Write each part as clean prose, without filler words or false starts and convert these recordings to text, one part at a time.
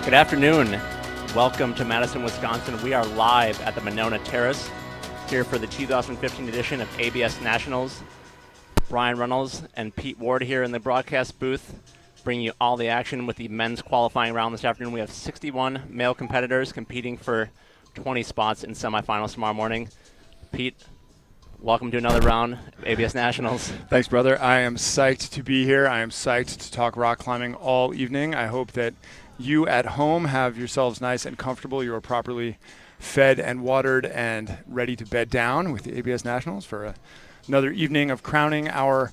Good afternoon. Welcome to Madison, Wisconsin. We are live at the Monona Terrace here for the 2015 edition of ABS Nationals. Brian Reynolds and Pete Ward here in the broadcast booth, bringing you all the action with the men's qualifying round this afternoon. We have 61 male competitors competing for 20 spots in semifinals tomorrow morning. Pete, welcome to another round of ABS Nationals. Thanks, brother. I am psyched to be here. I am psyched to talk rock climbing all evening. I hope that you at home have yourselves nice and comfortable. You are properly fed and watered and ready to bed down with the ABS Nationals for another evening of crowning our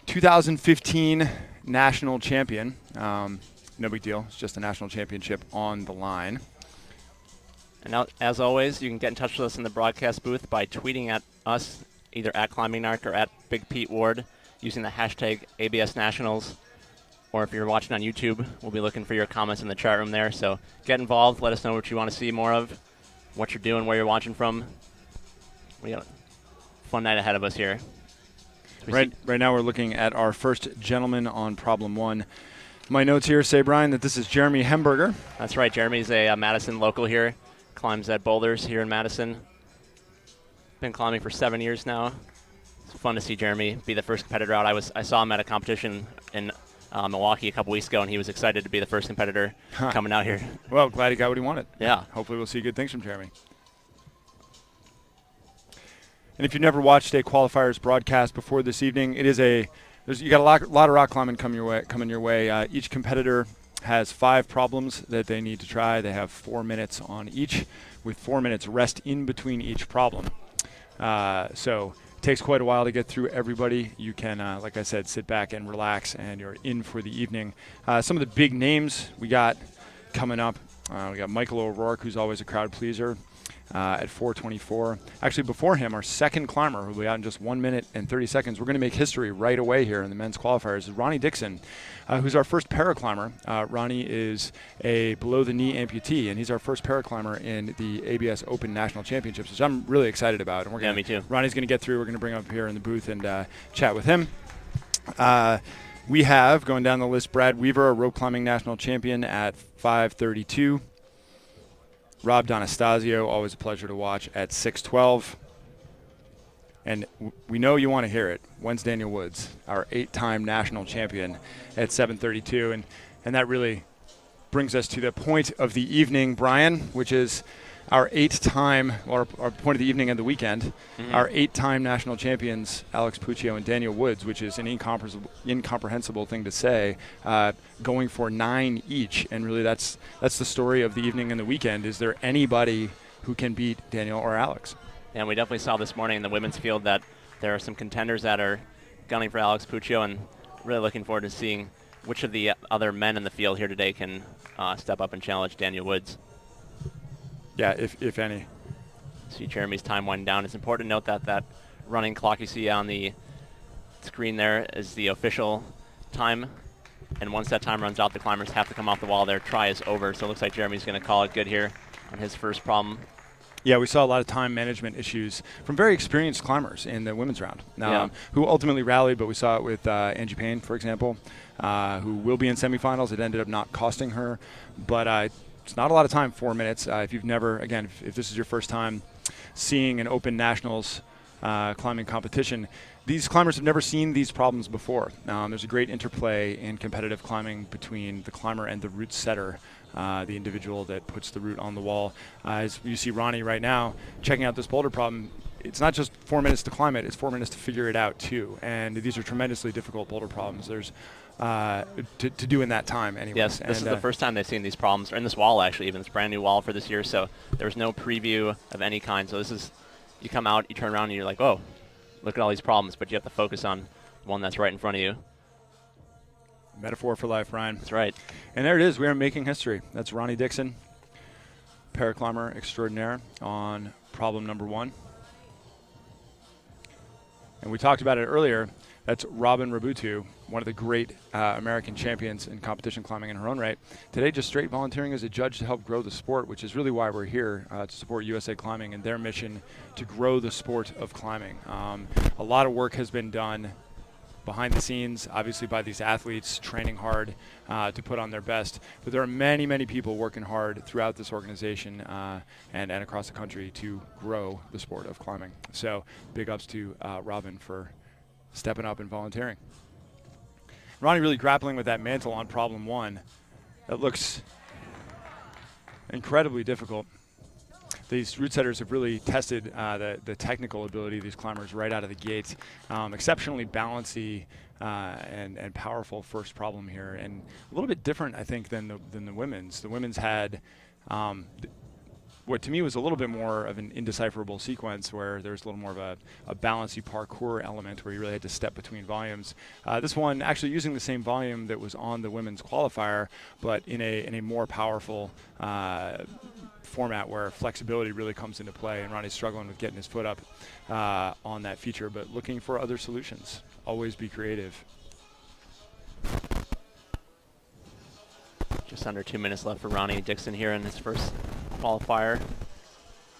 2015 national champion. No big deal. It's just a national championship on the line. And now, as always, you can get in touch with us in the broadcast booth by tweeting at us, either at ClimbingNarc or at Big Pete Ward, using the hashtag ABS Nationals. Or if you're watching on YouTube, we'll be looking for your comments in the chat room there. So get involved. Let us know what you want to see more of, what you're doing, where you're watching from. We got a fun night ahead of us here. Right now we're looking at our first gentleman on problem one. My notes here say, Brian, that this is Jeremy HEMBERGER. That's right. Jeremy's a Madison local here. Climbs at Boulders here in Madison. Been climbing for 7 years now. It's fun to see Jeremy be the first competitor out. I saw him at a competition in Milwaukee a couple weeks ago, and he was excited to be the first competitor coming out here. Well, glad he got what he wanted. Yeah. Hopefully we'll see good things from Jeremy. And if you've never watched a Qualifiers broadcast before this evening, it is you got a lot of rock climbing coming your way. Each competitor has 5 problems that they need to try. They have 4 minutes on each, with 4 minutes rest in between each problem. So it takes quite a while to get through everybody. You can, like I said, sit back and relax, and you're in for the evening. Some of the big names we got coming up. We got Michael O'Rourke, who's always a crowd pleaser, at 4:24. Actually, before him, our second climber, who will be out in just 1 minute and 30 seconds. We're going to make history right away here in the men's qualifiers. Is Ronnie DICKSON, who's our first paraclimber. Ronnie is a below-the-knee amputee, and he's our first paraclimber in the ABS Open National Championships, which I'm really excited about. And we're me too. Ronnie's going to get through. We're going to bring him up here in the booth and chat with him. We have, going down the list, Brad Weaver, a rope climbing national champion at 5:32. Rob D'Anastasio, always a pleasure to watch, at 6:12. And we know you want to hear it. When's Daniel Woods, our 8-time national champion, at 7:32. And that really brings us to the point of the evening, Brian, which is our 8-time, or our point of the evening and the weekend, our 8-time national champions, Alex Puccio and Daniel Woods, which is an incomprehensible thing to say, going for 9 each. And really that's the story of the evening and the weekend. Is there anybody who can beat Daniel or Alex? And we definitely saw this morning in the women's field that there are some contenders that are gunning for Alex Puccio, and really looking forward to seeing which of the other men in the field here today can step up and challenge Daniel Woods. Yeah, if any. See Jeremy's time winding down. It's important to note that running clock you see on the screen there is the official time. And once that time runs out, the climbers have to come off the wall. Their try is over. So it looks like Jeremy's going to call it good here on his first problem. Yeah, we saw a lot of time management issues from very experienced climbers in the women's round, who ultimately rallied, but we saw it with Angie Payne, for example, who will be in semifinals. It ended up not costing her, but it's not a lot of time, 4 minutes. If you've never, again, if this is your first time seeing an Open Nationals climbing competition, these climbers have never seen these problems before. There's a great interplay in competitive climbing between the climber and the route setter, the individual that puts the route on the wall. As you see Ronnie right now checking out this boulder problem, it's not just 4 minutes to climb it, it's 4 minutes to figure it out too. And these are tremendously difficult boulder problems. There's to do in that time anyway. Yes, this is the first time they've seen these problems, or in this wall actually, even this brand new wall for this year, so there's no preview of any kind. So this is, you come out, you turn around and you're like, oh, look at all these problems, but you have to focus on one that's right in front of you. Metaphor for life, Ryan. That's right. And there it is, we are making history. That's Ronnie DICKSON, paraclimber extraordinaire, on problem number 1. And we talked about it earlier. That's Robin Raboutou, one of the great American champions in competition climbing in her own right. Today, just straight volunteering as a judge to help grow the sport, which is really why we're here, to support USA Climbing and their mission to grow the sport of climbing. A lot of work has been done behind the scenes, obviously by these athletes training hard to put on their best. But there are many, many people working hard throughout this organization and across the country to grow the sport of climbing. So big ups to Robin for stepping up and volunteering. Ronnie really grappling with that mantle on problem 1. That looks incredibly difficult. These route setters have really tested the technical ability of these climbers right out of the gate. Exceptionally balancy and powerful first problem here, and a little bit different, I think, than the women's. The women's had what to me was a little bit more of an indecipherable sequence, where there's a little more of a bouncy parkour element where you really had to step between volumes. This one actually using the same volume that was on the women's qualifier, but in a more powerful format where flexibility really comes into play, and Ronnie's struggling with getting his foot up on that feature, but looking for other solutions. Always be creative. Just under 2 minutes left for Ronnie Dickson here in his first qualifier.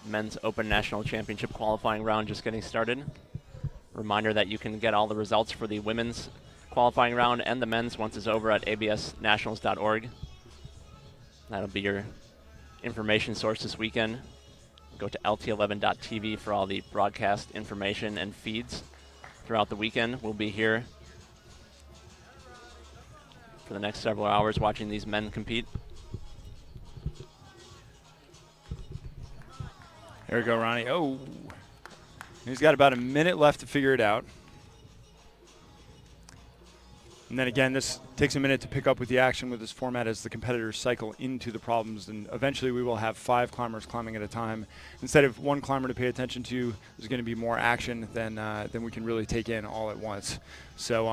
Men's Open National Championship qualifying round just getting started. Reminder that you can get all the results for the women's qualifying round and the men's once it's over at absnationals.org. That'll be your information source this weekend. Go to lt11.tv for all the broadcast information and feeds throughout the weekend. We'll be here for the next several hours watching these men compete. There we go, Ronnie. Oh, he's got about a minute left to figure it out. And then again, this takes a minute to pick up with the action with this format as the competitors cycle into the problems, and eventually we will have 5 climbers climbing at a time. Instead of 1 climber to pay attention to, there's going to be more action than we can really take in all at once. So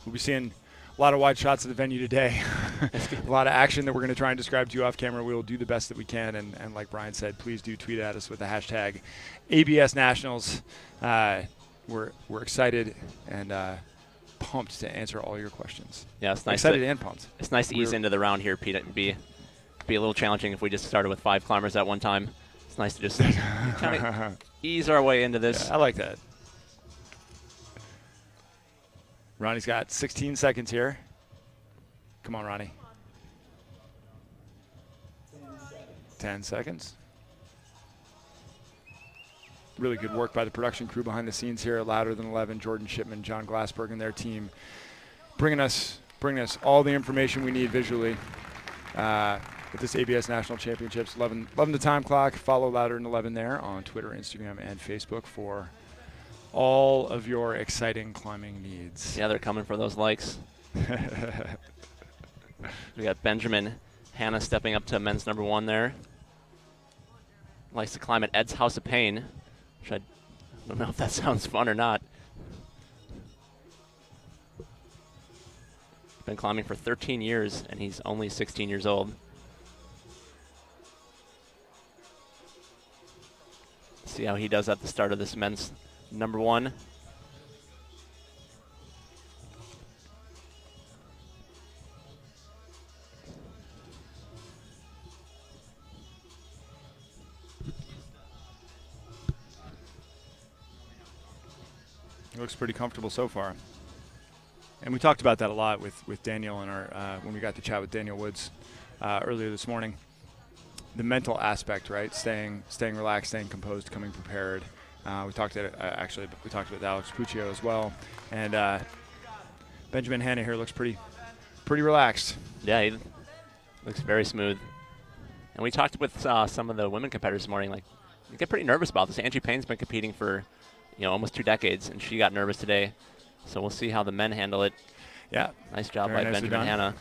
we'll be seeing a lot of wide shots of the venue today. A lot of action that we're going to try and describe to you off camera. We will do the best that we can, and like Brian said, please do tweet at us with the hashtag ABS Nationals. We're excited and pumped to answer all your questions. Yeah, it's nice. Excited and pumped. It's nice to ease into the round here, Pete. It'd be a little challenging if we just started with 5 climbers at one time. It's nice to just kind of ease our way into this. Yeah, I like that. Ronnie's got 16 seconds here. Come on, Ronnie. 10 seconds. Really good work by the production crew behind the scenes here at Louder Than 11. Jordan Shipman, John Glassberg, and their team bringing us all the information we need visually with this ABS National Championships. 11 the time clock. Follow Louder Than 11 there on Twitter, Instagram, and Facebook for all of your exciting climbing needs. Yeah, they're coming for those likes. We got Benjamin Hanna stepping up to men's number 1 there. Likes to climb at Ed's House of Pain, which I don't know if that sounds fun or not. Been climbing for 13 years, and he's only 16 years old. See how he does at the start of this men's number 1. He looks pretty comfortable so far. And we talked about that a lot with Daniel in our when we got to chat with Daniel Woods earlier this morning. The mental aspect, right? Staying relaxed, staying composed, coming prepared. We talked about Alex Puccio as well, and Benjamin Hanna here looks pretty relaxed. Yeah, he looks very smooth. And we talked with some of the women competitors this morning. Like, you get pretty nervous about this. Angie Payne's been competing for almost 2 decades, and she got nervous today. So we'll see how the men handle it. Yeah, nice job very by nicely Benjamin done. Hanna.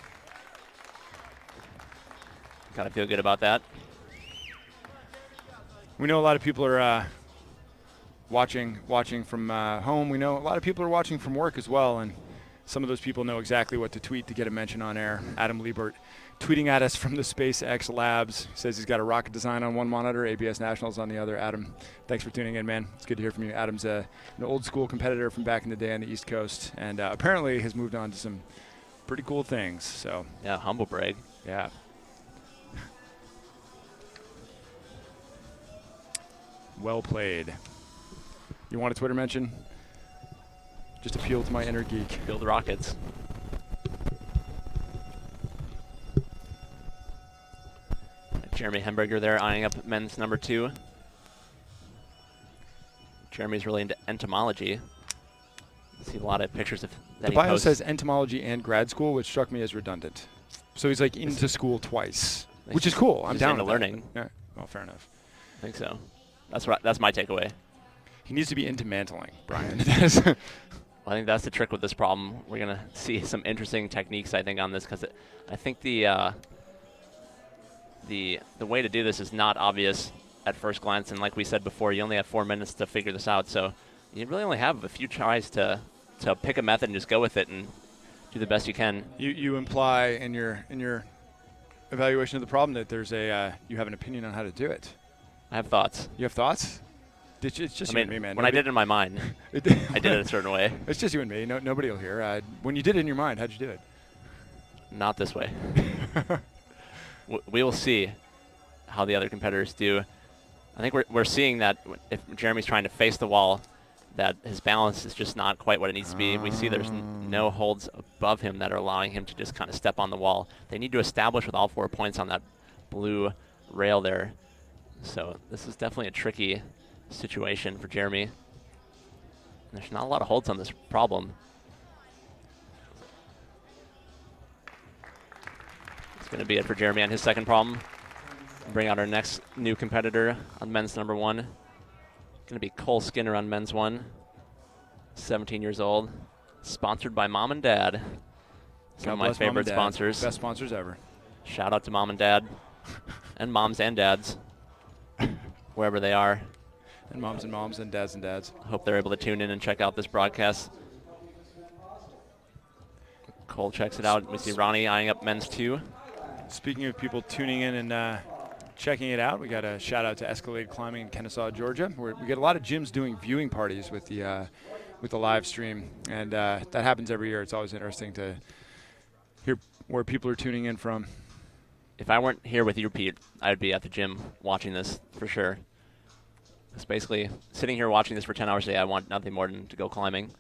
Gotta feel good about that. We know a lot of people are watching from home. We know a lot of people are watching from work as well, and some of those people know exactly what to tweet to get a mention on air. Adam Liebert tweeting at us from the SpaceX labs. He says he's got a rocket design on one monitor, ABS Nationals on the other. Adam, thanks for tuning in, man. It's good to hear from you. Adam's an old school competitor from back in the day on the East Coast, and apparently has moved on to some pretty cool things. So yeah, humble brag. Yeah. Well played. You want a Twitter mention? Just appeal to my inner geek. Build rockets. Jeremy Hemberger there eyeing up men's number 2. Jeremy's really into entomology. I see a lot of pictures of that. The bio says entomology and grad school, which struck me as redundant. So he's like into school twice, which is cool. I'm down with learning. Yeah. Well, fair enough. I think so. That's my takeaway. He needs to be into mantling, Brian. Well, I think that's the trick with this problem. We're gonna see some interesting techniques, I think, on this, because I think the way to do this is not obvious at first glance, and like we said before, you only have 4 minutes to figure this out, so you really only have a few tries to pick a method and just go with it and do the best you can. You imply in your evaluation of the problem that there's you have an opinion on how to do it. I have thoughts. You have thoughts? It's just you and me, man. When I did it in my mind, I did it a certain way. It's just you and me. Nobody will hear. When you did it in your mind, how'd you do it? Not this way. We will see how the other competitors do. I think we're seeing that if Jeremy's trying to face the wall, that his balance is just not quite what it needs to be. We see there's no holds above him that are allowing him to just kind of step on the wall. They need to establish with all 4 points on that blue rail there. So this is definitely a tricky situation for Jeremy. There's not a lot of holds on this problem. It's going to be it for Jeremy on his second problem. Bring out our next new competitor on men's number 1. Going to be Cole Skinner on men's 1. 17 years old. Sponsored by Mom and Dad. Some of my favorite sponsors. Best sponsors ever. Shout out to Mom and Dad. And moms and dads. Wherever they are. And moms and dads and dads. Hope they're able to tune in and check out this broadcast. Cole checks it out. We see Ronnie eyeing up men's 2. Speaking of people tuning in and checking it out, we got a shout out to Escalade Climbing in Kennesaw, Georgia. We get a lot of gyms doing viewing parties with the live stream, and that happens every year. It's always interesting to hear where people are tuning in from. If I weren't here with you, Pete, I'd be at the gym watching this for sure. It's basically sitting here watching this for 10 hours a day. I want nothing more than to go climbing.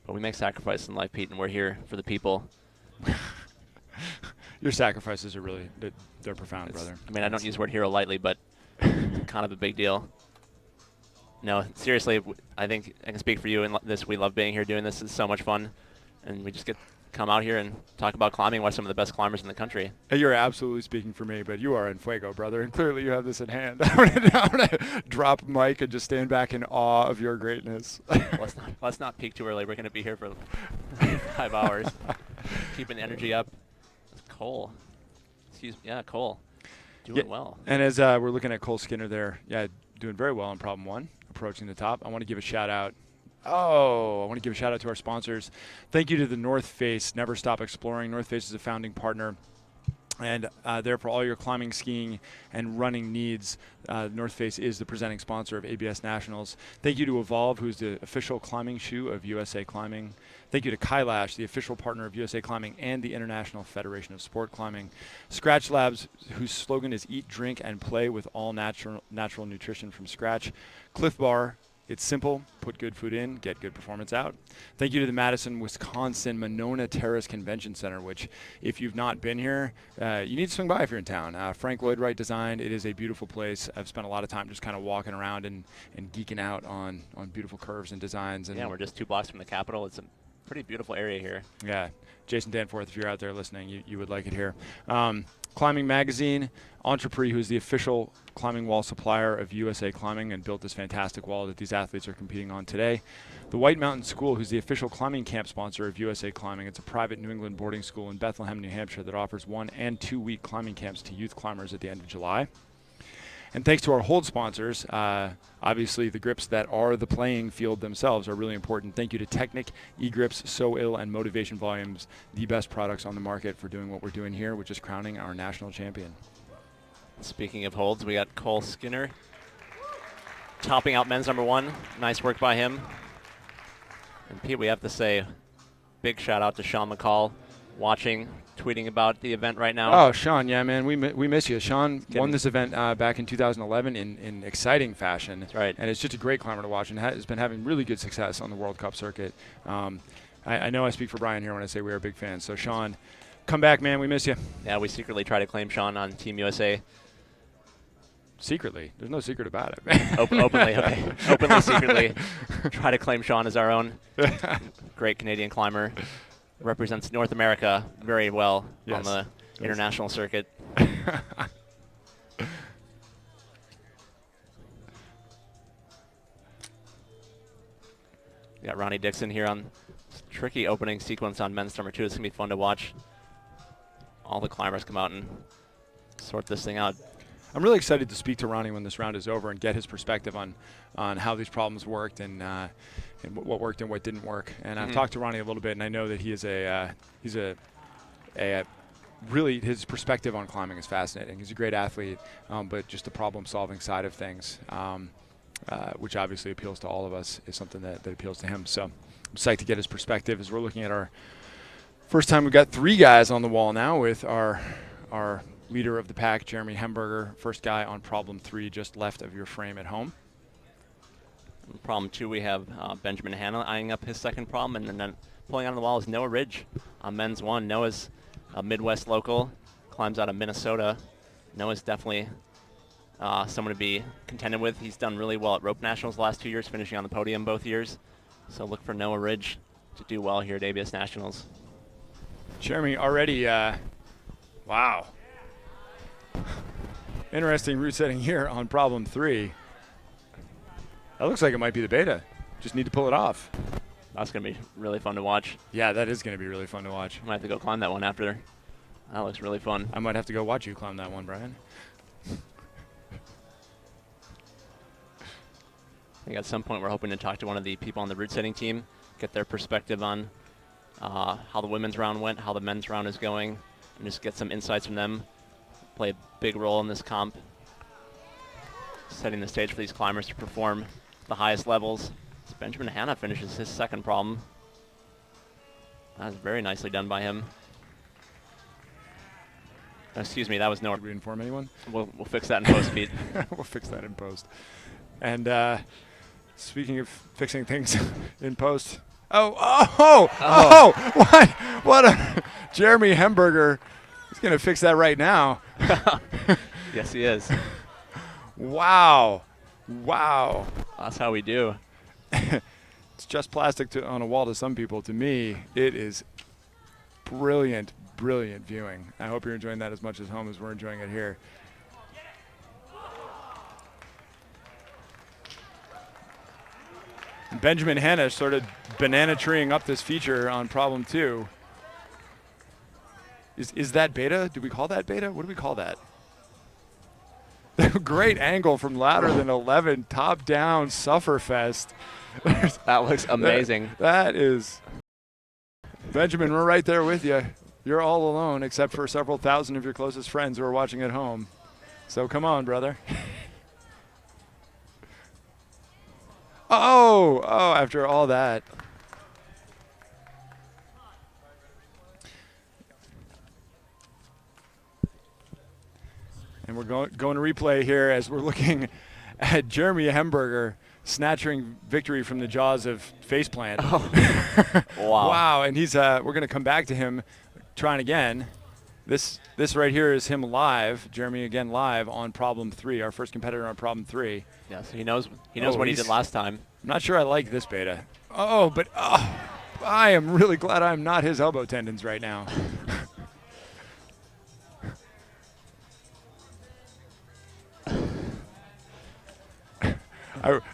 But we make sacrifices in life, Pete, and we're here for the people. Your sacrifices are really, they're profound, brother. I mean, I don't use the word hero lightly, but it's kind of a big deal. No, seriously, I think I can speak for you in this. We love being here doing this. It's so much fun. And we just get to come out here and talk about climbing, watch some of the best climbers in the country. You're absolutely speaking for me, but you are in fuego, brother, and clearly you have this in hand. I'm gonna drop mic and just stand back in awe of your greatness. Let's not peak too early. We're going to be here for 5 hours, keeping the energy up. Cole. Cole. Doing well. And as we're looking at Cole Skinner there, doing very well in problem 1, approaching the top. I want to give a shout out. I want to give a shout out to our sponsors. Thank you to the North Face, Never Stop Exploring. North Face is a founding partner, and there for all your climbing, skiing, and running needs. North Face is the presenting sponsor of ABS Nationals. Thank you to Evolve, who's the official climbing shoe of USA Climbing. Thank you to Kailash, the official partner of USA Climbing and the International Federation of Sport Climbing. Scratch Labs, whose slogan is eat, drink, and play with all natural nutrition from scratch. Cliff Bar, it's simple. Put good food in, get good performance out. Thank you to the Madison, Wisconsin Monona Terrace Convention Center, which if you've not been here, you need to swing by if you're in town. Frank Lloyd Wright designed. It is a beautiful place. I've spent a lot of time just kind of walking around and geeking out on beautiful curves and designs. And we're just 2 blocks from the Capitol. It's a pretty beautiful area here. Yeah. Jason Danforth, if you're out there listening, you would like it here. Climbing Magazine, Entrepreneur, who's the official climbing wall supplier of USA Climbing and built this fantastic wall that these athletes are competing on today. The White Mountain School, who's the official climbing camp sponsor of USA Climbing. It's a private New England boarding school in Bethlehem, New Hampshire that offers 1- and 2-week climbing camps to youth climbers at the end of July. And thanks to our hold sponsors, obviously the grips that are the playing field themselves are really important. Thank you to Technic, eGrips, So Ill, and Motivation Volumes, the best products on the market for doing what we're doing here, which is crowning our national champion. Speaking of holds, we got Cole Skinner topping out men's number 1. Nice work by him. And Pete, we have to say big shout out to Sean McCall, watching, tweeting about the event right now. Oh, Shawn, yeah, man, we miss you. Shawn won this event back in 2011 in exciting fashion. That's right. And it's just a great climber to watch and has been having really good success on the World Cup circuit. I know I speak for Brian here when I say we are big fans. So, Shawn, come back, man. We miss you. Yeah, we secretly try to claim Shawn on Team USA. Secretly? There's no secret about it. Openly, okay. Openly, secretly. Try to claim Shawn as our own. Great Canadian climber. Represents North America very well on the international circuit. We got Ronnie DICKSON here on tricky opening sequence on men's number 2. It's going to be fun to watch. All the climbers come out and sort this thing out. I'm really excited to speak to Ronnie when this round is over and get his perspective on how these problems worked and what worked and what didn't work. And I've talked to Ronnie a little bit, and I know that he is he's really, his perspective on climbing is fascinating. He's a great athlete, but just the problem-solving side of things, which obviously appeals to all of us, is something that appeals to him. So I'm psyched to get his perspective as we're looking at our first time. We've got 3 guys on the wall now with our leader of the pack, Jeremy Hemberger, first guy on problem 3, just left of your frame at home. Problem 2, we have Benjamin HANNA eyeing up his second problem, and then pulling on the wall is Noah Ridge on men's 1. Noah's a Midwest local, climbs out of Minnesota. Noah's definitely someone to be contended with. He's done really well at Rope Nationals the last 2 years, finishing on the podium both years. So look for Noah Ridge to do well here at ABS Nationals. Jeremy already, wow. Interesting route setting here on problem 3. That looks like it might be the beta. Just need to pull it off. That's going to be really fun to watch. Yeah, that is going to be really fun to watch. Might have to go climb that one after. That looks really fun. I might have to go watch you climb that one, Brian. I think at some point we're hoping to talk to one of the people on the route setting team, get their perspective on how the women's round went, how the men's round is going, and just get some insights from them. Play a big role in this comp, setting the stage for these climbers to perform the highest levels. So Benjamin HANNA finishes his second problem. That was very nicely done by him. Excuse me, that was no. Did we inform anyone? We'll fix that in post, Pete. We'll fix that in post. And speaking of fixing things in post, what? Jeremy Hemberger is going to fix that right now. Yes, he is. Wow. That's how we do. It's just plastic on a wall to some people. To me, it is brilliant viewing. I hope you're enjoying that as much as home as we're enjoying it here. Benjamin HANNA sort of banana treeing up this feature on problem 2. Is that beta? Do we call that beta? What do we call that? Great angle from louder than 11, top down sufferfest. That looks amazing. That is. Benjamin, we're right there with you. You're all alone except for several thousand of your closest friends who are watching at home. So come on, brother. Oh, after all that. And we're going to replay here as we're looking at Jeremy Hemberger snatching victory from the jaws of Faceplant. Oh. Wow. Wow, and he's we're going to come back to him trying again. This right here is him live, Jeremy again live on problem 3, our first competitor on problem 3. Yeah, so he knows what he did last time. I'm not sure I like this beta. But I am really glad I'm not his elbow tendons right now.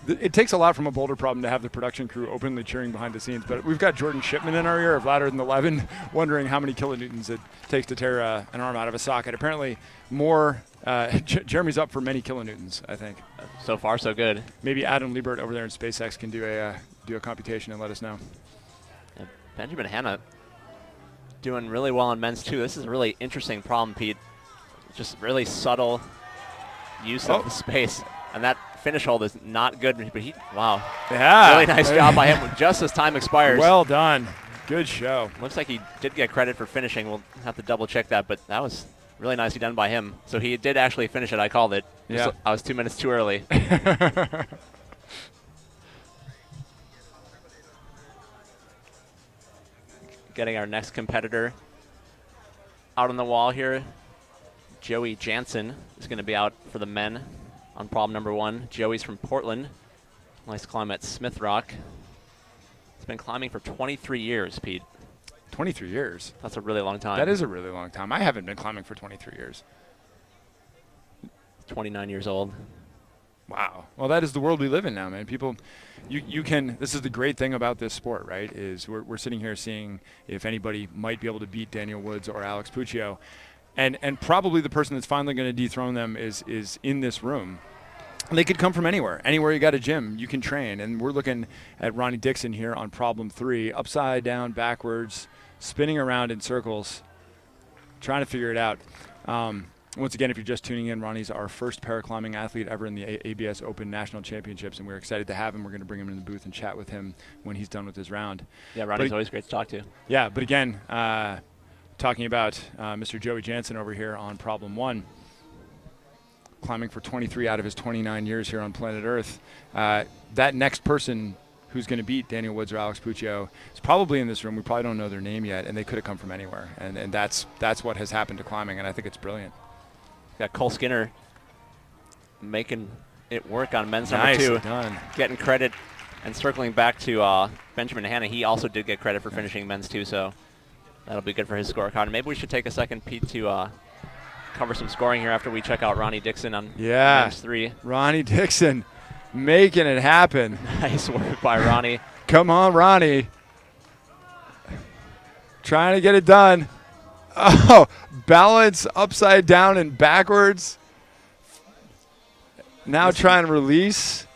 It takes a lot from a boulder problem to have the production crew openly cheering behind the scenes, but we've got Jordan Shipman in our ear of louder than 11, wondering how many kilonewtons it takes to tear an arm out of a socket. Apparently more. Jeremy's up for many kilonewtons, I think. So far, so good. Maybe Adam Liebert over there in SpaceX can do a computation and let us know. Yeah, Benjamin HANNA doing really well on men's 2. This is a really interesting problem, Pete. Just really subtle use of the space. And that finish hold is not good, but wow. Yeah. Really nice job by him just as time expires. Well done. Good show. Looks like he did get credit for finishing. We'll have to double check that, but that was really nicely done by him. So he did actually finish it. I called it. Yeah. I was 2 minutes too early. Getting our next competitor out on the wall here. Joey Jansen is going to be out for the men on problem number 1. Joey's from Portland. Nice climb at Smith Rock. He's been climbing for 23 years, Pete. 23 years? That's a really long time. That is a really long time. I haven't been climbing for 23 years. 29 years old. Wow. Well, that is the world we live in now, man. People, you can, this is the great thing about this sport, right, is we're sitting here seeing if anybody might be able to beat Daniel Woods or Alex Puccio. And probably the person that's finally going to dethrone them is in this room. They could come from anywhere. Anywhere you got a gym, you can train. And we're looking at Ronnie Dickson here on problem 3, upside down, backwards, spinning around in circles, trying to figure it out. Once again, if you're just tuning in, Ronnie's our first paraclimbing athlete ever in the ABS Open National Championships, and we're excited to have him. We're going to bring him in the booth and chat with him when he's done with his round. Yeah, Ronnie's always great to talk to. Yeah, but again, talking about Mr. Joey Jansen over here on problem 1, climbing for 23 out of his 29 years here on planet Earth. That next person who's going to beat Daniel Woods or Alex Puccio is probably in this room. We probably don't know their name yet, and they could have come from anywhere. And that's what has happened to climbing, and I think it's brilliant. Got Cole Skinner making it work on men's Nice number 2. Done. Getting credit and circling back to Benjamin Hanna. He also did get credit for finishing men's 2, so that'll be good for his scorecard. Maybe we should take a second, Pete, to cover some scoring here after we check out Ronnie Dickson on men's 3. Ronnie Dickson making it happen. Nice work by Ronnie. Come on, Ronnie. Trying to get it done. Oh, balance upside down and backwards. Now trying to release.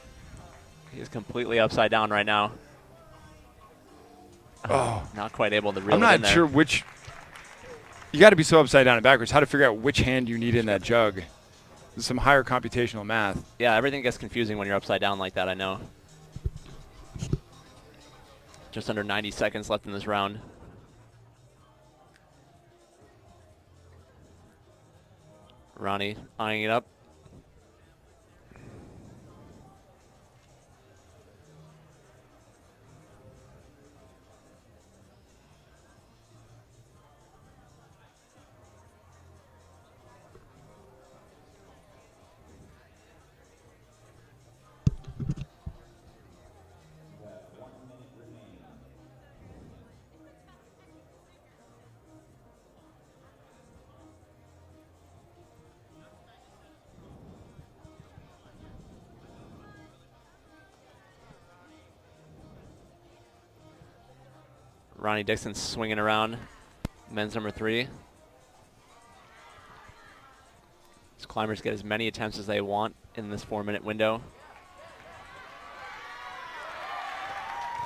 He's completely upside down right now. Oh. Not quite able to reel I'm it in not there. sure which. You got to be so upside down and backwards. How to figure out which hand you need in that jug. There's some higher computational math. Yeah, everything gets confusing when you're upside down like that, I know. Just under 90 seconds left in this round. Ronnie eyeing it up. Ronnie Dickson swinging around men's number 3. These climbers get as many attempts as they want in this 4-minute window.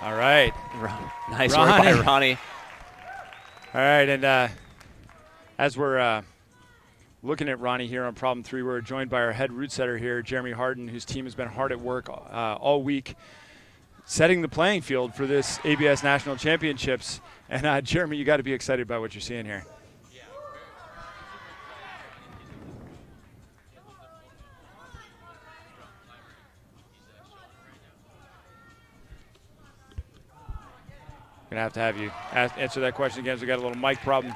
All right. Nice work by Ronnie. All right, and as we're looking at Ronnie here on problem 3, we're joined by our head route setter here, Jeremy Harden, whose team has been hard at work all week, setting the playing field for this ABS National Championships. And Jeremy, you got to be excited about what you're seeing here. Gonna have you answer that question again. We got a little mic problem.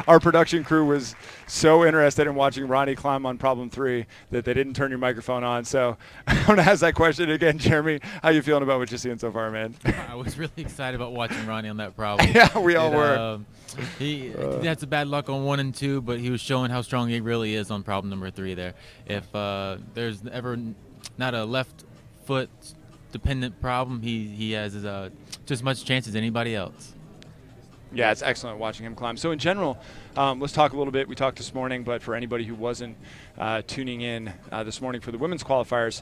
Our production crew was so interested in watching Ronnie climb on problem 3 that they didn't turn your microphone on. So I'm going to ask that question again, Jeremy. How you feeling about what you're seeing so far, man? I was really excited about watching Ronnie on that problem. Yeah, we all were. He had some bad luck on 1 and 2, but he was showing how strong he really is on problem number 3 there. If there's ever not a left foot dependent problem, he has just as much chance as anybody else. Yeah, it's excellent watching him climb. So in general, let's talk a little bit. We talked this morning, but for anybody who wasn't tuning in this morning for the women's qualifiers,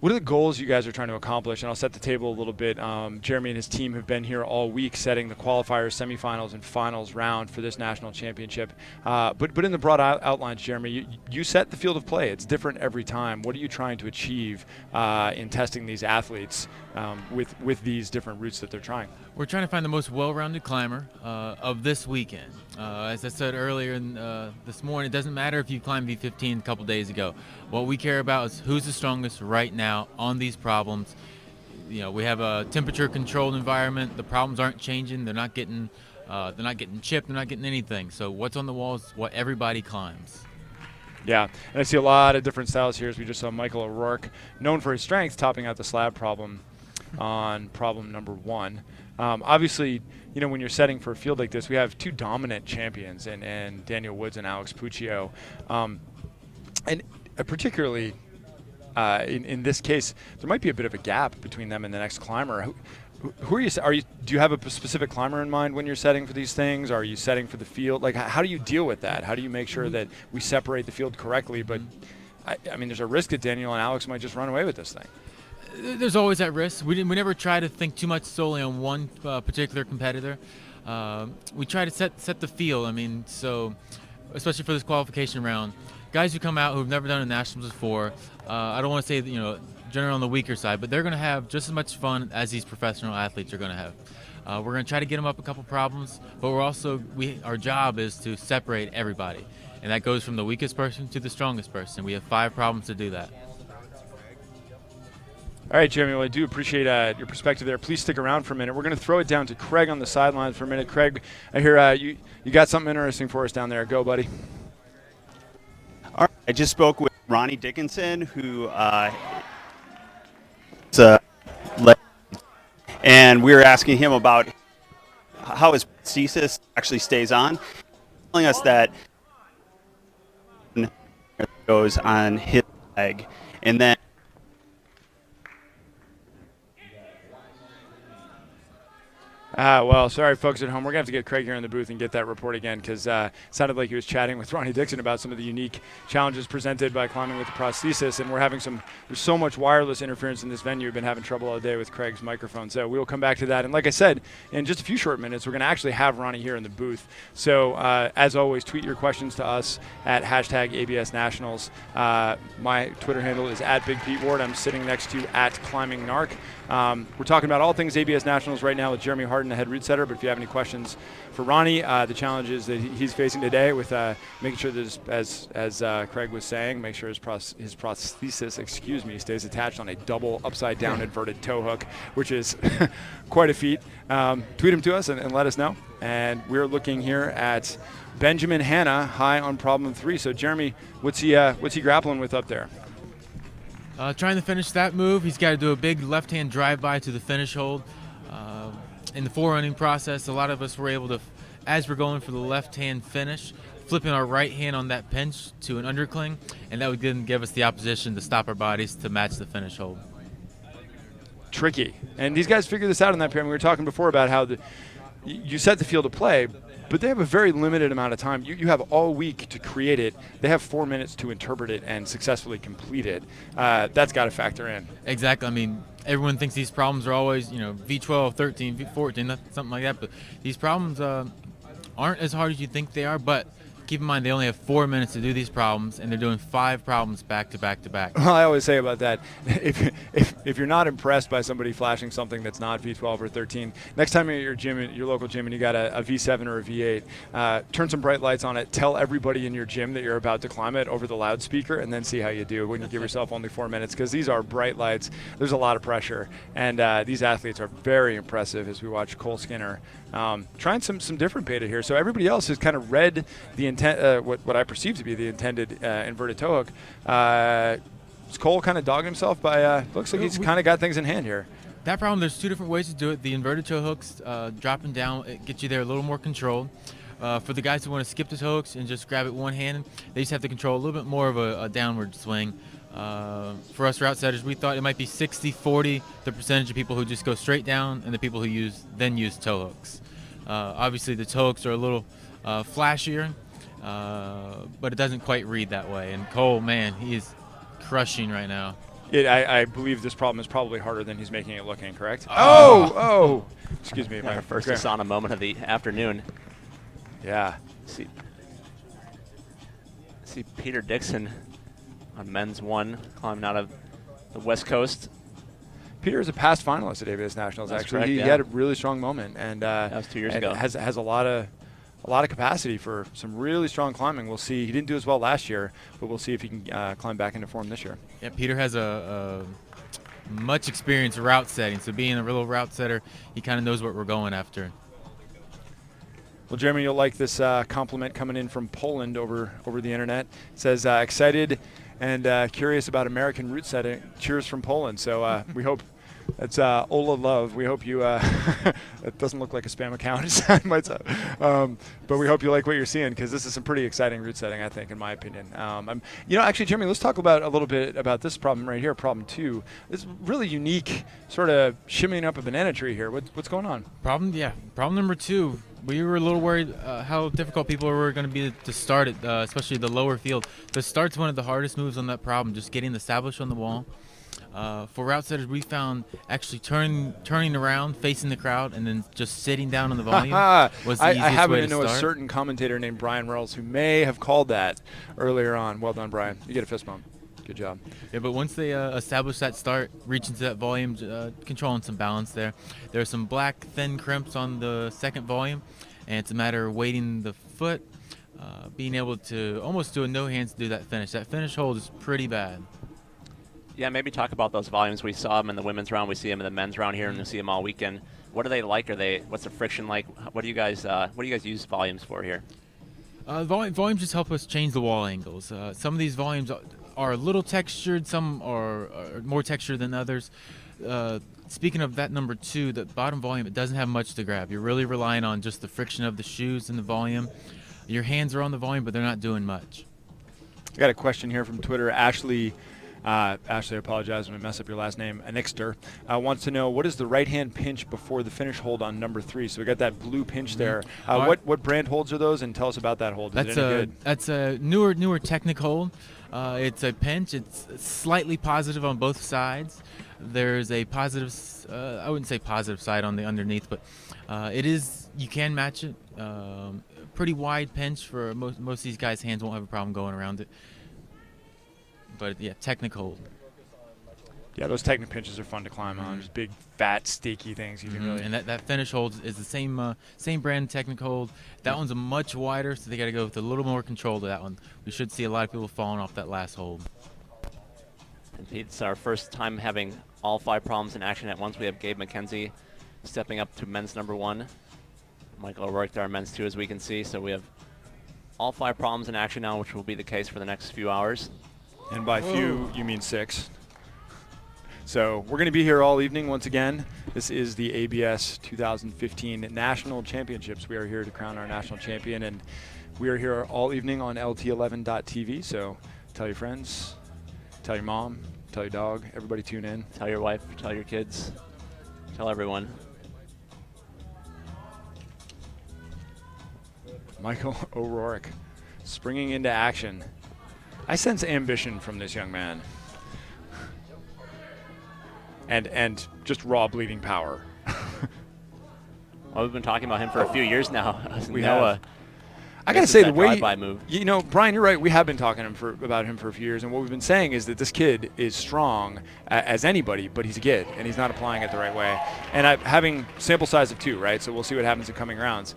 What are the goals you guys are trying to accomplish? And I'll set the table a little bit. Jeremy and his team have been here all week setting the qualifiers, semifinals, and finals round for this national championship. But in the broad outlines, Jeremy, you set the field of play. It's different every time. What are you trying to achieve in testing these athletes with these different routes that they're trying? We're trying to find the most well-rounded climber of this weekend. As I said earlier this morning, it doesn't matter if you climbed V15 a couple days ago. What we care about is who's the strongest right now on these problems. You know, we have a temperature-controlled environment. The problems aren't changing. They're not getting chipped. They're not getting anything. So what's on the wall is what everybody climbs. Yeah, and I see a lot of different styles here. As we just saw Michael O'Rourke, known for his strength, topping out the slab problem on problem number 1. Obviously, you know, when you're setting for a field like this, we have two dominant champions, and Daniel Woods and Alex Puccio. And particularly in this case, there might be a bit of a gap between them and the next climber. Who are you? Do you have a specific climber in mind when you're setting for these things? Are you setting for the field? Like, how do you deal with that? How do you make sure that we separate the field correctly? But I mean, there's a risk that Daniel and Alex might just run away with this thing. There's always that risk. We never try to think too much solely on one particular competitor. We try to set the field. I mean, so especially for this qualification round, guys who come out who've never done a nationals before, I don't want to say that, you know, generally on the weaker side, but they're going to have just as much fun as these professional athletes are going to have. We're going to try to get them up a couple problems, but our job is to separate everybody, and that goes from the weakest person to the strongest person. We have 5 problems to do that. All right, Jeremy, well, I do appreciate your perspective there. Please stick around for a minute. We're going to throw it down to Craig on the sidelines for a minute. Craig, I hear you got something interesting for us down there. Go, buddy. All right, I just spoke with Ronnie Dickinson, who and we were asking him about how his prosthesis actually stays on, telling us that goes on his leg, and then Well, sorry, folks at home. We're going to have to get Craig here in the booth and get that report again, because it sounded like he was chatting with Ronnie Dixon about some of the unique challenges presented by climbing with the prosthesis, and there's so much wireless interference in this venue. We've been having trouble all day with Craig's microphone, so we will come back to that. And like I said, in just a few short minutes, we're going to actually have Ronnie here in the booth. So as always, tweet your questions to us at #ABSNationals. My Twitter handle is @BigPeteWard. I'm sitting next to @ClimbingNarc. We're talking about all things ABS Nationals right now with Jeremy Harden, the head route setter. But if you have any questions for Ronnie, the challenges that he's facing today with making sure that, as Craig was saying, make sure his prosthesis, stays attached on a double upside-down inverted toe hook, which is quite a feat. Tweet him to us and let us know. And we're looking here at Benjamin Hanna, high on problem 3. So Jeremy, what's he grappling with up there? Trying to finish that move, he's got to do a big left-hand drive-by to the finish hold. In the forerunning process, a lot of us were able to, as we're going for the left-hand finish, flipping our right hand on that pinch to an undercling, and that would then give us the opposition to stop our bodies to match the finish hold. Tricky. And these guys figure this out in that pyramid. We were talking before about how you set the field of play, but they have a very limited amount of time. You have all week to create it. They have 4 minutes to interpret it and successfully complete it. That's got to factor in. Exactly. I mean, everyone thinks these problems are always, you know, V12, 13, V14, something like that. But these problems aren't as hard as you think they are. But keep in mind, they only have 4 minutes to do these problems, and they're doing 5 problems back to back to back. Well, I always say about that, if you're not impressed by somebody flashing something that's not V12 or 13, next time you're at your gym, your local gym, and you got a V7 or a V8, turn some bright lights on it. Tell everybody in your gym that you're about to climb it over the loudspeaker, and then see how you do when you give yourself only 4 minutes, because these are bright lights. There's a lot of pressure, and these athletes are very impressive as we watch Cole Skinner trying some different beta here. So everybody else has kind of read the intent, what I perceive to be the intended inverted toe hook. Is Cole kind of dogging himself by, looks like he's kind of got things in hand here. That problem, there's 2 different ways to do it. The inverted toe hooks, dropping down, it gets you there a little more controlled. For the guys who want to skip the toe hooks and just grab it one hand, they just have to control a little bit more of a downward swing. For us route setters, we thought it might be 60-40, the percentage of people who just go straight down and the people who then use toe hooks. Obviously, the toe hooks are a little flashier, but it doesn't quite read that way. And Cole, man, he is crushing right now. I believe this problem is probably harder than he's making it look, incorrect? Oh! Excuse me. Our first Asana moment of the afternoon. Yeah. See Peter Dickson on men's 1 climbing out of the West Coast. Peter is a past finalist at ABS Nationals. That's actually, correct, he yeah. had a really strong moment, and that was 2 years ago. Has a lot of capacity for some really strong climbing. We'll see. He didn't do as well last year, but we'll see if he can climb back into form this year. Yeah, Peter has a much experience route setting, so being a real route setter, he kind of knows what we're going after. Well, Jeremy, you'll like this compliment coming in from Poland over the internet. It says, excited and curious about American route setting. Cheers from Poland. So we hope that's Ola Love. We hope you, it doesn't look like a spam account, but we hope you like what you're seeing, because this is some pretty exciting route setting, I think, in my opinion. Actually, Jeremy, let's talk about a little bit about this problem right here, problem 2. This really unique sort of shimmying up a banana tree here. What's going on? Problem number 2. We were a little worried how difficult people were going to be to start it, especially the lower field. The start's one of the hardest moves on that problem, just getting established on the wall. For route setters, we found actually turning around, facing the crowd, and then just sitting down on the volume was the easiest I happen way to know start. a certain commentator named Brian Runnels who may have called that earlier on. Well done, Brian. You get a fist bump. Good job. Yeah, but once they establish that start, reaching to that volume, controlling some balance there. There are some black thin crimps on the second volume, and it's a matter of weighting the foot, being able to almost do a no hands to do that finish. That finish hold is pretty bad. Yeah, maybe talk about those volumes. We saw them in the women's round. We see them in the men's round here, and we see them all weekend. What are they like? What's the friction like? What do you guys use volumes for here? Volumes just help us change the wall angles. Some of these volumes are a little textured. Some are more textured than others. Speaking of that number 2, the bottom volume, it doesn't have much to grab. You're really relying on just the friction of the shoes and the volume. Your hands are on the volume, but they're not doing much. I got a question here from Twitter. Ashley, I apologize when I mess up your last name. Anixter wants to know, what is the right-hand pinch before the finish hold on number 3? So we got that blue pinch there. What brand holds are those? And tell us about that hold. Is it any good? That's a newer Technic hold. It's a pinch. It's slightly positive on both sides. There's a positive, I wouldn't say positive side on the underneath, but it is, you can match it. Pretty wide pinch for most of these guys' hands won't have a problem going around it. But yeah, Technic hold. Yeah, those Technic pinches are fun to climb on. Just big, fat, sticky things. You can really. And that finish hold is the same brand Technic hold. That one's a much wider, so they got to go with a little more control to that one. We should see a lot of people falling off that last hold. And Pete, it's our first time having all 5 problems in action at once. We have Gabe McKenzie stepping up to men's number 1. Michael O'Rourke to our men's 2, as we can see. So we have all 5 problems in action now, which will be the case for the next few hours. And by few, you mean 6. So we're going to be here all evening once again. This is the ABS 2015 National Championships. We are here to crown our national champion, and we are here all evening on LT11.tv. So tell your friends, tell your mom, tell your dog, everybody tune in. Tell your wife, tell your kids, tell everyone. Michael O'Rourke springing into action. I sense ambition from this young man. And just raw bleeding power. Well, we've been talking about him for a few years now. We have. I gotta say, the way move. You know, Brian, you're right. We have been talking about him for a few years, and what we've been saying is that this kid is strong as anybody, but he's a kid, and he's not applying it the right way. And having sample size of 2, right? So we'll see what happens in coming rounds.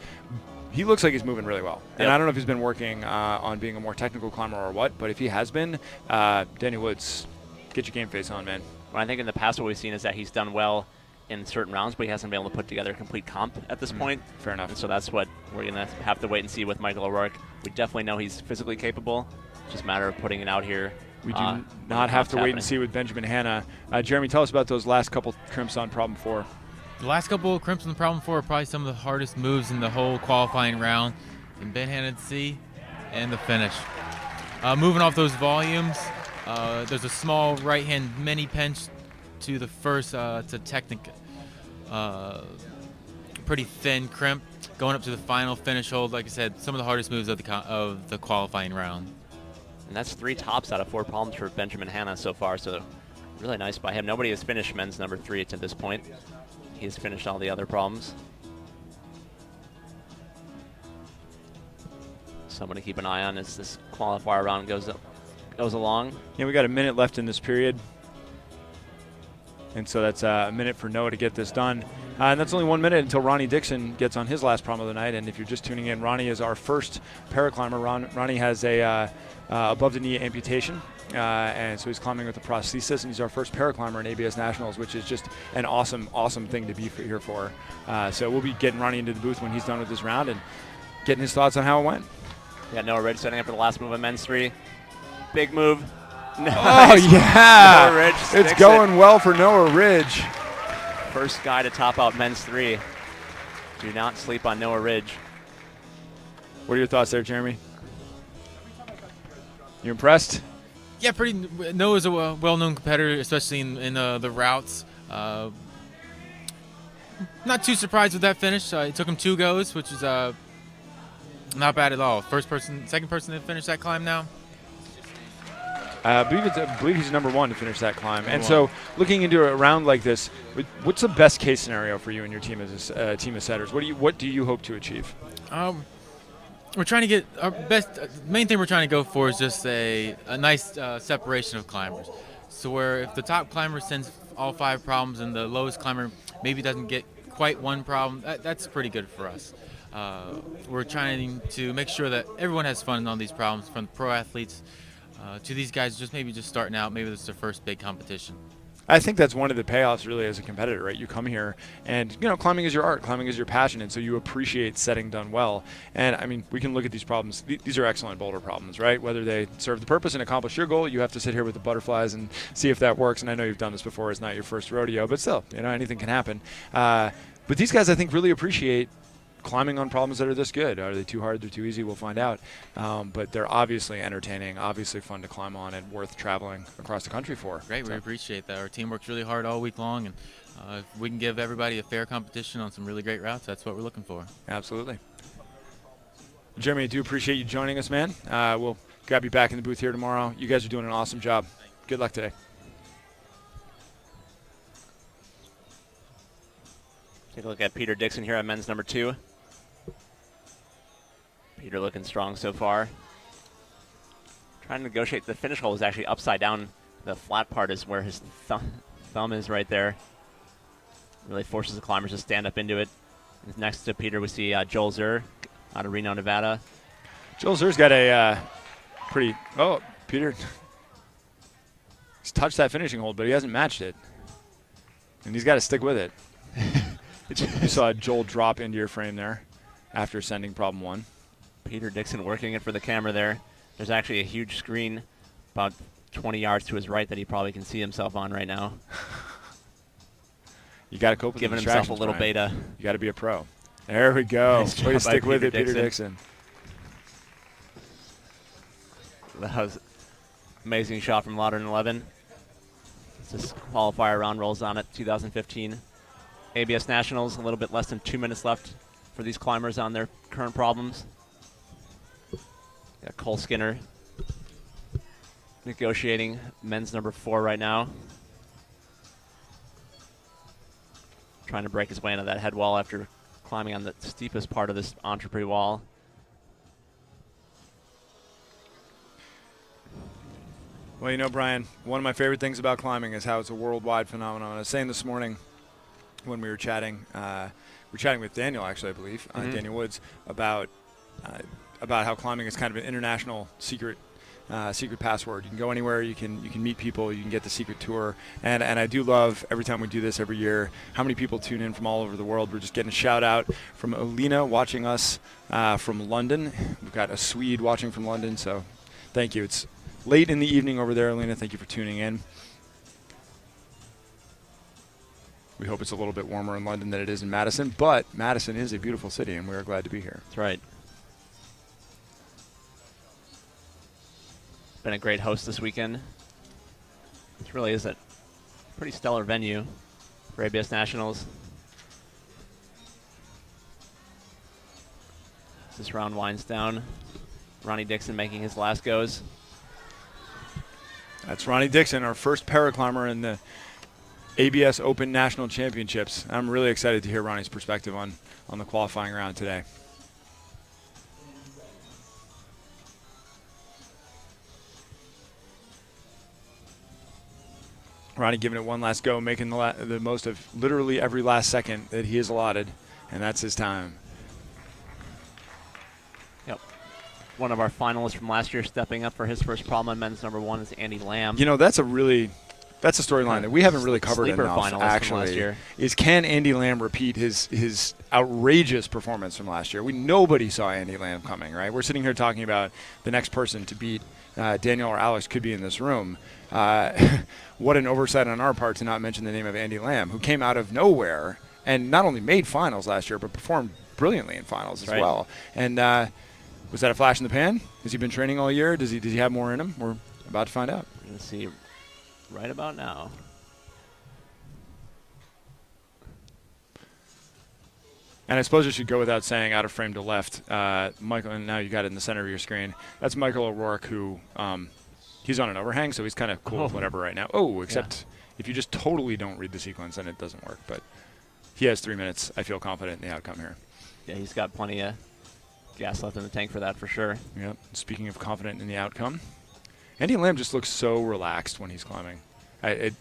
He looks like he's moving really well. Yep. And I don't know if he's been working on being a more technical climber or what, but if he has been, Danny Woods, get your game face on, man. Well, I think in the past what we've seen is that he's done well in certain rounds, but he hasn't been able to put together a complete comp at this point. Fair enough. And so that's what we're going to have to wait and see with Michael O'Rourke. We definitely know he's physically capable. It's just a matter of putting it out here. We do not have to wait and see with Benjamin Hanna. Jeremy, tell us about those last couple crimps on problem 4. The last couple of crimps in the problem 4 are probably some of the hardest moves in the whole qualifying round. And Ben Hanna to see, and the finish. Moving off those volumes, there's a small right-hand mini pinch to the first, to Technic, pretty thin crimp. Going up to the final finish hold, like I said, some of the hardest moves of the qualifying round. And that's 3 tops out of 4 problems for Benjamin Hanna so far, so Really nice by him. Nobody has finished men's number 3 to this point. He has finished all the other problems. Someone to keep an eye on as this qualifier round goes along. Yeah, we got a minute left in this period. And so that's a minute for Noah to get this done. And that's only 1 minute until Ronnie Dickson gets on his last problem of the night. And if you're just tuning in, Ronnie is our first paraclimber. Ronnie has a above-the-knee amputation. And so he's climbing with a prosthesis, and he's our first paraclimber in ABS Nationals, which is just an awesome, awesome thing to be here for. So we'll be getting Ronnie into the booth when he's done with this round and getting his thoughts on how it went. Yeah, Noah Ridge setting up for the last move of men's 3. Big move. Nice. Oh, yeah. Noah Ridge it's going well for Noah Ridge. First guy to top out men's 3. Do not sleep on Noah Ridge. What are your thoughts there, Jeremy? You impressed? Yeah, Noah's a well-known competitor, especially in the routes. Not too surprised with that finish. It took him 2 goes, which is not bad at all. Second person to finish that climb now. I believe he's number 1 to finish that climb. And so, looking into a round like this, what's the best case scenario for you and your team as a team of setters? What do you hope to achieve? We're trying to get our best. Main thing we're trying to go for is just a nice separation of climbers. So where if the top climber sends all 5 problems and the lowest climber maybe doesn't get quite 1 problem, that's pretty good for us. We're trying to make sure that everyone has fun on these problems, from pro athletes to these guys just starting out. Maybe this is their first big competition. I think that's one of the payoffs really as a competitor, right? You come here and, climbing is your art, climbing is your passion, and so you appreciate setting done well. And, I mean, we can look at these problems. These are excellent boulder problems, right? Whether they serve the purpose and accomplish your goal, you have to sit here with the butterflies and see if that works. And I know you've done this before. It's not your first rodeo, but still, anything can happen. But these guys, I think, really appreciate climbing on problems that are this good. Are they too hard? They're too easy? We'll find out. But they're obviously entertaining, obviously fun to climb on, and worth traveling across the country for. Great, we appreciate that. Our team works really hard all week long, and if we can give everybody a fair competition on some really great routes, that's what we're looking for. Absolutely. Jeremy, I do appreciate you joining us, man. We'll grab you back in the booth here tomorrow. You guys are doing an awesome job. Good luck today. Take a look at Peter Dickson here at men's number 2. Peter looking strong so far. Trying to negotiate. The finish hole is actually upside down. The flat part is where his thumb is right there. Really forces the climbers to stand up into it. And next to Peter, we see Joel ZERR out of Reno, Nevada. Joel ZERR's got a pretty... Oh, Peter. He's touched that finishing hold, but he hasn't matched it. And he's got to stick with it. You saw Joel drop into your frame there after sending problem 1. Peter Dickson working it for the camera there. There's actually a huge screen about 20 yards to his right that he probably can see himself on right now. You got to cope with giving himself a little Brian. beta. You got to be a pro. There we go. Nice Way to job by stick with it, Peter Peter Dickson. That was amazing shot from Modern 11. This qualifier round rolls on at 2015 ABS Nationals. A little bit less than 2 minutes left for these climbers on their current problems. Got Cole Skinner negotiating men's number 4 right now. Trying to break his way into that head wall after climbing on the steepest part of this entrepreneur wall. Well, Brian, one of my favorite things about climbing is how it's a worldwide phenomenon. I was saying this morning when we were chatting, with Daniel, actually, I believe, Daniel Woods, about how climbing is kind of an international secret password. You can go anywhere, you can meet people, you can get the secret tour, and I do love every time we do this every year how many people tune in from all over the world. We're just getting a shout out from Alina watching us from London. We've got a Swede watching from London, so thank you. It's late in the evening over there, Alina. Thank you for tuning in. We hope it's a little bit warmer in London than it is in Madison, but Madison is a beautiful city, and we are glad to be here. That's right. Been a great host this weekend. This really is a pretty stellar venue for ABS Nationals. As this round winds down, Ronnie Dickson making his last goes. That's Ronnie DICKSON, our first paraclimber in the ABS Open National Championships. I'm really excited to hear Ronnie's perspective on the qualifying round today. Ronnie giving it one last go, making the most of literally every last second that he is allotted, and that's his time. Yep. One of our finalists from last year stepping up for his first problem on men's number 1 is Andy Lamb. You know, that's a storyline that we haven't really covered Sleeper enough, finalist actually, from last year. Is can Andy Lamb repeat his outrageous performance from last year? Nobody saw Andy Lamb coming, right? We're sitting here talking about the next person to beat Daniel or Alex could be in this room. What an oversight on our part to not mention the name of Andy Lamb, who came out of nowhere and not only made finals last year, but performed brilliantly in finals as well. And was that a flash in the pan? Has he been training all year? Does he have more in him? We're about to find out. We're going to see right about now. And I suppose I should go without saying, out of frame to left, Michael, and now you got it in the center of your screen. That's Michael O'Rourke, who he's on an overhang, so he's kind of cool with whatever right now. Oh, except if you just totally don't read the sequence, then it doesn't work. But he has 3 minutes. I feel confident in the outcome here. Yeah, he's got plenty of gas left in the tank for that for sure. Yep. Speaking of confident in the outcome, Andy Lamb just looks so relaxed when he's climbing. It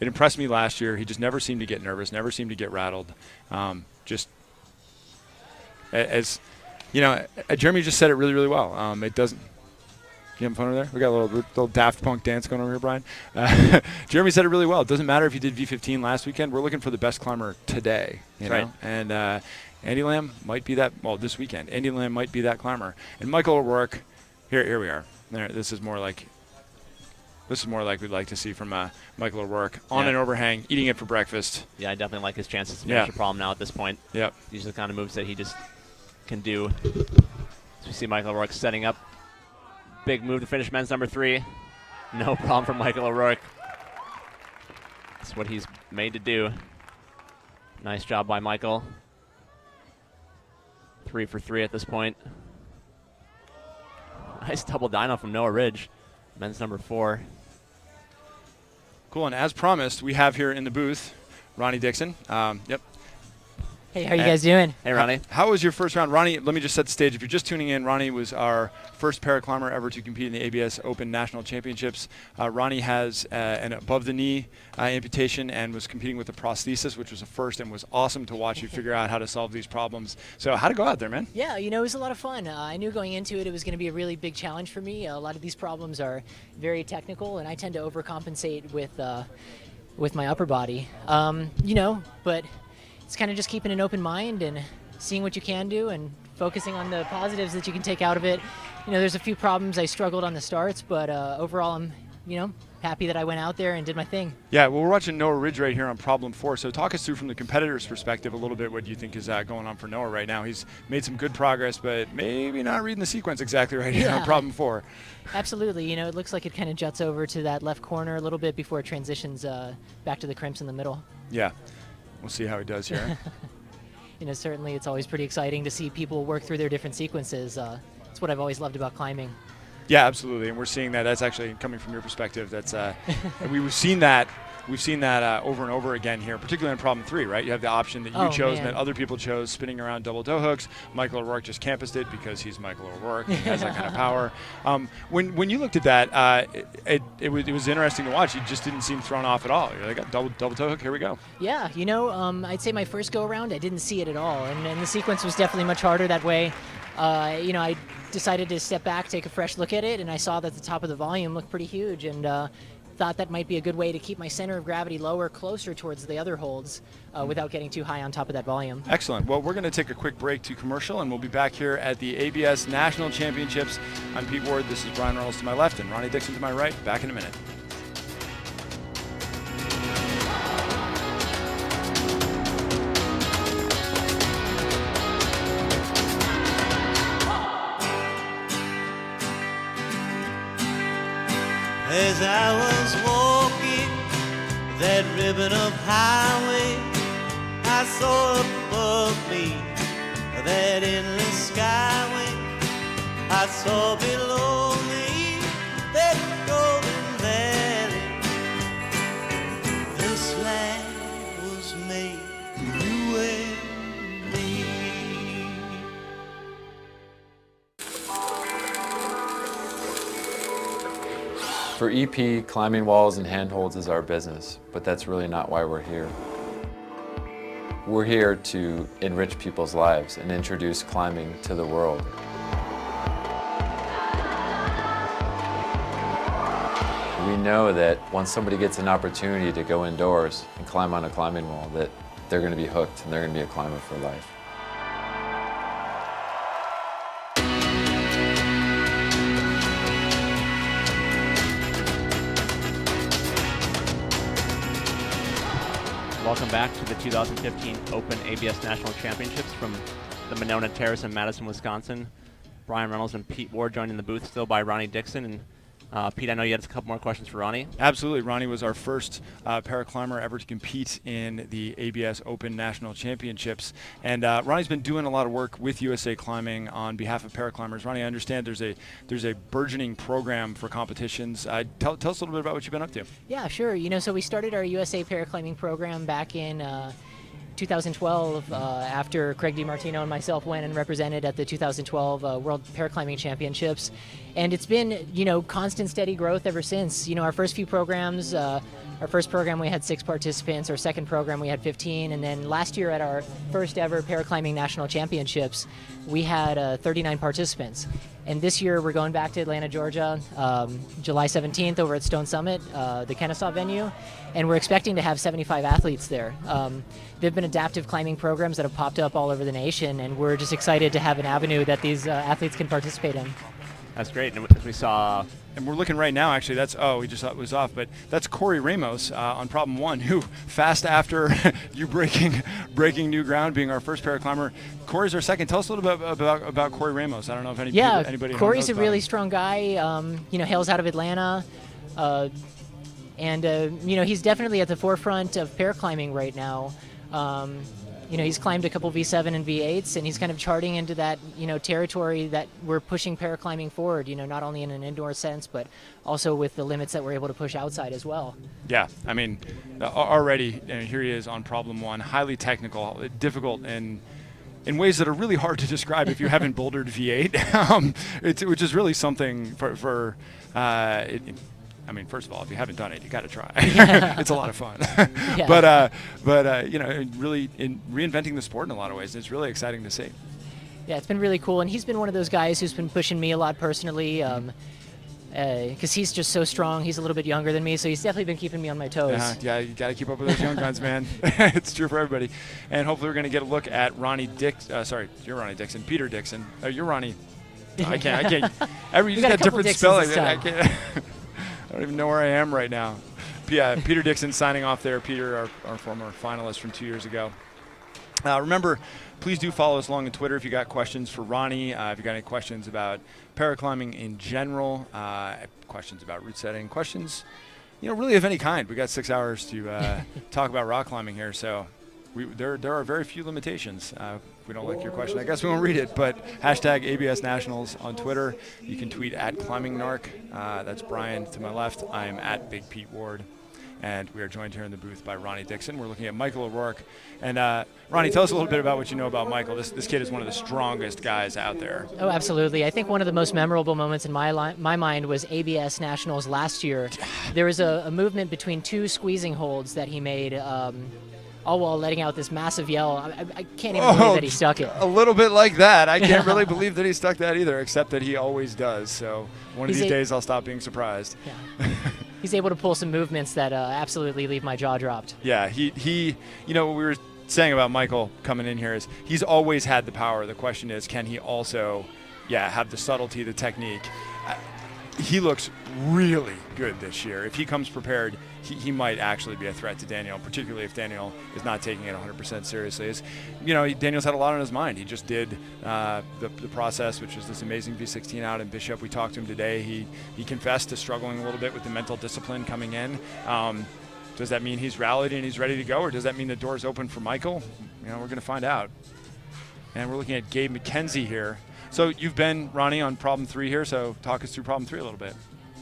impressed me last year. He just never seemed to get nervous, never seemed to get rattled. As you know, Jeremy just said it really, really well. It doesn't. You having fun over there? We got a little Daft Punk dance going over here, Brian. Jeremy said it really well. It doesn't matter if you did V15 last weekend. We're looking for the best climber today. You know? Right. And Andy Lamb might be that. Well, this weekend, Andy Lamb might be that climber. And Michael O'Rourke, here we are. There. This is more like we'd like to see from Michael O'Rourke on an overhang, eating it for breakfast. Yeah, I definitely like his chances to finish the problem now at this point. Yep. These are the kind of moves that he just can do. So we see Michael O'Rourke setting up. Big move to finish men's number 3. No problem for Michael O'Rourke. That's what he's made to do. Nice job by Michael. 3 for 3 at this point. Nice double dyno from Noah Ridge. Men's number 4. Cool, and as promised, we have here in the booth Ronnie DICKSON. Yep. Hey, how you guys doing? Hey, Ronnie. How was your first round? Ronnie, let me just set the stage. If you're just tuning in, Ronnie was our first paraclimber ever to compete in the ABS Open National Championships. Ronnie has an above-the-knee amputation and was competing with a prosthesis, which was a first, and was awesome to watch you figure out how to solve these problems. So how'd it go out there, man? Yeah, you know, it was a lot of fun. I knew going into it was going to be a really big challenge for me. A lot of these problems are very technical, and I tend to overcompensate with my upper body. You know, but it's kind of just keeping an open mind and seeing what you can do and focusing on the positives that you can take out of it. You know, there's a few problems I struggled on the starts, but overall I'm, you know, happy that I went out there and did my thing. Yeah, well, we're watching Noah Ridge right here on problem 4. So talk us through from the competitor's perspective a little bit what you think is going on for Noah right now. He's made some good progress, but maybe not reading the sequence exactly right here on problem 4. Absolutely. You know, it looks like it kind of juts over to that left corner a little bit before it transitions back to the crimps in the middle. Yeah. We'll see how he does here. You know, certainly it's always pretty exciting to see people work through their different sequences. That's what I've always loved about climbing. Yeah, absolutely, and we're seeing that. That's actually coming from your perspective. That's we've seen that over and over again here, particularly in problem 3, right? You have the option that you chose and that other people chose, spinning around double toe hooks. Michael O'Rourke just campused it because he's Michael O'Rourke. He has that kind of power. When you looked at that, it was interesting to watch. He just didn't seem thrown off at all. You're like, double toe hook, here we go. Yeah, you know, I'd say my first go around, I didn't see it at all, and the sequence was definitely much harder that way. You know, I decided to step back, take a fresh look at it, and I saw that the top of the volume looked pretty huge, and thought that might be a good way to keep my center of gravity lower, closer towards the other holds, without getting too high on top of that volume. Excellent. Well, we're going to take a quick break to commercial, and we'll be back here at the ABS National Championships. I'm Pete Ward. This is Brian Reynolds to my left, and Ronnie DICKSON to my right. Back in a minute. As I was walking that ribbon of highway, I saw above me that endless skyway. I saw below me that golden valley. For EP, climbing walls and handholds is our business, but that's really not why we're here. We're here to enrich people's lives and introduce climbing to the world. We know that once somebody gets an opportunity to go indoors and climb on a climbing wall, that they're going to be hooked and they're going to be a climber for life. Welcome back to the 2015 Open ABS National Championships from the Monona Terrace in Madison, Wisconsin. Brian Reynolds and Pete Ward joined in the booth still by Ronnie Dickson. And Pete, I know you had a couple more questions for Ronnie. Absolutely. Ronnie was our first paraclimber ever to compete in the ABS Open National Championships. And Ronnie's been doing a lot of work with USA Climbing on behalf of paraclimbers. Ronnie, I understand there's a burgeoning program for competitions. Tell us a little bit about what you've been up to. Yeah, sure. You know, so we started our USA Paraclimbing program back in 2012 after Craig DiMartino and myself went and represented at the 2012 World Paraclimbing Championships. And it's been, you know, constant steady growth ever since. You know, our first few programs, our first program we had 6 participants, our second program we had 15, and then last year at our first ever Paraclimbing National Championships, we had 39 participants. And this year we're going back to Atlanta, Georgia, July 17th over at Stone Summit, the Kennesaw venue, and we're expecting to have 75 athletes there. There've been adaptive climbing programs that have popped up all over the nation, and we're just excited to have an avenue that these athletes can participate in. That's great. And we saw... And we're looking right now, actually, that's, we just thought it was off, but that's Corey Ramos on problem 1, who fast after you breaking new ground, being our first paraclimber. Corey's our second. Tell us a little bit about Corey Ramos. I don't know if anybody Yeah, Corey's knows a really him. strong guy, you know, hails out of Atlanta, and you know, he's definitely at the forefront of paraclimbing right now. You know, he's climbed a couple V7 and V8s, and he's kind of charting into that, you know, territory that we're pushing paraclimbing forward, you know, not only in an indoor sense, but also with the limits that we're able to push outside as well. Yeah, I mean, already, here he is on problem 1, highly technical, difficult, and in ways that are really hard to describe if you haven't bouldered V8, which is really something for I mean, first of all, if you haven't done it, you got to try. It's a lot of fun. Yeah. But you know, really reinventing the sport in a lot of ways. It's really exciting to see. Yeah, it's been really cool, and he's been one of those guys who's been pushing me a lot personally, because he's just so strong. He's a little bit younger than me, so he's definitely been keeping me on my toes. Yeah, you got to keep up with those young guns, man. It's true for everybody. And hopefully we're going to get a lock at Ronnie sorry, you're Ronnie Dickson. Peter Dickson. You're Ronnie. I can't. You just got different spelling. I can't. I don't even know where I am right now. Yeah, Peter Dickson signing off there. Peter, our former finalist from 2 years ago. Remember, please do follow us along on Twitter if you got questions for Ronnie, if you got any questions about paraclimbing in general, questions about route setting, questions, you know, really of any kind. We got 6 hours to talk about rock climbing here, so there are very few limitations. If we don't like your question, I guess we won't read it, but hashtag ABS Nationals on Twitter. You can tweet at ClimbingNarc. That's Brian to my left. I'm at Big Pete Ward. And we are joined here in the booth by Ronnie Dickson. We're looking at Michael O'Rourke. And Ronnie, tell us a little bit about what you know about Michael. This kid is one of the strongest guys out there. Oh, absolutely. I think one of the most memorable moments in my mind was ABS Nationals last year. There was a movement between 2 squeezing holds that he made, all while letting out this massive yell. I can't even believe that he stuck it. A little bit like that. I can't really believe that he stuck that either, except that he always does. So one of these days I'll stop being surprised. Yeah. He's able to pull some movements that absolutely leave my jaw dropped. Yeah, he you know, what we were saying about Michael coming in here is he's always had the power. The question is, can he also, have the subtlety, the technique? He looks really good this year. If he comes prepared, he might actually be a threat to Daniel, particularly if Daniel is not taking it 100% seriously. You know, Daniel's had a lot on his mind. He just did the process, which was this amazing V16 out in Bishop. We talked to him today. He confessed to struggling a little bit with the mental discipline coming in. Does that mean he's rallied and he's ready to go, or does that mean the door's open for Michael? You know, we're going to find out. And we're looking at GABE McKenzie here. So you've been, Ronnie, on problem 3 here, so talk us through problem 3 a little bit.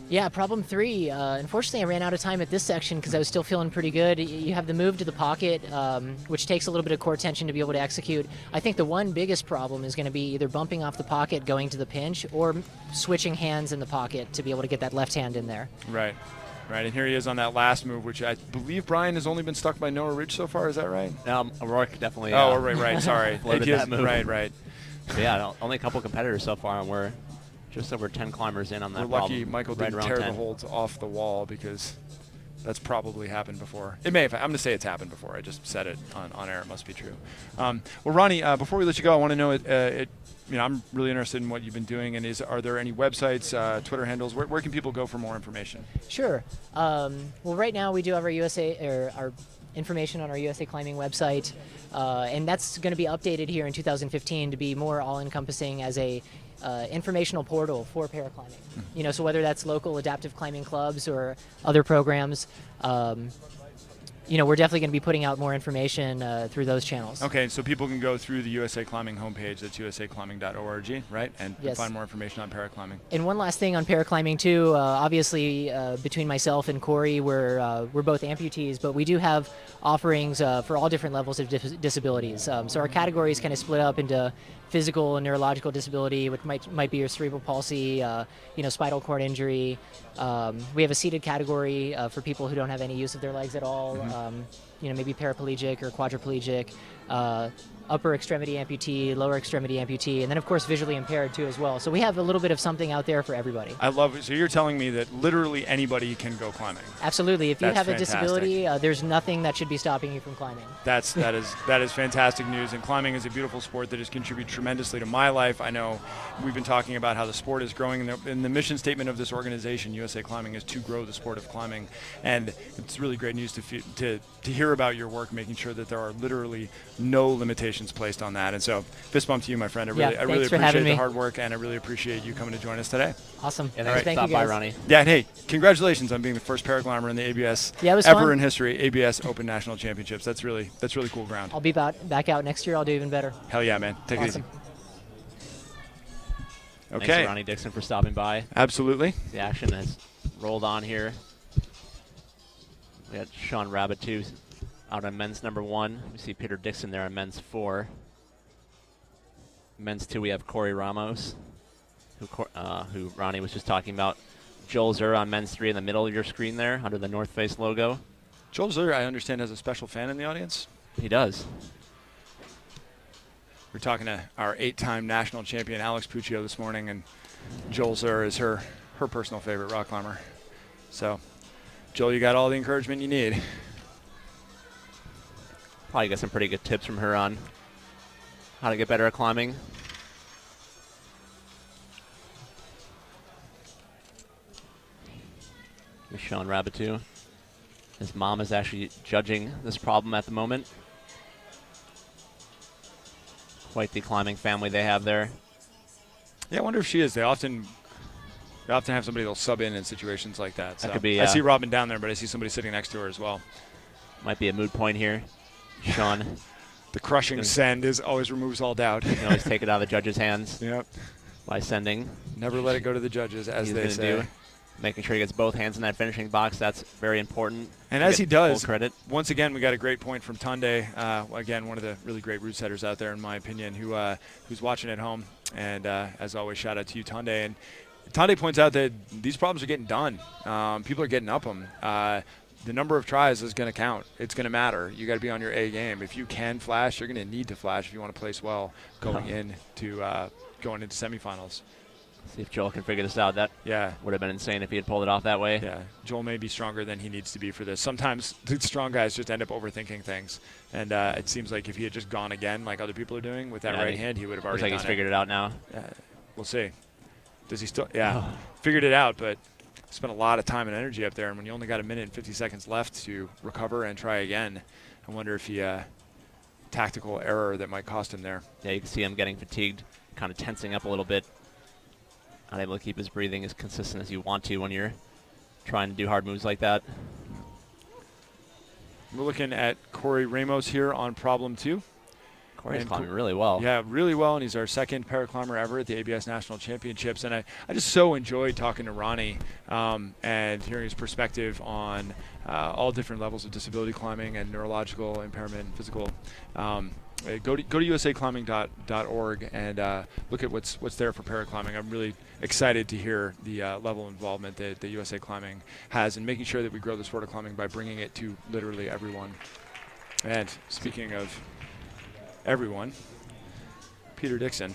Yeah, problem 3. Unfortunately, I ran out of time at this section because I was still feeling pretty good. You have the move to the pocket, which takes a little bit of core tension to be able to execute. I think the one biggest problem is going to be either bumping off the pocket, going to the pinch, or switching hands in the pocket to be able to get that left hand in there. Right. Right, and here he is on that last move, which I believe Brian has only been stuck by Noah Ridge so far. Is that right? O'Rourke definitely. Right. Sorry. Floated that move. Right. But yeah, only a couple competitors so far, and we're just over 10 climbers in on that. We're lucky problem, Michael right didn't around tear 10. the holds off the wall, because that's probably happened before. It may have. I'm going to say it's happened before. I just said it on air. It must be true. Well, Ronnie, before we let you go, I want to know I'm really interested in what you've been doing, and are there any websites, Twitter handles? Where can people go for more information? Sure. Well, right now we do have our information on our USA Climbing website, and that's going to be updated here in 2015 to be more all-encompassing as a informational portal for paraclimbing. So whether that's local adaptive climbing clubs or other programs, we're definitely going to be putting out more information through those channels. Okay, so people can go through the USA Climbing homepage. That's usaclimbing.org, right? And Yes. find more information on paraclimbing. And one last thing on paraclimbing too. Obviously, between myself and Corey, we're both amputees, but we do have offerings for all different levels of disabilities. So our categories kind of split up into physical and neurological disability, which might be your cerebral palsy, spinal cord injury. We have a seated category for people who don't have any use of their legs at all. Maybe paraplegic or quadriplegic. Upper extremity amputee, lower extremity amputee, and then of course visually impaired too as well. So we have a little bit of something out there for everybody. I love it. So you're telling me that literally anybody can go climbing. Absolutely. If you That's have a fantastic. disability, there's nothing that should be stopping you from climbing. That is fantastic news, and climbing is a beautiful sport that has contributed tremendously to my life. I know we've been talking about how the sport is growing, and the mission statement of this organization, USA Climbing, is to grow the sport of climbing, and it's really great news to hear about your work, making sure that there are literally no limitations placed on that. And so, fist bump to you, my friend. I really appreciate the hard work, and I really appreciate you coming to join us today. Awesome. And Thank you, stop by, guys. Ronnie. Yeah, and hey, congratulations on being the first paraclimber in the ABS Yeah, it was ever fun. in history, ABS Open National Championships. That's really cool ground. I'll be back out next year. I'll do even better. Hell yeah, man. Take it easy. Awesome. Okay. Thanks to Ronnie Dickson for stopping by. Absolutely. The action has rolled on here. We had Sean RABOUTOU out on men's number 1. We see Peter Dixon there on men's 4. Men's 2, we have Corey Ramos, who Ronnie was just talking about. Joel ZERR on men's 3 in the middle of your screen there, under the North Face logo. Joel ZERR, I understand, has a special fan in the audience. He does. We're talking to our 8-time national champion, Alex Puccio, this morning, and Joel ZERR is her personal favorite rock climber. So, Joel, you got all the encouragement you need. Probably got some pretty good tips from her on how to get better at climbing. Here's Sean RABOUTOU. His mom is actually judging this problem at the moment. Quite the climbing family they have there. Yeah, I wonder if she is. They often have somebody that'll sub in situations like that. So That could be. I see Robin down there, but I see somebody sitting next to her as well. Might be a mood point here. Sean The crushing send always removes all doubt. can always take it out of the judge's hands Yep. by sending. Never let it go to the judges, as they say. Making sure he gets both hands in that finishing box. That's very important. And to as get he does, full credit. once again, we got a great point from Tunde. Again, one of the really great route setters out there, in my opinion, who's watching at home. And as always, shout out to you, Tunde. And Tunde points out that these problems are getting done. People are getting up them. The number of tries is going to count. It's going to matter. You got to be on your A game. If you can flash, you're going to need to flash if you want to place well going into semifinals. See if Joel can figure this out. That would have been insane if he had pulled it off that way. Yeah, Joel may be stronger than he needs to be for this. Sometimes the strong guys just end up overthinking things. And it seems like if he had just gone again like other people are doing with that right hand, he would have already looks like he's figured it out now. We'll see. Does he still? Yeah, figured it out, but spent a lot of time and energy up there. And when you only got 1 minute and 50 seconds left to recover and try again, I wonder if he tactical error that might cost him there. Yeah, you can see him getting fatigued, kind of tensing up a little bit. Unable to keep his breathing as consistent as you want to when you're trying to do hard moves like that. We're looking at Corey Ramos here on problem 2. Corey's And climbing really well. Yeah, really well, and he's our second paraclimber ever at the ABS National Championships. And I just so enjoyed talking to Ronnie and hearing his perspective on all different levels of disability climbing and neurological impairment and physical. Go to usaclimbing.org and look at what's there for paraclimbing. I'm really excited to hear the level of involvement that USA Climbing has in making sure that we grow the sport of climbing by bringing it to literally everyone. And speaking of everyone, Peter DICKSON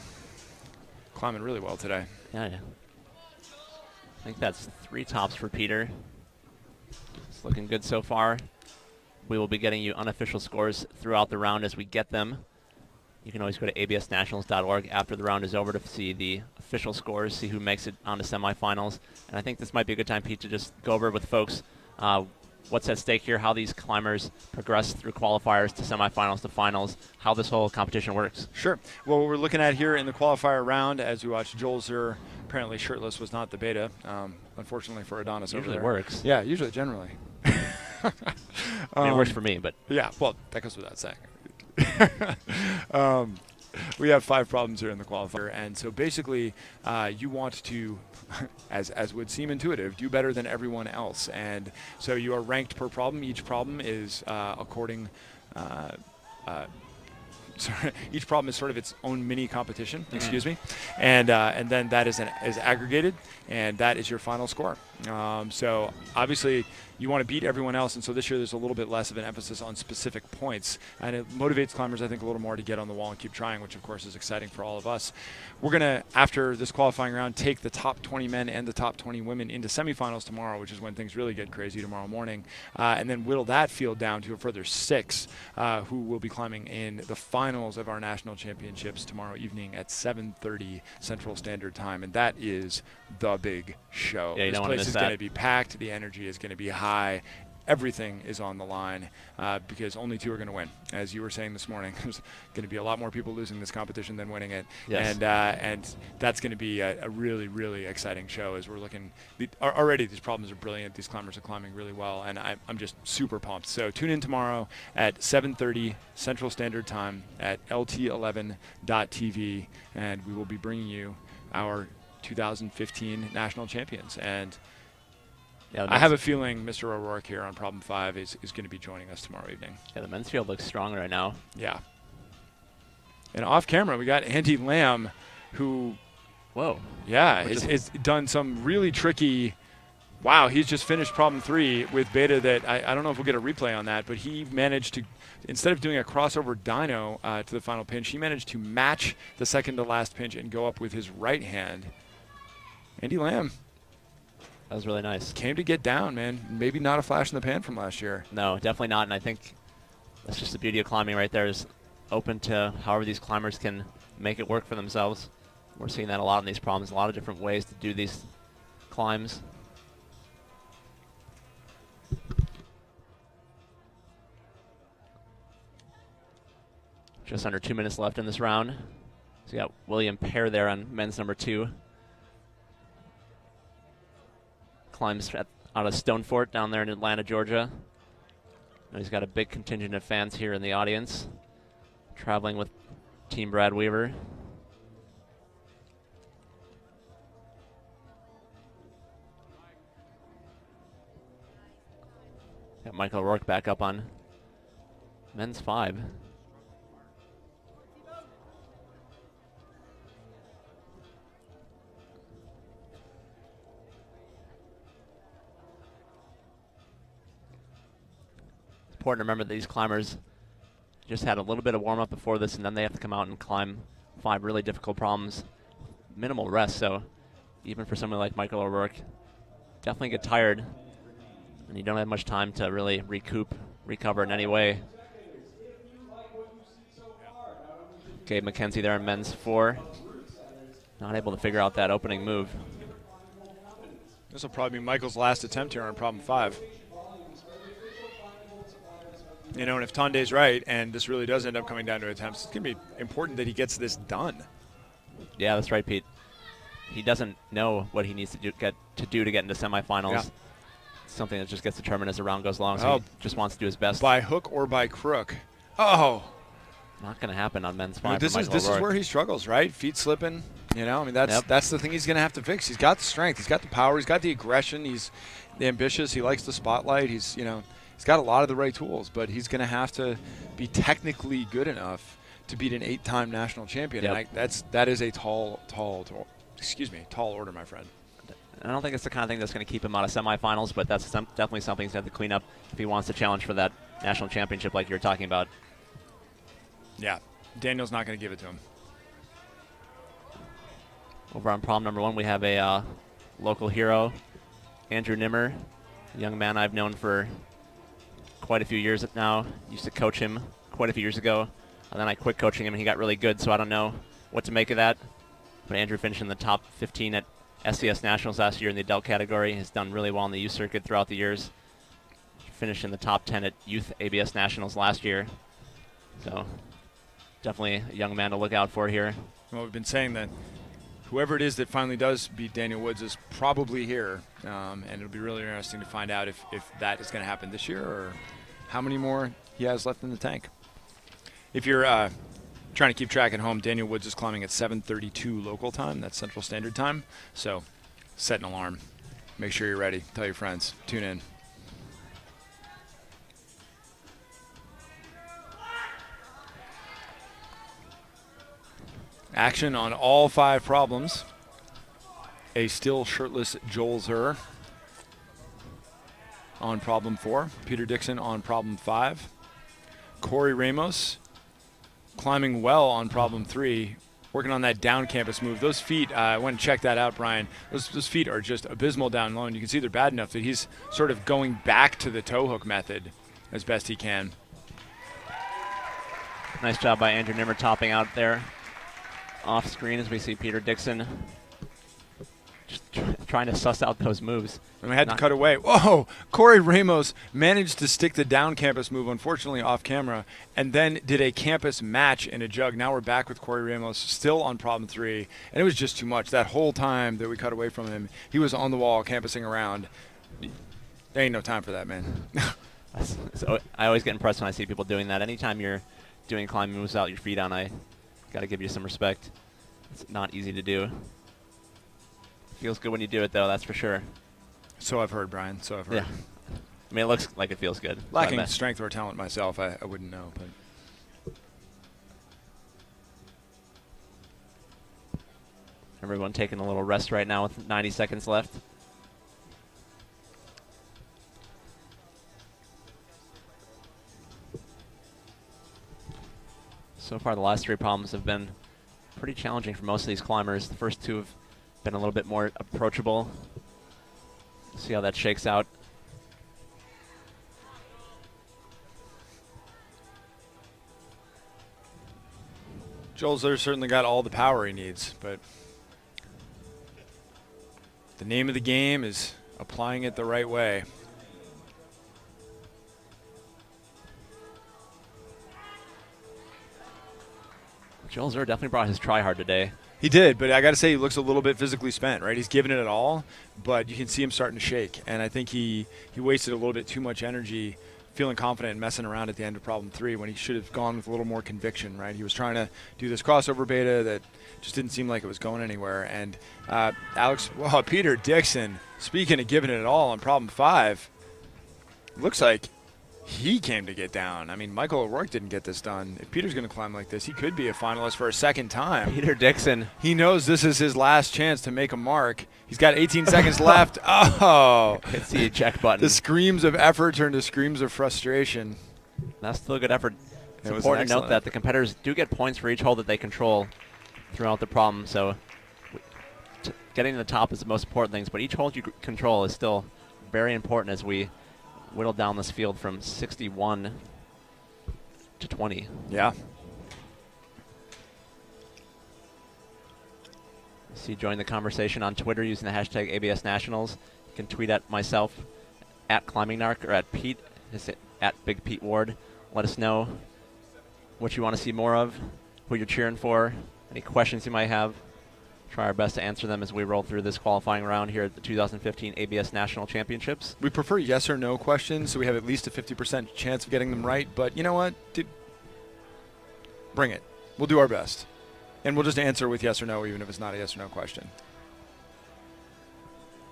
climbing really well today. Yeah. I think that's 3 tops for Peter. It's looking good so far. We will be getting you unofficial scores throughout the round as we get them. You can always go to absnationals.org after the round is over to see the official scores, see who makes it onto semifinals. And I think this might be a good time, Pete, to just go over with folks what's at stake here, how these climbers progress through qualifiers to semifinals to finals, how this whole competition works. Sure. Well, what we're looking at here in the qualifier round, as we watch Joel ZERR, apparently shirtless was not the beta, unfortunately for Adonis over there. Usually works. Yeah, usually, generally. I mean, it works for me, but. Yeah, well, that goes without saying. We have 5 problems here in the qualifier, and so basically you want to, as would seem intuitive, do better than everyone else. And so you are ranked per problem. Each problem is each problem is sort of its own mini competition, excuse me, and then that is aggregated, and that is your final score. So obviously you want to beat everyone else, and so this year there's a little bit less of an emphasis on specific points, and it motivates climbers, I think, a little more to get on the wall and keep trying, which of course is exciting for all of us. We're going to, after this qualifying round, take the top 20 men and the top 20 women into semifinals tomorrow, which is when things really get crazy tomorrow morning, and then whittle that field down to a further 6 who will be climbing in the finals of our national championships tomorrow evening at 7:30 Central Standard Time, and that is the big show. Yeah, you this don't want to place miss is that. going to be packed. The energy is going to be high. Everything is on the line because only 2 are going to win. As you were saying this morning, there's going to be a lot more people losing this competition than winning it. Yes. And that's going to be a really, really exciting show as we're looking. Already these problems are brilliant. These climbers are climbing really well, and I'm just super pumped. So tune in tomorrow at 7:30 Central Standard Time at lt11.tv, and we will be bringing you our 2015 national champions. And Yeah, I have a feeling Mr. O'Rourke here on problem 5 is going to be joining us tomorrow evening. Yeah, the men's field looks strong right now. Yeah. And off camera, we got Andy Lamb, who, Whoa. yeah, has done some really tricky. Wow, he's just finished problem 3 with beta that I don't know if we'll get a replay on that, but he managed to, instead of doing a crossover dyno to the final pinch, he managed to match the second to last pinch and go up with his right hand. Andy Lamb. That was really nice. Came to get down, man. Maybe not a flash in the pan from last year. No, definitely not. And I think that's just the beauty of climbing right there, is open to however these climbers can make it work for themselves. We're seeing that a lot in these problems, a lot of different ways to do these climbs. Just under 2 minutes left in this round. So you got William Pear there on men's number 2. Climbs out of Stone Fort down there in Atlanta, Georgia. And he's got a big contingent of fans here in the audience, traveling with Team Brad Weaver. Got Michael O'Rourke back up on men's 5. Important to remember that these climbers just had a little bit of warm-up before this, and then they have to come out and climb 5 really difficult problems. Minimal rest, so even for someone like Michael O'Rourke, definitely get tired, and you don't have much time to really recover in any way. Gabe McKenzie there in men's 4. Not able to figure out that opening move. This will probably be Michael's last attempt here on problem 5. You know, and if Tonday's right, and this really does end up coming down to attempts, it's going to be important that he gets this done. Yeah, that's right, Pete. He doesn't know what he needs to do to get into semifinals. Yeah. It's something that just gets determined as the round goes along, so he just wants to do his best. By hook or by crook. Oh, Not going to happen on men's I mean, five. this is where he struggles, right? Feet slipping. You know, I mean, that's the thing he's going to have to fix. He's got the strength, he's got the power, he's got the aggression, he's ambitious, he likes the spotlight. He's got a lot of the right tools, but he's going to have to be technically good enough to beat an 8-time national champion. Yep. And that is a tall order, my friend. I don't think it's the kind of thing that's going to keep him out of semifinals, but that's definitely something he's going to have to clean up if he wants to challenge for that national championship like you were talking about. Yeah, Daniel's not going to give it to him. Over on problem number 1, we have a local hero, Andrew Nimmer, a young man I've known for quite a few years now. Used to coach him quite a few years ago, and then I quit coaching him and he got really good, so I don't know what to make of that. But Andrew finished in the top 15 at SCS Nationals last year in the adult category. Has done really well in the youth circuit throughout the years. Finished in the top 10 at youth ABS Nationals last year. So definitely a young man to look out for here. Well, we've been saying that whoever it is that finally does beat Daniel Woods is probably here, and it'll be really interesting to find out if that is going to happen this year or how many more he has left in the tank. If you're trying to keep track at home, Daniel Woods is climbing at 7:32 local time. That's Central Standard Time. So set an alarm. Make sure you're ready. Tell your friends. Tune in. Action on all 5 problems. A still shirtless Joel ZERR on problem 4. Peter DICKSON on problem 5. Corey Ramos climbing well on problem 3, working on that down campus move. Those feet, I went and checked that out, Brian. Those feet are just abysmal down low, and you can see they're bad enough that he's sort of going back to the toe hook method as best he can. Nice job by Andrew Nimmer topping out there. Off screen as we see Peter DICKSON just trying to suss out those moves. And we had to cut away. Whoa! Corey Ramos managed to stick the down campus move, unfortunately off camera, and then did a campus match in a jug. Now we're back with Corey Ramos, still on problem 3, and it was just too much. That whole time that we cut away from him, he was on the wall, campusing around. There ain't no time for that, man. So I always get impressed when I see people doing that. Anytime you're doing climbing moves out your feet on, I got to give you some respect. It's not easy to do. Feels good when you do it, though, that's for sure. So I've heard, Brian. So I've heard. Yeah. I mean, it looks like it feels good. Lacking strength or talent myself, I wouldn't know. But everyone taking a little rest right now with 90 seconds left. So far, the last 3 problems have been pretty challenging for most of these climbers. The first 2 have been a little bit more approachable. See how that shakes out. Joel ZERR certainly got all the power he needs, but the name of the game is applying it the right way. Joel ZERR definitely brought his try hard today. He did, but I got to say he looks a little bit physically spent, right? He's giving it all, but you can see him starting to shake, and I think he wasted a little bit too much energy feeling confident and messing around at the end of problem 3 when he should have gone with a little more conviction, right? He was trying to do this crossover beta that just didn't seem like it was going anywhere. And Peter DICKSON, speaking of giving it all on problem 5, looks like he came to get down. I mean, Michael O'Rourke didn't get this done. If Peter's going to climb like this, he could be a finalist for a second time. Peter DICKSON. He knows this is his last chance to make a mark. He's got 18 seconds left. Oh! Hits the eject button. The screams of effort turned to screams of frustration. That's still a good effort. It's It was important to note excellent that the competitors do get points for each hole that they control throughout the problem. So getting to the top is the most important things, but each hole you control is still very important as we whittle down this field from 61 to 20. Yeah. See, join the conversation on Twitter using the hashtag ABS Nationals. You can tweet at myself, at ClimbingNarc, or at Pete, at Big Pete Ward. Let us know what you want to see more of, who you're cheering for, any questions you might have. Try our best to answer them as we roll through this qualifying round here at the 2015 ABS National Championships. We prefer yes or no questions, so we have at least a 50% chance of getting them right. But you know what? Bring it. We'll do our best. And we'll just answer with yes or no, even if it's not a yes or no question.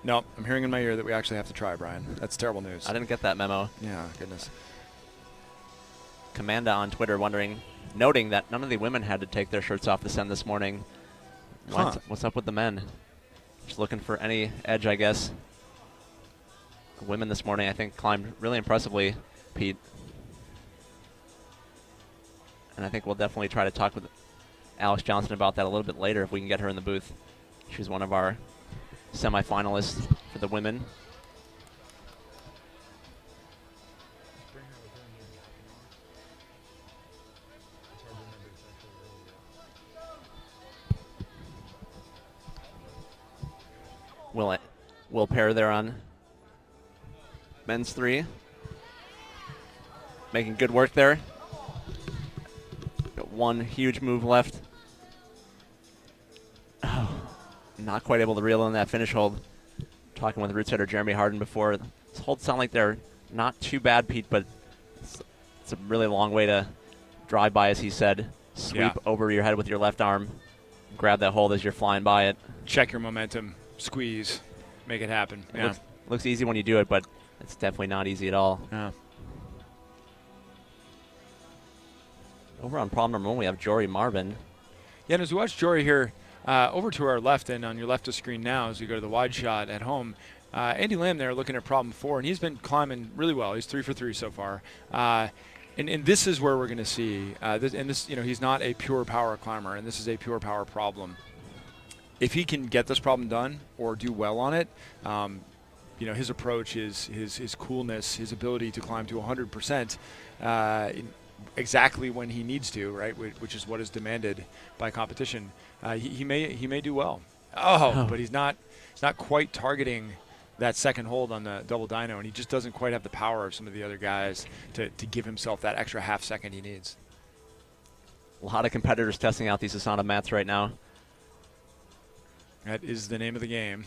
No, I'm hearing in my ear that we actually have to try, Brian. That's terrible news. I didn't get that memo. Yeah, goodness. Commanda on Twitter noting that none of the women had to take their shirts off to send this morning. Huh. What's up with the men? Just looking for any edge, I guess. The women this morning, I think, climbed really impressively, Pete. And I think we'll definitely try to talk with Alex Johnson about that a little bit later if we can get her in the booth. She's one of our semifinalists for the women. Will pair there on men's 3. Making good work there. Got one huge move left. Oh, not quite able to reel in that finish hold. Talking with route setter Jeremy Harden before. These holds sound like they're not too bad, Pete, but it's a really long way to drive by, as he said. Sweep over your head with your left arm. Grab that hold as you're flying by it. Check your momentum. Squeeze. Make it happen. It looks easy when you do it, but it's definitely not easy at all. Yeah. Over on problem number 1, we have Jory Marvin. Yeah, and as we watch Jory here, over to our left and on your left of screen now as we go to the wide shot at home, Andy Lamb there looking at problem 4, and he's been climbing really well. He's 3 for 3 so far. And this is where we're going to see, he's not a pure power climber, and this is a pure power problem. If he can get this problem done or do well on it, his approach, his coolness, his ability to climb to 100% exactly when he needs to, right, which is what is demanded by competition, he may do well. But he's not quite targeting that second hold on the double dyno, and he just doesn't quite have the power of some of the other guys to give himself that extra half second he needs. A lot of competitors testing out these Asana mats right now. That is the name of the game.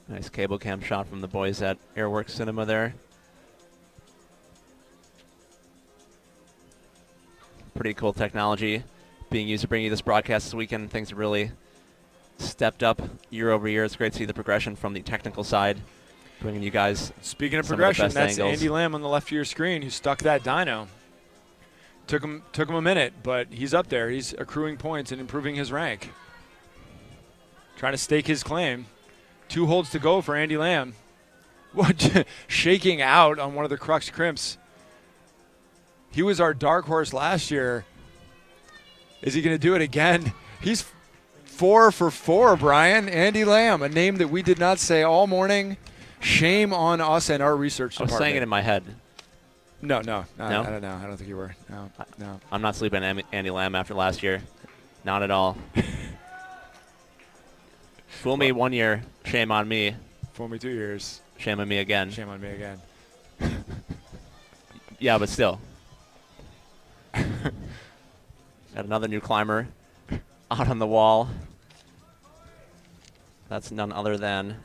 Nice cable cam shot from the boys at Airworks Cinema there. Pretty cool technology being used to bring you this broadcast this weekend. Things have really stepped up year over year. It's great to see the progression from the technical side, bringing you guys. Speaking of some progression, of the best that's angles. Andy Lamb on the left of your screen who stuck that dyno. Took him a minute, but he's up there. He's accruing points and improving his rank. Trying to stake his claim. 2 holds to go for Andy Lamb. Shaking out on one of the crux crimps. He was our dark horse last year. Is he going to do it again? He's 4 for 4, Brian. Andy Lamb, a name that we did not say all morning. Shame on us and our research department. I was saying it in my head. No? No? I don't know. I don't think you were. No. I'm not sleeping on Andy Lamb after last year. Not at all. Fool me 1 year, shame on me. Fool me 2 years. Shame on me again. Shame on me again. Yeah, but still. Got another new climber out on the wall. That's none other than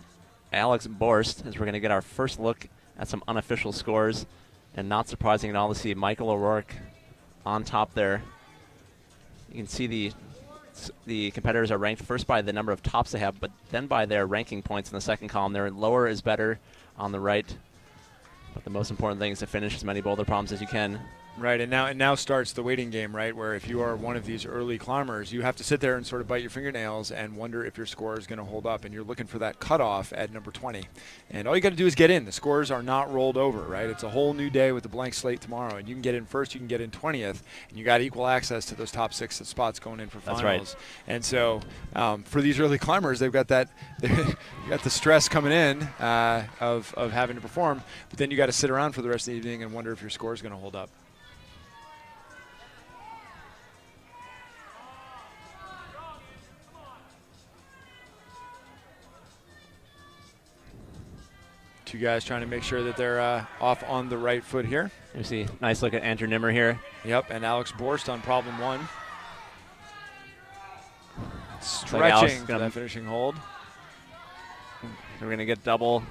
Alex Borst, as we're going to get our first look at some unofficial scores. And not surprising at all to see Michael O'Rourke on top there. You can see the competitors are ranked first by the number of tops they have, but then by their ranking points in the second column. Their lower is better on the right. But the most important thing is to finish as many boulder problems as you can. Right, and now starts the waiting game, right, where if you are one of these early climbers, you have to sit there and sort of bite your fingernails and wonder if your score is going to hold up, and you're looking for that cutoff at number 20. And all you got to do is get in. The scores are not rolled over, right? It's a whole new day with a blank slate tomorrow, and you can get in first, you can get in 20th, and you got equal access to those top 6 spots going in for finals. That's right. And so for these early climbers, they've got that, you got the stress coming in of having to perform, but then you got to sit around for the rest of the evening and wonder if your score is going to hold up. Two guys trying to make sure that they're off on the right foot here. You see, nice look at Andrew Nimmer here. Yep, and Alex Borst on problem 1. Like Alex Stretching for that finishing hold. We're going to get double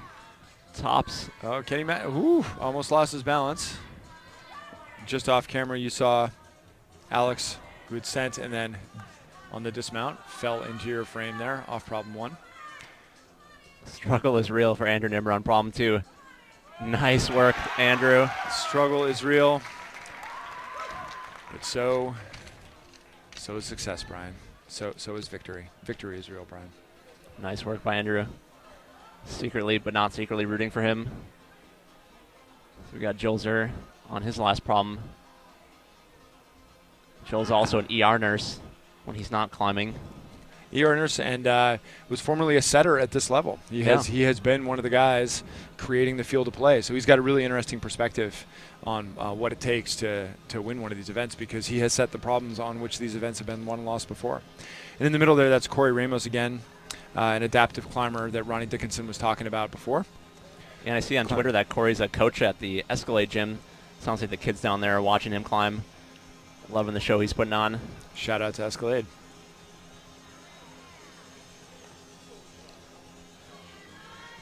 tops. Oh, Kenny Matt, ooh, almost lost his balance. Just off camera, you saw Alex, who had sent, and then on the dismount, fell into your frame there, off problem 1. Struggle is real for Andrew Nimmer on problem 2. Nice work, Andrew. Struggle is real, but so is success, Brian. So is victory. Victory is real, Brian. Nice work by Andrew. Secretly, but not secretly, rooting for him. So we got Joel ZERR on his last problem. Joel's also an ER nurse when he's not climbing. ER nurse, and was formerly a setter at this level. He has been one of the guys creating the field of play. So he's got a really interesting perspective on what it takes to win one of these events, because he has set the problems on which these events have been won and lost before. And in the middle there, that's Corey Ramos again, an adaptive climber that Ronnie Dickinson was talking about before. And I see on Twitter that Corey's a coach at the Escalade gym. Sounds like the kids down there are watching him climb. Loving the show he's putting on. Shout out to Escalade.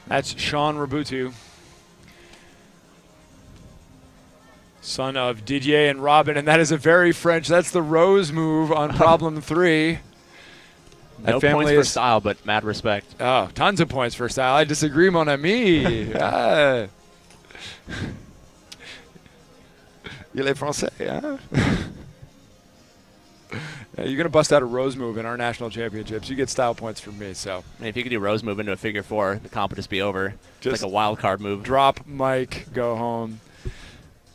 That's SHAWN RABOUTOU, son of Didier and Robin, and that is a very French. That's the Rose move on problem 3. No points for style, but mad respect. Oh, tons of points for style. I disagree, mon ami. Ah. Il est français, hein? Yeah, you're going to bust out a Rose move in our national championships. You get style points from me. So, I mean, if you could do Rose move into a figure 4, the comp would just be over. Just like a wild card move. Drop, Mike, go home.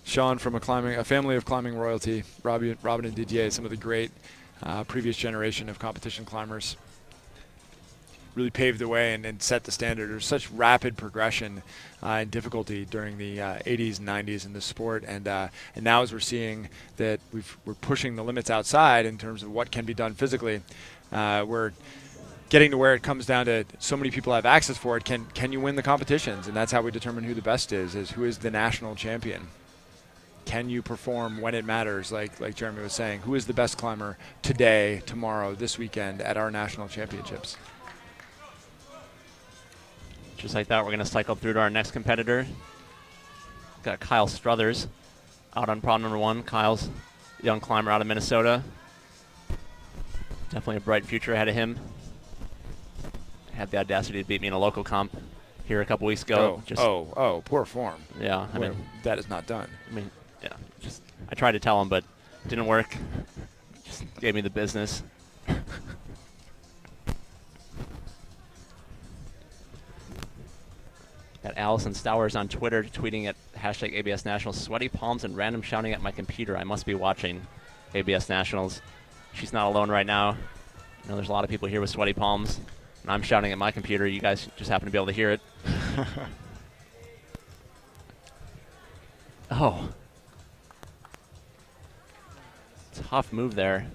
SHAWN from a family of climbing royalty. Robin and Didier, some of the great previous generation of competition climbers. Really paved the way and set the standard. There's such rapid progression and difficulty during the 80s and 90s in this sport, and now as we're seeing that we're pushing the limits outside in terms of what can be done physically, we're getting to where it comes down to so many people have access for it. Can you win the competitions? And that's how we determine who the best is who is the national champion. Can you perform when it matters, like Jeremy was saying? Who is the best climber today, tomorrow, this weekend at our national championships? Just like that, we're going to cycle through to our next competitor. Got Kyle Struthers out on problem number 1. Kyle's a young climber out of Minnesota. Definitely a bright future ahead of him. Had the audacity to beat me in a local comp here a couple weeks ago. Poor form. Yeah, I mean, that is not done. I mean, yeah, I tried to tell him, but it didn't work. Just gave me the business. Got Allison Stowers on Twitter tweeting at hashtag ABS Nationals, sweaty palms and random shouting at my computer. I must be watching ABS Nationals. She's not alone right now. I know there's a lot of people here with sweaty palms, and I'm shouting at my computer. You guys just happen to be able to hear it. Oh. Tough move there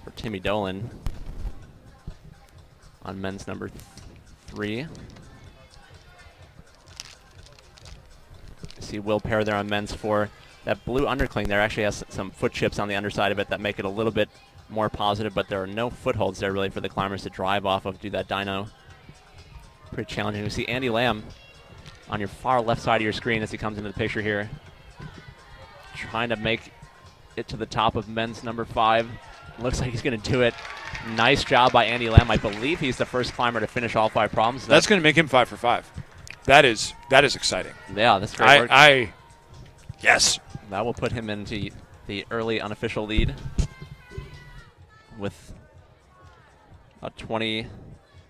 for Timmy Dolan on men's number 3. I see Will Pair there on men's 4. That blue undercling there actually has some foot chips on the underside of it that make it a little bit more positive, but there are no footholds there really for the climbers to drive off of, do that dyno. Pretty challenging. We see Andy Lamb on your far left side of your screen as he comes into the picture here. Trying to make it to the top of men's number 5. Looks like he's going to do it. Nice job by Andy Lamb. I believe he's the first climber to finish all 5 problems. That's going to make him 5 for 5. That is exciting. Yeah, that's great work. Yes. That will put him into the early unofficial lead with about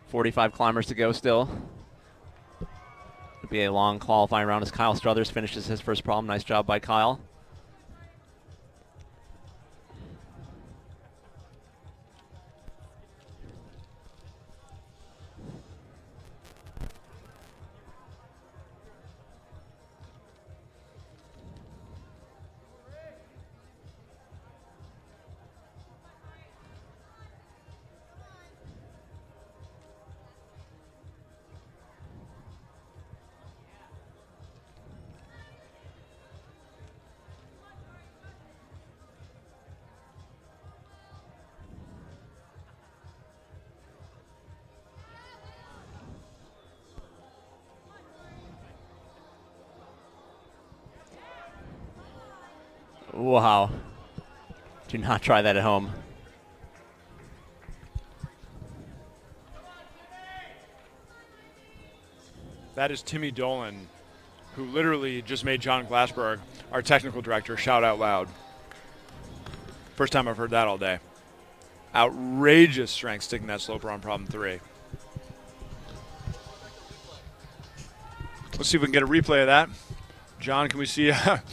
45 climbers to go still. It'll be a long qualifying round as Kyle Struthers finishes his first problem. Nice job by Kyle. Wow. Do not try that at home. That is Timmy Dolan, who literally just made John Glassberg, our technical director, shout out loud. First time I've heard that all day. Outrageous strength sticking that sloper on problem 3. Let's see if we can get a replay of that. John, can we see that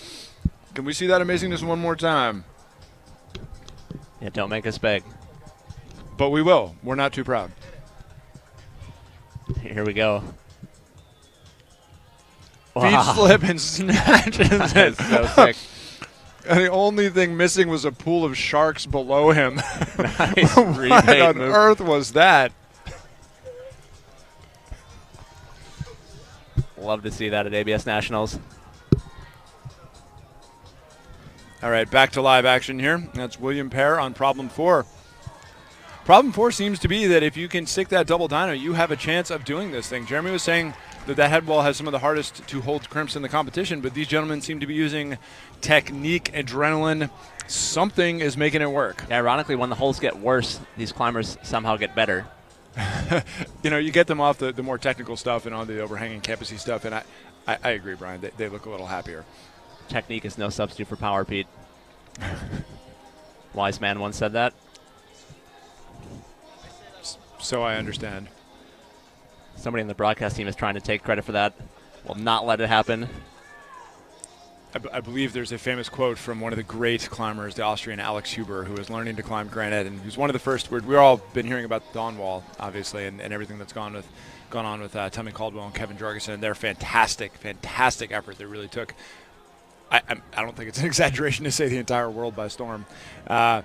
amazingness one more time? Yeah, don't make us beg. But we will. We're not too proud. Here we go. Feet slip and snatches it. That's so sick. And the only thing missing was a pool of sharks below him. Nice What on move. earth was that? Love to see that at ABS Nationals. All right, back to live action here. That's William Pear on problem 4. Problem 4 seems to be that if you can stick that double dyno, you have a chance of doing this thing. Jeremy was saying that that head wall has some of the hardest to hold crimps in the competition, but these gentlemen seem to be using technique, adrenaline. Something is making it work. Yeah, ironically, when the holes get worse, these climbers somehow get better. You know, you get them off the more technical stuff and on the overhanging campusy stuff, and I agree, Brian. They look a little happier. Technique is no substitute for power, Pete. Wise man once said that. So I understand. Somebody in the broadcast team is trying to take credit for that. Will not let it happen. I believe there's a famous quote from one of the great climbers, the Austrian Alex Huber, who was learning to climb granite, and he was one of the first. We've all been hearing about the Dawn Wall, obviously, and everything that's gone on with Tommy Caldwell and Kevin Jorgensen. Their fantastic effort that really took. I don't think it's an exaggeration to say the entire world by storm. But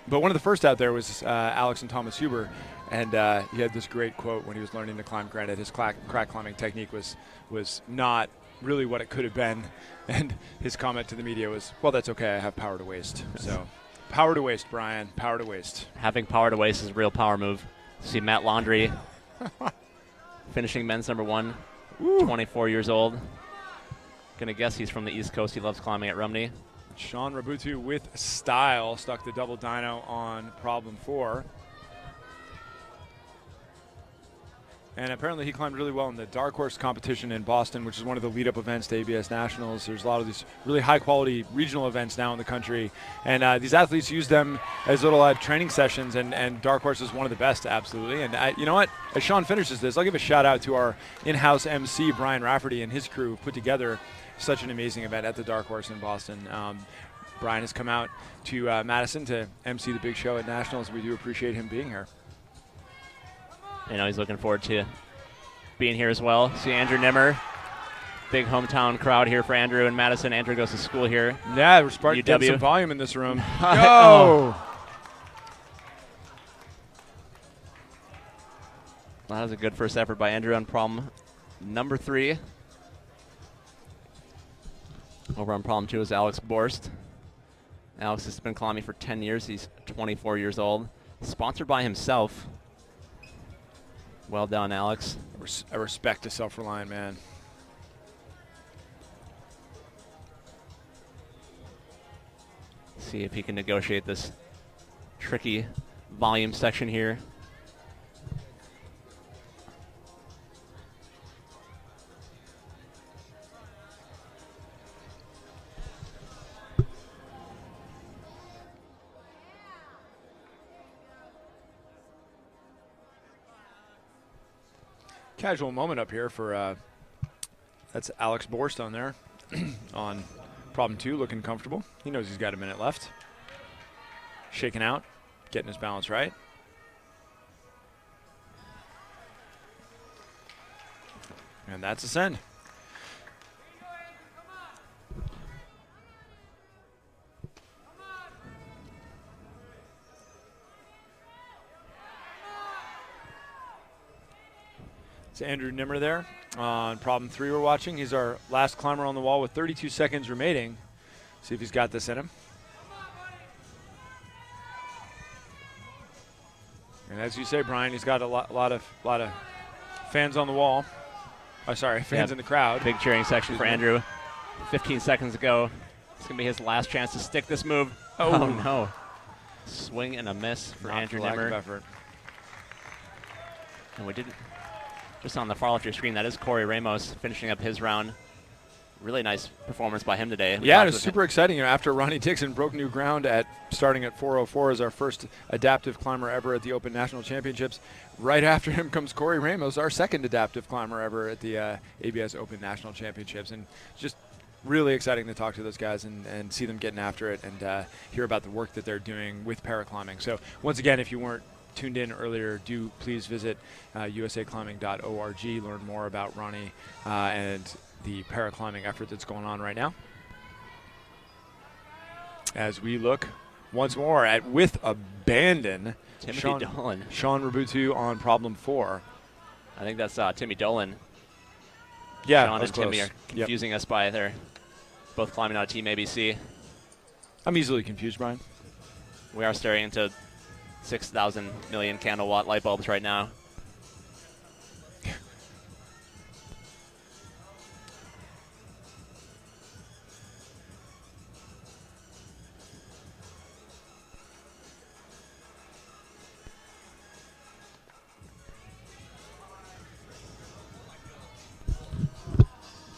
one of the first out there was Alex and Thomas Huber, and he had this great quote when he was learning to climb granite. His crack climbing technique was not really what it could have been, and his comment to the media was, well, that's okay, I have power to waste. So power to waste, Brian, power to waste. Having power to waste is a real power move. See Matt Laundrie finishing men's number 1, 24 years old. Gonna guess he's from the East Coast. He loves climbing at RONNIE. SHAWN RABOUTOU with style stuck the double dyno on problem 4. And apparently he climbed really well in the Dark Horse competition in Boston, which is one of the lead-up events to ABS Nationals. There's a lot of these really high-quality regional events now in the country. And these athletes use them as little training sessions, and Dark Horse is one of the best, absolutely. And you know what? As Sean finishes this, I'll give a shout-out to our in-house MC, Brian Rafferty, and his crew who put together such an amazing event at the Dark Horse in Boston. Brian has come out to Madison to MC the big show at Nationals. We do appreciate him being here. You know, he's looking forward to being here as well. See Andrew Nimmer. Big hometown crowd here for Andrew in Madison. Andrew goes to school here. Yeah, we're starting to get UW. some volume in this room. Oh. That was a good first effort by Andrew on problem number 3. Over on problem 2 is Alex Borst. Alex has been climbing for 10 years. He's 24 years old. Sponsored by himself. Well done, Alex. I respect a self-reliant man. See if he can negotiate this tricky volume section here. Casual moment up here for that's Alex Borst on there on problem 2, looking comfortable. He knows he's got a minute left. Shaking out, getting his balance right. And that's a send. It's Andrew Nimmer there on problem 3 we're watching. He's our last climber on the wall with 32 seconds remaining. See if he's got this in him. And as you say, Brian, he's got a lot of fans on the wall. Oh, sorry, fans in the crowd. Big cheering section for Andrew. 15 seconds ago. It's going to be his last chance to stick this move. Oh, no. Swing and a miss for Andrew Nimmer. Effort. And we didn't, just on the far left of your screen, that is Corey Ramos finishing up his round. Really nice performance by him today. Yeah, it was super exciting. You know, after Ronnie Dixon broke new ground at starting at 4:04 as our first adaptive climber ever at the Open National Championships, right after him comes Corey Ramos, our second adaptive climber ever at the ABS Open National Championships. And just really exciting to talk to those guys and see them getting after it and hear about the work that they're doing with paraclimbing. So once again, if you weren't tuned in earlier, do please visit usaclimbing.org, learn more about Ronnie and the paraclimbing effort that's going on right now. As we look once more at with abandon, Dolan. Sean Raboutou on problem 4. I think that's Timmy Dolan. Yeah, Sean and Timmy are confusing us by their both climbing out of Team ABC. I'm easily confused, Brian. We are staring into 6,000 million candle watt light bulbs right now.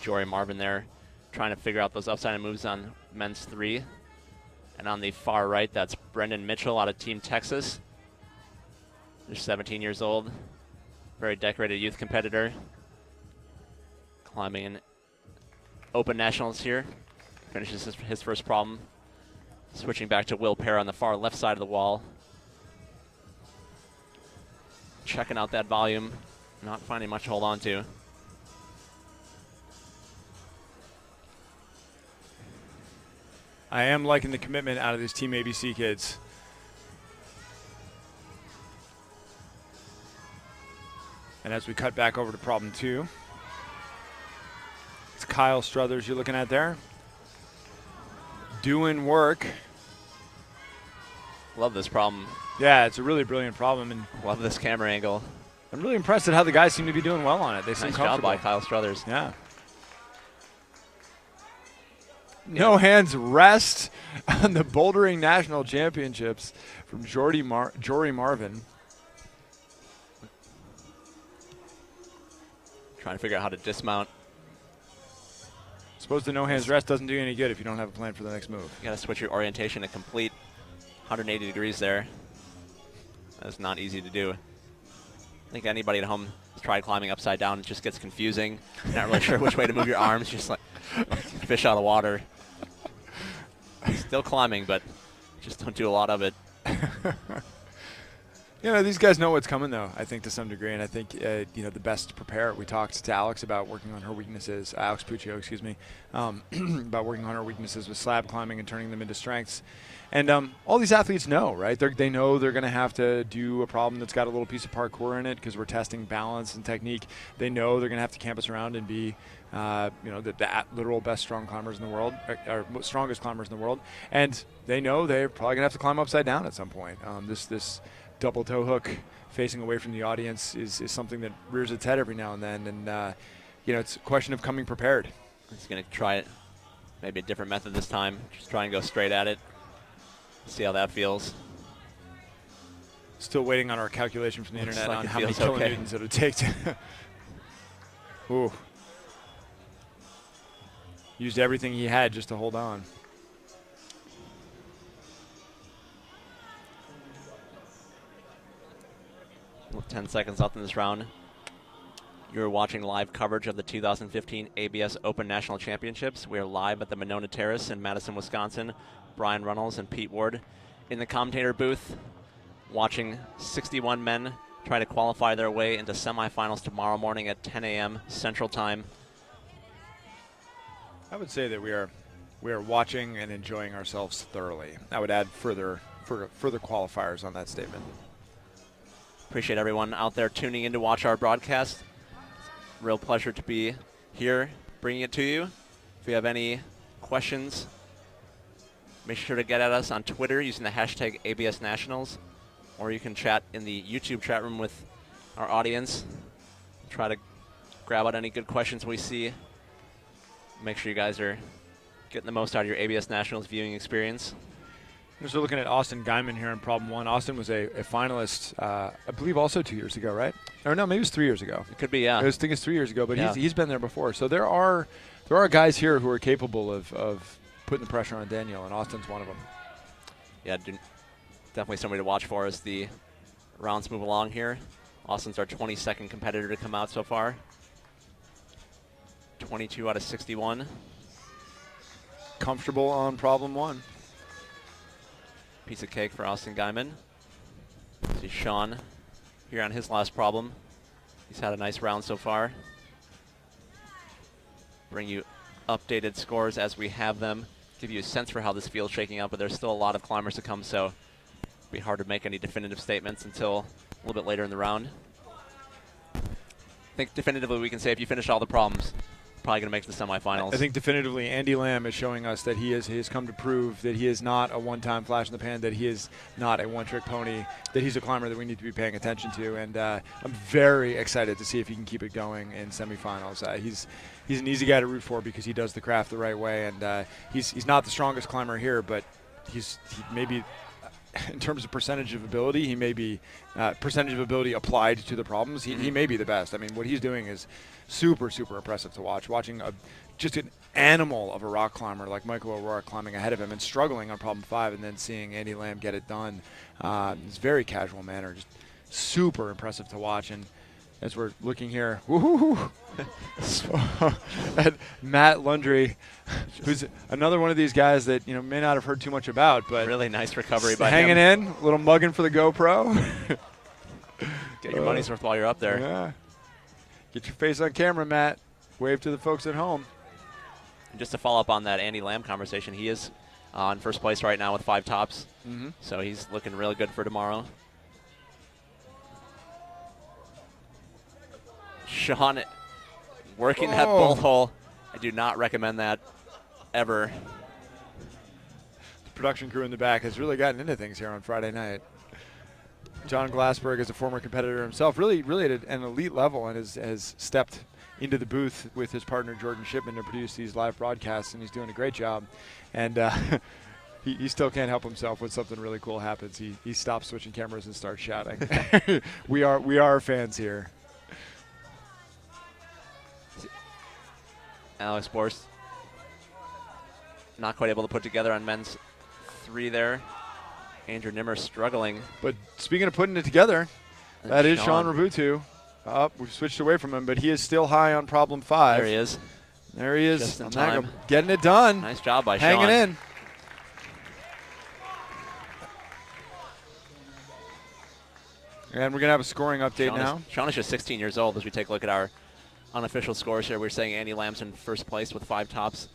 Jory Marvin there trying to figure out those upside moves on men's 3. And on the far right, that's Brendan Mitchell out of Team Texas. They're 17 years old. Very decorated youth competitor. Climbing in Open Nationals here. Finishes his first problem. Switching back to Will Pear on the far left side of the wall. Checking out that volume. Not finding much to hold on to. I am liking the commitment out of these Team ABC kids. And as we cut back over to problem 2, it's Kyle Struthers you're looking at there. Doing work. Love this problem. Yeah, it's a really brilliant problem. And love this camera angle. I'm really impressed at how the guys seem to be doing well on it. They seem nice comfortable. job by Kyle Struthers. Yeah. No hands rest on the Bouldering National Championships from Jory Marvin. Trying to figure out how to dismount. Suppose the no hands rest doesn't do you any good if you don't have a plan for the next move. You gotta switch your orientation to complete 180 degrees there. That's not easy to do. I think anybody at home has tried climbing upside down. It just gets confusing. You're not really sure which way to move your arms. Just like fish out of the water. Still climbing, but just don't do a lot of it. You know, these guys know what's coming, though, I think, to some degree. And I think, you know, the best to prepare. We talked to Alex about working on her weaknesses, Alex Puccio, excuse me, about working on her weaknesses with slab climbing and turning them into strengths. And all these athletes know, right? They know they're going to have to do a problem that's got a little piece of parkour in it because we're testing balance and technique. They know they're going to have to campus around and be, you know, the literal best strong climbers in the world, or strongest climbers in the world. And they know they're probably going to have to climb upside down at some point. This double toe hook facing away from the audience is something that rears its head every now and then. And, you know, it's a question of coming prepared. He's going to try it, maybe a different method this time. Just try and go straight at it. See how that feels. Still waiting on our calculation from the Looks internet like on it how many feels okay. kilonewtons it would take to. Ooh. Used everything he had just to hold on. Well, 10 seconds left in this round. You're watching live coverage of the 2015 ABS Open National Championships. We are live at the Monona Terrace in Madison, Wisconsin. Brian Runnels and Pete Ward in the commentator booth, watching 61 men try to qualify their way into semifinals tomorrow morning at 10 a.m. Central Time. I would say that we are watching and enjoying ourselves thoroughly. I would add further qualifiers on that statement. Appreciate everyone out there tuning in to watch our broadcast. Real pleasure to be here bringing it to you. If you have any questions, make sure to get at us on Twitter using the hashtag ABS Nationals, or you can chat in the YouTube chat room with our audience. Try to grab out any good questions we see. Make sure you guys are Getting the most out of your ABS Nationals viewing experience. So looking at Austin Guyman here in problem 1. Austin was a finalist, I believe, also 2 years ago, right? Or no, maybe it was 3 years ago. It could be, yeah. I think it's 3 years ago, but Yeah. he's been there before. So there are guys here who are capable of putting the pressure on Daniel, and Austin's one of them. Yeah, definitely somebody to watch for as the rounds move along here. Austin's our 22nd competitor to come out so far. 22 out of 61. Comfortable on problem 1. Piece of cake for Austin Guyman. See Sean here on his last problem. He's had a nice round so far. Bring you updated scores as we have them. Give you a sense for how this field's shaking out, but there's still a lot of climbers to come, so it'll be hard to make any definitive statements until a little bit later in the round. I think definitively we can say if you finish all the problems, probably going to make the semifinals. I think definitively Andy Lamb is showing us that he has come to prove that he is not a one-time flash in the pan, that he is not a one-trick pony, that he's a climber that we need to be paying attention to. And I'm very excited to see if he can keep it going in semifinals. He's an easy guy to root for because he does the craft the right way. And he's not the strongest climber here, but he may be, in terms of percentage of ability, he may be percentage of ability applied to the problems. He may be the best. I mean, what he's doing is super, super impressive to watch. Watching just an animal of a rock climber like Michael O'Rourke climbing ahead of him and struggling on problem 5, and then seeing Andy Lamb get it done in this very casual manner. Just super impressive to watch. And as we're looking here, at Matt Lundry, who's another one of these guys that may not have heard too much about, but really nice recovery by hanging him. in, a little mugging for the GoPro. Get your money's worth while you're up there. Yeah. Get your face on camera, Matt. Wave to the folks at home. And just to follow up on that Andy Lamb conversation, he is in first place right now with 5 tops. So he's looking really good for tomorrow. Sean working that bolt hole. I do not recommend that ever. The production crew in the back has really gotten into things here on Friday night. John Glassberg is a former competitor himself, really at an elite level, and has stepped into the booth with his partner Jordan Shipman to produce these live broadcasts, and he's doing a great job. And he still can't help himself when something really cool happens. He stops switching cameras and starts shouting. we are fans here. Alex Borst not quite able to put together on men's 3 there. Andrew Nimmer struggling. But speaking of putting it together, that is Shawn. Sean Raboutou. We've switched away from him, but he is still high on problem 5. There he is. There he is. Just in On that time. go. Getting it done. Nice job by Hanging Sean. in. And we're going to have a scoring update now. Sean is just 16 years old as we take a look at our unofficial scores here. We're saying Andy Lamb's in first place with 5 tops,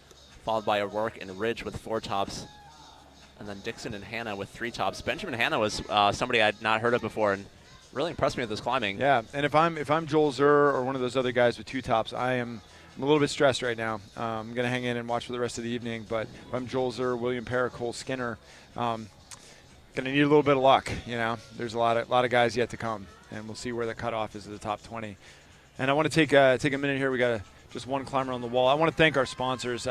followed by O'Rourke and Ridge with 4 tops, and then Dixon and Hanna with 3 tops. Benjamin Hanna was somebody I'd not heard of before and really impressed me with his climbing. Yeah, and if I'm Joel ZERR or one of those other guys with 2 tops, I'm a little bit stressed right now. I'm going to hang in and watch for the rest of the evening, but if I'm Joel ZERR, William Parra, Cole Skinner, going to need a little bit of luck. There's a lot of guys yet to come, and we'll see where the cutoff is at the top 20. And I want to take a minute here. We got just one climber on the wall. I want to thank our sponsors.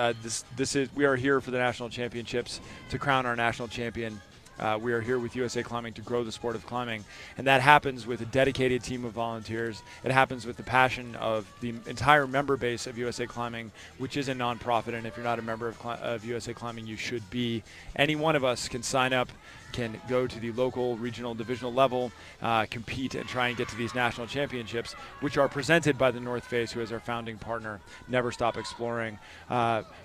We are here for the national championships to crown our national champion. We are here with USA Climbing to grow the sport of climbing, and that happens with a dedicated team of volunteers. It happens with the passion of the entire member base of USA Climbing, which is a nonprofit, and if you're not a member of USA Climbing, you should be. Any one of us can sign up, can go to the local, regional, divisional level, compete, and try and get to these national championships, which are presented by the North Face, who is our founding partner, Never Stop Exploring.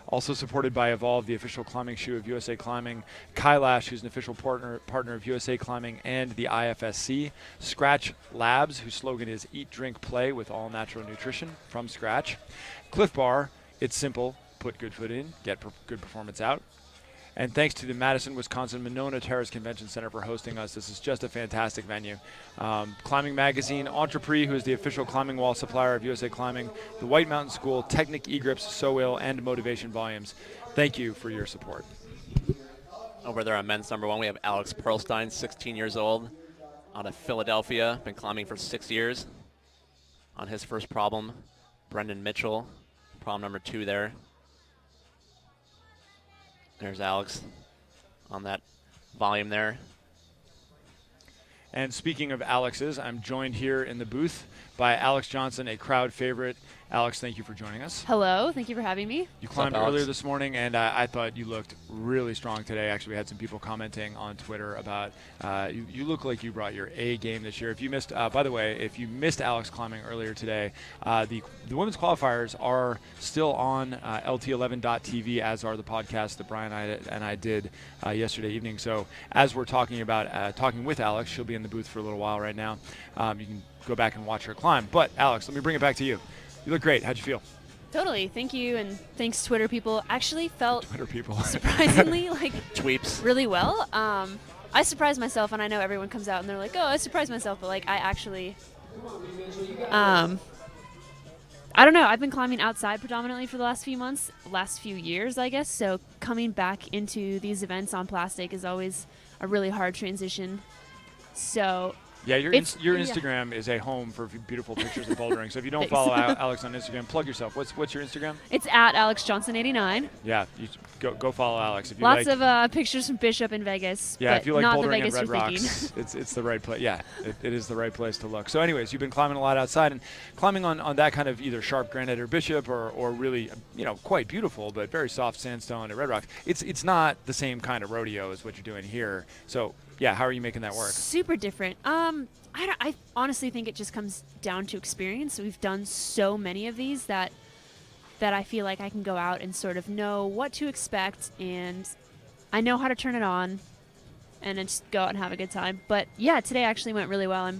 Also supported by Evolve, the official climbing shoe of USA Climbing, Kailash, who's an official partner of USA Climbing and the IFSC, Scratch Labs, whose slogan is Eat, Drink, Play with all natural nutrition from scratch, Cliff Bar, it's simple, put good foot in, get good performance out. And thanks to the Madison, Wisconsin Monona Terrace Convention Center for hosting us. This is just a fantastic venue. Climbing Magazine, Entrepris, who is the official climbing wall supplier of USA Climbing, the White Mountain School, Technic eGrips, SoIl, and Motivation Volumes. Thank you for your support. Over there on men's number 1, we have Alex Perlstein, 16 years old, out of Philadelphia, been climbing for 6 years. On his first problem, Brendan Mitchell, problem number 2 there. There's Alex on that volume there. And speaking of Alex's, I'm joined here in the booth by Alex Johnson, a crowd favorite. Alex, thank you for joining us. Hello, thank you for having me. You climbed earlier this morning, and I thought you looked really strong today. Actually, we had some people commenting on Twitter about you look like you brought your A game this year. If you missed, by the way, if you missed Alex climbing earlier today, the women's qualifiers are still on lt11.tv, as are the podcasts that Brian and I did yesterday evening. So as we're talking about talking with Alex, she'll be in the booth for a little while right now. You can go back and watch her climb. But Alex, let me bring it back to you. You look great. How'd you feel? Totally. Thank you, and thanks, Twitter people. Actually felt Twitter people. surprisingly Tweeps. really well. I surprised myself, and I know everyone comes out and they're like, "Oh, I surprised myself," but like I actually, I don't know. I've been climbing outside predominantly for the last few years, I guess. So coming back into these events on plastic is always a really hard transition. So. Yeah, your Instagram is a home for beautiful pictures of bouldering. So if you don't follow Alex on Instagram, plug yourself. What's your Instagram? It's at AlexJohnson89. Yeah, you go follow Alex. If you Lots of pictures from Bishop in Vegas. Yeah, but if you like not the bouldering Vegas at Red you're thinking. Rocks, it's the right place. Yeah, it is the right place to look. So anyways, you've been climbing a lot outside, and climbing on that kind of either sharp granite or Bishop or really, quite beautiful but very soft sandstone at Red Rocks. It's not the same kind of rodeo as what you're doing here. So yeah, how are you making that work? Super different. I honestly think it just comes down to experience. We've done so many of these that I feel like I can go out and sort of know what to expect, and I know how to turn it on and then just go out and have a good time. But yeah, today actually went really well.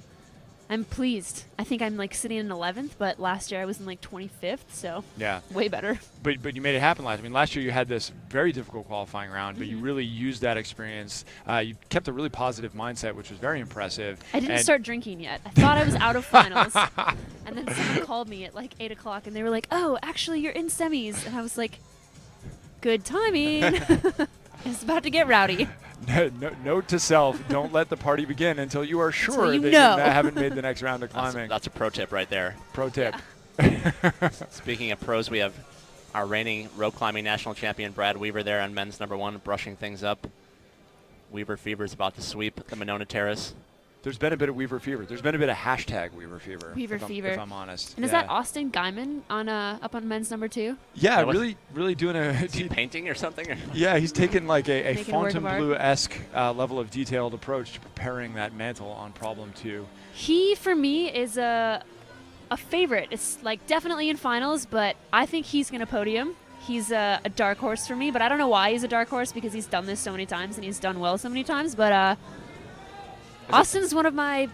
I'm pleased. I think I'm like sitting in 11th, but last year I was in like 25th, so yeah, way better. But you made it happen last. I mean, last year you had this very difficult qualifying round, but you really used that experience. You kept a really positive mindset, which was very impressive. I didn't start drinking yet. I thought I was out of finals, and then someone called me at like 8 o'clock, and they were like, "Oh, actually, you're in semis," and I was like, "Good timing." It's about to get rowdy. Note to self, don't let the party begin until you are sure you that know. you haven't made the next round of climbing. That's a pro tip right there. Pro tip. Yeah. Speaking of pros, we have our reigning rope climbing national champion, Brad Weaver, there on men's #1, brushing things up. Weaver Fever's about to sweep the Monona Terrace. There's been a bit of Weaver Fever. There's been a bit of hashtag Weaver Fever. Weaver Fever. If I'm honest. And is that Austin Guyman on up on men's #2? Yeah, really doing a. Is he painting or something? Yeah, he's taken like a Making a work of art. Fontainebleau-esque level of detailed approach to preparing that mantle on problem 2. He, for me, is a favorite. It's like definitely in finals, but I think he's going to podium. He's a dark horse for me, but I don't know why he's a dark horse, because he's done this so many times and he's done well so many times. But Austin's one of my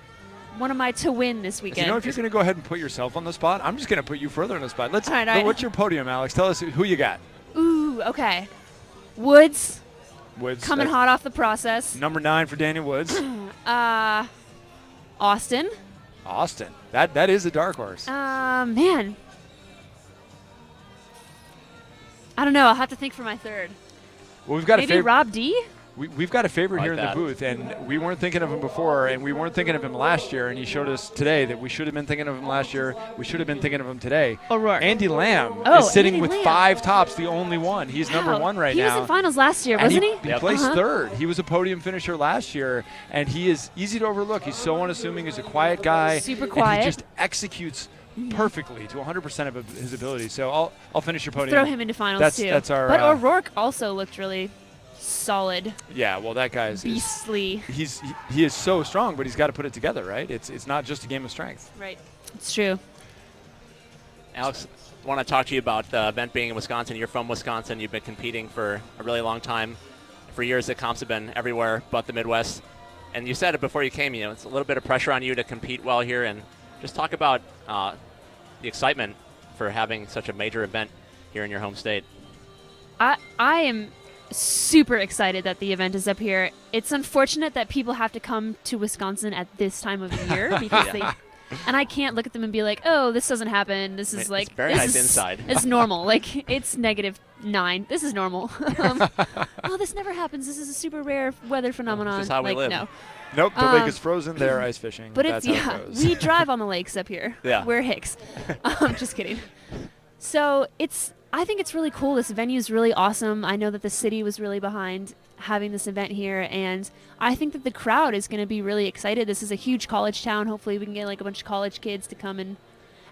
to win this weekend. You know, if you're going to go ahead and put yourself on the spot, I'm just going to put you further on the spot. All right. What's your podium, Alex? Tell us who you got. Ooh, okay. Woods coming hot off the process. Number 9 for Daniel Woods. Austin. That is a dark horse. Man. I don't know. I'll have to think for my third. Well, we've got maybe Rob D. We've got a favorite like here in the booth, and we weren't thinking of him before, and we weren't thinking of him last year, and he showed us today that we should have been thinking of him last year. We should have been thinking of him today. O'Rourke. Andy Lamb Oh, is sitting Andy with Lamb. 5 tops, the only one. He's number 1 right now. He was in finals last year, And wasn't he? He placed third. He was a podium finisher last year, and he is easy to overlook. He's so unassuming. He's a quiet guy. Super and quiet. he just executes perfectly to 100% of his ability. So I'll finish your podium. Throw him into finals too. That's our. But O'Rourke also looked really solid. Yeah, well, that guy's beastly. He is so strong, but he's got to put it together, right? It's not just a game of strength. Right. It's true. Alex, I want to talk to you about the event being in Wisconsin. You're from Wisconsin. You've been competing for a really long time. For years, the comps have been everywhere but the Midwest. And you said it before you came, it's a little bit of pressure on you to compete well here. And just talk about the excitement for having such a major event here in your home state. I am super excited that the event is up here. It's unfortunate that people have to come to Wisconsin at this time of year because and I can't look at them and be like, oh, this doesn't happen. This is like, it's very nice inside. It's normal. Like, it's -9. This is normal. Oh, this never happens. This is a super rare weather phenomenon. This is how we live. No. Nope, the lake is frozen. They're ice fishing. But That's it's, how yeah, it goes. we drive on the lakes up here. Yeah. We're Hicks. Just kidding. So I think it's really cool. This venue is really awesome. I know that the city was really behind having this event here, and I think that the crowd is going to be really excited. This is a huge college town. Hopefully we can get like a bunch of college kids to come, and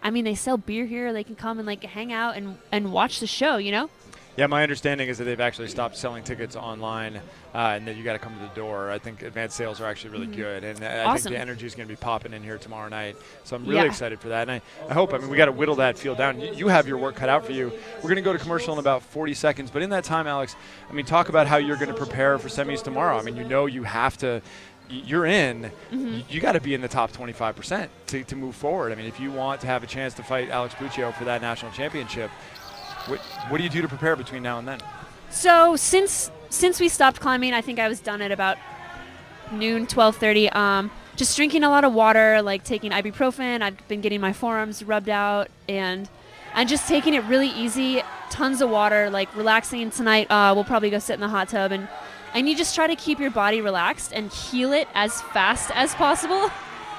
I mean, they sell beer here. They can come and like hang out and watch the show, you know? Yeah, my understanding is that they've actually stopped selling tickets online, and that you got to come to the door. I think advanced sales are actually really good, and I think the energy is going to be popping in here tomorrow night. So I'm really excited for that, and I hope. I mean, we got to whittle that field down. You have your work cut out for you. We're going to go to commercial in about 40 seconds, but in that time, Alex, I mean, talk about how you're going to prepare for semis tomorrow. I mean, you have to. You're in. You got to be in the top 25% to move forward. I mean, if you want to have a chance to fight Alex Puccio for that national championship. What do you do to prepare between now and then? So since we stopped climbing, I think I was done at about noon, 12:30. Just drinking a lot of water, like taking ibuprofen. I've been getting my forearms rubbed out, and just taking it really easy. Tons of water, like relaxing. Tonight we'll probably go sit in the hot tub, and you just try to keep your body relaxed and heal it as fast as possible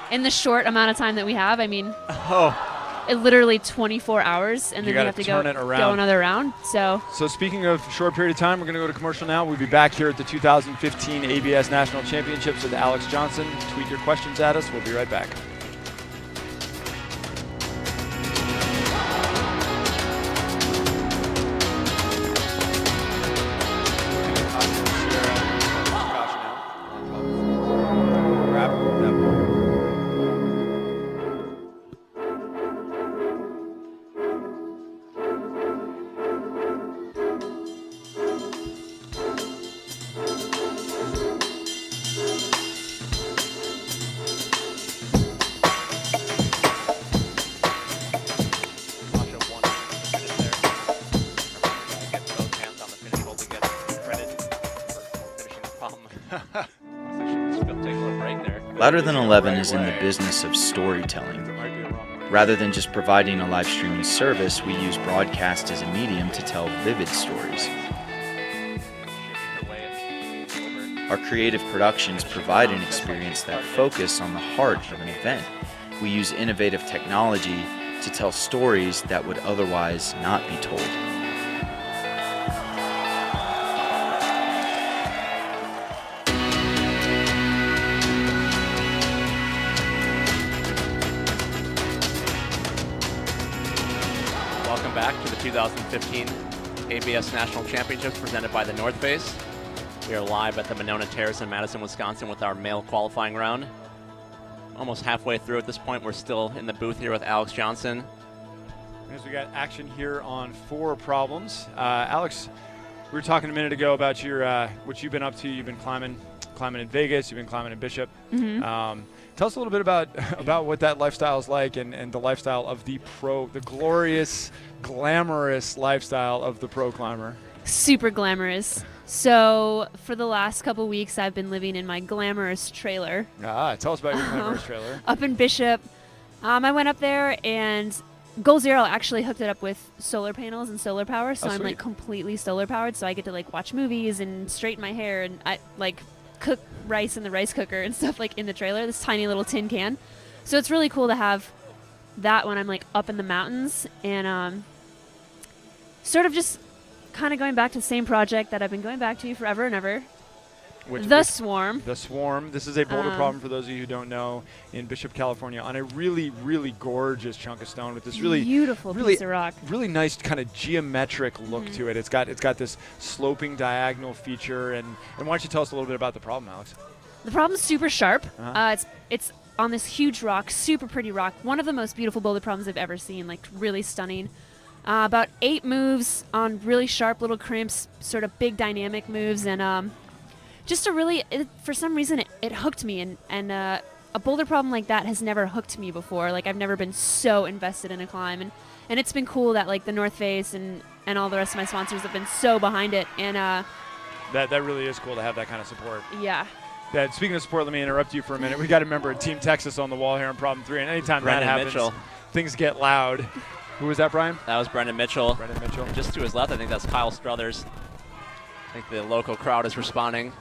in the short amount of time that we have. I mean. Literally 24 hours, and then you have to go another round. So speaking of short period of time, we're going to go to commercial now. We'll be back here at the 2015 ABS National Championships with Alex Johnson. Tweet your questions at us. We'll be right back. Louder Than 11 is in the business of storytelling. Rather than just providing a live streaming service, we use broadcast as a medium to tell vivid stories. Our creative productions provide an experience that focuses on the heart of an event. We use innovative technology to tell stories that would otherwise not be told. Back to the 2015 ABS National Championships presented by the North Face. We are live at the Monona Terrace in Madison, Wisconsin with our male qualifying round. Almost halfway through at this point. We're still in the booth here with Alex Johnson. As we got action here on 4 problems. Alex, we were talking a minute ago about your what you've been up to. You've been climbing in Vegas. You've been climbing in Bishop. Tell us a little bit about what that lifestyle is like and the lifestyle of the glorious, glamorous lifestyle of the pro climber. Super glamorous. So for the last couple weeks, I've been living in my glamorous trailer. Tell us about your glamorous trailer. Up in Bishop. I went up there, and Goal Zero actually hooked it up with solar panels and solar power, so I'm like completely solar powered. So I get to like watch movies and straighten my hair, and I like cook rice in the rice cooker and stuff like in the trailer, this tiny little tin can. So it's really cool to have that when I'm like up in the mountains, and sort of just kind of going back to the same project that I've been going back to forever and ever. The Swarm. The Swarm. This is a boulder problem, for those of you who don't know, in Bishop, California, on a really, really gorgeous chunk of stone with this really beautiful piece of rock. Really nice kind of geometric look to it. It's got this sloping diagonal feature. And why don't you tell us a little bit about the problem, Alex? The problem's super sharp. It's on this huge rock, super pretty rock. One of the most beautiful boulder problems I've ever seen, like really stunning. About 8 moves on really sharp little crimps, sort of big dynamic moves, and just a really, for some reason, it hooked me, and a boulder problem like that has never hooked me before. Like, I've never been so invested in a climb, and it's been cool that like the North Face and all the rest of my sponsors have been so behind it, and that really is cool to have that kind of support. Yeah. Speaking of support, let me interrupt you for a minute. We got a member of Team Texas on the wall here on problem 3, and anytime Brendan that happens, Mitchell. Things get loud. Who was that, Brian? That was Brendan Mitchell. Brendan Mitchell. And just to his left, I think that's Kyle Struthers. I think the local crowd is responding.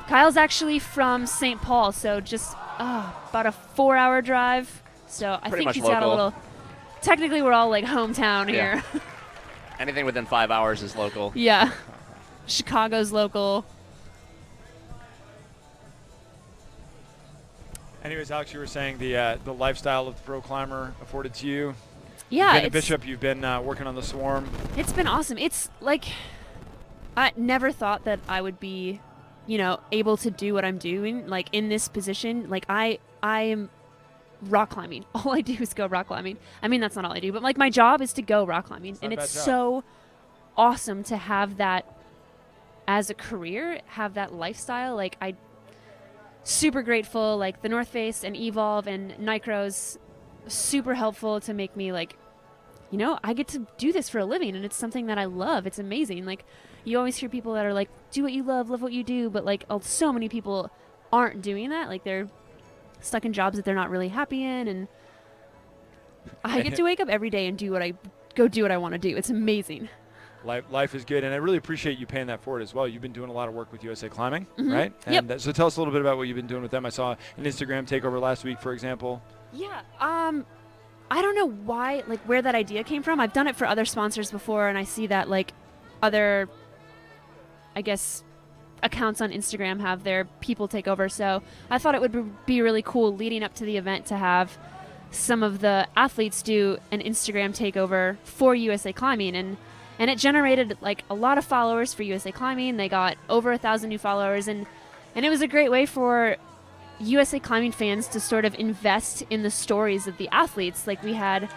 Kyle's actually from St. Paul, so just about a 4-hour drive. So I think he's got a little. Technically, we're all like hometown here. Anything within 5 hours is local. Yeah. Chicago's local. Anyways, Alex, you were saying the lifestyle of the pro climber afforded to you. Yeah. You've been at Bishop. You've been working on the Swarm. It's been awesome. It's like I never thought that I would be, you know, able to do what I'm doing, like in this position. Like I am rock climbing. All I do is go rock climbing. I mean, that's not all I do, but like my job is to go rock climbing, and it's so awesome to have that as a career, have that lifestyle. Like I super grateful, like the North Face and Evolve and Nycro's super helpful to make me like, you know, I get to do this for a living, and it's something that I love. It's amazing. Like you always hear people that are like, do what you love what you do, but like so many people aren't doing that. Like they're stuck in jobs that they're not really happy in, and I get to wake up every day and do what I want to do. It's amazing. Life is good, and I really appreciate you paying that forward as well. You've been doing a lot of work with USA Climbing, Mm-hmm. right? Yep. And so tell us a little bit about what you've been doing with them. I saw an Instagram takeover last week, for example. Yeah. I don't know why, like where that idea came from. I've done it for other sponsors before, and I see that like other, I guess, accounts on Instagram have their people take over. So I thought it would be really cool leading up to the event to have some of the athletes do an Instagram takeover for USA Climbing, and it generated like a lot of followers for USA Climbing. They got over 1,000 new followers, and it was a great way for USA Climbing fans to sort of invest in the stories of the athletes. Like we had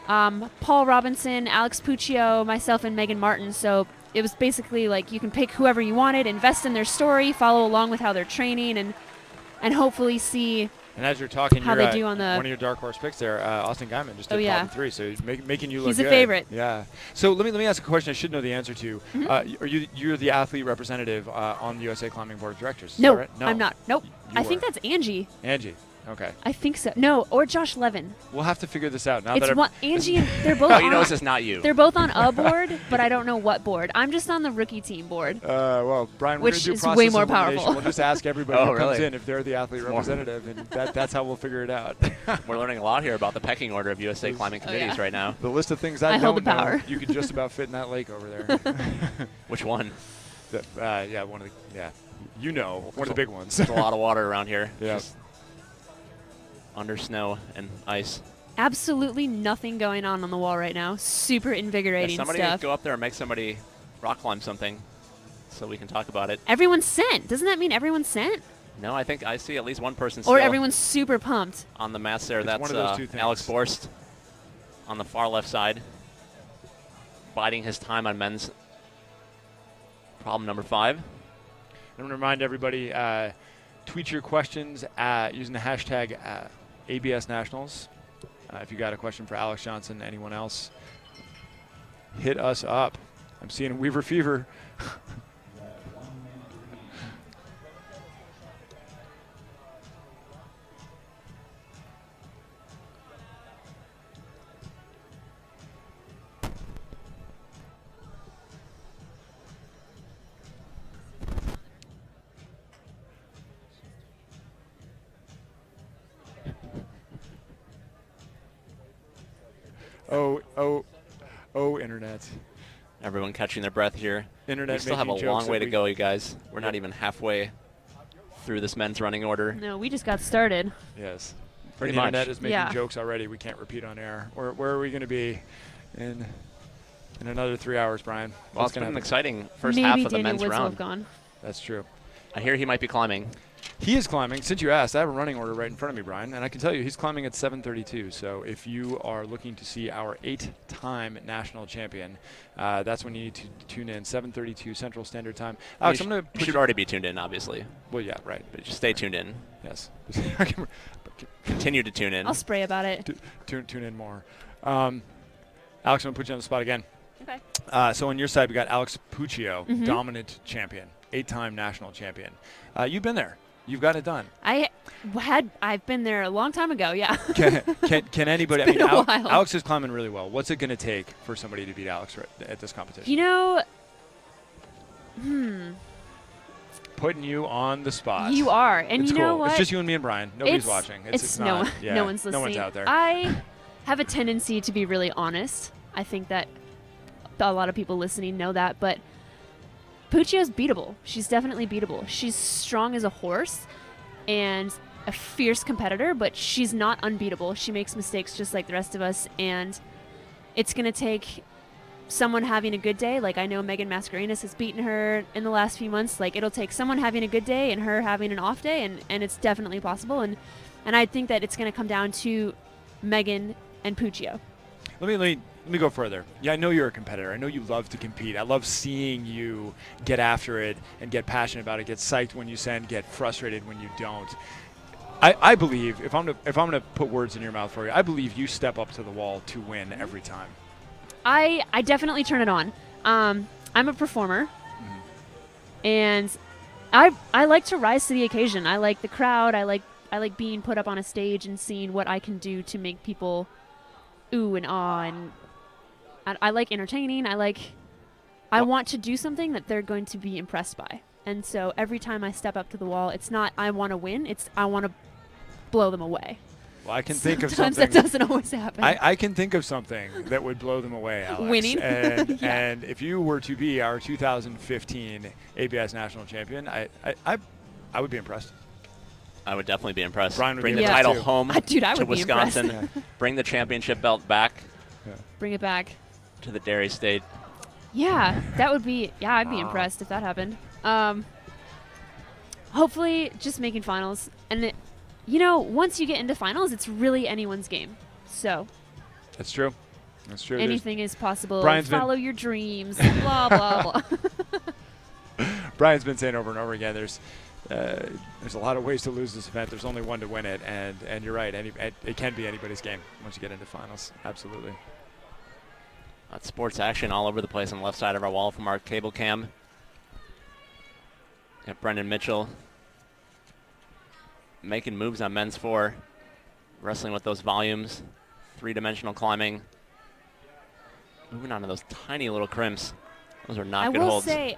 Paul Robinson, Alex Puccio, myself, and Megan Martin. So it was basically like you can pick whoever you wanted, invest in their story, follow along with how they're training, and hopefully see. And as you're talking, how they do on the one of your dark horse picks there, Austin Guyman just did top 3, so he's making you look He's good. a favorite. Yeah. So let me ask a question I should know the answer to. Mm-hmm. Are you're the athlete representative on the USA Climbing Board of Directors? Is No, that right? No, I'm not. Nope. You I think are. that's Angie. Angie. Okay. I think so. No, or Josh Levin. We'll have to figure this out now. It's that one, Angie and they're both. All you on, know is it's not you. They're both on a board, but I don't know what board. I'm just on the rookie team board. Well, Brian, we're Which going to do is process way more elimination. powerful. We'll just ask everybody who comes really? in if they're the athlete representative, and that's how we'll figure it out. We're learning a lot here about the pecking order of USA Climbing committees right now. The list of things I I hold don't the power. know, you can just about fit in that lake over there. Which one? Yeah, one of the one of the big ones. There's a lot of water around here. Yeah. Just under snow and ice. Absolutely nothing going on the wall right now. Super invigorating Somebody stuff. go up there and make somebody rock climb something so we can talk about it. Everyone's sent. Doesn't that mean everyone's sent? No, I think I see at least one person Or still everyone's super pumped. on the mats there. It's That's one of those two things. Alex Borst on the far left side, biding his time on men's problem number 5. I'm going to remind everybody, tweet your questions using the hashtag ABS Nationals. If you got a question for Alex Johnson, anyone else, hit us up. I'm seeing Weaver Fever. Oh, internet. Everyone catching their breath here. Internet we still have a making long jokes way that to go, you guys. We're not even halfway through this men's running order. No, we just got started. Yes. Pretty the much. internet is making Yeah. jokes already we can't repeat on air. Where are we going to be in another 3 hours, Brian? Well, What's it's been gonna an happen? exciting first Maybe half of the Daniel men's Woods will round. have gone. That's true. I hear he might be climbing. He is climbing. Since you asked, I have a running order right in front of me, Brian, and I can tell you he's climbing at 7:32. So if you are looking to see our 8-time national champion, that's when you need to tune in, 7:32 Central Standard Time. Alex, I'm going You should already be tuned in, obviously. Well, yeah, right. But just stay tuned in. Yes. Continue to tune in. I'll spray about it. Tune in more. Alex, I'm going to put you on the spot again. Okay. So on your side, we got Alex Puccio, Mhm. dominant champion, 8-time national champion. You've been there. You've got it done. I've been there a long time ago, yeah. Can anybody? It's been a while. Alex is climbing really well. What's it going to take for somebody to beat Alex at this competition? You know, Putting you on the spot. you are. And It's you know cool. what? It's just you and me and Brian. Nobody's watching. It's not, no one. yeah, No one's listening. No one's out there. I have a tendency to be really honest. I think that a lot of people listening know that, but Puccio's beatable. She's definitely beatable. She's strong as a horse and a fierce competitor, but she's not unbeatable. She makes mistakes just like the rest of us, and it's going to take someone having a good day. Like I know Megan Mascarenas has beaten her in the last few months. Like it'll take someone having a good day and her having an off day, and it's definitely possible. And I think that it's going to come down to Megan and Puccio. Let me go further. Yeah, I know you're a competitor. I know you love to compete. I love seeing you get after it and get passionate about it, get psyched when you send, get frustrated when you don't. I believe, if I'm gonna put words in your mouth for you, I believe you step up to the wall to win every time. I definitely turn it on. I'm a performer, and I like to rise to the occasion. I like the crowd. I like being put up on a stage and seeing what I can do to make people ooh and ah, and I like entertaining. I want to do something that they're going to be impressed by. And so every time I step up to the wall, it's not I want to win, it's I want to blow them away. Well, I can think of Sometimes something. that doesn't always happen. I can think of something that would blow them away, Alex. Winning? And, Yeah. and if you were to be our 2015 ABS National Champion, I would be impressed. I would definitely be impressed. Brian would Bring be the impressed title too. home Dude, I to would be Wisconsin. impressed. Bring the championship belt back Bring it back. to the Dairy State. Yeah, that would be, yeah, I'd be impressed if that happened. Hopefully just making finals. And, once you get into finals, it's really anyone's game. So That's true. That's true. anything is possible. Brian's been- Follow your dreams, blah, blah, blah. Brian's been saying over and over again, there's a lot of ways to lose this event. There's only one to win it, and you're right. It can be anybody's game once you get into finals. Absolutely. That's sports action all over the place on the left side of our wall from our cable cam. Got Brendan Mitchell making moves on men's 4, wrestling with those volumes, 3-dimensional climbing. Moving on to those tiny little crimps. Those are not good holds. I will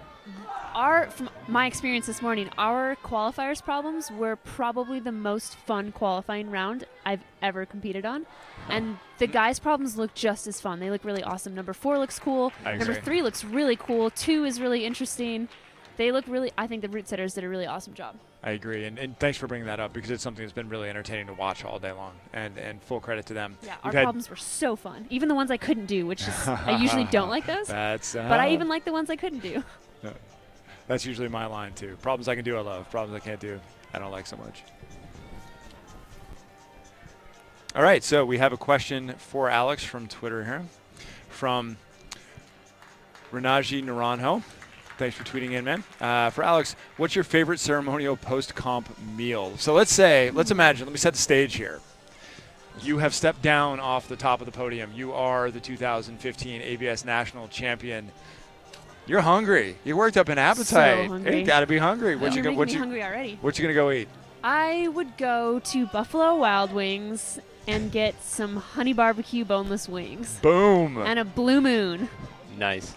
say, from my experience this morning, our qualifiers problems were probably the most fun qualifying round I've ever competed on. And the guys' problems look just as fun. They look really awesome. Number 4 looks cool. I Number agree. 3 looks really cool. 2 is really interesting. They look really, I think the route setters did a really awesome job. I agree, and thanks for bringing that up because it's something that's been really entertaining to watch all day long, and full credit to them. Yeah, You've our had- problems were so fun. Even the ones I couldn't do, which is, I usually don't like those. That's But I even like the ones I couldn't do. That's usually my line too. Problems I can do, I love. Problems I can't do, I don't like so much. All right, so we have a question for Alex from Twitter here, from Renaji Naranjo. Thanks for tweeting in, man. For Alex, what's your favorite ceremonial post-comp meal? So let's imagine, let me set the stage here. You have stepped down off the top of the podium. You are the 2015 ABS National Champion. You're hungry. You worked up an appetite. So hungry. You gotta be hungry. You're making me hungry already. What you gonna go eat? I would go to Buffalo Wild Wings and get some honey barbecue boneless wings. Boom. And a Blue Moon. Nice.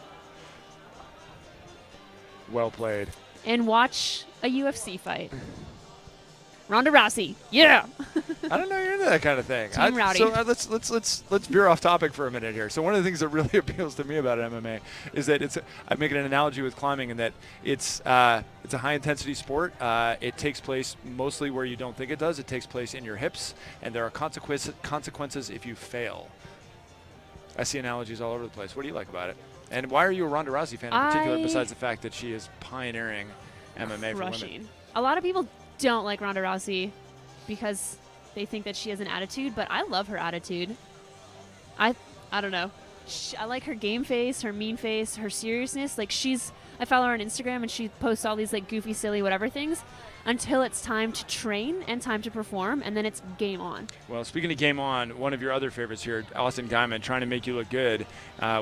Well played. And watch a UFC fight. Ronda Rousey. Yeah. I don't know you're into that kind of thing. Team Rowdy. So let's veer off topic for a minute here. So one of the things that really appeals to me about MMA is that I make an analogy with climbing in that it's a high intensity sport. It takes place mostly where you don't think it does. It takes place in your hips, and there are consequences if you fail. I see analogies all over the place. What do you like about it? And why are you a Ronda Rousey fan in particular, besides the fact that she is pioneering MMA for women? A lot of people don't like Ronda Rousey because they think that she has an attitude, but I love her attitude. I don't know. I like her game face, her mean face, her seriousness. Like I follow her on Instagram and she posts all these like goofy, silly, whatever things until it's time to train and time to perform, and then it's game on. Well, speaking of game on, one of your other favorites here, Austin Guyman, trying to make you look good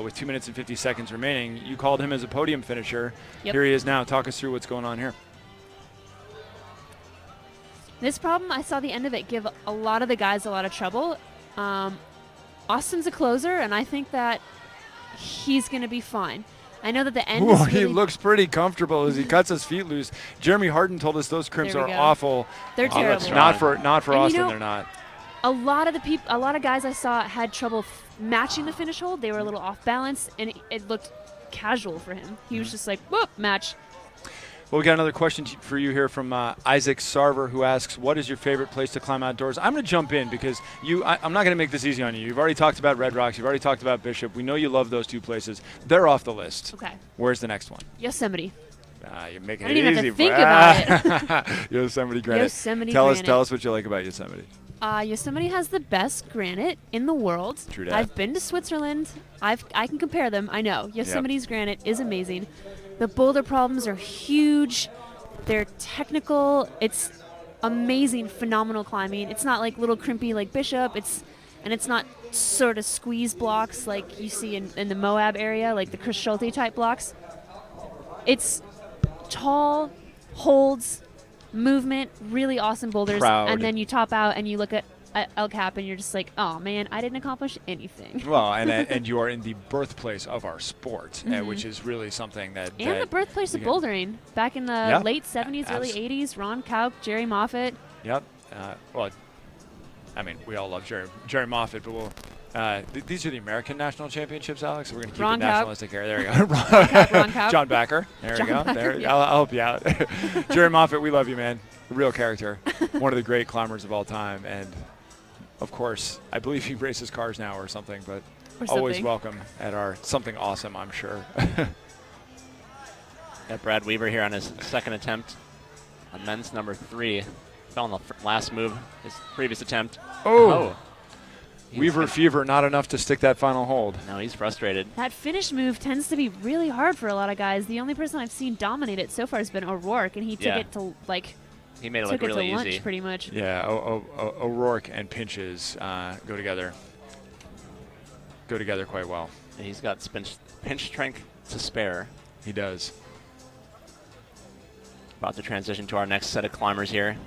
with 2 minutes and 50 seconds remaining. You called him as a podium finisher. Yep. Here he is now. Talk us through what's going on here. This problem, I saw the end of it give a lot of the guys a lot of trouble. Austin's a closer, and I think that he's going to be fine. I know that the end is He really looks pretty comfortable as he cuts his feet loose. Jeremy Harden told us those crimps There we are go. awful. They're terrible. Not for And Austin, they're not. a lot of guys I saw had trouble matching the finish hold. They were a little off balance, and it looked casual for him. He was just like, whoop, match. Well, we got another question for you here from Isaac Sarver, who asks, what is your favorite place to climb outdoors? I'm going to jump in because I'm not going to make this easy on you. You've already talked about Red Rocks. You've already talked about Bishop. We know you love those two places. They're off the list. Okay. Where's the next one? Yosemite. You're making I it didn't easy. even have to think about it. Yosemite granite. Yosemite Tell granite. us what you like about Yosemite. Yosemite has the best granite in the world. True that. I've been to Switzerland. I can compare them. I know. Yosemite's granite is amazing. The boulder problems are huge. They're technical. It's amazing, phenomenal climbing. It's not like little crimpy like Bishop. It's not sort of squeeze blocks like you see in the Moab area, like the Chris Schulte type blocks. It's tall, holds, movement, really awesome boulders, Proud. and then you top out and you look at El Cap and you're just like, oh man, I didn't accomplish anything. Well, and you are in the birthplace of our sport, which is really something that. And the birthplace of bouldering. Back in the late 70s, early 80s, Ron Kauk, Jerry Moffitt. Yep. Well, I mean, we all love Jerry Moffitt, but we'll. These are the American national championships, Alex. So we're going to keep Ron it Kauk. nationalistic here. There you go. Ron Kauk. John Backer. There we go. Backer, There. yeah. I'll help you out. Jerry Moffitt, we love you, man. A real character. One of the great climbers of all time. And, of course, I believe he races cars now or something, but always welcome at our something awesome, I'm sure. Got Brad Weaver here on his second attempt on men's number 3. Fell on the last move, his previous attempt. Oh. Weaver fever, not enough to stick that final hold. No, he's frustrated. That finish move tends to be really hard for a lot of guys. The only person I've seen dominate it so far has been O'Rourke, and he took it to he made it took look really it to lunch easy. pretty much. Yeah, O'Rourke and Pinches go together. Go together quite well. And he's got pinch strength to spare. He does. About to transition to our next set of climbers here.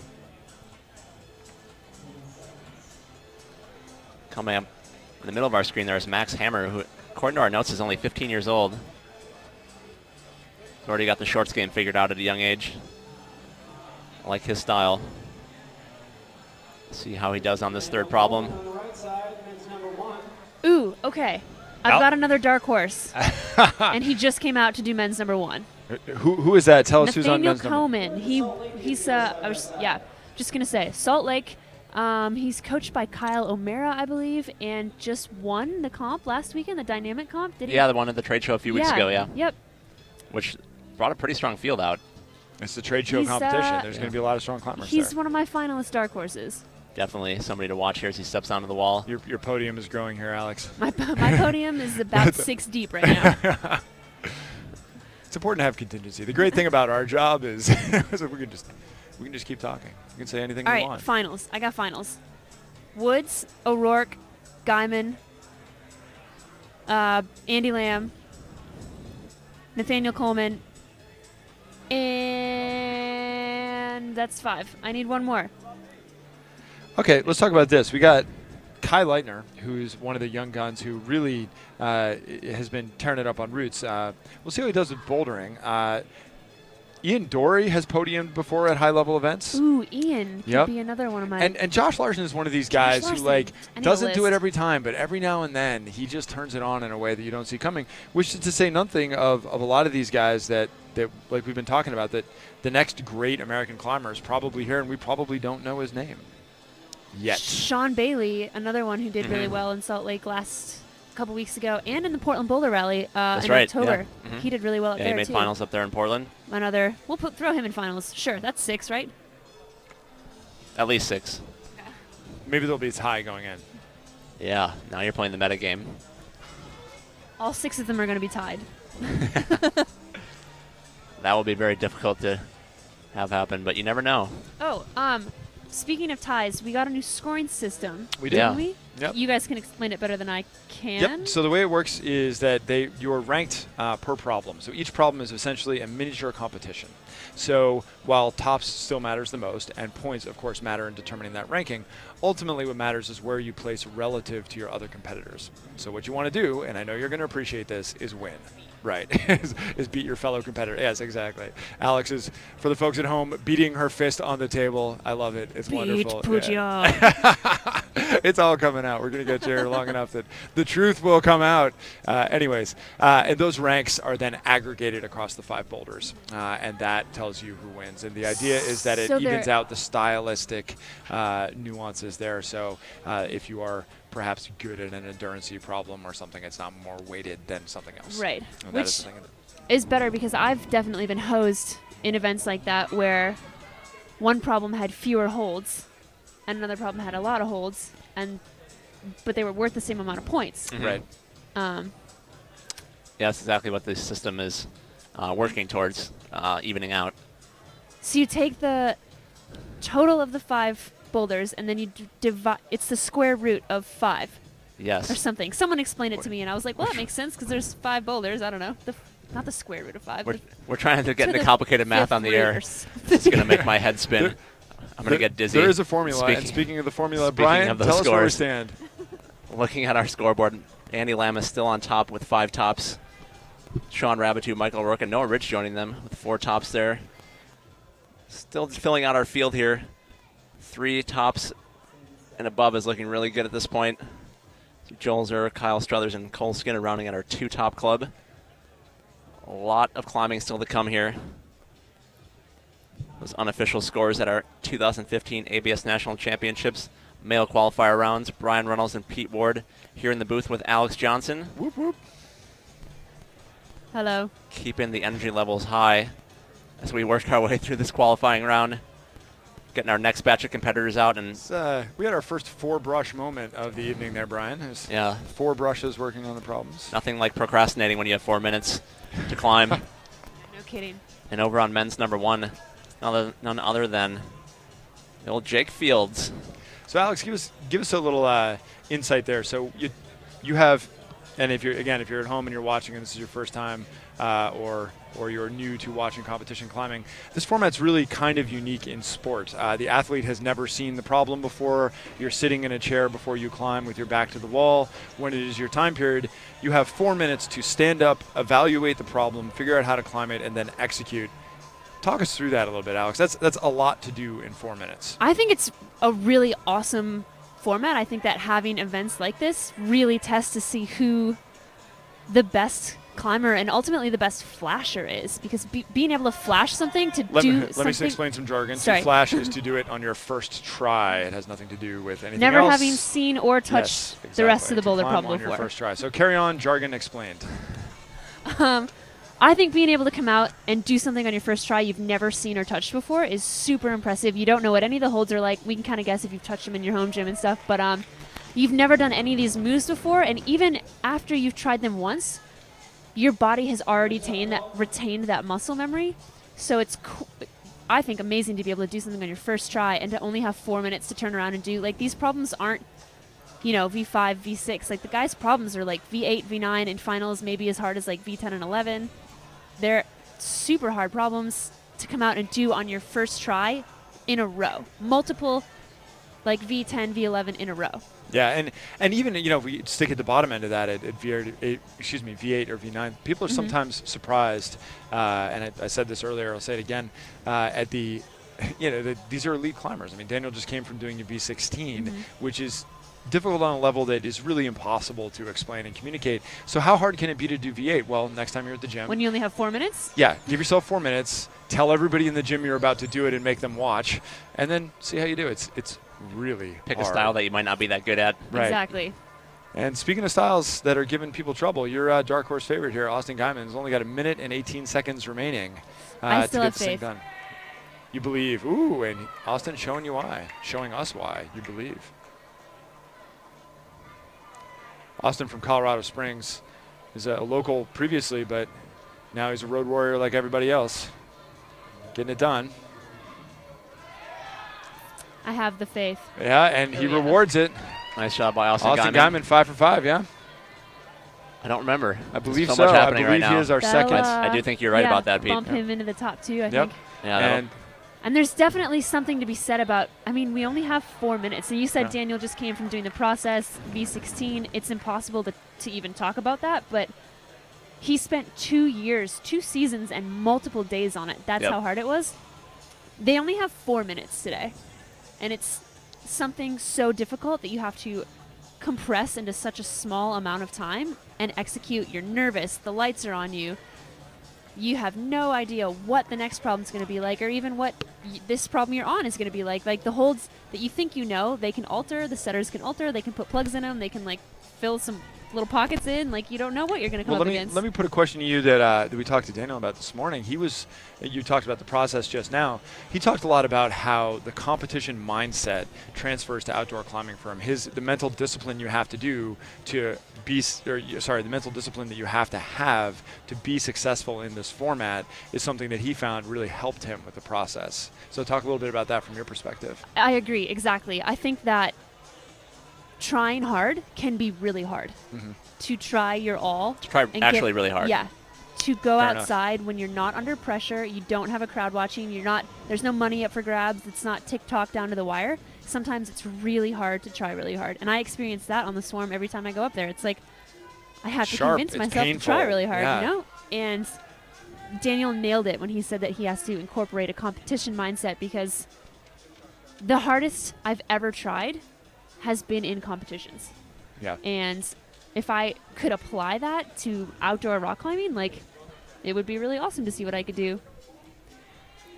Coming up in the middle of our screen there is Max Hammer, who, according to our notes, is only 15 years old. He's already got the shorts game figured out at a young age. I like his style. See how he does on this third problem. Ooh, okay. I've got another dark horse. And he just came out to do men's number 1. Who is that? Tell us who's on men's Nathaniel number. Coleman. He's just gonna say Salt Lake. He's coached by Kyle O'Mara, I believe, and just won the comp last weekend, the dynamic comp. Did he? Yeah, the one at the trade show a few weeks ago. Yeah. Yep. Which brought a pretty strong field out. It's the trade show competition. There's going to be a lot of strong climbers He's there. one of my finalist dark horses. Definitely somebody to watch here as he steps onto the wall. Your podium is growing here, Alex. My podium is about 6 deep right now. It's important to have contingency. The great thing about our job is we can just keep talking. You can say anything All you right, want. finals. I got finals. Woods, O'Rourke, Guyman, Andy Lamb, Nathaniel Coleman, and that's 5. I need one more. Okay, let's talk about this. We got Kai Leitner, who's one of the young guns who really has been tearing it up on routes. We'll see how he does with bouldering. Ian Dory has podiumed before at high-level events. Ooh, Ian could be another one of my. And Josh Larson is one of these guys who doesn't do it list. every time, but every now and then he just turns it on in a way that you don't see coming. Which is to say nothing of a lot of these guys that like we've been talking about, that the next great American climber is probably here, and we probably don't know his name yet. Sean Bailey, another one who did really well in Salt Lake last couple weeks ago, and in the Portland Boulder Rally in October. Yeah. He did really well up there he made too. finals up there in Portland. We'll throw him in finals. Sure, that's 6, right? At least 6. Okay. Maybe they'll be as high going in. Yeah, now you're playing the meta game. All 6 of them are going to be tied. That will be very difficult to have happen, but you never know. Oh, speaking of ties, we got a new scoring system. We did. Didn't we? Yep. You guys can explain it better than I can. Yep. So the way it works is that you're ranked per problem. So each problem is essentially a miniature competition. So while tops still matters the most, and points, of course, matter in determining that ranking, ultimately what matters is where you place relative to your other competitors. So what you want to do, and I know you're going to appreciate this, is win. Right, is beat your fellow competitor. Yes, exactly. Alex is, for the folks at home, beating her fist on the table. I love it. It's Beat wonderful. Puccio. Yeah. It's all coming out. We're going to get you here long enough that the truth will come out. And those ranks are then aggregated across the 5 boulders, and that tells you who wins. And the idea is that it evens out the stylistic nuances there. So if you are perhaps good at an endurance-y problem or something, it's not more weighted than something else. Right. And Which is better because I've definitely been hosed in events like that where one problem had fewer holds and another problem had a lot of holds, but they were worth the same amount of points. Right. Yeah, that's exactly what this system is working towards, evening out. So you take the total of the 5 boulders and then you divide. It's the square root of 5. Yes. Or something. Someone explained it to me, and I was like, well, that makes sense because there's 5 boulders. I don't know. Not the square root of 5. We're trying to get into complicated math on the air. It's going to make my head spin. I'm going to get dizzy. There is a formula. And speaking of the formula, Brian, tell us where we stand. Looking at our scoreboard, Andy Lamb is still on top with 5 tops. Shawn, RABOUTOU, Michael O'Rourke, and Noah Rich joining them with 4 tops there. Still filling out our field here. 3 tops and above is looking really good at this point. Joel ZERR, Kyle Struthers, and Cole Skinner rounding out our 2-top club. A lot of climbing still to come here. Those unofficial scores at our 2015 ABS National Championships male qualifier rounds. Brian Reynolds and Pete Ward here in the booth with Alex Johnson. Whoop, whoop. Hello. Keeping the energy levels high as we work our way through this qualifying round. Getting our next batch of competitors out. And we had our first 4-brush moment of the evening there, Brian. Yeah. 4 brushes working on the problems. Nothing like procrastinating when you have 4 minutes to climb. No kidding. And over on men's number 1, none other than the old Jake Fields. So Alex, give us a little insight there. So you have, and if you're at home and you're watching and this is your first time, or you're new to watching competition climbing, this format's really kind of unique in sport. The athlete has never seen the problem before. You're sitting in a chair before you climb with your back to the wall. When it is your time period, you have 4 minutes to stand up, evaluate the problem, figure out how to climb it, and then execute. Talk us through that a little bit, Alex. That's a lot to do in 4 minutes. I think it's a really awesome format. I think that having events like this really tests to see who the best climber and ultimately the best flasher is, because being able to flash something to let do me something. explain some jargon. Sorry. To flash is to do it on your first try. It has nothing to do with anything Never else. having seen or touched the rest of the boulder problem on before. Your first try. So carry on, jargon explained. I think being able to come out and do something on your first try you've never seen or touched before is super impressive. You don't know what any of the holds are like. We can kind of guess if you've touched them in your home gym and stuff, but you've never done any of these moves before, and even after you've tried them once, your body has already retained that muscle memory. So it's, I think, amazing to be able to do something on your first try and to only have 4 minutes to turn around and do. Like, these problems aren't, V5, V6. Like, the guys' problems are like V8, V9, and finals maybe as hard as like V10 and 11. They're super hard problems to come out and do on your first try in a row. Multiple, like V10, V11 in a row. Yeah, and even if we stick at the bottom end of that at V8 or V9, people are sometimes surprised. And I said this earlier, I'll say it again. At the, these are elite climbers. I mean, Daniel just came from doing a V16, which is difficult on a level that is really impossible to explain and communicate. So how hard can it be to do V8? Well, next time you're at the gym. When you only have 4 minutes? Yeah, give yourself 4 minutes. Tell everybody in the gym you're about to do it and make them watch, and then see how you do. It's really pick hard. a style that you might not be that good at. Right. Exactly. And speaking of styles that are giving people trouble, your dark horse favorite here, Austin Guyman's only got 1 minute and 18 seconds remaining I to still get have this thing faith. done. You believe. Ooh, and Austin showing you why. Showing us why you believe. Austin from Colorado Springs is a local previously, but now he's a road warrior like everybody else. Getting it done. I have the faith. Yeah, and he rewards it. Nice job by Austin Guyman, 5 for 5, yeah? I don't remember. I believe There's so. much I happening believe right he now. is our That'll, second. I do think you're right about that, Pete. Bump him into the top 2, I Yep. think. Yeah, And there's definitely something to be said about, we only have 4 minutes. And you said Daniel just came from doing the process, V16. It's impossible to even talk about that, but he spent 2 years, 2 seasons, and multiple days on it. That's how hard it was. They only have 4 minutes today. And it's something so difficult that you have to compress into such a small amount of time and execute. You're nervous, the lights are on you, you have no idea what the next problem's going to be like, or even what this problem you're on is going to be like. Like the holds that you think you know, they can alter, the setters can alter, they can put plugs in them, they can like fill some little pockets in, like you don't know what you're going to come up against. Let me put a question to you that we talked to Daniel about this morning. You talked about the process just now. He talked a lot about how the competition mindset transfers to outdoor climbing for him. The mental discipline you have to do to the mental discipline that you have to be successful in this format is something that he found really helped him with the process. So talk a little bit about that from your perspective. I agree, exactly. I think that trying hard can be really hard. To try your all. To try actually really hard. Yeah. To go Fair outside when you're not under pressure, you don't have a crowd watching, there's no money up for grabs, it's not TikTok down to the wire. Sometimes it's really hard to try really hard. And I experience that on the Swarm every time I go up there. It's like I have to convince myself to try really hard, you know? And Daniel nailed it when he said that he has to incorporate a competition mindset, because the hardest I've ever tried has been in competitions. Yeah. And if I could apply that to outdoor rock climbing, like, it would be really awesome to see what I could do.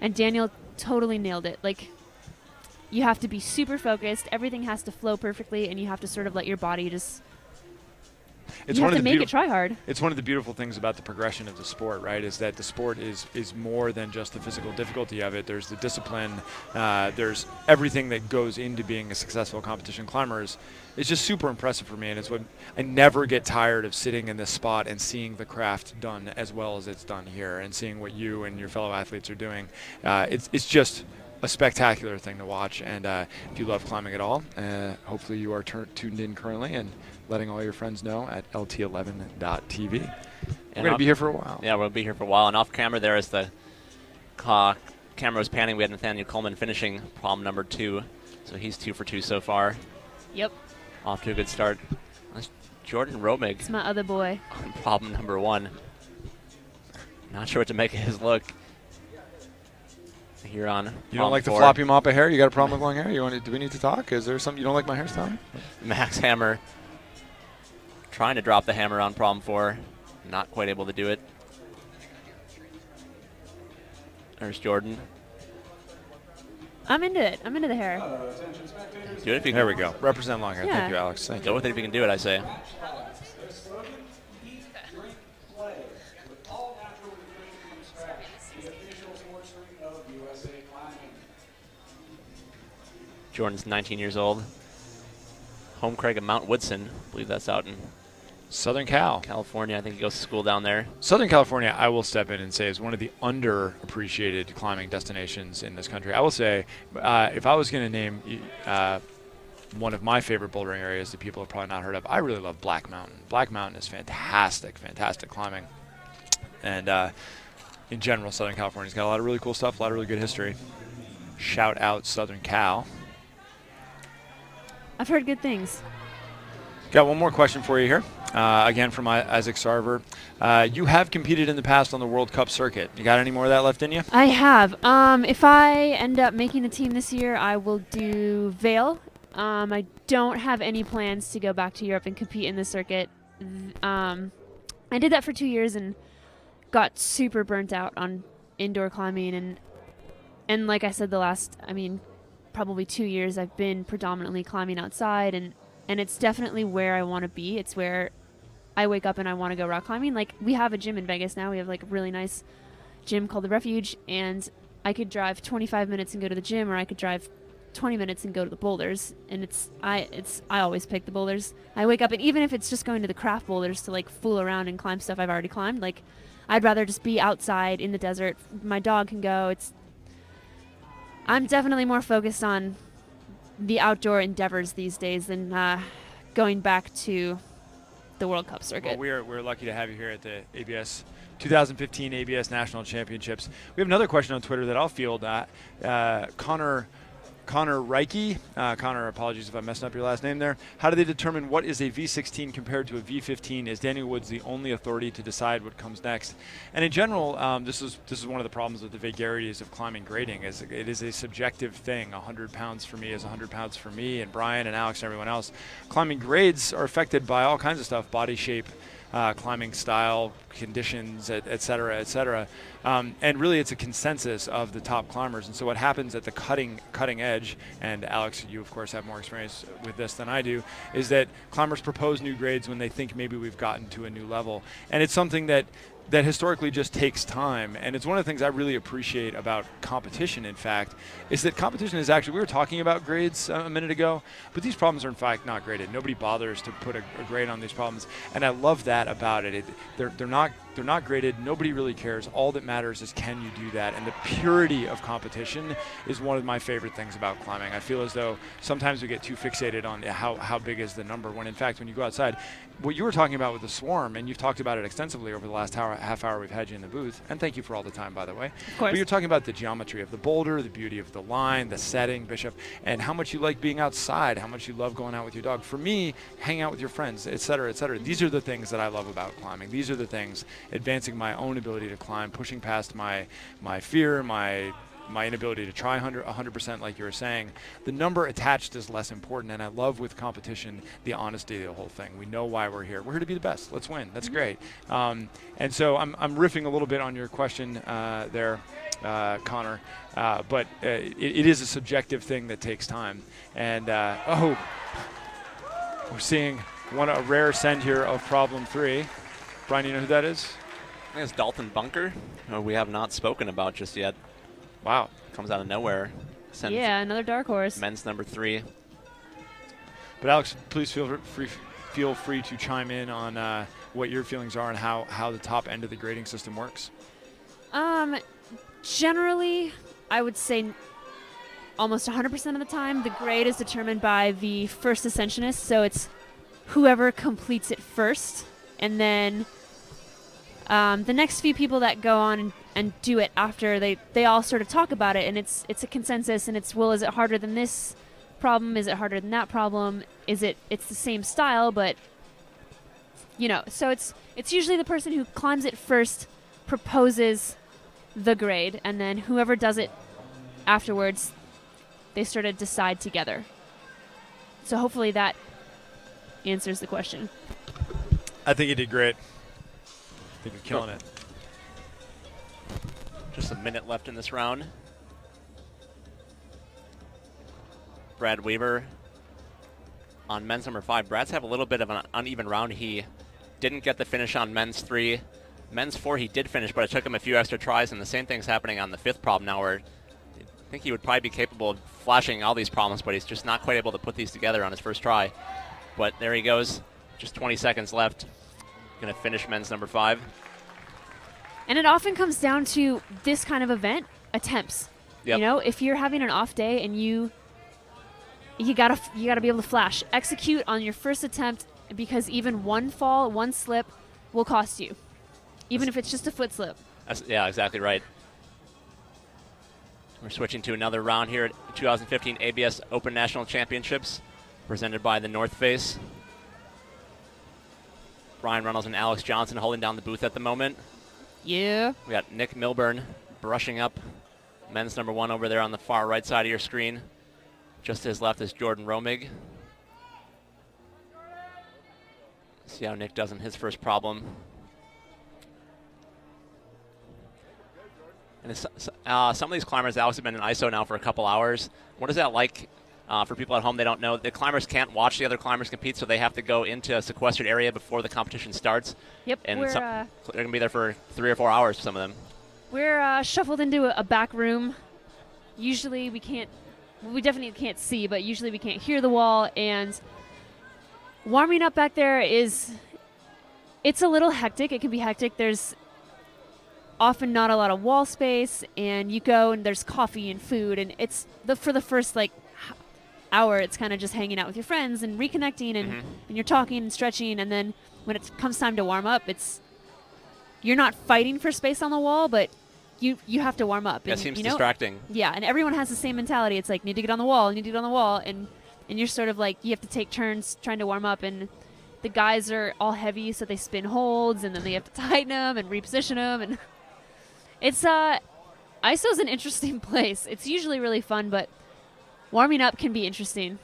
And Daniel totally nailed it. Like, you have to be super focused, everything has to flow perfectly, and you have to sort of let your body just... you have to make it try hard. It's one of the beautiful things about the progression of the sport, right, is that the sport is more than just the physical difficulty of it. There's the discipline. There's everything that goes into being a successful competition climber. It's just super impressive for me, and it's what I never get tired of sitting in this spot and seeing the craft done as well as it's done here, and seeing what you and your fellow athletes are doing. It's just a spectacular thing to watch, and if you love climbing at all, hopefully you are tuned in currently and letting all your friends know at lt11.tv. We're going to be here for a while. Yeah, we'll be here for a while. And off camera there, as the camera was panning, we had Nathaniel Coleman finishing problem number 2. So he's 2 for 2 so far. Yep. Off to a good start. That's Jordan Romig. It's my other boy. On problem number 1. Not sure what to make of his look. Here on You don't like the 4. floppy mop of hair? You got a problem with long hair? Do we need to talk? Is there something you don't like my hairstyle? Max Hammer trying to drop the hammer on problem 4. Not quite able to do it. There's Jordan. I'm into it. I'm into the hair. Do it if you can. There we go. Represent long hair. Yeah. Thank you, Alex. Thank you. Go with it if you can do it, I say. Jordan's 19 years old. Home Craig of Mount Woodson. I believe that's out in Southern Cal. California. I think he goes to school down there. Southern California, I will step in and say, is one of the underappreciated climbing destinations in this country. I will say, if I was going to name one of my favorite bouldering areas that people have probably not heard of, I really love Black Mountain. Black Mountain is fantastic, fantastic climbing. And in general, Southern California's got a lot of really cool stuff, a lot of really good history. Shout out Southern Cal. I've heard good things. Got one more question for you here. Again, from Isaac Sarver. You have competed in the past on the World Cup circuit. You got any more of that left in you? I have. If I end up making the team this year, I will do Vail. I don't have any plans to go back to Europe and compete in the circuit. I did that for 2 years and got super burnt out on indoor climbing. And like I said, probably 2 years I've been predominantly climbing outside, and it's definitely where I want to be. It's where I wake up and I want to go rock climbing. Like, we have a gym in Vegas now. We have like a really nice gym called the Refuge, and I could drive 25 minutes and go to the gym, or I could drive 20 minutes and go to the boulders. And I always pick the boulders. I wake up, and even if it's just going to the craft boulders to like fool around and climb stuff I've already climbed, like, I'd rather just be outside in the desert. My dog can go. I'm definitely more focused on the outdoor endeavors these days than going back to the World Cup circuit. Well, we're lucky to have you here at the ABS 2015 ABS National Championships. We have another question on Twitter that I'll field. Connor Connor Reike. Connor, apologies if I messed up your last name there. How do they determine what is a V16 compared to a V15? Is Daniel Woods the only authority to decide what comes next? And in general, this is one of the problems with the vagaries of climbing grading. Is it is a subjective thing. 100 pounds for me is 100 pounds for me, and Brian and Alex and everyone else. Climbing grades are affected by all kinds of stuff: body shape, climbing style, conditions, et cetera, and really it's a consensus of the top climbers. And so what happens at the cutting edge, and Alex, you of course have more experience with this than I do, is that climbers propose new grades when they think maybe we've gotten to a new level. And it's something that historically just takes time. And it's one of the things I really appreciate about competition, in fact, is that competition is actually, we were talking about grades a minute ago, but these problems are in fact not graded. Nobody bothers to put a grade on these problems. And I love that about it. They're not graded. Nobody really cares. All that matters is, can you do that? And the purity of competition is one of my favorite things about climbing. I feel as though sometimes we get too fixated on how big is the number, when in fact, when you go outside, what you were talking about with the swarm, and you've talked about it extensively over the last half hour we've had you in the booth, and thank you for all the time, by the way. Of course. But you're talking about the geometry of the boulder, the beauty of the line, the setting, Bishop, and how much you like being outside, how much you love going out with your dog. For me, hang out with your friends, et cetera, et cetera. These are the things that I love about climbing. These are the things, advancing my own ability to climb, pushing past my fear, my inability to try 100%, like you were saying. The number attached is less important, and I love with competition the honesty of the whole thing. We know why we're here. We're here to be the best. Let's win. That's great. And so I'm riffing a little bit on your question there, Connor, but it is a subjective thing that takes time. And we're seeing a rare send here of problem 3. Brian, you know who that is? I think it's Dalton Bunker, who we have not spoken about just yet. Wow. Comes out of nowhere. Sends Yeah, another dark horse. men's number 3. But Alex, please feel free to chime in on what your feelings are and how the top end of the grading system works. Generally, I would say almost 100% of the time, the grade is determined by the first ascensionist. So it's whoever completes it first, and then the next few people that go on and do it after, they all sort of talk about it, and it's a consensus, and it's, well, is it harder than this problem? Is it harder than that problem? It's the same style, but so it's usually the person who climbs it first proposes the grade, and then whoever does it afterwards, they sort of decide together. So hopefully that answers the question. I think you did great. I think you're killing it. Just a minute left in this round. Brad Weaver on men's number 5. Brad's have a little bit of an uneven round. He didn't get the finish on men's 3. Men's 4 he did finish, but it took him a few extra tries, and the same thing's happening on the 5th problem now, where I think he would probably be capable of flashing all these problems, but he's just not quite able to put these together on his first try. But there he goes. Just 20 seconds left. Going to finish men's number 5. And it often comes down to this kind of event, attempts. Yep. If you're having an off day and you gotta be able to flash, execute on your first attempt, because even one fall, one slip will cost you, even if it's just a foot slip. Yeah, exactly right. We're switching to another round here at 2015 ABS Open National Championships, presented by the North Face. Brian Reynolds and Alex Johnson holding down the booth at the moment. Yeah. We got Nick Milburn brushing up men's number 1 over there on the far right side of your screen. Just to his left is Jordan Romig. See how Nick does in his first problem. And some of these climbers, Alex, have been in ISO now for a couple hours. What is that like for people at home? They don't know. The climbers can't watch the other climbers compete, so they have to go into a sequestered area before the competition starts. Yep. And they're going to be there for 3 or 4 hours, some of them. We're shuffled into a back room. Usually we definitely can't see, but usually we can't hear the wall, and warming up back there it's a little hectic. It can be hectic. There's often not a lot of wall space, and you go and there's coffee and food, and it's for the first hour, it's kind of just hanging out with your friends and reconnecting, and you're talking and stretching, and then when it comes time to warm up, you're not fighting for space on the wall, but you have to warm up. That And, seems you know, distracting. Yeah, and everyone has the same mentality. It's like, need to get on the wall, need to get on the wall, and you're sort of like, you have to take turns trying to warm up, and the guys are all heavy, so they spin holds, and then they have to tighten them and reposition them, and it's ISO's an interesting place. It's usually really fun, but warming up can be interesting.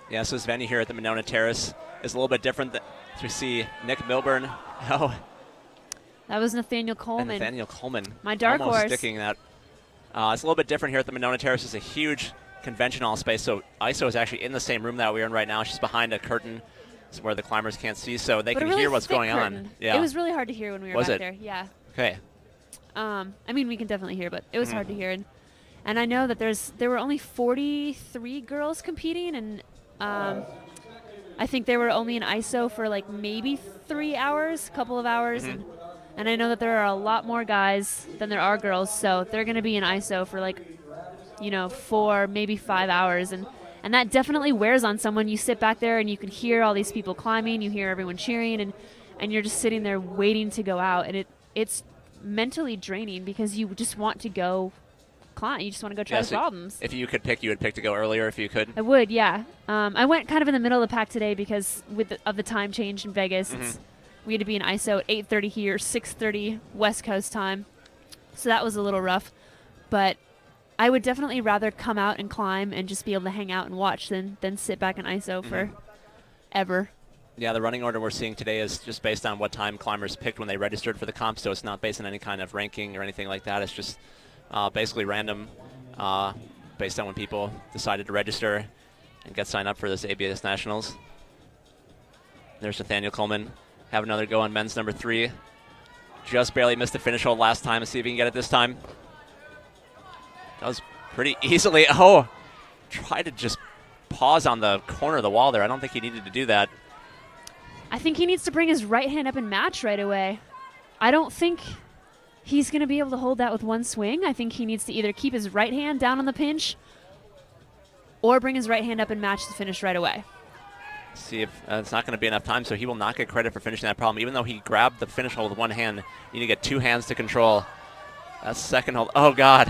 Yeah, so this venue here at the Monona Terrace is a little bit different. As we see Nick Milburn. Oh, That was Nathaniel Coleman. and Nathaniel Coleman. My dark almost horse. sticking that. It's a little bit different here at the Monona Terrace. It's a huge convention hall space. So ISO is actually in the same room that we're in right now. She's behind a curtain where the climbers can't see, so they But can a really hear what's thick going curtain. on. Yeah. It was really hard to hear when we were Was back it? there. Yeah. Okay. I mean, we can definitely hear, but it was hard to hear. And I know that there were only 43 girls competing, and I think they were only in ISO for like maybe 3 hours, couple of hours. And I know that there are a lot more guys than there are girls, so they're going to be in ISO for like, 4, maybe 5 hours. And that definitely wears on someone. You sit back there and you can hear all these people climbing, you hear everyone cheering, and you're just sitting there waiting to go out. And it's mentally draining because you just want to go climb. You just want to go try the so problems. if you could pick, you would pick to go earlier if you could. I would, yeah. I went kind of in the middle of the pack today because of the time change in Vegas. We had to be in ISO at 8:30 here, 6:30 West Coast time. So that was a little rough. But I would definitely rather come out and climb and just be able to hang out and watch than sit back in ISO for ever. Yeah, the running order we're seeing today is just based on what time climbers picked when they registered for the comp, so it's not based on any kind of ranking or anything like that. It's just basically random based on when people decided to register and get signed up for this ABS Nationals. There's Nathaniel Coleman. Have another go on men's number 3. Just barely missed the finish hold last time. Let's see if he can get it this time. That was pretty easily. Oh, tried to just pause on the corner of the wall there. I don't think he needed to do that. I think he needs to bring his right hand up and match right away. I don't think he's going to be able to hold that with one swing. I think he needs to either keep his right hand down on the pinch or bring his right hand up and match the finish right away. See if it's not going to be enough time, so he will not get credit for finishing that problem. Even though he grabbed the finish hold with one hand, you need to get 2 hands to control. That's second hold. Oh, God.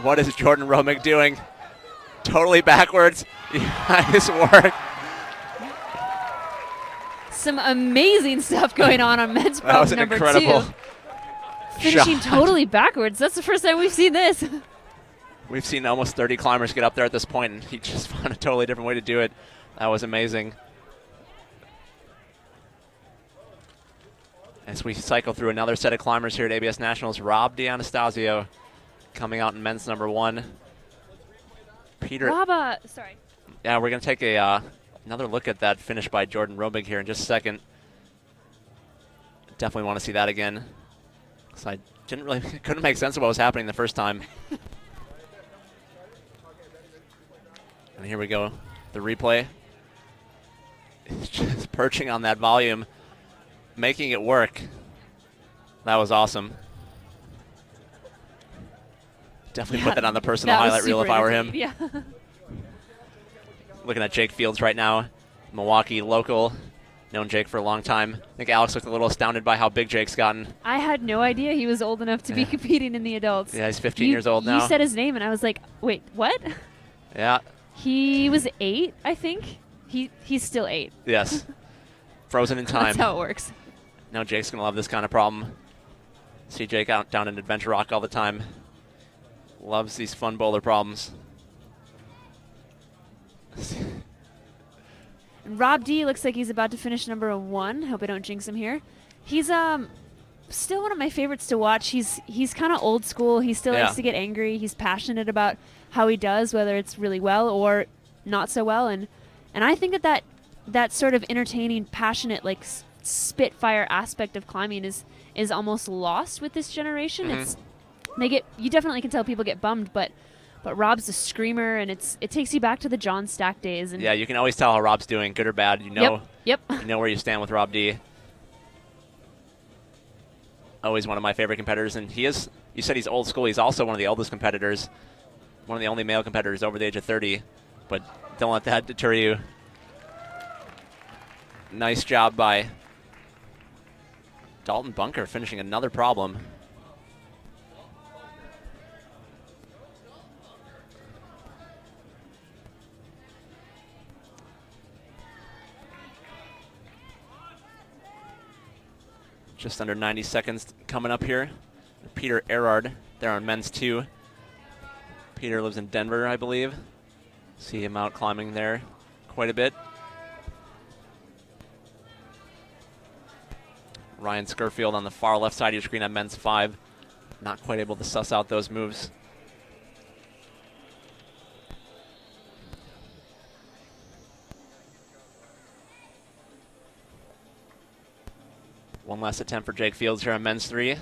What is Jordan Romick doing? Totally backwards. Nice work. Some amazing stuff going on men's That was problem an number incredible 2. Finishing shot. totally backwards. That's the first time we've seen this. We've seen almost 30 climbers get up there at this point, and he just found a totally different way to do it. That was amazing. As we cycle through another set of climbers here at ABS Nationals, Rob D'Anastasio coming out in men's number 1. Peter. Rob, sorry. Yeah, we're going to take a another look at that finish by Jordan Robig here in just a second. Definitely want to see that again. Because I couldn't make sense of what was happening the first time. And here we go, the replay. It's just perching on that volume, making it work. That was awesome. Definitely put that on the personal highlight reel if I were him. Yeah. Looking at Jake Fields right now, Milwaukee local, known Jake for a long time. I think Alex looked a little astounded by how big Jake's gotten. I had no idea he was old enough to be competing in the adults. Yeah, he's 15 years old now. You said his name, and I was like, wait, what? Yeah. He was 8, I think. He's still 8. Yes. Frozen in time. That's how it works. Now Jake's going to love this kind of problem. See Jake out down in Adventure Rock all the time. Loves these fun boulder problems. And Rob D looks like he's about to finish number 1. Hope I don't jinx him here. He's still one of my favorites to watch. He's kind of old school. He still likes to get angry. He's passionate about how he does, whether it's really well or not so well. And I think that sort of entertaining, passionate, like spitfire aspect of climbing is almost lost with this generation. It's you definitely can tell people get bummed, but Rob's a screamer, and it takes you back to the John Stack days. And yeah, you can always tell how Rob's doing, good or bad. You know, Yep. You know where you stand with Rob D. Always one of my favorite competitors, and he is. You said he's old school. He's also one of the oldest competitors, one of the only male competitors over the age of 30. But don't let that deter you. Nice job by Dalton Bunker finishing another problem. Just under 90 seconds coming up here. Peter Erard there on men's 2. Peter lives in Denver, I believe. See him out climbing there quite a bit. Ryan Scurfield on the far left side of your screen on men's 5. Not quite able to suss out those moves. One last attempt for Jake Fields here on men's 3.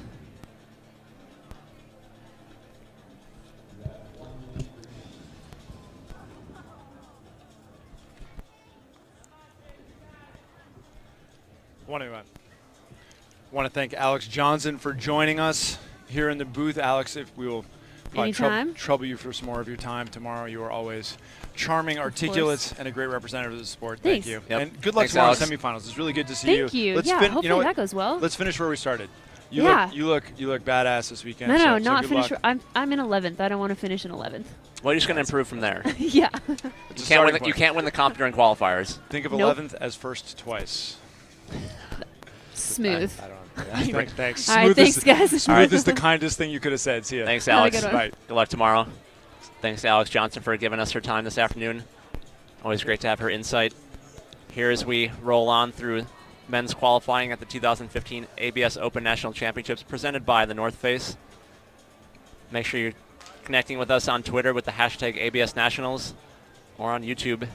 Want to thank Alex Johnson for joining us here in the booth. Alex, if we will probably trouble you for some more of your time tomorrow. You are always charming, articulate, and a great representative of the sport. Thanks. Thank you. Yep. And good luck tomorrow in the semifinals. It's really good to see you. Thank you. Let's Hopefully you know that goes well. Let's finish where we started. You look badass this weekend. No, so not good finish. luck. I'm in 11th. I don't want to finish in 11th. Well, you're just going to improve from there. Yeah. You can't win the comp during qualifiers. Think of Nope. 11th as first twice. Smooth. I don't know. Thanks. All right, thanks, guys. Smooth is the kindest thing you could have said. See ya. Thanks, Have a Alex. good one. Bye. Good luck tomorrow. Thanks to Alex Johnson for giving us her time this afternoon. Always great to have her insight. Here as we roll on through men's qualifying at the 2015 ABS Open National Championships presented by the North Face. Make sure you're connecting with us on Twitter with the hashtag ABS Nationals or on YouTube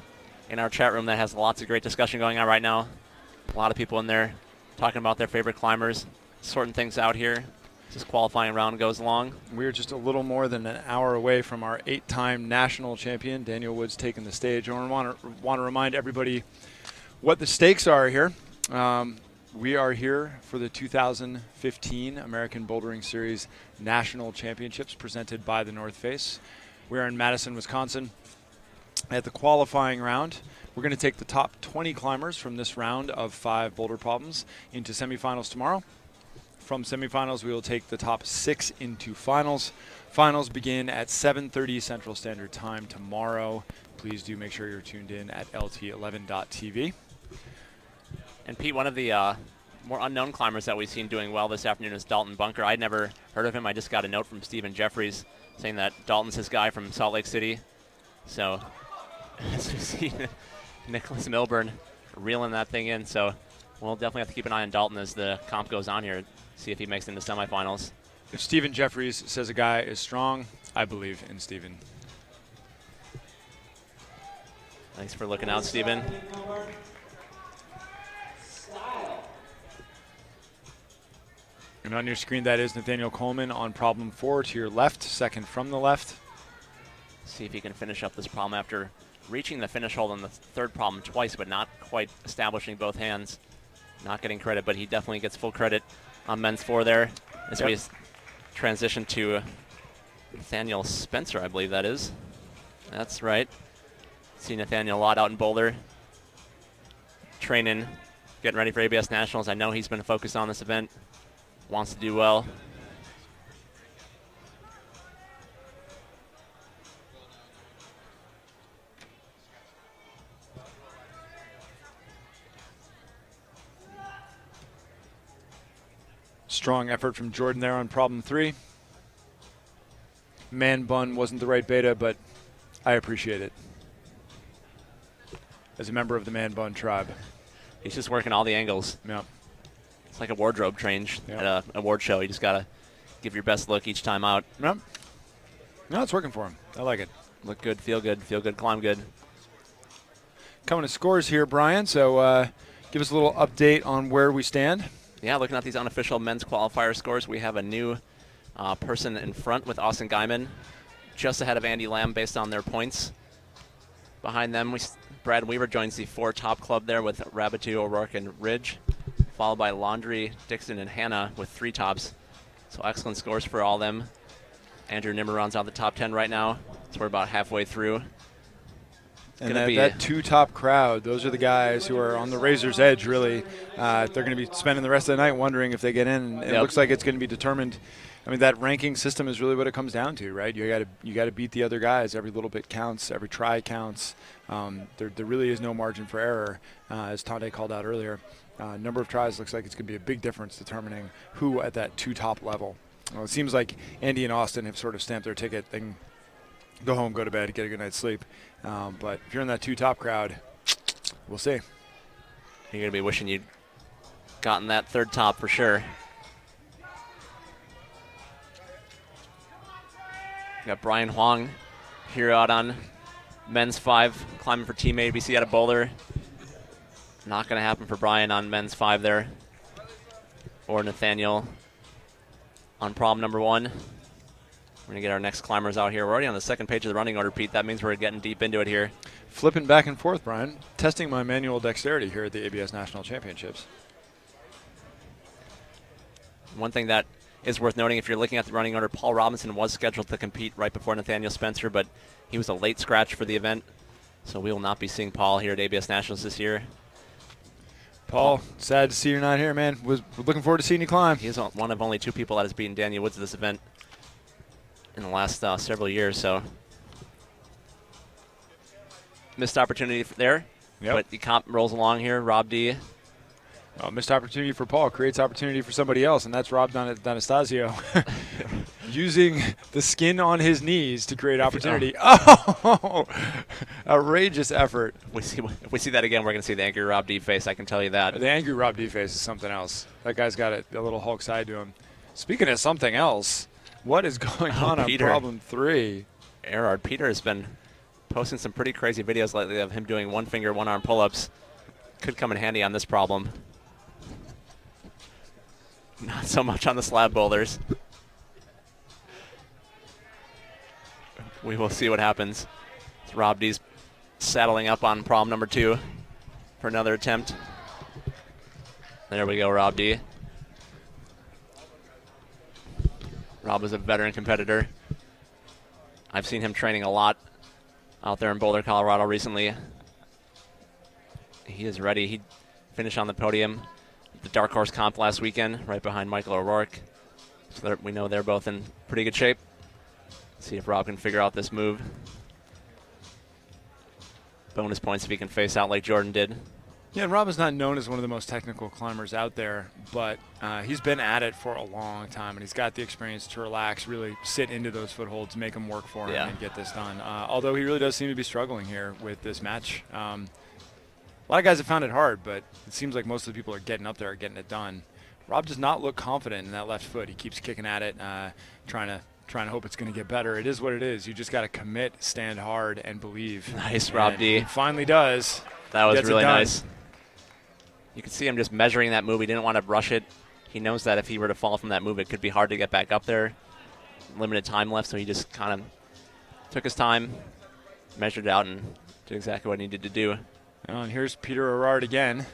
in our chat room that has lots of great discussion going on right now. A lot of people in there talking about their favorite climbers, sorting things out here as this qualifying round goes along. We're just a little more than an hour away from our 8-time national champion, Daniel Woods, taking the stage. I want to remind everybody what the stakes are here. We are here for the 2015 American Bouldering Series National Championships presented by the North Face. We're in Madison, Wisconsin at the qualifying round. We're going to take the top 20 climbers from this round of 5 boulder problems into semifinals tomorrow. From semifinals, we will take the top 6 into finals. Finals begin at 7:30 Central Standard Time tomorrow. Please do make sure you're tuned in at lt11.tv. And Pete, one of the more unknown climbers that we've seen doing well this afternoon is Dalton Bunker. I'd never heard of him. I just got a note from Stephen Jeffries saying that Dalton's his guy from Salt Lake City. So as we see Nicholas Milburn reeling that thing in. So we'll definitely have to keep an eye on Dalton as the comp goes on here, see if he makes it into semifinals. If Stephen Jeffries says a guy is strong, I believe in Stephen. Thanks for looking out, Stephen. And on your screen, that is Nathaniel Coleman on problem 4 to your left, second from the left. See if he can finish up this problem after reaching the finish hold on the third problem twice, but not quite establishing both hands. Not getting credit, but he definitely gets full credit on men's 4 there. As we transition to Nathaniel Spencer, I believe that is. That's right. See Nathaniel a lot out in Boulder. Training, getting ready for ABS Nationals. I know he's been focused on this event. Wants to do well. Strong effort from Jordan there on problem 3. Man bun wasn't the right beta, but I appreciate it. As a member of the man bun tribe. He's just working all the angles. Yeah. It's like a wardrobe change at an award show. You just got to give your best look each time out. Yep. No, it's working for him. I like it. Look good, feel good, climb good. Coming to scores here, Brian. So give us a little update on where we stand. Yeah, looking at these unofficial men's qualifier scores, we have a new person in front with Austin Guyman, just ahead of Andy Lamb based on their points. Behind them, Brad Weaver joins the 4 top club there with Raboutou, O'Rourke, and Ridge, followed by Laundrie, Dixon, and Hanna with 3 tops. So excellent scores for all them. Andrew Nimmer rounds out the top 10 right now, so we're about halfway through. And that 2 top crowd, those are the guys who are on the razor's edge, really. They're going to be spending the rest of the night wondering if they get in. And it looks like it's going to be determined I mean, that ranking system is really what it comes down to, right? You got to beat the other guys. Every little bit counts. Every try counts. There really is no margin for error, as Tande called out earlier. Number of tries looks like it's going to be a big difference determining who at that 2 top level. Well, it seems like Andy and Austin have sort of stamped their ticket. They can go home, go to bed, get a good night's sleep. But if you're in that 2 top crowd, we'll see. You're going to be wishing you'd gotten that 3rd top for sure. Got Brian Huang here out on men's 5, climbing for Team ABC out of Boulder. Not going to happen for Brian on men's 5 there. Or Nathaniel on problem number 1. We're going to get our next climbers out here. We're already on the 2nd page of the running order, Pete. That means we're getting deep into it here. Flipping back and forth, Brian. Testing my manual dexterity here at the ABS National Championships. One thing that is worth noting, if you're looking at the running order, Paul Robinson was scheduled to compete right before Nathaniel Spencer, but he was a late scratch for the event, so we will not be seeing Paul here at ABS Nationals this year. Paul, sad to see you're not here, man. We're looking forward to seeing you climb. He is one of only 2 people that has beaten Daniel Woods at this event in the last several years, so missed opportunity there. Yep. But the comp rolls along here. Rob D. Missed opportunity for Paul creates opportunity for somebody else, and that's Rob D'Anastasio. Using the skin on his knees to create opportunity. Oh, outrageous effort. If we see that again, we're going to see the angry Rob D face, I can tell you that. The angry Rob D face is something else. That guy's got a little Hulk side to him. Speaking of something else, what is going on Peter. problem 3? Erard, Peter has been posting some pretty crazy videos lately of him doing 1-finger, 1-arm pull-ups. Could come in handy on this problem. Not so much on the slab boulders. We will see what happens. Rob D's saddling up on problem number 2 for another attempt. There we go, Rob D. Rob is a veteran competitor. I've seen him training a lot out there in Boulder, Colorado recently. He is ready. He finished on the podium the Dark Horse Comp last weekend, right behind Michael O'Rourke. So we know they're both in pretty good shape. Let's see if Rob can figure out this move. Bonus points if he can face out like Jordan did. Yeah, and Rob is not known as one of the most technical climbers out there, but he's been at it for a long time, and he's got the experience to relax, really sit into those footholds, make them work for him, and get this done. Although he really does seem to be struggling here with this match. A lot of guys have found it hard, but it seems like most of the people are getting up there, getting it done. Rob does not look confident in that left foot. He keeps kicking at it, trying to hope it's going to get better. It is what it is. You just got to commit, stand hard, and believe. Nice, Rob D. He finally does. That was really nice. You can see him just measuring that move. He didn't want to rush it. He knows that if he were to fall from that move, it could be hard to get back up there. Limited time left, so he just kind of took his time, measured it out, and did exactly what he needed to do. And here's Peter Erard again.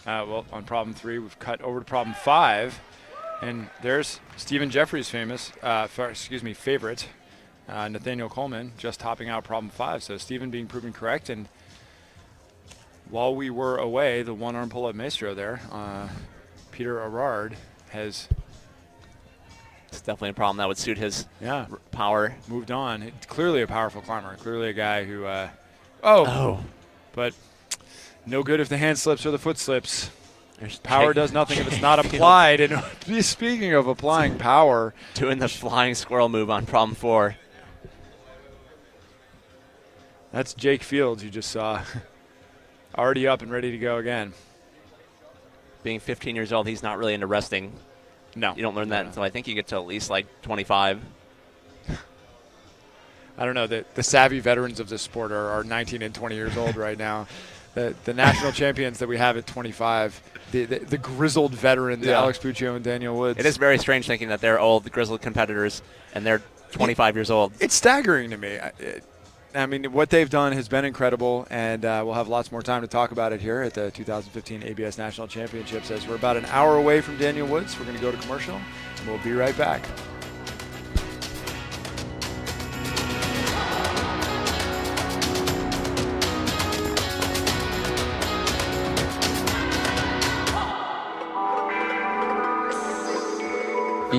Well, on problem 3, we've cut over to problem 5. And there's Stephen Jeffries' favorite, Nathaniel Coleman, just topping out problem 5. So Stephen being proven correct. And while we were away, the 1-arm pull-up maestro there, Peter Erard has... It's definitely a problem that would suit his power. Moved on. Clearly a powerful climber. Clearly a guy who... But no good if the hand slips or the foot slips. Power does nothing if it's not applied. And speaking of applying power. Doing the flying squirrel move on problem 4. That's Jake Fields you just saw. Already up and ready to go again. Being 15 years old, he's not really into resting. No. You don't learn that until I think you get to at least like 25. I don't know. The savvy veterans of this sport are 19 and 20 years old right now. The national champions that we have at 25, the grizzled veterans, Alex Puccio and Daniel Woods. It is very strange thinking that they're old, grizzled competitors, and they're 25 years old. It's staggering to me. I mean, what they've done has been incredible, and we'll have lots more time to talk about it here at the 2015 ABS National Championships. As we're about an hour away from Daniel Woods, we're going to go to commercial, and we'll be right back.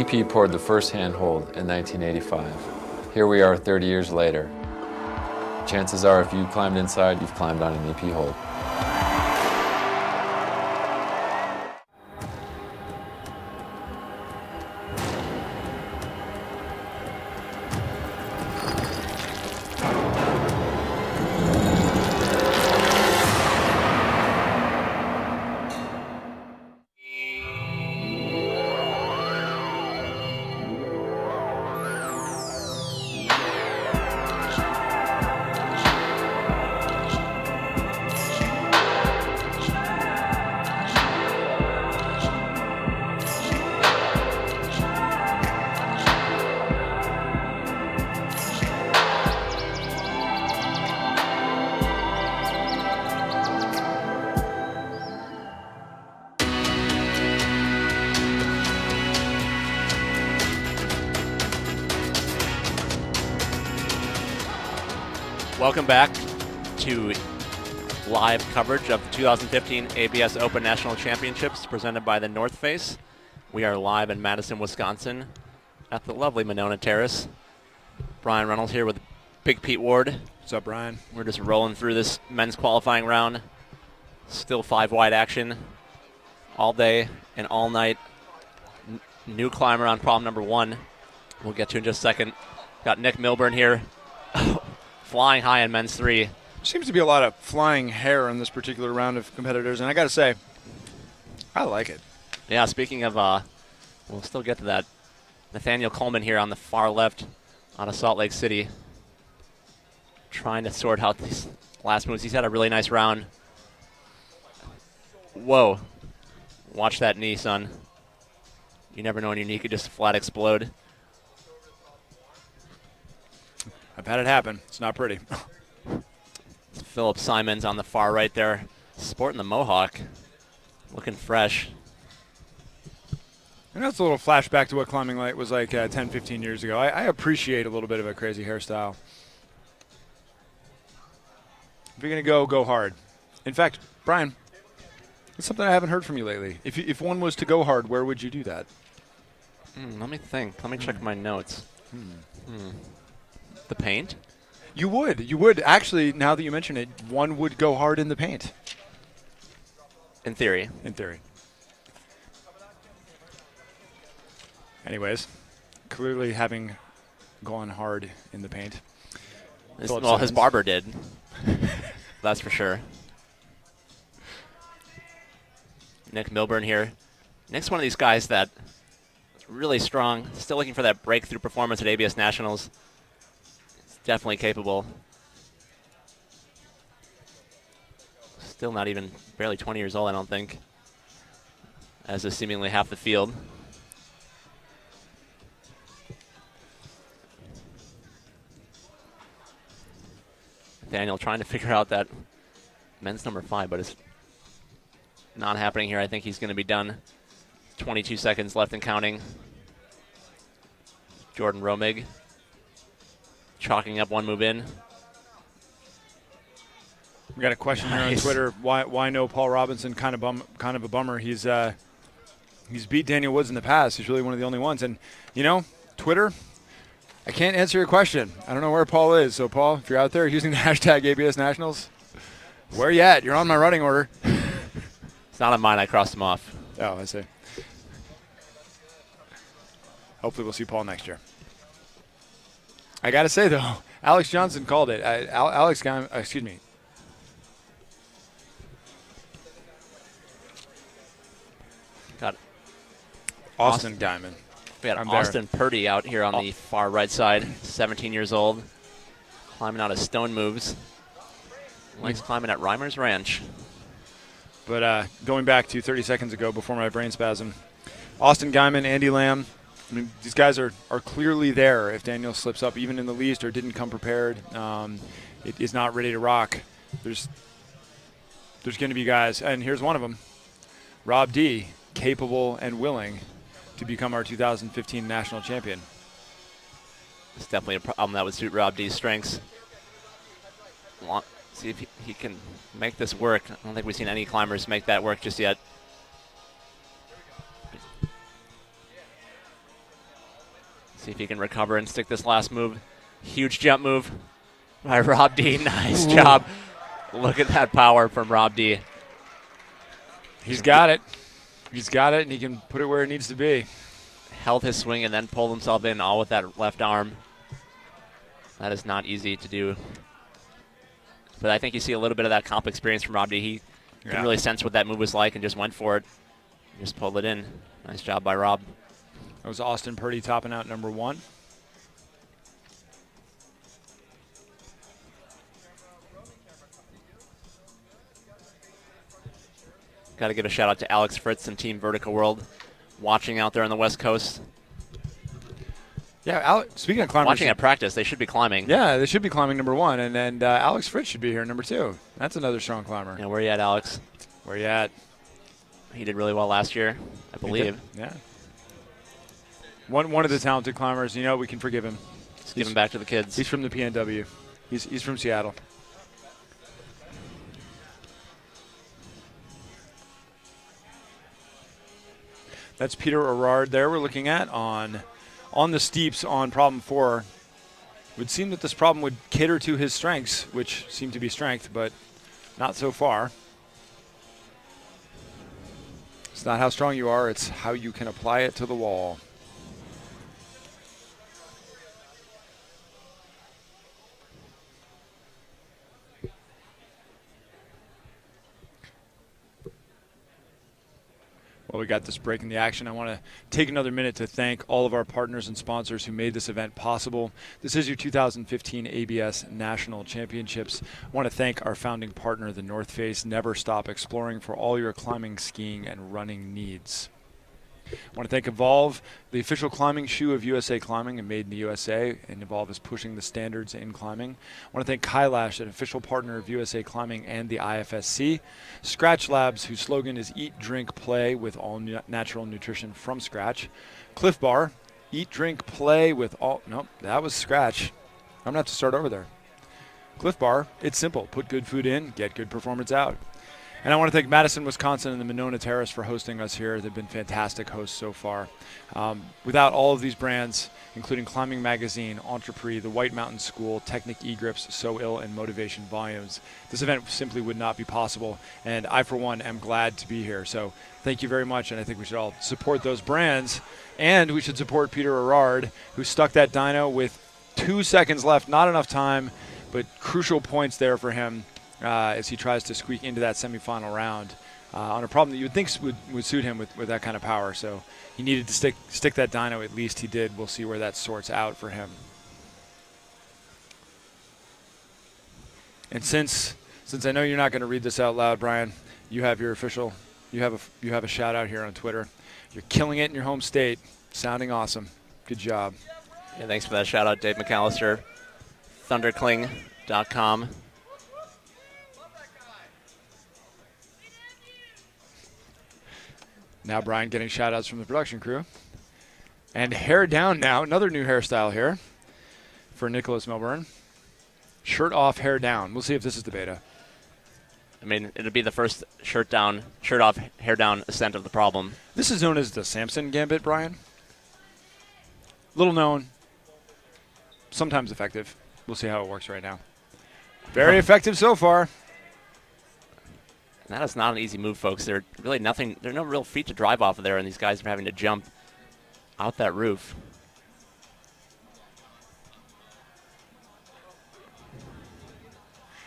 EP poured the first handhold in 1985. Here we are 30 years later. Chances are if you climbed inside, you've climbed on an EP hold. Welcome back to live coverage of the 2015 ABS Open National Championships presented by the North Face. We are live in Madison, Wisconsin at the lovely Monona Terrace. Brian Reynolds here with Big Pete Ward. What's up, Brian? We're just rolling through this men's qualifying round. Still 5-wide action all day and all night. New climber on problem number 1. We'll get to in just a second. Got Nick Milburn here. Flying high in men's 3. Seems to be a lot of flying hair in this particular round of competitors, and I got to say, I like it. Yeah, speaking of, we'll still get to that. Nathaniel Coleman here on the far left out of Salt Lake City. Trying to sort out these last moves. He's had a really nice round. Whoa. Watch that knee, son. You never know when your knee could just flat explode. I've had it happen. It's not pretty. Philip Simons on the far right there, sporting the mohawk, looking fresh. And that's a little flashback to what climbing light was like 10, 15 years ago. I appreciate a little bit of a crazy hairstyle. If you're going to go hard. In fact, Brian, it's something I haven't heard from you lately. If one was to go hard, where would you do that? Let me think. Let me check my notes. The paint? You would. You would. Actually, now that you mention it, one would go hard in the paint. In theory. In theory. Anyways, clearly having gone hard in the paint. Well, his barber did. That's for sure. Nick Milburn here. Nick's one of these guys that is really strong. Still looking for that breakthrough performance at ABS Nationals. Definitely capable. Still not even barely 20 years old, I don't think. As is seemingly half the field. Daniel trying to figure out that men's number 5, but it's not happening here. I think he's going to be done. 22 seconds left and counting. Jordan Romig. Chalking up one move in. We got a question here on Twitter. Why no Paul Robinson? Kind of a bummer. He's beat Daniel Woods in the past. He's really one of the only ones. And you know, Twitter, I can't answer your question. I don't know where Paul is. So Paul, if you're out there using the hashtag ABS Nationals, where you at? You're on my running order. It's not on mine. I crossed him off. Oh, I see. Hopefully we'll see Paul next year. I got to say, though, Alex Johnson called it. Excuse me. Got Austin Diamond. We got Austin Purdy out here on the far right side, 17 years old, climbing out of stone moves. Likes climbing at Reimer's Ranch. But going back to 30 seconds ago before my brain spasm, Austin Guyman, Andy Lamb, I mean, these guys are clearly there if Daniel slips up even in the least or didn't come prepared. It is not ready to rock. There's going to be guys, and here's one of them, Rob D, capable and willing to become our 2015 national champion. It's definitely a problem that would suit Rob D's strengths. See if he can make this work. I don't think we've seen any climbers make that work just yet. See if he can recover and stick this last move. Huge jump move by Rob D. Nice job. Look at that power from Rob D. He's got it. He's got it, and he can put it where it needs to be. Held his swing and then pulled himself in all with that left arm. That is not easy to do. But I think you see a little bit of that comp experience from Rob D. He can really sense what that move was like and just went for it. Just pulled it in. Nice job by Rob. That was Austin Purdy topping out number 1. Got to give a shout out to Alex Fritz and Team Vertical World watching out there on the West Coast. Yeah, speaking of climbers. Watching at practice, they should be climbing. Yeah, they should be climbing number 1, and Alex Fritz should be here number 2. That's another strong climber. Yeah, where you at, Alex? Where you at? He did really well last year, I believe. Yeah. One of the talented climbers. You know, we can forgive him. Just give him back to the kids. He's from the PNW. He's from Seattle. That's Peter Erard there we're looking at on the steeps on problem 4. It would seem that this problem would cater to his strengths, which seem to be strength, but not so far. It's not how strong you are, it's how you can apply it to the wall. Well, we got this break in the action. I want to take another minute to thank all of our partners and sponsors who made this event possible. This is your 2015 ABS National Championships. I want to thank our founding partner, the North Face. Never stop exploring for all your climbing, skiing, and running needs. I want to thank Evolve, the official climbing shoe of USA Climbing and made in the USA, and Evolve is pushing the standards in climbing. I want to thank Kailash, an official partner of USA Climbing and the IFSC. Scratch Labs, whose slogan is Eat, Drink, Play with all natural nutrition from scratch. Cliff Bar, Eat, Drink, Play with all... Nope, that was Scratch. I'm going to have to start over there. Cliff Bar, it's simple. Put good food in, get good performance out. And I want to thank Madison, Wisconsin and the Monona Terrace for hosting us here. They've been fantastic hosts so far. Without all of these brands, including Climbing Magazine, Entrepris, the White Mountain School, Technic E-Grips, So Ill, and Motivation Volumes, this event simply would not be possible. And I, for one, am glad to be here. So thank you very much, and I think we should all support those brands. And we should support Peter Erard, who stuck that dyno with 2 seconds left. Not enough time, but crucial points there for him. As he tries to squeak into that semifinal round on a problem that you would think would suit him with that kind of power. So he needed to stick that dyno. At least he did. We'll see where that sorts out for him. And since I know you're not going to read this out loud, Brian, you have your official. You have a shout out here on Twitter. You're killing it in your home state. Sounding awesome. Good job. Yeah, thanks for that shout out, Dave McAllister. Thunderkling.com. Now Brian getting shout-outs from the production crew. And hair down now. Another new hairstyle here for Nicholas Milburn. Shirt off, hair down. We'll see if this is the beta. I mean, it'll be the first shirt off, hair down ascent of the problem. This is known as the Samson Gambit, Brian. Little known. Sometimes effective. We'll see how it works right now. Very effective so far. That is not an easy move, folks. There's really nothing. There's no real feet to drive off of there, and these guys are having to jump out that roof.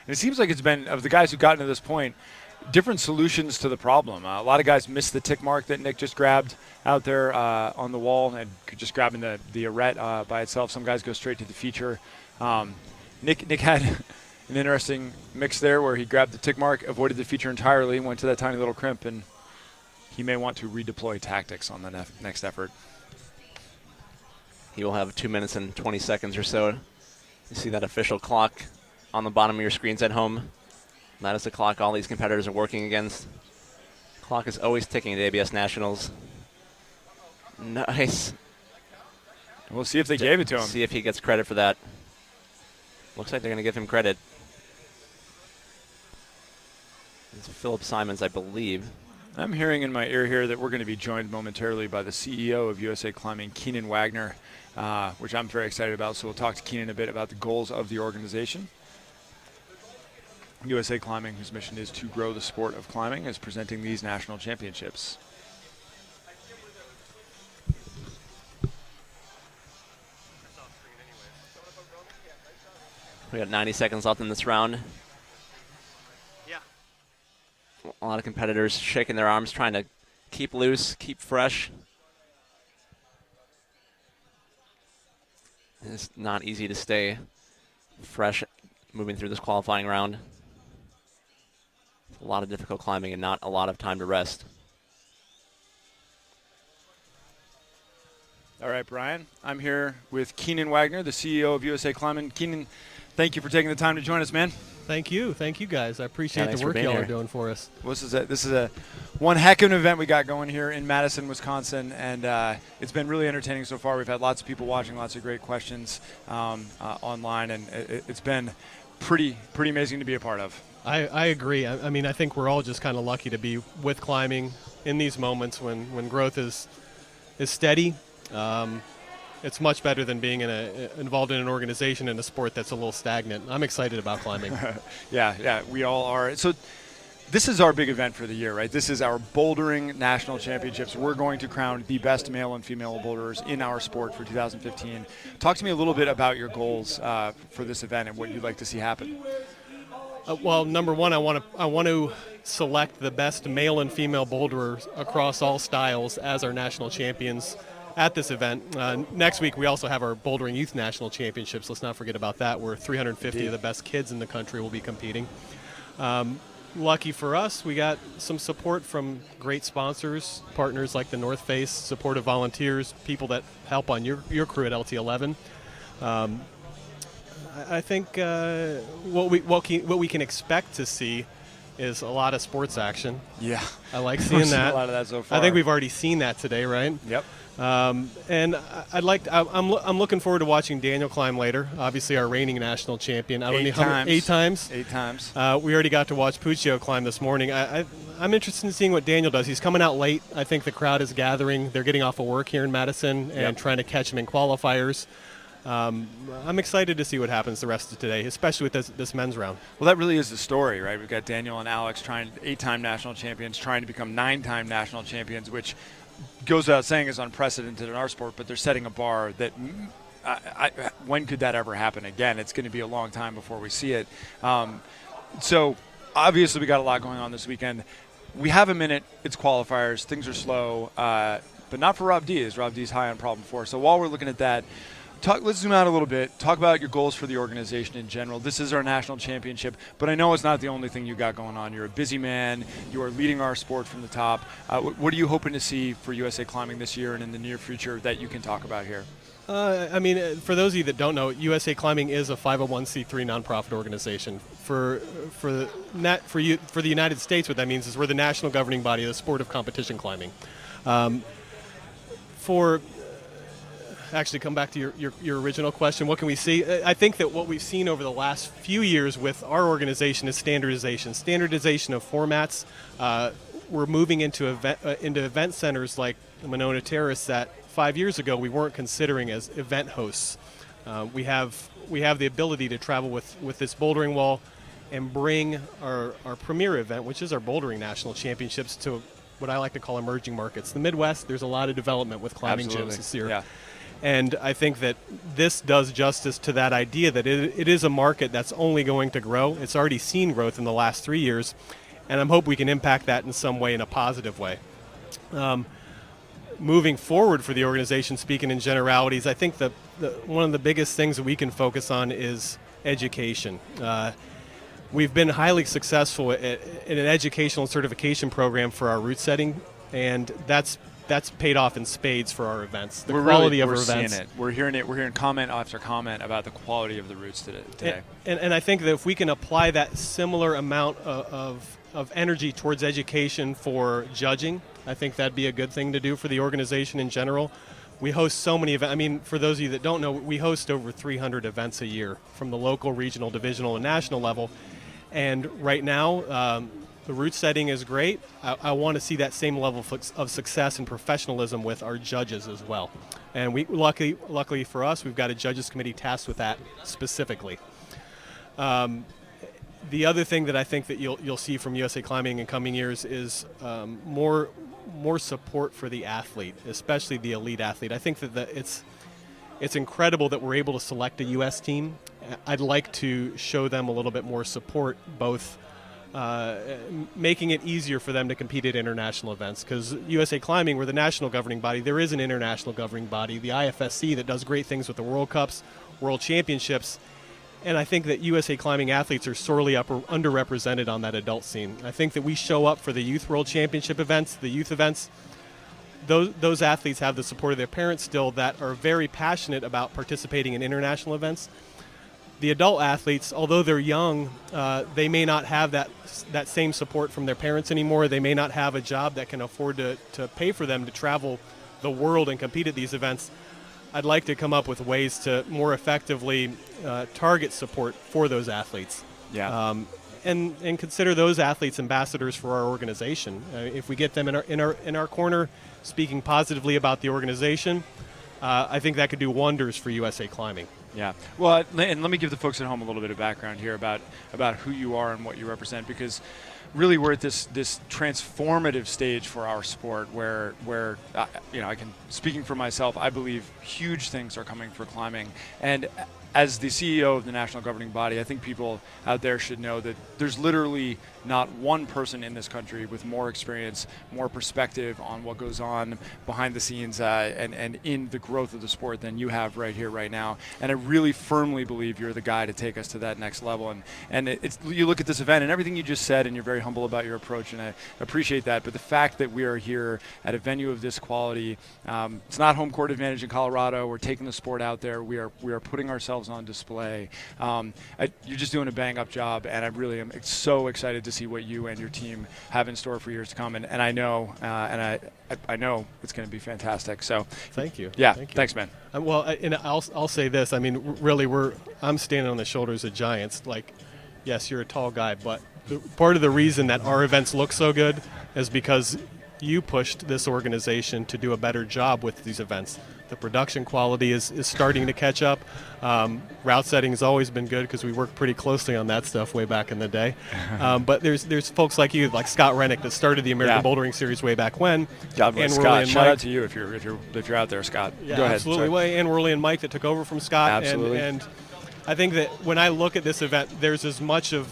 And it seems like it's been, of the guys who've gotten to this point, different solutions to the problem. A lot of guys missed the tick mark that Nick just grabbed out there on the wall and just grabbing the arete by itself. Some guys go straight to the feature. Nick had an interesting mix there where he grabbed the tick mark, avoided the feature entirely, went to that tiny little crimp, and he may want to redeploy tactics on the next effort. He will have 2 minutes and 20 seconds or so. You see that official clock on the bottom of your screens at home. That is the clock all these competitors are working against. Clock is always ticking at ABS Nationals. Nice. We'll see if they gave it to him. See if he gets credit for that. Looks like they're going to give him credit. It's Philip Simons, I believe. I'm hearing in my ear here that we're going to be joined momentarily by the CEO of USA Climbing, Keenan Wagner, which I'm very excited about. So we'll talk to Keenan a bit about the goals of the organization. USA Climbing, whose mission is to grow the sport of climbing, is presenting these national championships. We got 90 seconds left in this round. A lot of competitors shaking their arms, trying to keep loose, keep fresh. It's not easy to stay fresh moving through this qualifying round. A lot of difficult climbing and not a lot of time to rest. All right, Brian. I'm here with Keenan Wagner, the CEO of USA Climbing. Keenan, thank you for taking the time to join us, man. Thank you, guys. I appreciate the work y'all are doing for us. Well, this is a one heck of an event we got going here in Madison, Wisconsin, and it's been really entertaining so far. We've had lots of people watching, lots of great questions online, and it's been pretty amazing to be a part of. I agree. I mean, I think we're all just kind of lucky to be with climbing in these moments when growth is steady. It's much better than being involved in an organization in a sport that's a little stagnant. I'm excited about climbing. Yeah, we all are. So this is our big event for the year, right? This is our bouldering national championships. We're going to crown the best male and female boulderers in our sport for 2015. Talk to me a little bit about your goals for this event and what you'd like to see happen. Well, number one, I want to select the best male and female boulderers across all styles as our national champions at this event. Next week, we also have our Bouldering Youth National Championships. Let's not forget about that, where 350 of the best kids in the country will be competing. Lucky for us, we got some support from great sponsors, partners like the North Face, supportive volunteers, people that help on your crew at LT11. I think what we can expect to see is a lot of sports action. Yeah, I like seeing that. A lot of that so far. I think we've already seen that today, right? Yep. And I'm looking forward to watching Daniel climb later. Obviously, our reigning national champion. I don't know how many, 8 times. 8 times. We already got to watch Puccio climb this morning. I'm interested in seeing what Daniel does. He's coming out late. I think the crowd is gathering. They're getting off of work here in Madison and trying to catch him in qualifiers. I'm excited to see what happens the rest of today, especially with this men's round. Well, that really is the story, right? We've got Daniel and Alex 8-time national champions, trying to become 9-time national champions, which goes without saying is unprecedented in our sport, but they're setting a bar that when could that ever happen again? It's going to be a long time before we see it. So obviously we got a lot going on this weekend. We have a minute. It's qualifiers. Things are slow, but not for Rob D, as Rob D is high on problem 4. So while we're looking at that, let's zoom out a little bit. Talk about your goals for the organization in general. This is our national championship, but I know it's not the only thing you got going on. You're a busy man. You are leading our sport from the top. What are you hoping to see for USA Climbing this year and in the near future that you can talk about here? I mean, for those of you that don't know, USA Climbing is a 501c3 nonprofit organization. For the United States, what that means is we're the national governing body of the sport of competition climbing. Actually, come back to your original question. What can we see? I think that what we've seen over the last few years with our organization is standardization of formats. We're moving into event centers like the Monona Terrace that 5 years ago we weren't considering as event hosts. We have the ability to travel with this bouldering wall and bring our premier event, which is our Bouldering National Championships, to what I like to call emerging markets. The Midwest, there's a lot of development with climbing gyms this year. Yeah. And I think that this does justice to that idea that it is a market that's only going to grow. It's already seen growth in the last 3 years, and I hope we can impact that in some way, in a positive way. Moving forward for the organization, speaking in generalities, I think that one of the biggest things that we can focus on is education. We've been highly successful in an educational certification program for our route setting, and that's paid off in spades for our events. The quality of our events. Seeing it. We're hearing it. We're hearing comment after comment about the quality of the routes today. And I think that if we can apply that similar amount of energy towards education for judging, I think that'd be a good thing to do for the organization in general. We host so many events. I mean, for those of you that don't know, we host over 300 events a year from the local, regional, divisional, and national level. And right now, the route setting is great. I want to see that same level of success and professionalism with our judges as well. And luckily for us, we've got a judges committee tasked with that specifically. The other thing that I think that you'll see from USA Climbing in coming years is more support for the athlete, especially the elite athlete. I think that it's incredible that we're able to select a U.S. team. I'd like to show them a little bit more support, both making it easier for them to compete at international events, because USA Climbing, we're the national governing body. There is an international governing body, the IFSC, that does great things with the World Cups, World Championships, and I think that USA Climbing athletes are sorely underrepresented on that adult scene. I think that we show up for the Youth World Championship events, the youth events. Those athletes have the support of their parents still that are very passionate about participating in international events. The adult athletes, although they're young, they may not have that same support from their parents anymore. They may not have a job that can afford to pay for them to travel the world and compete at these events. I'd like to come up with ways to more effectively target support for those athletes. Yeah. And consider those athletes ambassadors for our organization. If we get them in our corner, speaking positively about the organization, I think that could do wonders for USA Climbing. Yeah. Well, and let me give the folks at home a little bit of background here about who you are and what you represent, because really we're at this transformative stage for our sport where I can, speaking for myself, I believe huge things are coming for climbing. And as the CEO of the national governing body, I think people out there should know that there's literally not one person in this country with more experience, more perspective on what goes on behind the scenes and in the growth of the sport than you have right here, right now. And I really firmly believe you're the guy to take us to that next level. And you look at this event and everything you just said, and you're very humble about your approach, and I appreciate that. But the fact that we are here at a venue of this quality, it's not home court advantage in Colorado. We're taking the sport out there. We are putting ourselves on display. You're just doing a bang-up job, and I really am so excited to see what you and your team have in store for years to come. And I know, I know it's going to be fantastic. So thank you. Yeah, thank you. Thanks, man. Well, and I'll say this. I mean, really, I'm standing on the shoulders of giants. Like, yes, you're a tall guy, but part of the reason that our events look so good is because you pushed this organization to do a better job with these events. The production quality is starting to catch up. Route setting has always been good because we worked pretty closely on that stuff way back in the day. But there's folks like you, like Scott Rennick, that started the American Bouldering Series way back when. God bless Scott. Shout out to you if you're out there, Scott. Yeah, go ahead. Absolutely. And Worley and Mike that took over from Scott. Absolutely. And I think that when I look at this event, there's as much of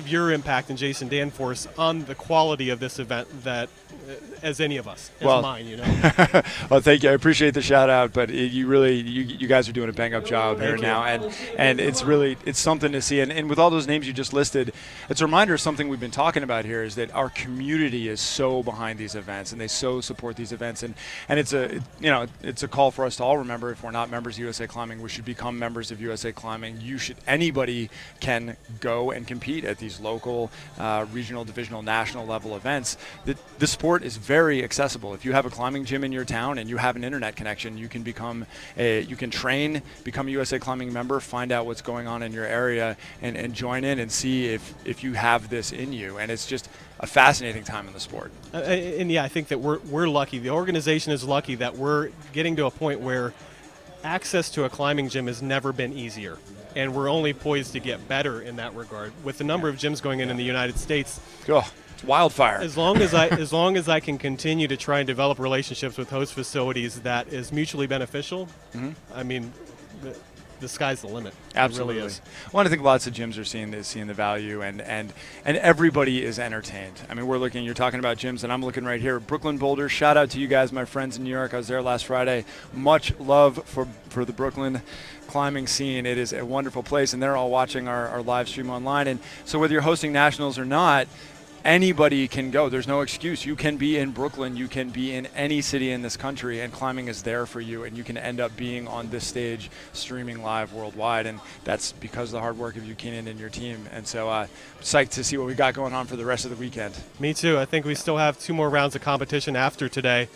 your impact and Jason Danforth on the quality of this event that as any of us, as mine, you know. Well, thank you. I appreciate the shout out, but you guys are doing a bang up job here now, and it's something to see. And with all those names you just listed, it's a reminder of something we've been talking about here, is that our community is so behind these events, and they so support these events, and it's a call for us to all remember, if we're not members of USA Climbing, we should become members of USA Climbing. Anybody can go and compete at these local, regional, divisional, national level events. The sport is very accessible. If you have a climbing gym in your town and you have an internet connection, you can train, become a USA Climbing member, find out what's going on in your area, and join in and see if you have this in you. And it's just a fascinating time in the sport. I think that we're lucky. The organization is lucky that we're getting to a point where access to a climbing gym has never been easier. And we're only poised to get better in that regard. With the number of gyms going in the United States, it's wildfire. As long as I can continue to try and develop relationships with host facilities that is mutually beneficial, I mean, the sky's the limit. Absolutely. It really is. Well, I think lots of gyms are seeing the value, and everybody is entertained. I mean, you're talking about gyms, and I'm looking right here. Brooklyn Boulders, shout out to you guys, my friends in New York. I was there last Friday. Much love for the Brooklyn climbing scene. It is a wonderful place, and they're all watching our live stream online. And so whether you're hosting nationals or not, anybody can go. There's no excuse. You can be in Brooklyn. You can be in any city in this country, and climbing is there for you, and you can end up being on this stage streaming live worldwide, and that's because of the hard work of you, Keenan, and your team. And so psyched to see what we got going on for the rest of the weekend. Me too. I think we still have 2 more rounds of competition after today,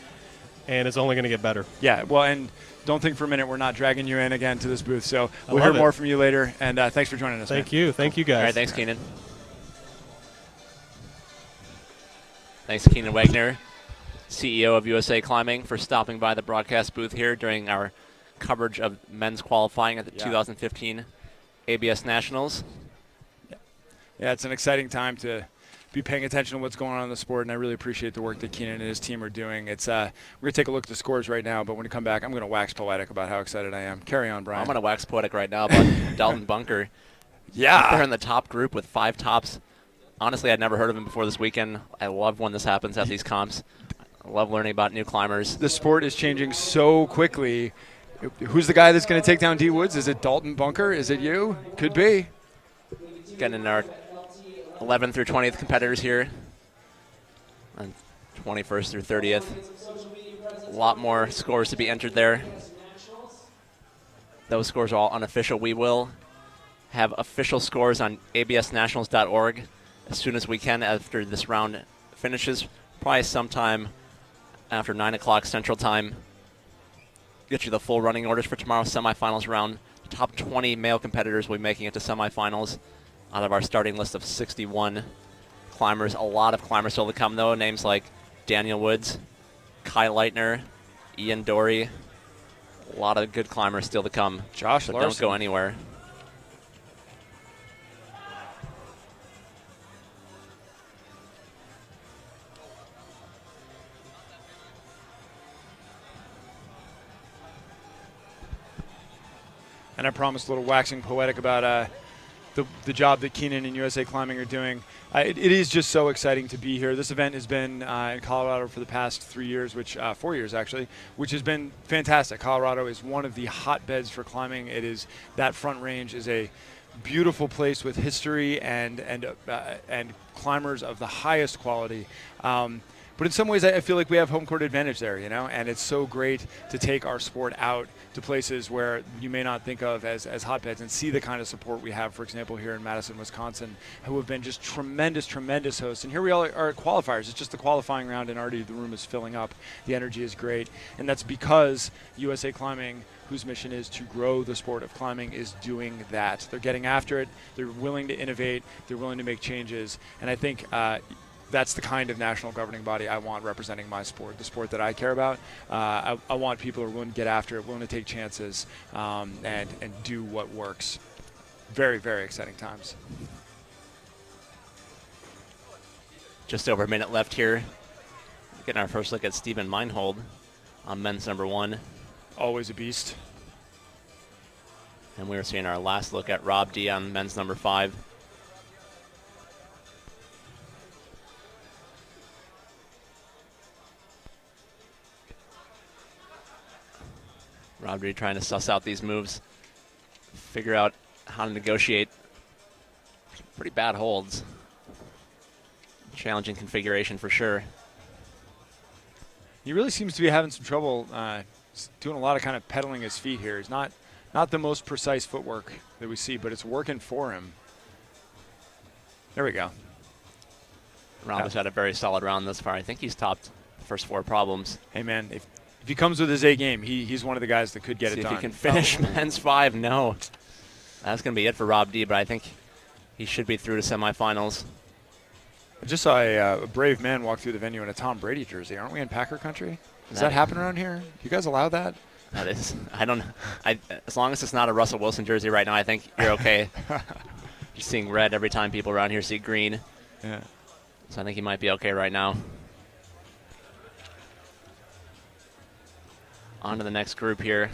and it's only going to get better. Yeah, well, and don't think for a minute we're not dragging you in again to this booth. So we'll hear more from you later, and thanks for joining us. Thank you. Thank you, guys. All right, thanks, Keenan. Thanks, Keenan Wagner, CEO of USA Climbing, for stopping by the broadcast booth here during our coverage of men's qualifying at the 2015 ABS Nationals. Yeah, it's an exciting time to be paying attention to what's going on in the sport, and I really appreciate the work that Keenan and his team are doing. It's we're going to take a look at the scores right now, but when we come back, I'm going to wax poetic about how excited I am. Carry on, Brian. I'm going to wax poetic right now about Dalton Bunker. Yeah. They're in the top group with 5 tops. Honestly, I'd never heard of him before this weekend. I love when this happens at these comps. I love learning about new climbers. The sport is changing so quickly. Who's the guy that's going to take down D Woods? Is it Dalton Bunker? Is it you? Could be. Getting in our 11th through 20th competitors here, and 21st through 30th. A lot more scores to be entered there. Those scores are all unofficial. We will have official scores on absnationals.org as soon as we can after this round finishes, probably sometime after 9 o'clock Central Time. Get you the full running orders for tomorrow's semifinals round. Top 20 male competitors will be making it to semifinals out of our starting list of 61 climbers. A lot of climbers still to come, though. Names like Daniel Woods, Kai Leitner, Ian Dory. A lot of good climbers still to come. Josh so Larson. Don't go anywhere. And I promised a little waxing poetic about the job that Keenan and USA Climbing are doing. It is just so exciting to be here. This event has been in Colorado for the past 3 years, 4 years actually, which has been fantastic. Colorado is one of the hotbeds for climbing. It is, that Front Range is a beautiful place with history and climbers of the highest quality. But in some ways, I feel like we have home court advantage there, you know, and it's so great to take our sport out to places where you may not think of as hotbeds and see the kind of support we have, for example, here in Madison, Wisconsin, who have been just tremendous, tremendous hosts. And here we all are at qualifiers. It's just the qualifying round, and already the room is filling up. The energy is great. And that's because USA Climbing, whose mission is to grow the sport of climbing, is doing that. They're getting after it. They're willing to innovate. They're willing to make changes. And I think that's the kind of national governing body I want representing my sport, the sport that I care about. I want people who are willing to get after it, willing to take chances, and do what works. Very, very exciting times. Just over a minute left here. Getting our first look at Stephen Meinhold on men's number 1. Always a beast. And we were seeing our last look at Rob D on men's number 5. Rob D trying to suss out these moves, figure out how to negotiate pretty bad holds. Challenging configuration for sure. He really seems to be having some trouble doing a lot of kind of pedaling his feet here. He's not the most precise footwork that we see, but it's working for him. There we go. Rob has had a very solid round thus far. I think he's topped the first 4 problems. Hey, man, if he comes with his A game, he's one of the guys that could get it done. If he can finish men's 5, no. That's going to be it for Rob D, but I think he should be through to semifinals. I just saw a brave man walk through the venue in a Tom Brady jersey. Aren't we in Packer country? Does that happen around here? Do you guys allow that? That is. I don't. As long as it's not a Russell Wilson jersey right now, I think you're okay. Just seeing red every time people around here see green. Yeah. So I think he might be okay right now. On to the next group here.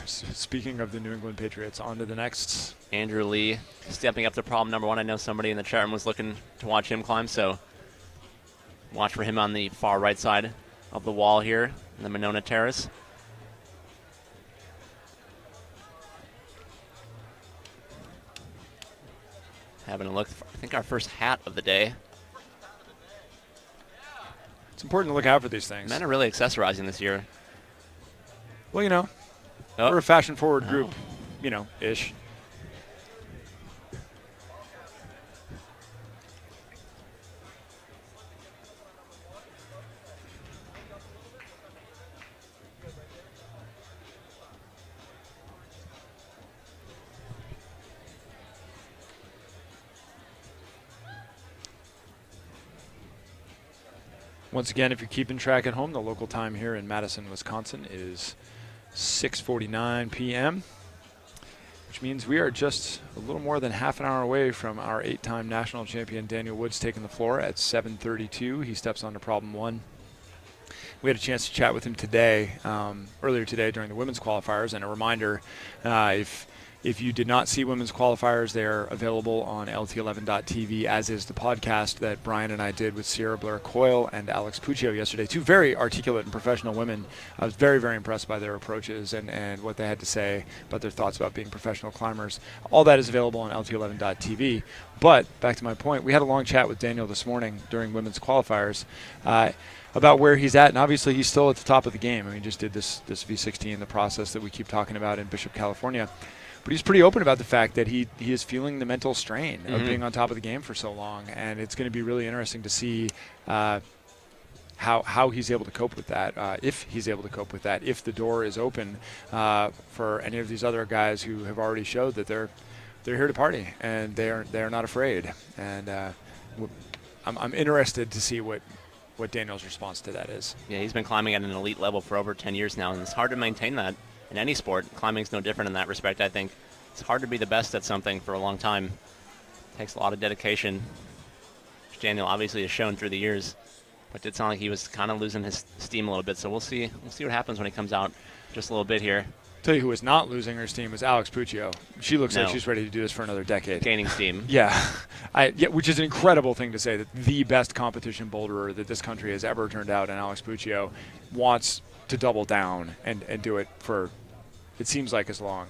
Speaking of the New England Patriots, on to the next. Andrew Lee stepping up to problem number 1. I know somebody in the chat room was looking to watch him climb, so watch for him on the far right side of the wall here in the Monona Terrace. Having a look, I think our first hat of the day. It's important to look out for these things. Men are really accessorizing this year. Well, you know, we're a fashion-forward group, you know, ish. Once again, if you're keeping track at home, the local time here in Madison, Wisconsin is 6:49 p.m., which means we are just a little more than half an hour away from our 8-time national champion Daniel Woods taking the floor at 7:32. He steps on to problem 1. We had a chance to chat with him today, earlier today during the women's qualifiers, and a reminder, if you did not see women's qualifiers, they're available on LT11.tv, as is the podcast that Brian and I did with Sierra Blair Coyle and Alex Puccio yesterday. 2 very articulate and professional women. I was very, very impressed by their approaches and what they had to say about their thoughts about being professional climbers. All that is available on LT11.tv. But back to my point, we had a long chat with Daniel this morning during women's qualifiers about where he's at, and obviously he's still at the top of the game. I mean, he just did this V60 in the process that we keep talking about in Bishop, California. But he's pretty open about the fact that he is feeling the mental strain of being on top of the game for so long, and it's going to be really interesting to see how he's able to cope with that, if he's able to cope with that, if the door is open for any of these other guys who have already showed that they're here to party and they're not afraid. And I'm interested to see what Daniel's response to that is. Yeah, he's been climbing at an elite level for over 10 years now, and it's hard to maintain that in any sport. Climbing's no different in that respect, I think. It's hard to be the best at something for a long time. It takes a lot of dedication, which Daniel obviously has shown through the years, but it sounded like he was kind of losing his steam a little bit, so we'll see what happens when he comes out just a little bit here. Tell you who is not losing her steam is Alex Puccio. She looks like she's ready to do this for another decade. Gaining steam. Yeah, which is an incredible thing to say, that the best competition boulderer that this country has ever turned out, and Alex Puccio wants to double down and do it for, it seems like, as long.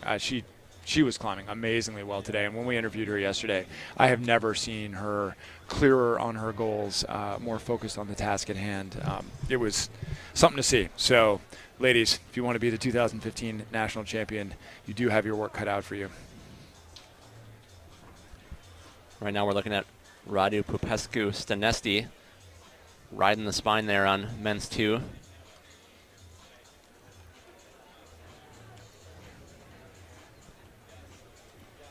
She was climbing amazingly well today, and when we interviewed her yesterday, I have never seen her clearer on her goals, more focused on the task at hand. It was something to see. So, ladies, if you want to be the 2015 national champion, you do have your work cut out for you. Right now we're looking at Radu Popescu-Stanesti riding the spine there on men's 2.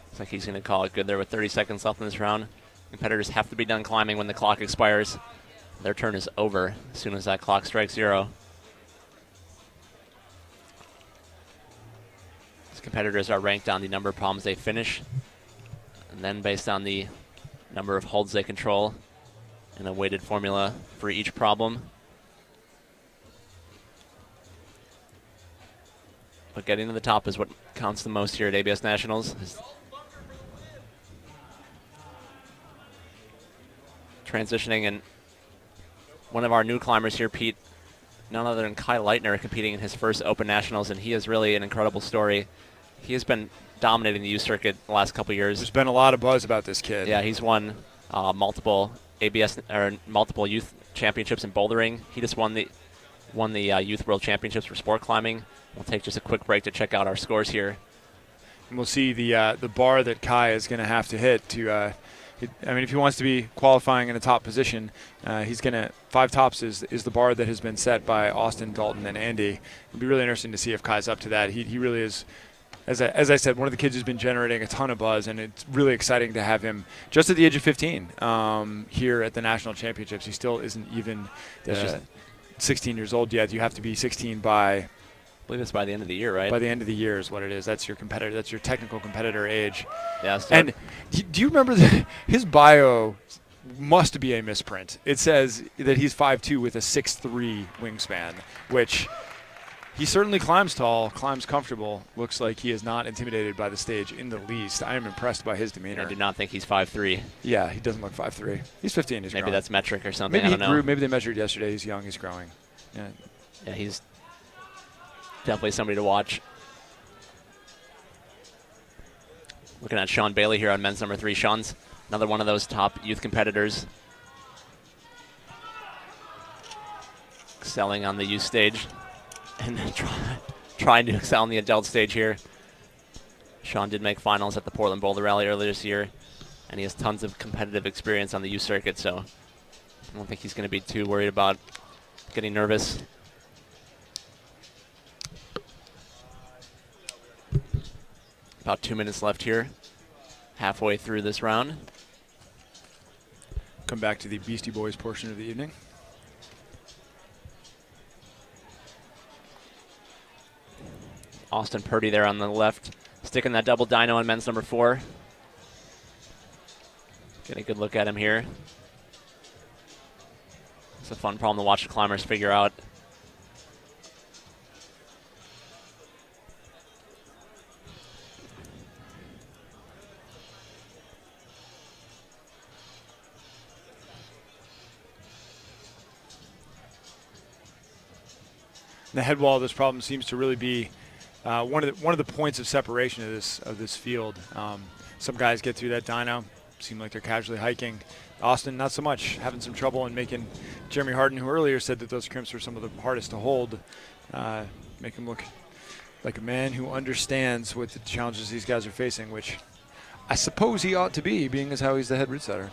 Looks like he's going to call it good there with 30 seconds left in this round. Competitors have to be done climbing when the clock expires. Their turn is over as soon as that clock strikes 0. These competitors are ranked on the number of problems they finish, and then based on the number of holds they control, and a weighted formula for each problem. But getting to the top is what counts the most here at ABS Nationals. Transitioning, and one of our new climbers here, Pete, none other than Kai Leitner, competing in his first Open Nationals, and he is really an incredible story. He has been dominating the youth circuit the last couple of years. There's been a lot of buzz about this kid. Yeah, he's won multiple youth championships in bouldering. He just won the Youth World Championships for sport climbing. We'll take just a quick break to check out our scores here. And we'll see the bar that Kai is going to have to hit to. I mean, if he wants to be qualifying in a top position, he's going to 5 tops is the bar that has been set by Austin, Dalton, and Andy. It'll be really interesting to see if Kai's up to that. He really is. As I said, one of the kids who's been generating a ton of buzz, and it's really exciting to have him just at the age of 15 here at the national championships. He still isn't even 16 years old yet. You have to be 16 by, I believe it's by the end of the year, right? By the end of the year is what it is. That's your competitor. That's your technical competitor age. Yeah. And do you remember that his bio must be a misprint? It says that he's 5'2" with a 6'3" wingspan, which he certainly climbs tall, climbs comfortable. Looks like he is not intimidated by the stage in the least. I am impressed by his demeanor. I do not think he's 5'3". Yeah, he doesn't look 5'3". He's 15. He's maybe growing. That's metric or something. Maybe I don't know. Maybe they measured yesterday. He's young. He's growing. Yeah. Yeah, he's definitely somebody to watch. Looking at Sean Bailey here on men's number 3. Sean's another one of those top youth competitors, excelling on the youth stage and trying to excel on the adult stage here. Sean did make finals at the Portland Boulder Rally earlier this year, and he has tons of competitive experience on the youth circuit, so I don't think he's going to be too worried about getting nervous. About 2 minutes left here, halfway through this round. Come back to the Beastie Boys portion of the evening. Austin Purdy there on the left, sticking that double dyno on men's number 4. Get a good look at him here. It's a fun problem to watch the climbers figure out. The head wall of this problem seems to really be one of the points of separation of this field. Some guys get through that dyno, seem like they're casually hiking. Austin, not so much, having some trouble in making Jeremy Harden, who earlier said that those crimps were some of the hardest to hold, make him look like a man who understands what the challenges these guys are facing, which I suppose he ought to be, being as how he's the head route setter.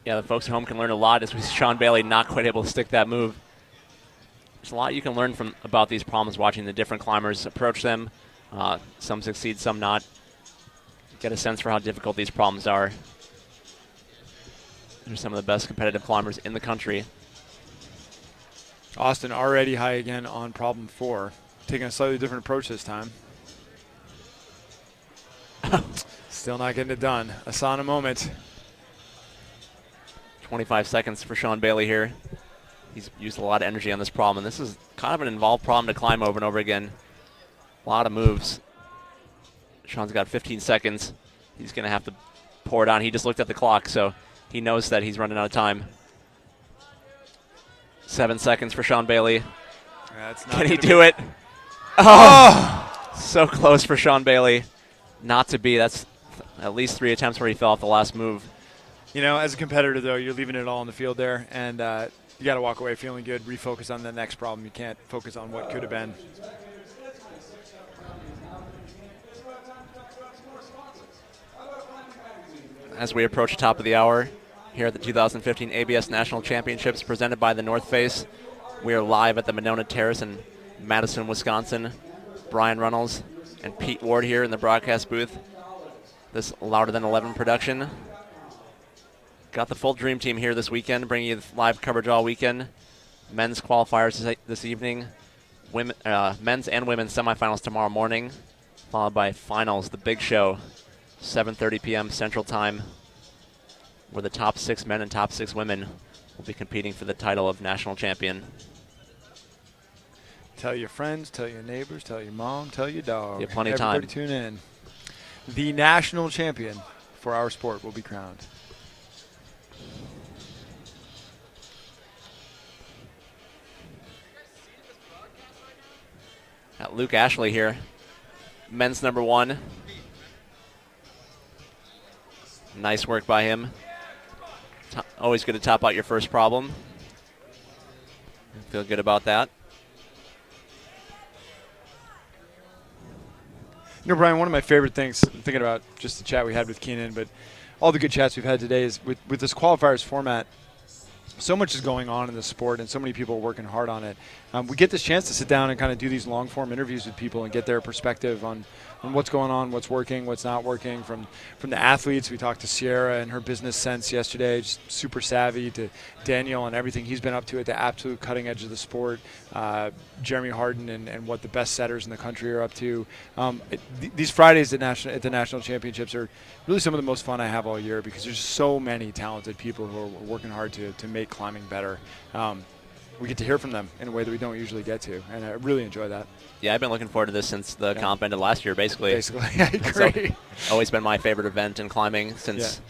Yeah, the folks at home can learn a lot as we see Sean Bailey not quite able to stick that move. There's a lot you can learn about these problems watching the different climbers approach them. Some succeed, some not. Get a sense for how difficult these problems are. They're some of the best competitive climbers in the country. Austin already high again on problem 4, taking a slightly different approach this time. Still not getting it done. A sauna moment. 25 seconds for Sean Bailey here. He's used a lot of energy on this problem, and this is kind of an involved problem to climb over and over again. A lot of moves. Sean's got 15 seconds. He's going to have to pour it on. He just looked at the clock, so he knows that he's running out of time. 7 seconds for Sean Bailey. Can he do it? Oh! So close for Sean Bailey. Not to be. That's at least 3 attempts where he fell off the last move. You know, as a competitor, though, you're leaving it all on the field there, and you got to walk away feeling good, refocus on the next problem. You can't focus on what could have been. As we approach the top of the hour here at the 2015 ABS National Championships presented by the North Face, we are live at the Monona Terrace in Madison, Wisconsin. Brian Runnels and Pete Ward here in the broadcast booth. This Louder Than 11 production. Got the full dream team here this weekend, bringing you live coverage all weekend. Men's qualifiers this evening. Men's and women's semifinals tomorrow morning, followed by finals, the big show, 7:30 p.m. Central Time, where the top 6 men and top 6 women will be competing for the title of national champion. Tell your friends, tell your neighbors, tell your mom, tell your dog. You have plenty of time. Everybody tune in. The national champion for our sport will be crowned. Got Luke Ashley here, men's number 1. Nice work by him. Always good to top out your first problem. Feel good about that. You know, Brian, one of my favorite things, thinking about just the chat we had with Keenan, but all the good chats we've had today is with this qualifiers format, so much is going on in the sport and so many people are working hard on it. We get this chance to sit down and kind of do these long-form interviews with people and get their perspective on what's going on, what's working, what's not working. From the athletes, we talked to Sierra and her business sense yesterday, just super savvy, to Daniel and everything he's been up to at the absolute cutting edge of the sport, Jeremy Harden and what the best setters in the country are up to. These Fridays at the National Championships are really some of the most fun I have all year because there's so many talented people who are working hard to make climbing better. We get to hear from them in a way that we don't usually get to, and I really enjoy that. Yeah, I've been looking forward to this since the comp ended last year, basically. I agree. So, always been my favorite event in climbing since,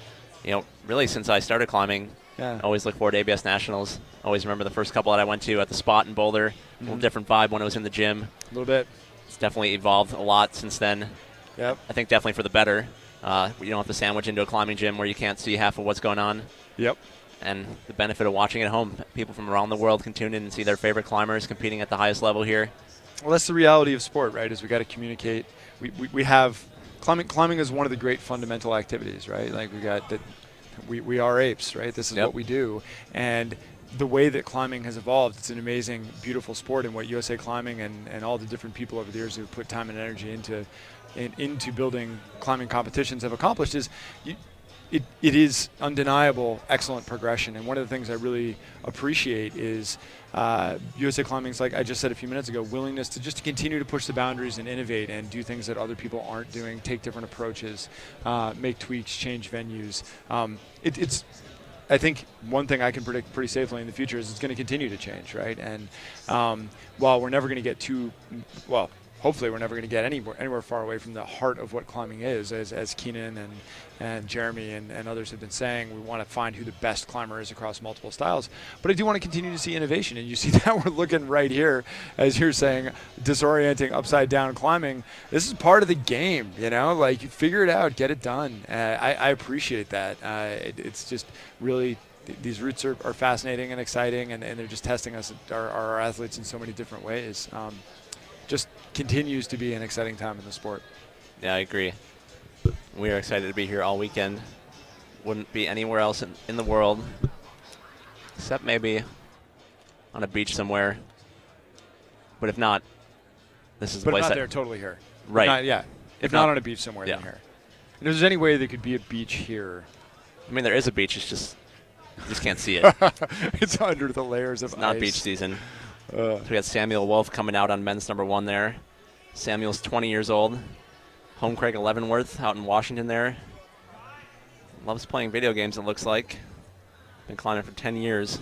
really since I started climbing. Yeah. Always look forward to ABS Nationals. Always remember the first couple that I went to at the Spot in Boulder. A little different vibe when it was in the gym. A little bit. It's definitely evolved a lot since then. Yep. I think definitely for the better. You don't have to sandwich into a climbing gym where you can't see half of what's going on. Yep. And the benefit of watching at home. People from around the world can tune in and see their favorite climbers competing at the highest level here. Well, that's the reality of sport, right? Is we got to communicate. We have climbing is one of the great fundamental activities, right? Like we are apes, right? This is what we do, and the way that climbing has evolved, it's an amazing, beautiful sport. And what USA Climbing and all the different people over the years who put time and energy into building climbing competitions have accomplished is it is undeniable excellent progression. And one of the things I really appreciate is USA Climbing's, like I just said a few minutes ago, willingness to just continue to push the boundaries and innovate and do things that other people aren't doing, take different approaches, make tweaks, change venues. It's I think one thing I can predict pretty safely in the future is it's going to continue to change, right? And while we're never going to get hopefully we're never going to get anywhere far away from the heart of what climbing is, as Keenan and Jeremy and others have been saying. We want to find who the best climber is across multiple styles. But I do want to continue to see innovation, and you see that we're looking right here, as you're saying, disorienting upside down climbing. This is part of the game, you know, like figure it out, get it done. I appreciate that. It's just really, these routes are fascinating and exciting, and they're just testing us, our athletes, in so many different ways. Just continues to be an exciting time in the sport. Yeah, I agree. We are excited to be here all weekend. Wouldn't be anywhere else in the world, except maybe on a beach somewhere. But if not, this is the place. But if not there, totally here. Right. If not on a beach somewhere, then here. And if there's any way there could be a beach here. I mean, there is a beach. It's just, you just can't see it. It's under the layers of ice. It's not beach season. So we got Samuel Wolf coming out on men's number 1 there. Samuel's 20 years old. Home Craig Leavenworth out in Washington there. Loves playing video games, it looks like. Been climbing for 10 years.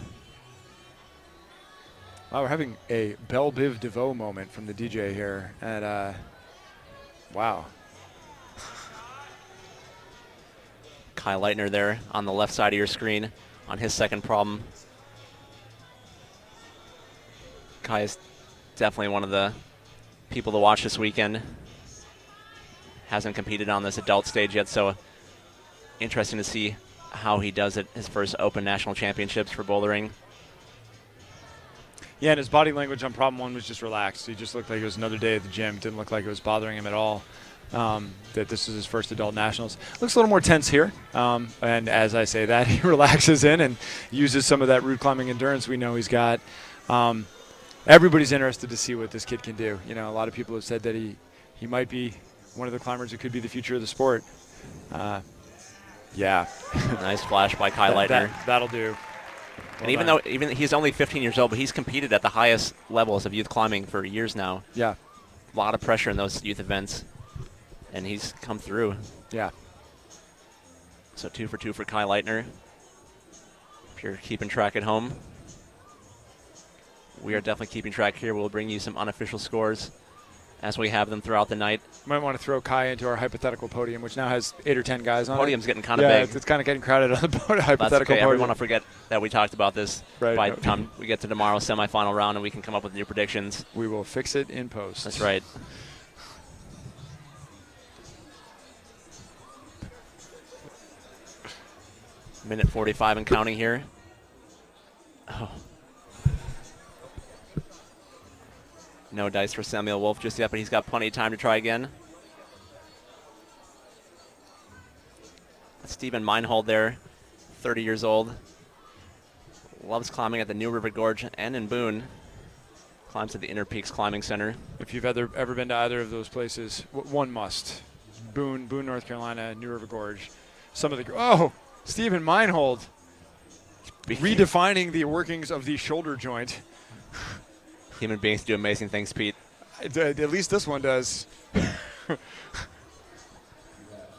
Wow, we're having a Belle Biv DeVoe moment from the DJ here. And wow. Kai Leitner there on the left side of your screen on his second problem. Kai is definitely one of the people to watch this weekend. Hasn't competed on this adult stage yet, so interesting to see how he does at his first Open National Championships for bouldering. Yeah, and his body language on problem 1 was just relaxed. He just looked like it was another day at the gym. Didn't look like it was bothering him at all. That this is his first adult nationals. Looks a little more tense here. And as I say that, he relaxes in and uses some of that route climbing endurance we know he's got. Everybody's interested to see what this kid can do. You know, a lot of people have said that he might be one of the climbers who could be the future of the sport. Yeah. Nice flash by Kai Leitner. That'll do. And even though he's only 15 years old, but he's competed at the highest levels of youth climbing for years now. Yeah. A lot of pressure in those youth events, and he's come through. Yeah. So 2 for 2 for Kai Leitner. If you're keeping track at home, we are definitely keeping track here. We'll bring you some unofficial scores as we have them throughout the night. Might want to throw Kai into our hypothetical podium, which now has 8 or 10 guys on Podium's it. getting kind of big. It's kind of getting crowded on the hypothetical That's okay. podium. Everyone will forget that we talked about this by the No. time we get to tomorrow's semifinal round, and we can come up with new predictions. We will fix it in post. That's right. Minute 45 and counting here. Oh. No dice for Samuel Wolf just yet, but he's got plenty of time to try again. Stephen Meinhold there, 30 years old. Loves climbing at the New River Gorge and in Boone. Climbs at the Inner Peaks Climbing Center. If you've ever been to either of those places, one must. Boone, North Carolina, New River Gorge. Some of the Stephen Meinhold, redefining the workings of the shoulder joint. Human beings do amazing things, Pete. At least this one does.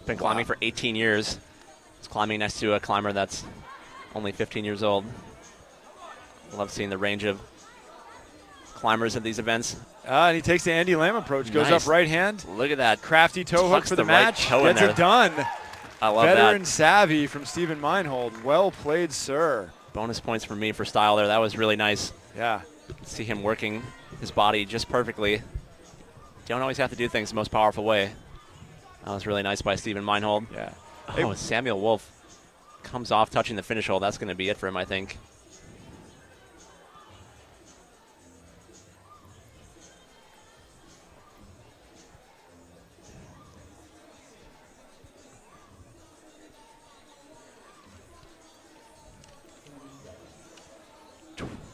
Been climbing for 18 years. He's climbing next to a climber that's only 15 years old. Love seeing the range of climbers at these events. And he takes the Andy Lamb approach, goes up right hand. Look at that. Crafty toe hook for the match. Gets it done. I love that. Veteran savvy from Stephen Meinhold. Well played, sir. Bonus points for me for style there. That was really nice. Yeah. See him working his body just perfectly. Don't always have to do things the most powerful way. That was really nice by Stephen Meinhold. Yeah. Oh, Samuel Wolf comes off touching the finish hole. That's going to be it for him, I think.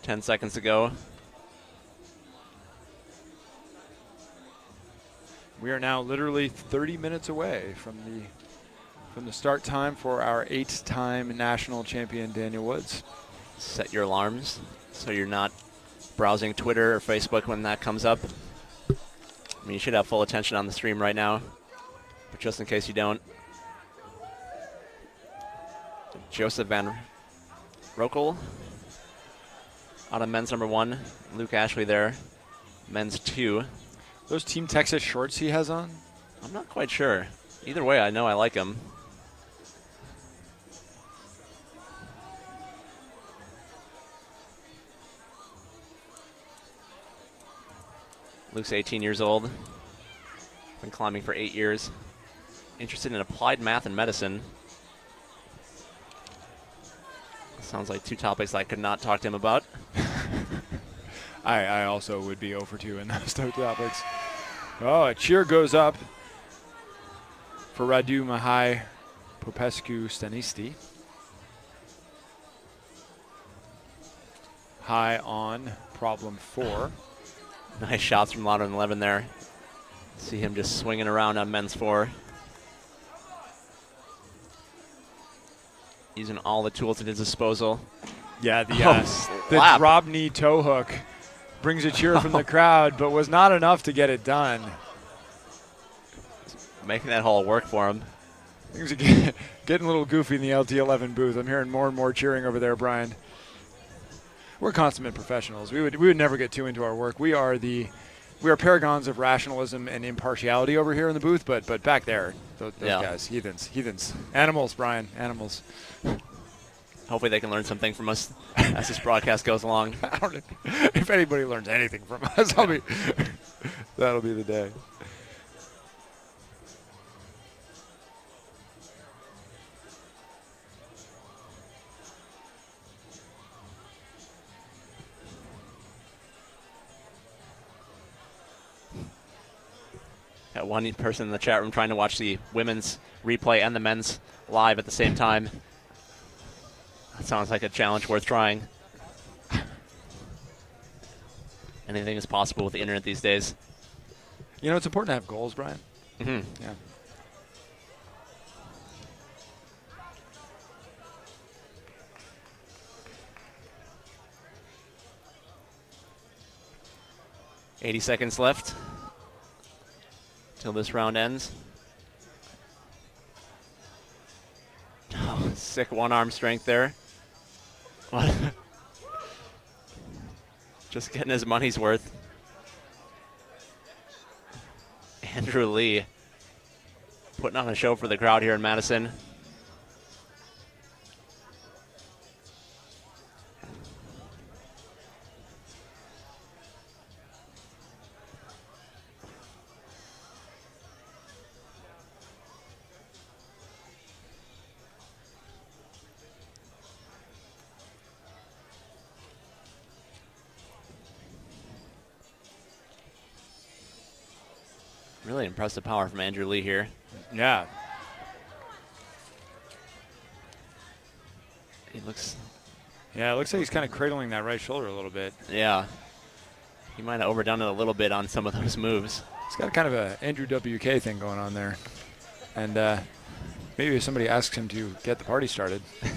Ten seconds to go. We are now literally 30 minutes away from From the start time for our 8-time national champion, Daniel Woods. Set your alarms so you're not browsing Twitter or Facebook when that comes up. I mean, you should have full attention on the stream right now, but just in case you don't. Joseph Van Rokel out of men's number 1. Luke Ashley there, men's 2. Those Team Texas shorts he has on? I'm not quite sure. Either way, I know I like them. Luke's 18 years old. Been climbing for 8 years. Interested in applied math and medicine. Sounds like 2 topics I could not talk to him about. I also would be over 2 in those 2 topics. Oh, a cheer goes up for Radu Mihai Popescu Stanisti. High on problem 4. Nice shots from Louder Than 11 there. See him just swinging around on men's 4. Using all the tools at his disposal. Yeah, the drop knee toe hook brings a cheer from the crowd, but was not enough to get it done. Making that hole work for him. Things are getting a little goofy in the LT11 booth. I'm hearing more and more cheering over there, Brian. We're consummate professionals. We would never get too into our work. We are paragons of rationalism and impartiality over here in the booth, but back there, those guys, heathens. Animals, Brian, animals. Hopefully they can learn something from us as this broadcast goes along. If anybody learns anything from us, that'll be the day. Got one person in the chat room trying to watch the women's replay and the men's live at the same time. That sounds like a challenge worth trying. Anything is possible with the internet these days. You know, it's important to have goals, Brian. Mm-hmm. Yeah. $80 seconds left till this round ends. Oh, sick one-arm strength there. Just getting his money's worth. Andrew Lee putting on a show for the crowd here in Madison. Really impressive power from Andrew Lee here. Yeah. He looks... Yeah, it looks like he's kind of cradling that right shoulder a little bit. Yeah. He might have overdone it a little bit on some of those moves. He's got kind of a Andrew WK thing going on there. And maybe if somebody asks him to get the party started. I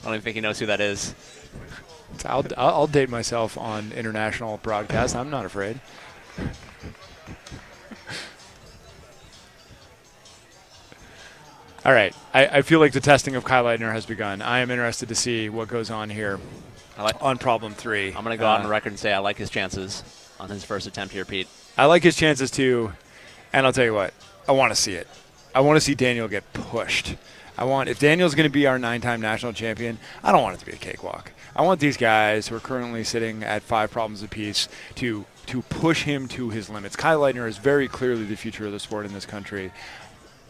don't even think he knows who that is. I'll date myself on international broadcast. I'm not afraid. All right, I feel like the testing of Kyle Leitner has begun. I am interested to see what goes on here on problem 3. I'm going to go out on record and say I like his chances on his first attempt here, Pete. I like his chances too, and I'll tell you what, I want to see it. I want to see Daniel get pushed. If Daniel's going to be our 9-time national champion, I don't want it to be a cakewalk. I want these guys who are currently sitting at 5 problems apiece to push him to his limits. Kyle Leitner is very clearly the future of the sport in this country.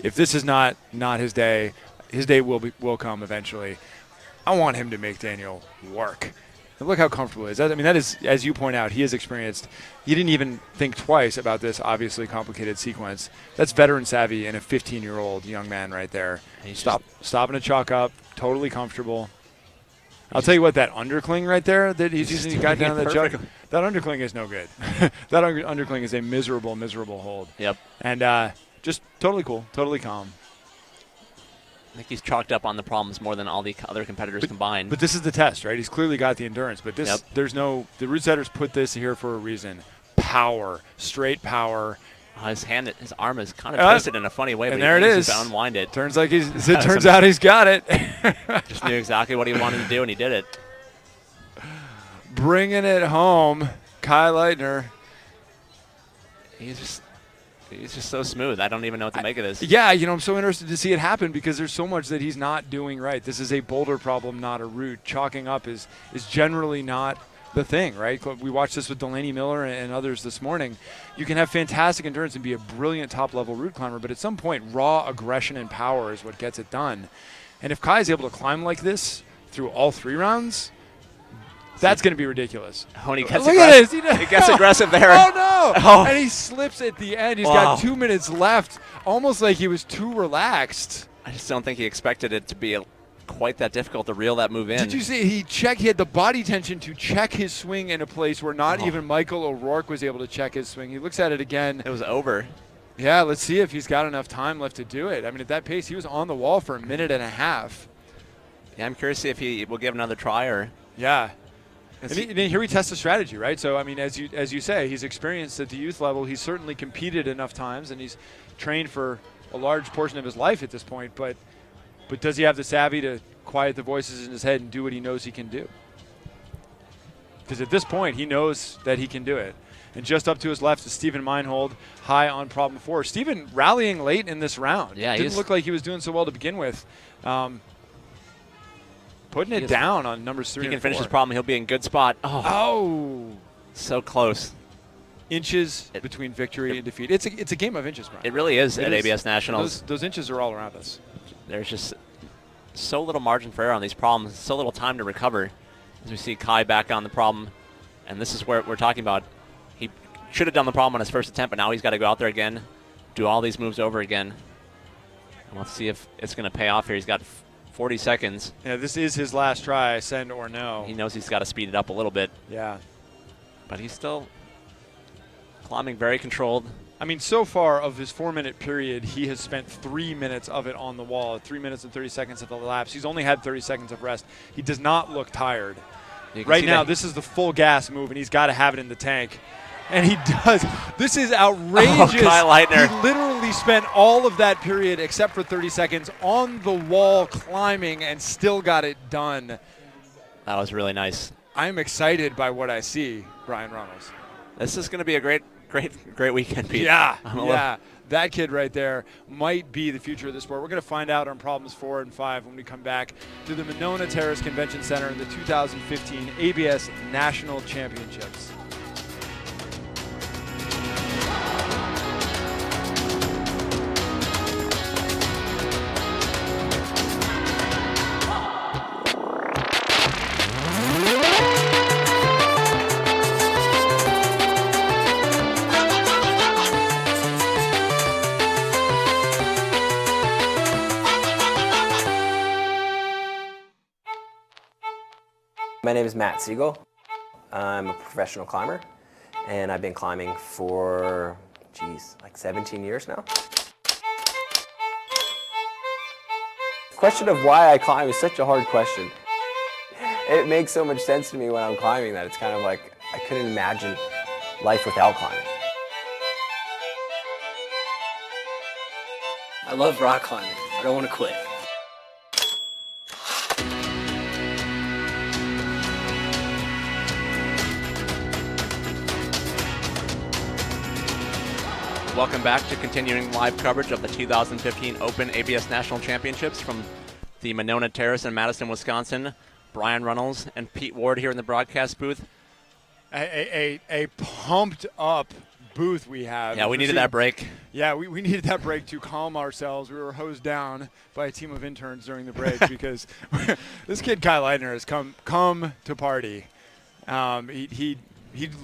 If this is not his day will come eventually. I want him to make Daniel work. And look how comfortable he is. I mean, that is, as you point out, he is experienced. He didn't even think twice about this obviously complicated sequence. That's veteran savvy in a 15-year-old young man right there. Stopping to chalk up, totally comfortable. I'll tell you what, that undercling right there that he's using to guide down the chuck, that undercling is no good. That undercling is a miserable, miserable hold. Yep. And just totally cool, totally calm. think he's chalked up on the problems more than all the other competitors combined. But this is the test, right? He's clearly got the endurance. But this, the root setters put this here for a reason. Power, straight power. His arm is kind of twisted in a funny way, and but there it is. To unwind it. Turns out he's got it. Just knew exactly what he wanted to do, and he did it. Bringing it home, Kai Leitner. He's just so smooth. I don't even know what to make of this. Yeah, I'm so interested to see it happen because there's so much that he's not doing right. This is a boulder problem, not a root. Chalking up is generally not the thing, right? We watched this with Delaney Miller and others this morning. You can have fantastic endurance and be a brilliant top-level root climber, but at some point, raw aggression and power is what gets it done. And if Kai is able to climb like this through all 3 rounds, that's going to be ridiculous. Oh, and he gets Look at this. He gets aggressive there. Oh, no. Oh. And he slips at the end. He's got 2 minutes left, almost like he was too relaxed. I just don't think he expected it to be quite that difficult to reel that move in. Did you see he had the body tension to check his swing in a place where not even Michael O'Rourke was able to check his swing. He looks at it again. It was over. Yeah, let's see if he's got enough time left to do it. I mean, at that pace, he was on the wall for a minute and a half. Yeah, I'm curious to see if he will give another try or. Yeah. And here we test the strategy, right? So, I mean, as you say, he's experienced at the youth level. He's certainly competed enough times, and he's trained for a large portion of his life at this point. But does he have the savvy to quiet the voices in his head and do what he knows he can do? Because at this point, he knows that he can do it. And just up to his left is Stephen Meinhold, high on problem 4. Stephen rallying late in this round. Yeah, didn't look like he was doing so well to begin with. Putting it down on numbers 3 and 4. He can finish his problem. He'll be in good spot. Oh. So close. Inches between victory and defeat. It's a game of inches, Brian. It really is at ABS Nationals. Those inches are all around us. There's just so little margin for error on these problems, so little time to recover. As we see Kai back on the problem, and this is where we're talking about. He should have done the problem on his first attempt, but now he's got to go out there again, do all these moves over again. And let's see if it's going to pay off here. He's got 40 seconds. Yeah, this is his last try, send or no. He knows he's got to speed it up a little bit. Yeah. But he's still climbing very controlled. I mean, so far of his 4-minute period, he has spent 3 minutes of it on the wall, 3 minutes and 30 seconds of the lapse. He's only had 30 seconds of rest. He does not look tired. Right now, this is the full gas move, and he's got to have it in the tank. And he does. This is outrageous. Oh, Kai Leitner. He literally spent all of that period, except for 30 seconds, on the wall climbing and still got it done. That was really nice. I'm excited by what I see, Brian Reynolds. This is going to be a great weekend, Pete. Yeah. That kid right there might be the future of the sport. We're going to find out on problems 4 and 5 when we come back to the Monona Terrace Convention Center in the 2015 ABS National Championships. My name is Matt Siegel. I'm a professional climber, and I've been climbing for, like 17 years now. The question of why I climb is such a hard question. It makes so much sense to me when I'm climbing that it's kind of like I couldn't imagine life without climbing. I love rock climbing. I don't want to quit. Welcome back to continuing live coverage of the 2015 Open ABS National Championships from the Monona Terrace in Madison, Wisconsin. Brian Reynolds and Pete Ward here in the broadcast booth. A pumped up booth we have. Yeah, we needed that break. Yeah, we needed that break to calm ourselves. We were hosed down by a team of interns during the break because this kid Kai Leitner has come to party. He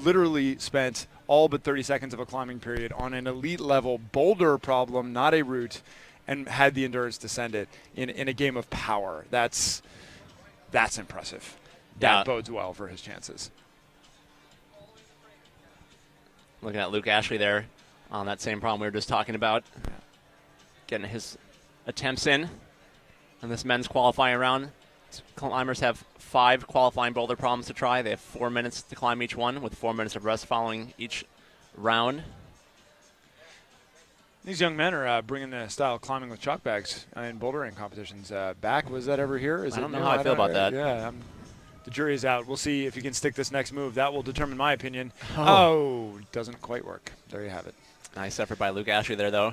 literally spent all but 30 seconds of a climbing period on an elite level boulder problem, not a route, and had the endurance to send it in a game of power. That's impressive. That bodes well for his chances. Looking at Luke Ashley there on that same problem we were just talking about. Getting his attempts in. In this men's qualifying round, climbers have 5 qualifying boulder problems to try. They have 4 minutes to climb each one, with 4 minutes of rest following each round. These young men are bringing the style of climbing with chalk bags in bouldering competitions back. Was that ever here? I don't know how I feel about that. Yeah, the jury is out. We'll see if you can stick this next move. That will determine my opinion. Oh, doesn't quite work. There you have it. Nice effort by Luke Ashley there, though.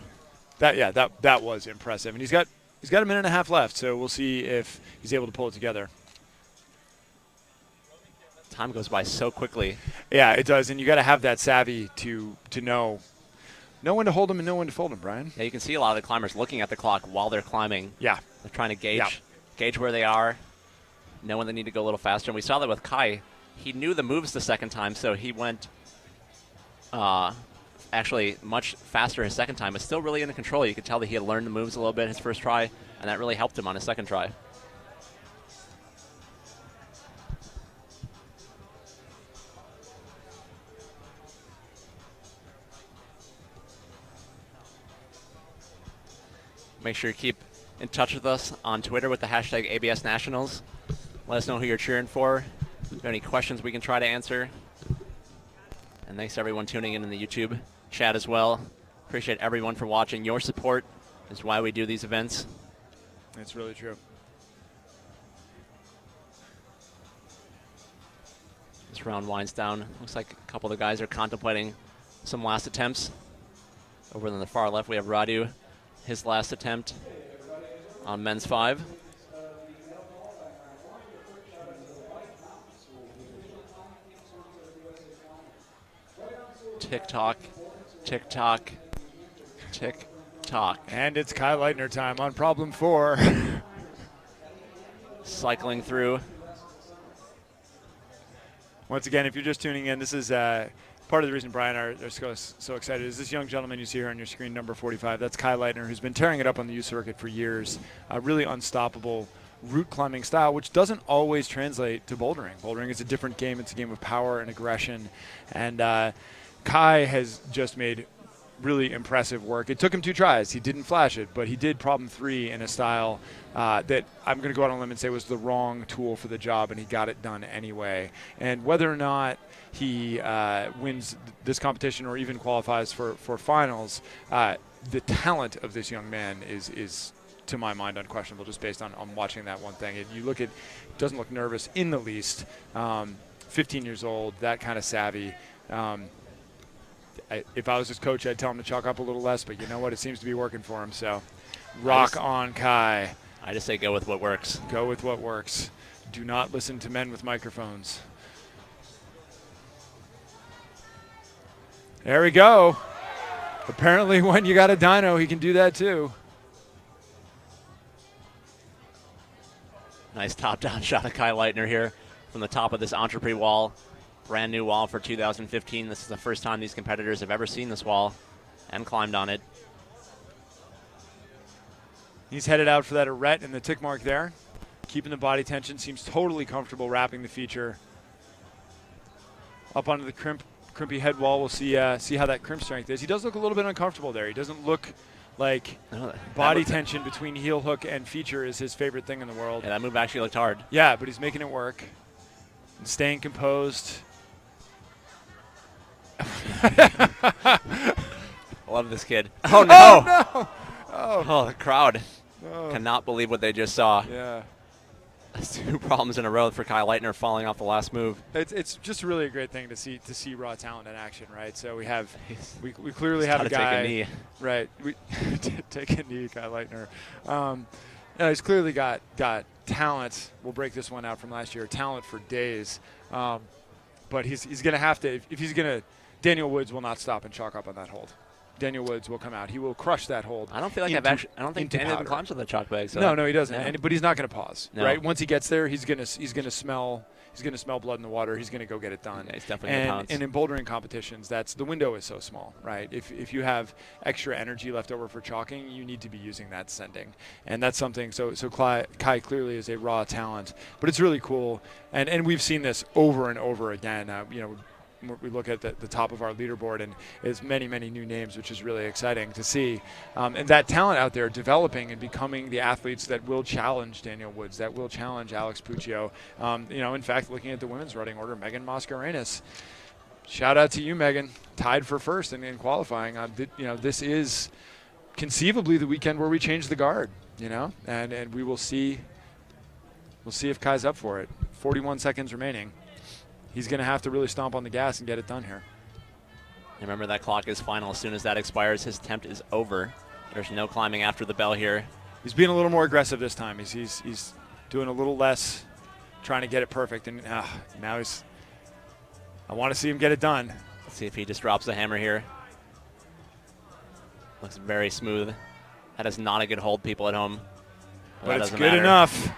That was impressive. And he's got a minute and a half left, so we'll see if he's able to pull it together. Time goes by so quickly. Yeah, it does, and you got to have that savvy to know when to hold them and know when to fold them, Brian. Yeah, you can see a lot of the climbers looking at the clock while they're climbing. Yeah. They're trying to gauge where they are, know when they need to go a little faster. And we saw that with Kai. He knew the moves the second time, so he went actually much faster his second time, but still really in control. You could tell that he had learned the moves a little bit his first try, and that really helped him on his second try. Make sure you keep in touch with us on Twitter with the hashtag ABS Nationals. Let us know who you're cheering for. If you have any questions we can try to answer. And thanks to everyone tuning in the YouTube chat as well. Appreciate everyone for watching. Your support is why we do these events. It's really true. This round winds down. Looks like a couple of the guys are contemplating some last attempts. Over on the far left, we have Radu. His last attempt on men's 5. Tick-tock, tick-tock, tick-tock. And it's Kai Leitner time on problem 4. Cycling through. Once again, if you're just tuning in, this is part of the reason Brian are so excited is this young gentleman you see here on your screen, number 45. That's Kai Leitner, who's been tearing it up on the U circuit for years. Really unstoppable route climbing style, which doesn't always translate to bouldering. Bouldering is a different game. It's a game of power and aggression. And Kai has just made really impressive work. It took him 2 tries. He didn't flash it, but he did problem 3 in a style that I'm going to go out on a limb and say was the wrong tool for the job, and he got it done anyway. And whether or not he wins this competition or even qualifies for finals, the talent of this young man is to my mind unquestionable, just based on watching that one thing. And you look at, doesn't look nervous in the least. 15 years old, that kind of savvy. If I was his coach, I'd tell him to chalk up a little less, but you know what? It seems to be working for him. So rock on, Kai. I just say go with what works. Go with what works. Do not listen to men with microphones. There we go. Apparently when you got a dyno, he can do that too. Nice top-down shot of Kai Leitner here from the top of this Entrepris wall. Brand new wall for 2015. This is the first time these competitors have ever seen this wall and climbed on it. He's headed out for that arete and the tick mark there. Keeping the body tension, seems totally comfortable wrapping the feature. Up onto the crimpy head wall, we'll see how that crimp strength is. He does look a little bit uncomfortable there. He doesn't look like body tension between heel hook and feature is his favorite thing in the world. Yeah, that move actually looked hard. Yeah, but he's making it work. And staying composed. I love this kid. Oh, no. Oh, no. Oh, the crowd cannot believe what they just saw. Yeah. That's 2 problems in a row for Kai Leitner falling off the last move. It's just really a great thing to see raw talent in action, right? So we have we clearly have a guy. Take a knee. Right. We take a knee, Kai Leitner. He's clearly got talent. We'll break this one out from last year. Talent for days. But he's going to have to, if he's going to, Daniel Woods will not stop and chalk up on that hold. Daniel Woods will come out. He will crush that hold. I don't feel like I don't think Daniel even climbs with the chalk bag. So no, he doesn't. Yeah. But he's not going to pause. No. Right. Once he gets there, he's going to smell blood in the water. He's going to go get it done. Yeah, he's definitely going to pounce. And in bouldering competitions, the window is so small, right? If you have extra energy left over for chalking, you need to be using that sending, and that's something. So Kai clearly is a raw talent, but it's really cool, and we've seen this over and over again. we look at the top of our leaderboard, and it's many, many new names, which is really exciting to see. And that talent out there developing and becoming the athletes that will challenge Daniel Woods, that will challenge Alex Puccio. In fact, looking at the women's running order, Megan Mascarenas, shout out to you, Megan, tied for first in qualifying. This is conceivably the weekend where we change the guard, and we will see. We'll see if Kai's up for it. 41 seconds remaining. He's going to have to really stomp on the gas and get it done here. Remember, that clock is final. As soon as that expires, his attempt is over. There's no climbing after the bell here. He's being a little more aggressive this time. He's doing a little less, trying to get it perfect. And now I want to see him get it done. Let's see if he just drops the hammer here. Looks very smooth. That is not a good hold, people at home. But it's good enough.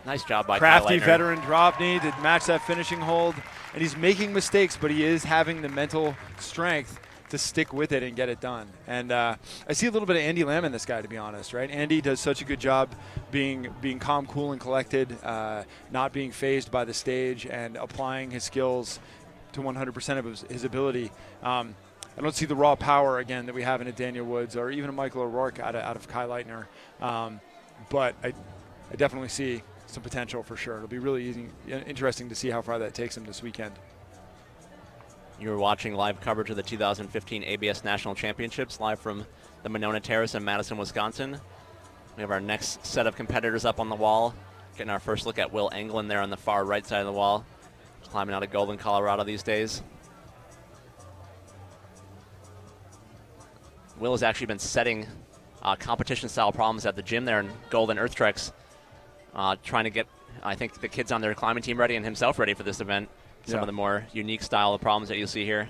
Nice job by crafty Kai Leitner. Veteran drop knee to match that finishing hold. And he's making mistakes, but he is having the mental strength to stick with it and get it done. And I see a little bit of Andy Lamb in this guy, to be honest, right? Andy does such a good job being calm, cool, and collected, not being fazed by the stage, and applying his skills to 100% of his ability. I don't see the raw power, again, that we have in a Daniel Woods or even a Michael O'Rourke out of Kai Leitner. But I definitely see some potential for sure. It'll be really interesting to see how far that takes him this weekend. You were watching live coverage of the 2015 ABS National Championships live from the Monona Terrace in Madison, Wisconsin. We have our next set of competitors up on the wall. Getting our first look at Will Englund there on the far right side of the wall. Climbing out of Golden, Colorado these days. Will has actually been setting competition-style problems at the gym there in Golden Earth Treks. Trying to get, I think, the kids on their climbing team ready and himself ready for this event. Some of the more unique style of problems that you'll see here.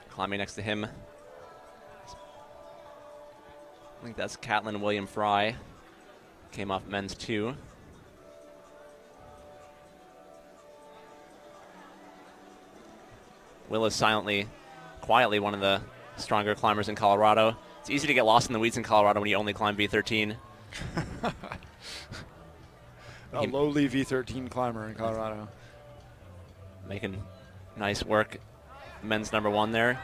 Climbing next to him, I think that's Catlin William Fry. Came off men's 2. Will is quietly one of the stronger climbers in Colorado. It's easy to get lost in the weeds in Colorado when you only climb V13. A lowly V13 climber in Colorado. Making nice work. Men's number 1 there.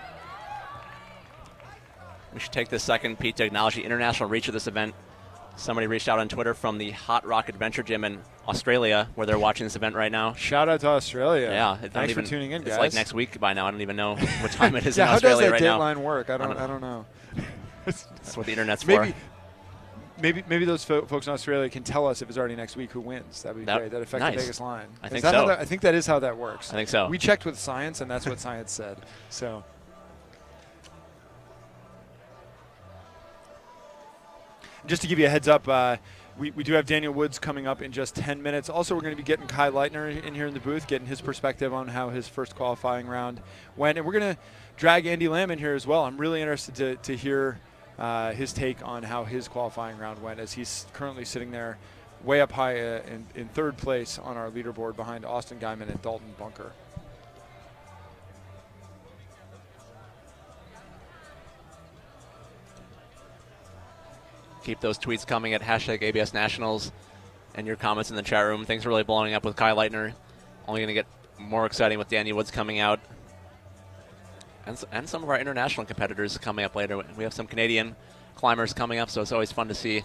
We should take this second, Pete, to acknowledge the international reach of this event. Somebody reached out on Twitter from the Hot Rock Adventure Gym in Australia, where they're watching this event right now. Shout out to Australia. Yeah, thanks for tuning in, guys. It's like next week by now. I don't even know what time it is in Australia right now. How does that dateline work? I don't know. That's what the internet's for. Maybe those folks in Australia can tell us if it's already next week who wins. That'd be great. That'd affect the Vegas line. I think so. I think that is how that works. I think so. We checked with science, and that's what science said. So. Just to give you a heads up, we do have Daniel Woods coming up in just 10 minutes. Also, we're going to be getting Kai Leitner in here in the booth, getting his perspective on how his first qualifying round went. And we're going to drag Andy Lamb in here as well. I'm really interested to hear his take on how his qualifying round went, as he's currently sitting there way up high in third place on our leaderboard behind Austin Guyman and Dalton Bunker. Keep those tweets coming at #ABS Nationals and your comments in the chat room. Things are really blowing up with Kai Leitner. Only going to get more exciting with Daniel Woods coming out. And some of our international competitors coming up later. We have some Canadian climbers coming up, so it's always fun to see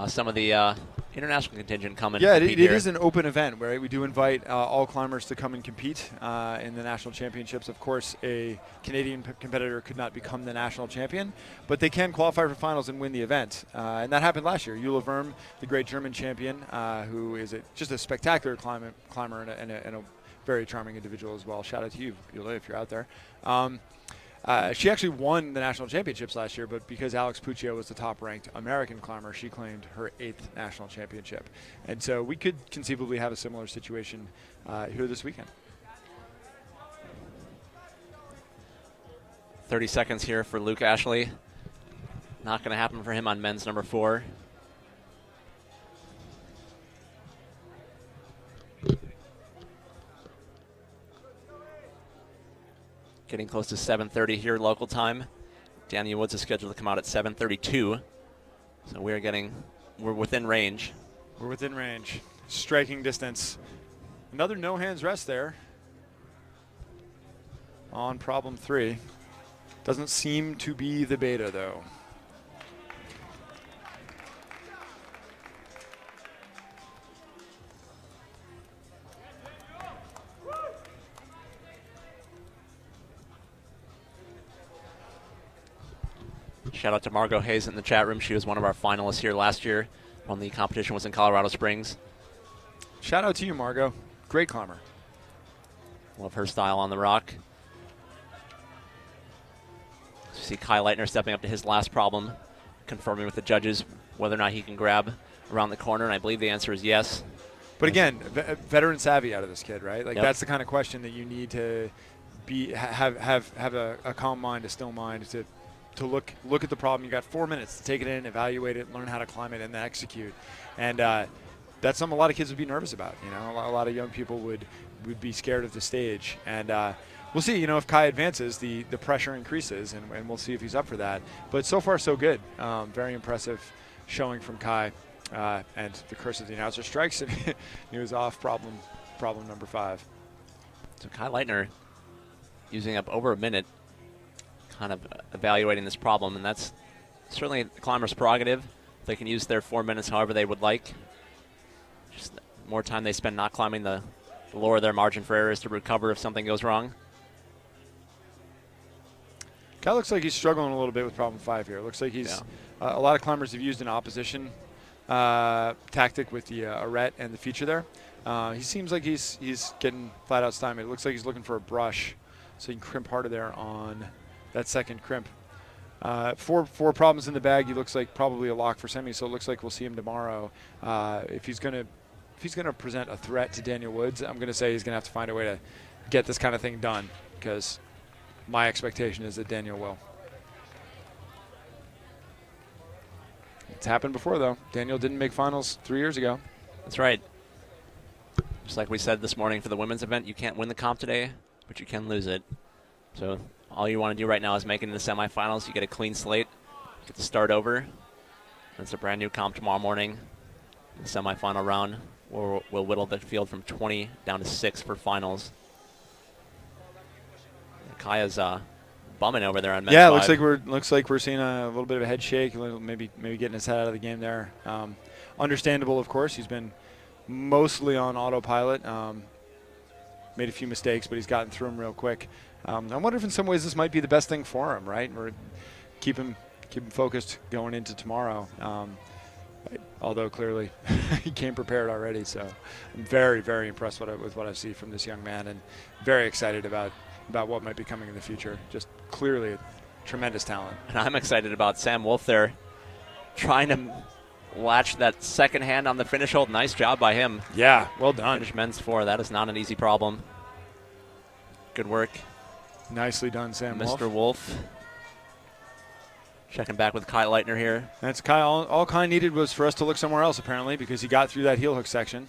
some of the international contingent come and compete it is an open event where we do invite all climbers to come and compete in the national championships. Of course, a Canadian competitor could not become the national champion, but they can qualify for finals and win the event. And that happened last year. Jule Verm, the great German champion, who is just a spectacular climber and a very charming individual as well. Shout out to you, Jule, if you're out there. She actually won the national championships last year, but because Alex Puccio was the top-ranked American climber, she claimed her 8th national championship. And so we could conceivably have a similar situation here this weekend. 30 seconds here for Luke Ashley. Not going to happen for him on men's number 4. Getting close to 7:30 here local time. Daniel Woods is scheduled to come out at 7:32. So we're within range. We're within range. striking distance. Another no hands rest there on problem 3. Doesn't seem to be the beta though. Shout out to Margot Hayes in the chat room. She was one of our finalists here last year when the competition was in Colorado Springs. Shout out to you, Margot. Great climber. Love her style on the rock. You see Kai Leitner stepping up to his last problem, confirming with the judges whether or not he can grab around the corner, and I believe the answer is yes. But again, veteran savvy out of this kid, right? Like Yep. that's the kind of question that you need to have a calm mind, a still mind to look at the problem. You got 4 minutes to take it in, evaluate it, learn how to climb it, and then execute. And that's something a lot of kids would be nervous about. You know, a lot of young people would be scared of the stage. And we'll see. You know, if Kai advances, the pressure increases, and we'll see if he's up for that. But so far, so good. Very impressive showing from Kai. And the curse of the announcer strikes, and he was off problem number 5. So Kai Leitner using up over a minute, kind of evaluating this problem, and that's certainly the climber's prerogative. They can use their 4 minutes however they would like. Just the more time they spend not climbing, the lower their margin for error is to recover if something goes wrong. Kai looks like he's struggling a little bit with problem 5 here. Looks like he's a lot of climbers have used an opposition tactic with the arete and the feature there. He seems like he's getting flat out stymied. It looks like he's looking for a brush, so he can crimp harder there on that second crimp. Four problems in the bag. He looks like probably a lock for semi, so it looks like we'll see him tomorrow. If he's gonna present a threat to Daniel Woods, I'm gonna say he's gonna have to find a way to get this kind of thing done, because my expectation is that Daniel will. It's happened before, though. Daniel didn't make finals 3 years ago. That's right. Just like we said this morning for the women's event, you can't win the comp today, but you can lose it. So all you want to do right now is make it in the semifinals. You get a clean slate, get to start over. It's a brand new comp tomorrow morning. The semifinal round, we'll whittle the field from 20 down to 6 for finals. Kaya's bumming over there on men's Yeah, 5. looks like we're seeing a little bit of a head shake, maybe getting his head out of the game there. Understandable, of course. He's been mostly on autopilot. Made a few mistakes, but he's gotten through them real quick. I wonder if in some ways this might be the best thing for him, right? Or keep him focused going into tomorrow. Although clearly he came prepared already, so I'm very, very impressed with what I see from this young man, and very excited about what might be coming in the future. Just clearly a tremendous talent. And I'm excited about Sam Wolf there, trying to latch that second hand on the finish hold. Nice job by him. Yeah, well done. Finish men's 4. That is not an easy problem. Good work. Nicely done, Sam Mr. Wolf. Checking back with Kai Leitner here. That's Kai. All Kai needed was for us to look somewhere else, apparently, because he got through that heel hook section.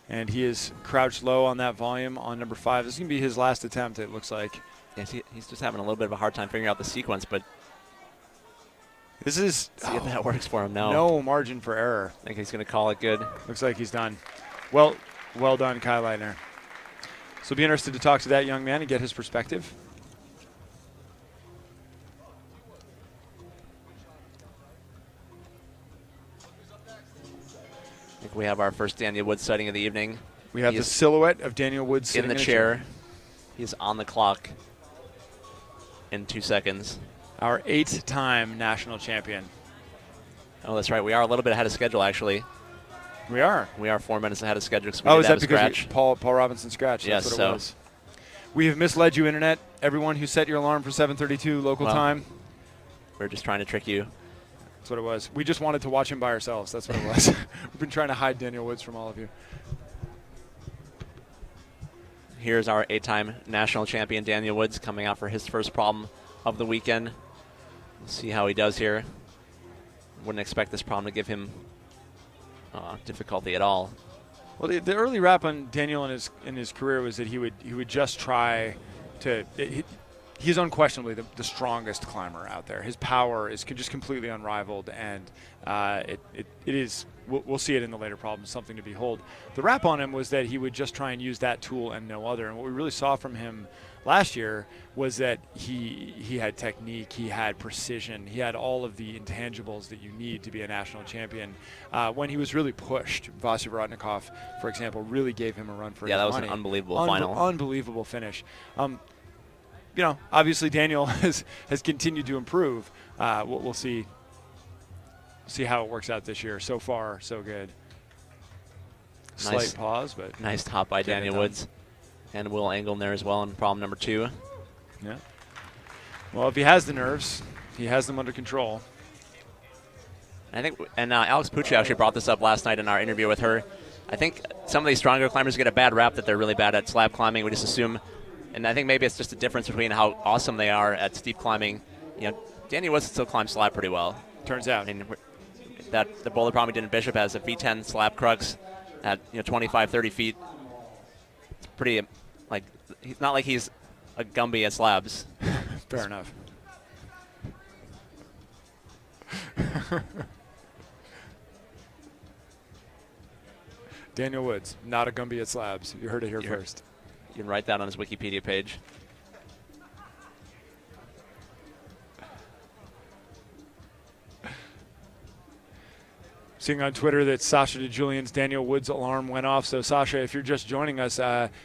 And he is crouched low on that volume on number 5. This is going to be his last attempt, it looks like. Yes, he's just having a little bit of a hard time figuring out the sequence, but this is see if that works for him. No margin for error. I think he's going to call it good. Looks like he's done. Well done, Kai Leitner. So be interested to talk to that young man and get his perspective. I think we have our first Daniel Woods sighting of the evening. We have the silhouette of Daniel Woods in sitting the chair. He's on the clock in 2 seconds. Our 8-time national champion. Oh, that's right. We are a little bit ahead of schedule, actually. We are. We are 4 minutes ahead of schedule. Oh, is that because Paul Robinson scratched? Yes, That's what it was. We have misled you, Internet. Everyone who set your alarm for 7:32 local time. We're just trying to trick you. That's what it was. We just wanted to watch him by ourselves. That's what it was. We've been trying to hide Daniel Woods from all of you. Here's our 8-time national champion, Daniel Woods, coming out for his first problem of the weekend. We'll see how he does here. Wouldn't expect this problem to give him difficulty at all. Well, the early rap on Daniel in his career was that he would just try to. he's unquestionably the strongest climber out there. His power is just completely unrivaled, and it is. We'll see it in the later problems, something to behold. The rap on him was that he would just try and use that tool and no other. And what we really saw from him last year was that he had technique, he had precision, he had all of the intangibles that you need to be a national champion. When he was really pushed, Vasily Vorotnikov, for example, really gave him a run for his money. Yeah, that was an unbelievable final. Unbelievable finish. You know, obviously Daniel has continued to improve. We'll see how it works out this year. So far, so good. Slight pause, but nice top by Daniel Woods, and Will Engel in there as well in problem number 2. Yeah. Well, if he has the nerves, he has them under control. I think, and Alex Puccio actually brought this up last night in our interview with her. I think some of these stronger climbers get a bad rap that they're really bad at slab climbing. We just assume, and I think maybe it's just a difference between how awesome they are at steep climbing. You know, Daniel Woods still climbs slab pretty well. Turns out. I mean, that the boulder problem he did in Bishop has a V10 slab crux at 25, 30 feet. It's pretty, like, he's not like he's a Gumby at slabs. Fair enough. Daniel Woods, not a Gumby at slabs. You heard it here first. You can write that on his Wikipedia page. Seeing on Twitter that Sasha DeJulian's Daniel Woods alarm went off. So, Sasha, if you're just joining us,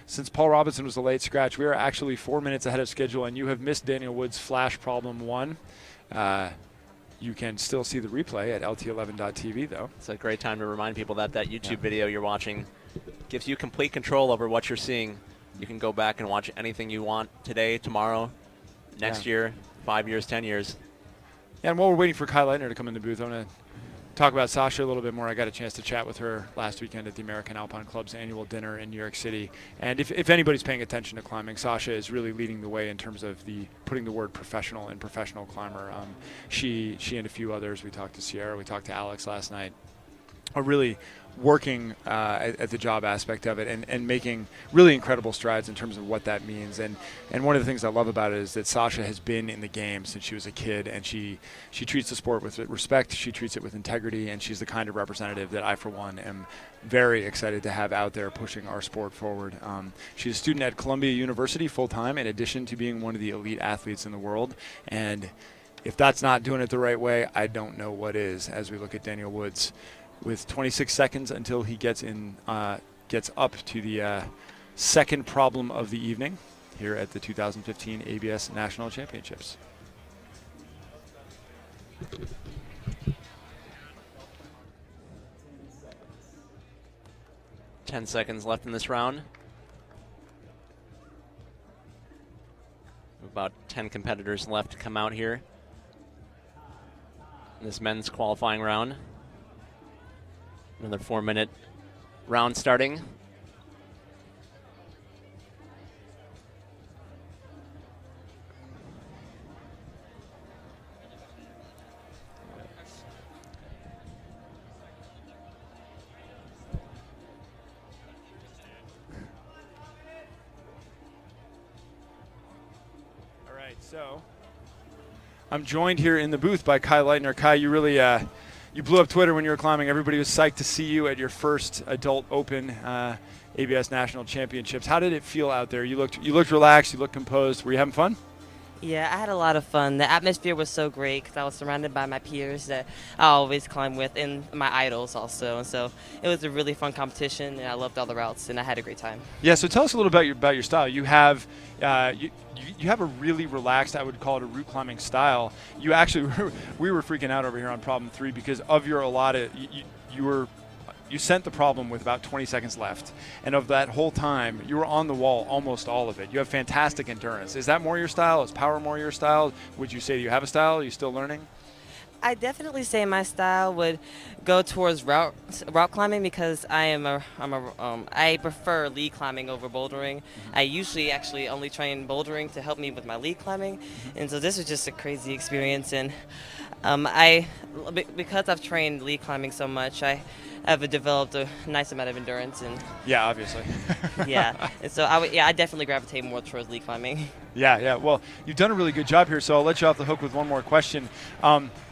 since Paul Robinson was a late scratch, we are actually 4 minutes ahead of schedule, and you have missed Daniel Woods' flash problem 1. You can still see the replay at lt11.tv, though. It's a great time to remind people that that YouTube video you're watching gives you complete control over what you're seeing. You can go back and watch anything you want today, tomorrow, next year, 5 years, 10 years. Yeah, and while we're waiting for Kai Leitner to come in the booth, I'm going to talk about Sasha a little bit more. I got a chance to chat with her last weekend at the American Alpine Club's annual dinner in New York City. And if anybody's paying attention to climbing, Sasha is really leading the way in terms of putting the word professional in professional climber. She and a few others, we talked to Sierra, we talked to Alex last night, are really working at the job aspect of it and making really incredible strides in terms of what that means. And one of the things I love about it is that Sasha has been in the game since she was a kid, and she treats the sport with respect, she treats it with integrity, and she's the kind of representative that I, for one, am very excited to have out there pushing our sport forward. She's a student at Columbia University full-time, in addition to being one of the elite athletes in the world. And if that's not doing it the right way, I don't know what is, as we look at Daniel Woods, with 26 seconds until he gets up to the second problem of the evening here at the 2015 ABS National Championships. Ten seconds left in this round. About 10 competitors left to come out here in this men's qualifying round. Another 4-minute round starting. All right, so I'm joined here in the booth by Kai Leitner. Kai, you really you blew up Twitter when you were climbing. Everybody was psyched to see you at your first adult open ABS National Championships. How did it feel out there? You looked relaxed. You looked composed. Were you having fun? Yeah, I had a lot of fun. The atmosphere was so great because I was surrounded by my peers that I always climb with, and my idols also. And so it was a really fun competition, and I loved all the routes, and I had a great time. Yeah. So tell us a little about your style. You have you have a really relaxed, I would call it a route climbing style. You actually we were freaking out over here on problem 3 because of your allotted. You sent the problem with about 20 seconds left, and of that whole time, you were on the wall almost all of it. You have fantastic endurance. Is that more your style? Is power more your style? Would you say you have a style? Are you still learning? I definitely say my style would go towards route climbing because I prefer lead climbing over bouldering. I usually actually only train bouldering to help me with my lead climbing, and so this was just a crazy experience. And because I've trained lead climbing so much, I have developed a nice amount of endurance and Yeah, obviously. yeah. And so I definitely gravitate more towards lead climbing. Yeah. Well, you've done a really good job here, so I'll let you off the hook with one more question.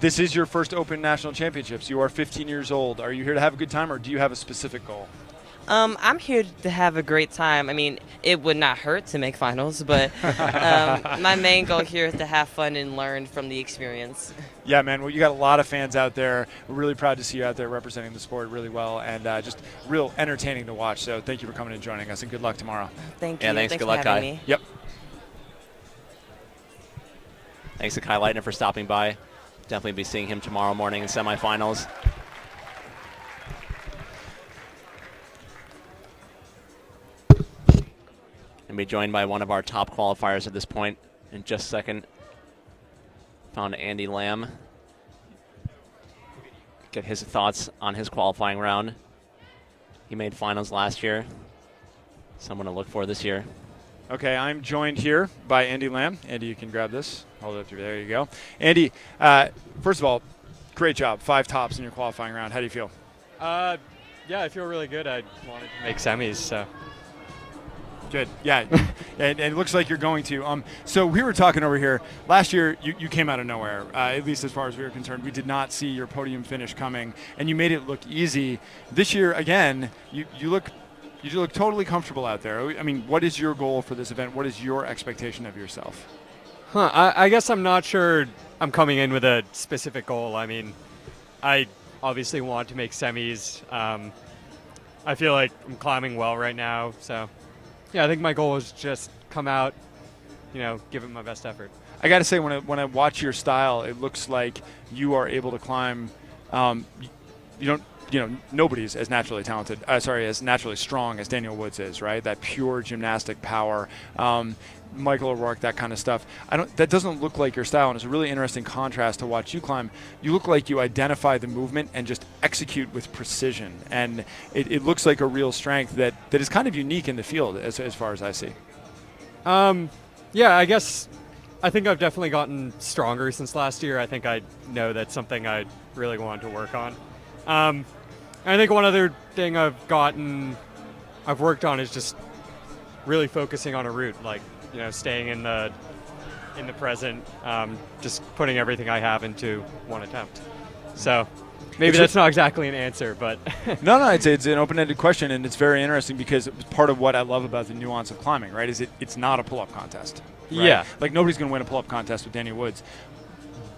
This is your first Open National Championships. You are 15 years old. Are you here to have a good time, or do you have a specific goal? I'm here to have a great time. I mean, it would not hurt to make finals, but my main goal here is to have fun and learn from the experience. Yeah, man. Well, you got a lot of fans out there. We're really proud to see you out there representing the sport really well, and just real entertaining to watch. So thank you for coming and joining us, and good luck tomorrow. Thank you. Yeah, thanks. Good luck, for having Kai. me. Yep. Thanks to Kai Leitner for stopping by. Definitely be seeing him tomorrow morning in semifinals. And be joined by one of our top qualifiers at this point in just a second. Found Andy Lamb. Get his thoughts on his qualifying round. He made finals last year. Someone to look for this year. Okay, I'm joined here by Andy Lamb. Andy, you can grab this. Hold it up to there. You go. Andy, first of all, great job. 5 tops in your qualifying round. How do you feel? Yeah, I feel really good. I wanted to make semis, so. Good. Yeah, and it looks like you're going to. So we were talking over here. Last year, you came out of nowhere, at least as far as we were concerned. We did not see your podium finish coming, and you made it look easy. This year, again, you look totally comfortable out there. I mean, what is your goal for this event? What is your expectation of yourself? I guess I'm not sure I'm coming in with a specific goal. I mean, I obviously want to make semis. I feel like I'm climbing well right now, so. Yeah, I think my goal is just come out, give it my best effort. I got to say, when I watch your style, it looks like you are able to climb. Nobody's as naturally talented. As naturally strong as Daniel Woods is, right? That pure gymnastic power. Michael O'Rourke, that kind of stuff. That doesn't look like your style, and it's a really interesting contrast to watch you climb. You look like you identify the movement and just execute with precision, and it looks like a real strength that is kind of unique in the field as far as I see. Yeah, I think I've definitely gotten stronger since last year. I think I know that's something I really want to work on. I think one other thing I've worked on is just really focusing on a route, like, staying in the present, just putting everything I have into one attempt. So maybe that's not exactly an answer, but no, it's an open-ended question, and it's very interesting because part of what I love about the nuance of climbing, right, is it's not a pull-up contest. Right? Yeah. Like, nobody's going to win a pull-up contest with Daniel Woods,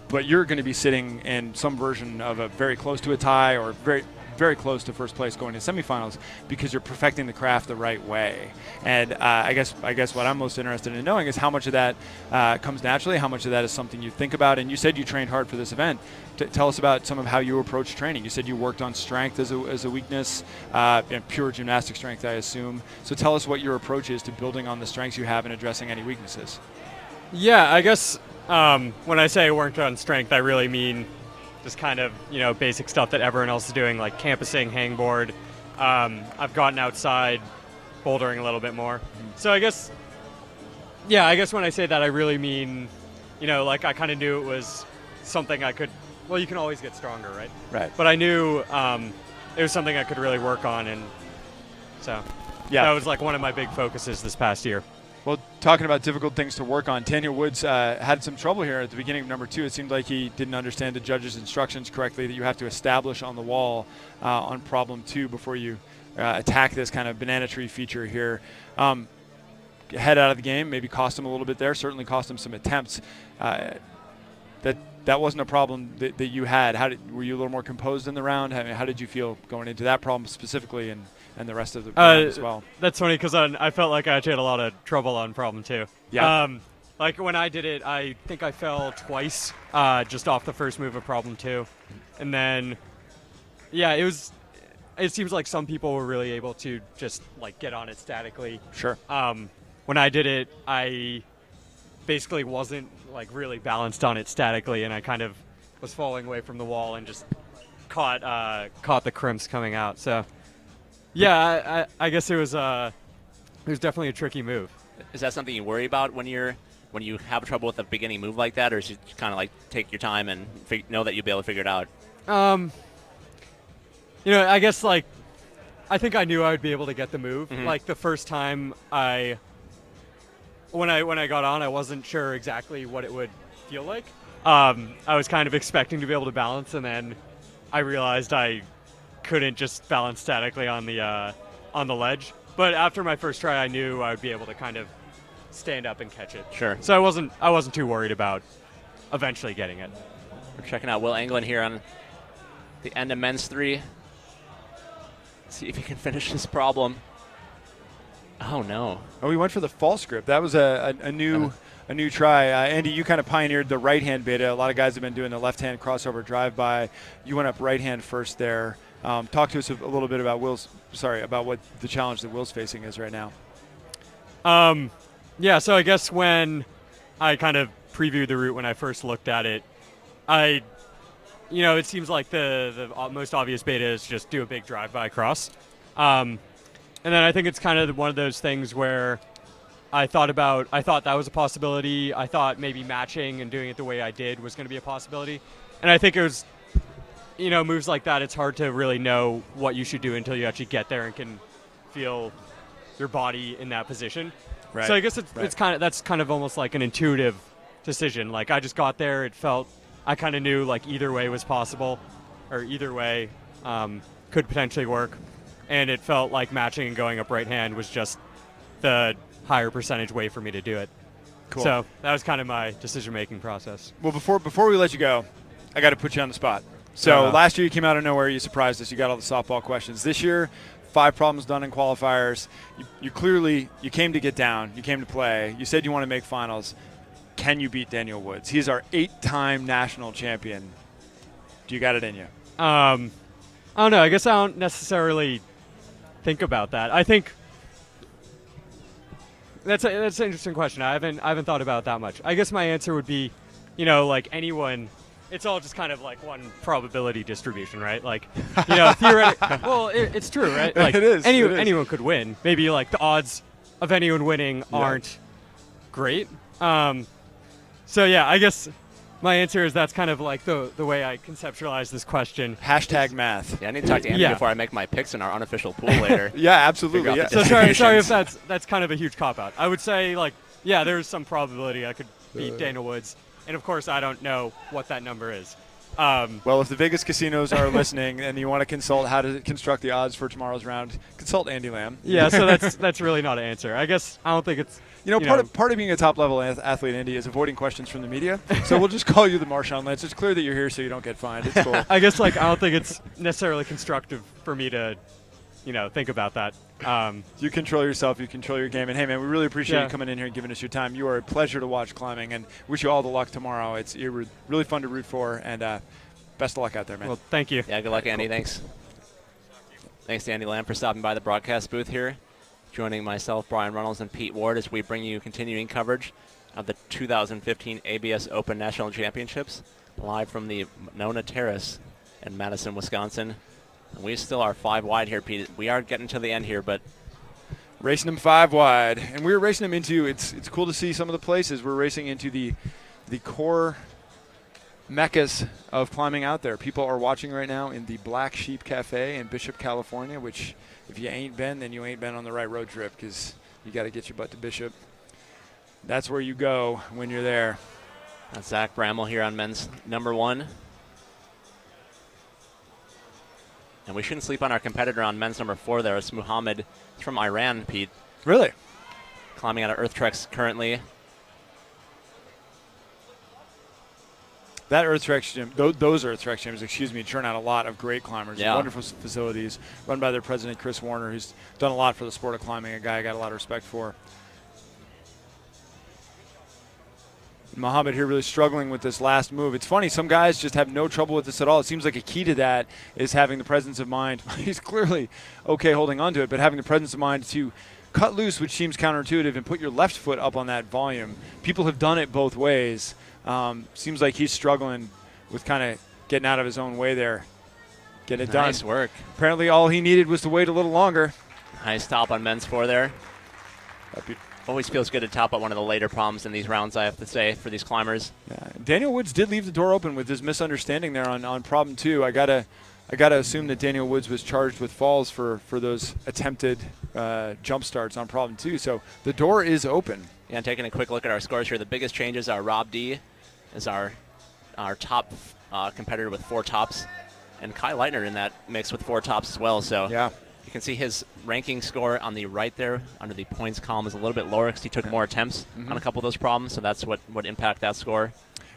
but you're going to be sitting in some version of a very close to a tie or very, very close to first place going to semifinals because you're perfecting the craft the right way. And I guess what I'm most interested in knowing is how much of that comes naturally, how much of that is something you think about. And you said you trained hard for this event. Tell us about some of how you approach training. You said you worked on strength as a weakness, and pure gymnastic strength, I assume. So tell us what your approach is to building on the strengths you have and addressing any weaknesses. Yeah, I guess when I say worked on strength, I really mean just kind of, basic stuff that everyone else is doing, like campusing, hangboard. I've gotten outside, bouldering a little bit more. So I guess when I say that, I really mean, like I kind of knew it was something I could, well, you can always get stronger, right? Right. But I knew it was something I could really work on, and so that was like one of my big focuses this past year. Well, talking about difficult things to work on, Daniel Woods had some trouble here at the beginning of number 2. It seemed like he didn't understand the judge's instructions correctly that you have to establish on the wall on problem 2 before you attack this kind of banana tree feature here. Head out of the game, maybe cost him a little bit there, certainly cost him some attempts. That wasn't a problem that you had. Were you a little more composed in the round? How did you feel going into that problem specifically and the rest of the round as well? That's funny because I felt like I actually had a lot of trouble on problem 2. Yeah. Like when I did it, I think I fell twice just off the first move of problem 2. And then, it seems like some people were really able to just like get on it statically. Sure. When I did it, I basically wasn't like really balanced on it statically, and I kind of was falling away from the wall and just caught the crimps coming out. So yeah, I guess it was definitely a tricky move. Is that something you worry about when you have trouble with a beginning move like that, or is it kind of like take your time and know that you'll be able to figure it out? you know, I guess like I think I knew I would be able to get the move. Like the first time when I got on, I wasn't sure exactly what it would feel like. I was kind of expecting to be able to balance, and then I realized I couldn't just balance statically on the ledge. But after my first try, I knew I would be able to kind of stand up and catch it. Sure. So I wasn't too worried about eventually getting it. We're checking out Will Englund here on the end of men's 3. See if he can finish this problem. Oh no! Oh, he went for the false grip. That was a new try. Andy, you kind of pioneered the right hand beta. A lot of guys have been doing the left hand crossover drive by. You went up right hand first there. Talk to us a little bit about about what the challenge that Will's facing is right now. Yeah, so I guess when I kind of previewed the route when I first looked at it, it seems like the most obvious beta is just do a big drive-by cross. And then I think it's kind of one of those things where I thought that was a possibility. I thought maybe matching and doing it the way I did was going to be a possibility. And I think it was, moves like that, it's hard to really know what you should do until you actually get there and can feel your body in that position. Right. So I guess that's kind of almost like an intuitive decision. Like I just got there, it felt, I kind of knew like either way was possible, or either way could potentially work. And it felt like matching and going up right hand was just the higher percentage way for me to do it. Cool. So that was kind of my decision-making process. Well, before we let you go, I got to put you on the spot. So last year you came out of nowhere, you surprised us, you got all the softball questions. This year, 5 problems done in qualifiers. You came to get down, you came to play, you said you want to make finals. Can you beat Daniel Woods? He's our 8-time national champion. Do you got it in you? I don't know. I guess I don't necessarily think about that. I think that's an interesting question. I haven't thought about it that much. I guess my answer would be, like anyone, it's all just kind of like one probability distribution, right? Like, theoretically, well, it's true, right? Like it is. Anyone could win. Maybe like the odds of anyone winning aren't great. So yeah, I guess my answer is that's kind of like the way I conceptualize this question. Hashtag math. Yeah, I need to talk to Andy before I make my picks in our unofficial pool later. Yeah, absolutely. Yeah. So sorry if that's kind of a huge cop-out. I would say, like, yeah, there's some probability I could beat Daniel Woods. And, of course, I don't know what that number is. Well, if the Vegas casinos are listening and you want to consult how to construct the odds for tomorrow's round, consult Andy Lamb. Yeah, so that's really not an answer. I guess I don't think it's – part of being a top-level athlete, Andy, is avoiding questions from the media. So we'll just call you the Marshawn Lynch. It's clear that you're here so you don't get fined. It's cool. I guess, I don't think it's necessarily constructive for me to, think about that. You control yourself. You control your game. And, hey, man, we really appreciate you coming in here and giving us your time. You are a pleasure to watch climbing, and wish you all the luck tomorrow. You're really fun to root for, and best of luck out there, man. Well, thank you. Yeah, good luck, Andy. Thanks. Thanks to Andy Lamb for stopping by the broadcast booth here, joining myself, Brian Runnels, and Pete Ward as we bring you continuing coverage of the 2015 ABS Open National Championships live from the Monona Terrace in Madison, Wisconsin. And we still are 5 wide here, Pete. We are getting to the end here, but racing them 5 wide. And we're racing them into, it's cool to see some of the places. We're racing into the core meccas of climbing out there. People are watching right now in the Black Sheep Cafe in Bishop, California, which if you ain't been, then you ain't been on the right road trip, because you got to get your butt to Bishop. That's where you go when you're there. That's Zach Bramall here on men's number 1. And we shouldn't sleep on our competitor on men's number 4 there. It's Muhammad. He's from Iran, Pete. Really? Climbing out of Earth Treks currently. That Earth Treks gym, those Earth Treks gyms, churn out a lot of great climbers. Yeah. Wonderful facilities run by their president, Chris Warner, who's done a lot for the sport of climbing, a guy I got a lot of respect for. Muhammad here really struggling with this last move. It's funny, some guys just have no trouble with this at all. It seems like a key to that is having the presence of mind. He's clearly okay holding on to it, but having the presence of mind to cut loose, which seems counterintuitive, and put your left foot up on that volume. People have done it both ways. Seems like he's struggling with kind of getting out of his own way there. Getting it done. Nice work. Apparently all he needed was to wait a little longer. Nice top on men's 4 there. Always feels good to top out one of the later problems in these rounds, I have to say, for these climbers. Yeah. Daniel Woods did leave the door open with his misunderstanding there on problem 2. I gotta I got to assume that Daniel Woods was charged with falls for those attempted jump starts on problem 2. So the door is open. Yeah, and taking a quick look at our scores here, the biggest changes are Rob D is our top competitor with 4 tops, and Kai Leitner in that mix with 4 tops as well. So yeah, you can see his ranking score on the right there under the points column is a little bit lower because he took more attempts on a couple of those problems, so that's what would impact that score.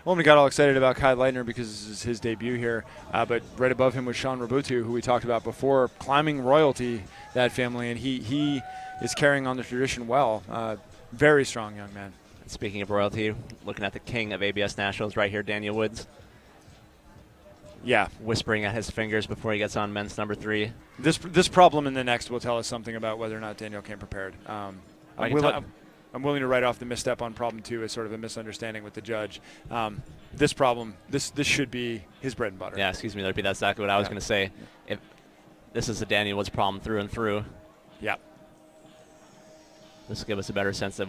Well, we got all excited about Kai Leitner because this is his debut here, but right above him was SHAWN, who we talked about before, climbing royalty, that family, and he is carrying on the tradition well. Very strong young man. And speaking of royalty, looking at the king of ABS Nationals right here, Daniel Woods. Yeah. Whispering at his fingers before he gets on men's number 3. This problem in the next will tell us something about whether or not Daniel came prepared. I'm willing to write off the misstep on problem 2 as sort of a misunderstanding with the judge. This problem, this should be his bread and butter. Yeah, excuse me, that's exactly what I was going to say. If this is a Daniel Woods problem through and through. Yeah. This will give us a better sense of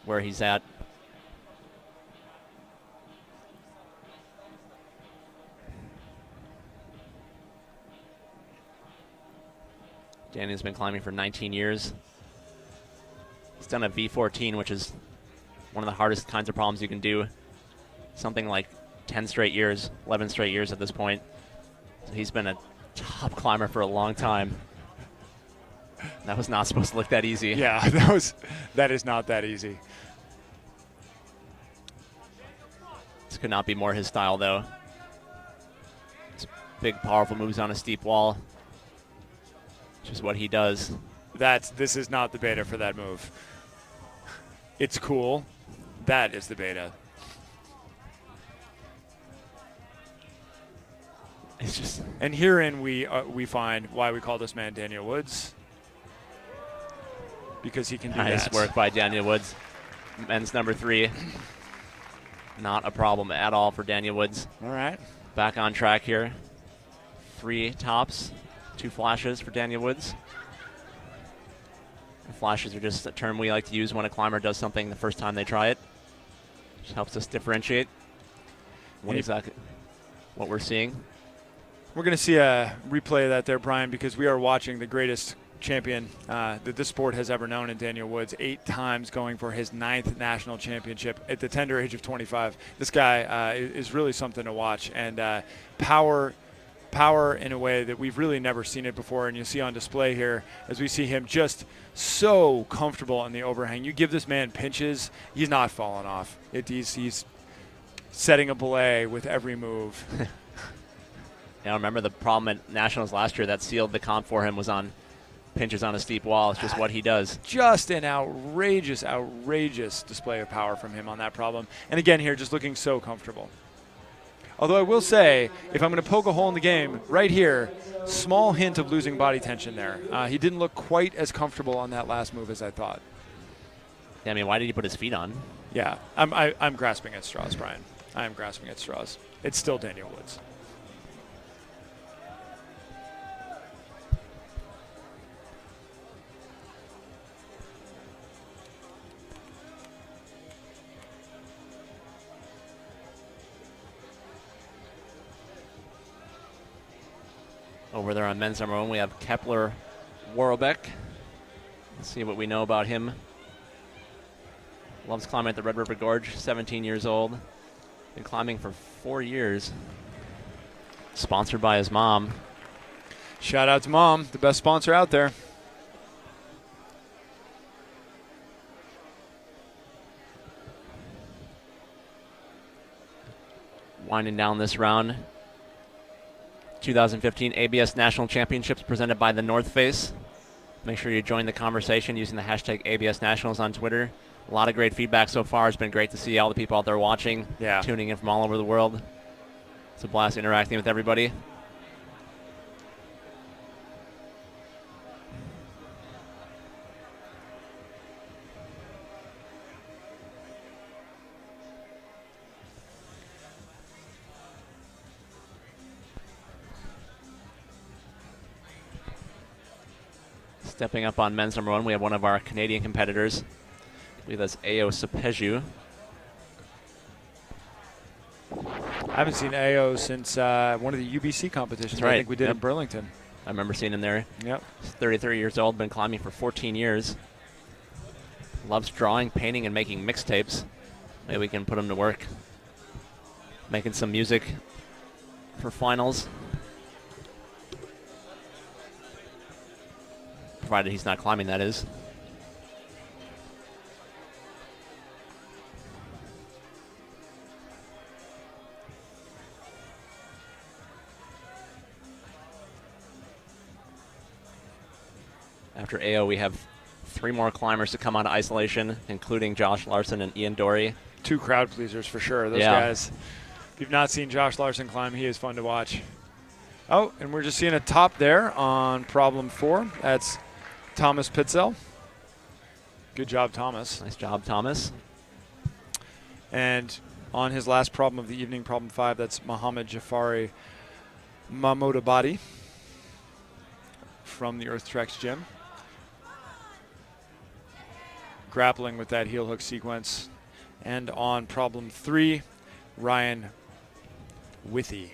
where he's at. Daniel's been climbing for 19 years. He's done a V14, which is one of the hardest kinds of problems you can do. Something like 10 straight years, 11 straight years at this point. So he's been a top climber for a long time. That was not supposed to look that easy. Yeah, that is not that easy. This could not be more his style, though. It's big, powerful moves on a steep wall. Which is what he does. This is not the beta for that move. It's cool. That is the beta. It's just. And herein we find why we call this man Daniel Woods. Because he can do nice that. Work by Daniel Woods. Men's number 3. Not a problem at all for Daniel Woods. All right. Back on track here. 3 tops, 2 flashes for Daniel Woods. And flashes are just a term we like to use when a climber does something the first time they try it. Just helps us differentiate what we're seeing. We're going to see a replay of that there, Brian, because we are watching the greatest champion that this sport has ever known in Daniel Woods, 8 times going for his 9th national championship at the tender age of 25. This guy is really something to watch, and power in a way that we've really never seen it before, and you see on display here as we see him just so comfortable on the overhang. You give this man pinches, he's not falling off. He's setting a belay with every move. Yeah, I remember the problem at Nationals last year that sealed the comp for him was on pinches on a steep wall. It's just what he does. Just an outrageous display of power from him on that problem. And again here, just looking so comfortable. Although I will say, if I'm going to poke a hole in the game, right here, small hint of losing body tension there. He didn't look quite as comfortable on that last move as I thought. Yeah, I mean, why did he put his feet on? Yeah, I'm grasping at straws, Brian. I am grasping at straws. It's still Daniel Woods. Over there on men's number 1, we have Kepler Warbeck. Let's see what we know about him. Loves climbing at the Red River Gorge, 17 years old. Been climbing for 4 years. Sponsored by his mom. Shout out to Mom, the best sponsor out there. Winding down this round. 2015 ABS National Championships presented by the North Face. Make sure you join the conversation using the hashtag ABS Nationals on Twitter. A lot of great feedback so far. It's been great to see all the people out there watching, tuning in from all over the world. It's a blast interacting with everybody. Stepping up on men's number 1, we have one of our Canadian competitors. I believe that's Ao Sepeju. I haven't seen AO since one of the UBC competitions. That's right. I think we did Yep. in Burlington. I remember seeing him there. Yep. He's 33 years old, been climbing for 14 years. Loves drawing, painting, and making mixtapes. Maybe we can put him to work making some music for finals. Provided he's not climbing, that is. After AO, we have 3 more climbers to come out of isolation, including Josh Larson and Ian Dory. 2 crowd pleasers for sure. Those guys. If you've not seen Josh Larson climb, he is fun to watch. Oh, and we're just seeing a top there on problem 4. That's Thomas Pitzel. Good job, Thomas. Nice job, Thomas. And on his last problem of the evening, problem 5, that's Mohammed Jafari Mahmoudabadi from the Earth Treks gym. Grappling with that heel hook sequence. And on problem 3, Ryan Withy.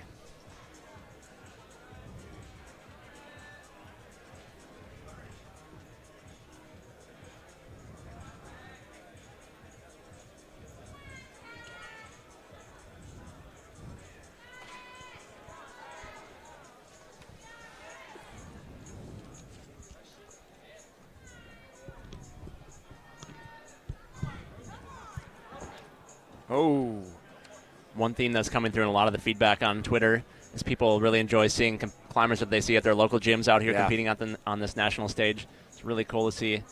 Oh. One theme that's coming through in a lot of the feedback on Twitter is people really enjoy seeing climbers that they see at their local gyms out here competing on this national stage. It's really cool to see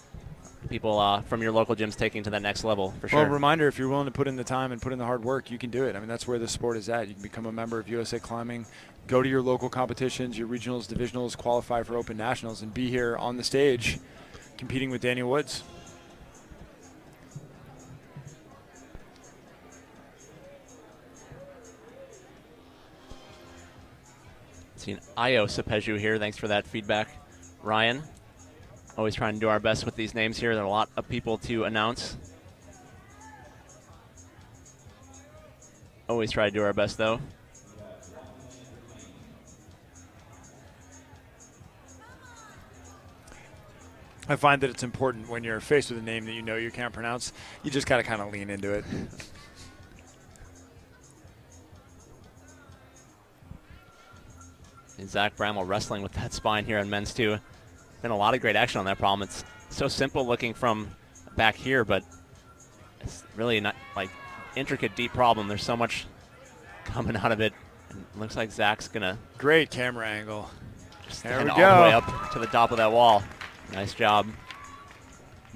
people from your local gyms taking to that next level, for sure. Well, reminder, if you're willing to put in the time and put in the hard work, you can do it. I mean, that's where the sport is at. You can become a member of USA Climbing, go to your local competitions, your regionals, divisionals, qualify for open nationals, and be here on the stage competing with Daniel Woods. Seen Io Sepeju here. Thanks for that feedback, Ryan. Always trying to do our best with these names here. There are a lot of people to announce. Always try to do our best, though. I find that it's important when you're faced with a name that you know you can't pronounce, you just got to kind of lean into it. And Zach Bramwell wrestling with that spine here on men's too. Been a lot of great action on that problem. It's so simple looking from back here, but it's really not like intricate, deep problem. There's so much coming out of it. And it looks like Zach's gonna great camera angle. Just there we all go. the way up to the top of that wall. Nice job.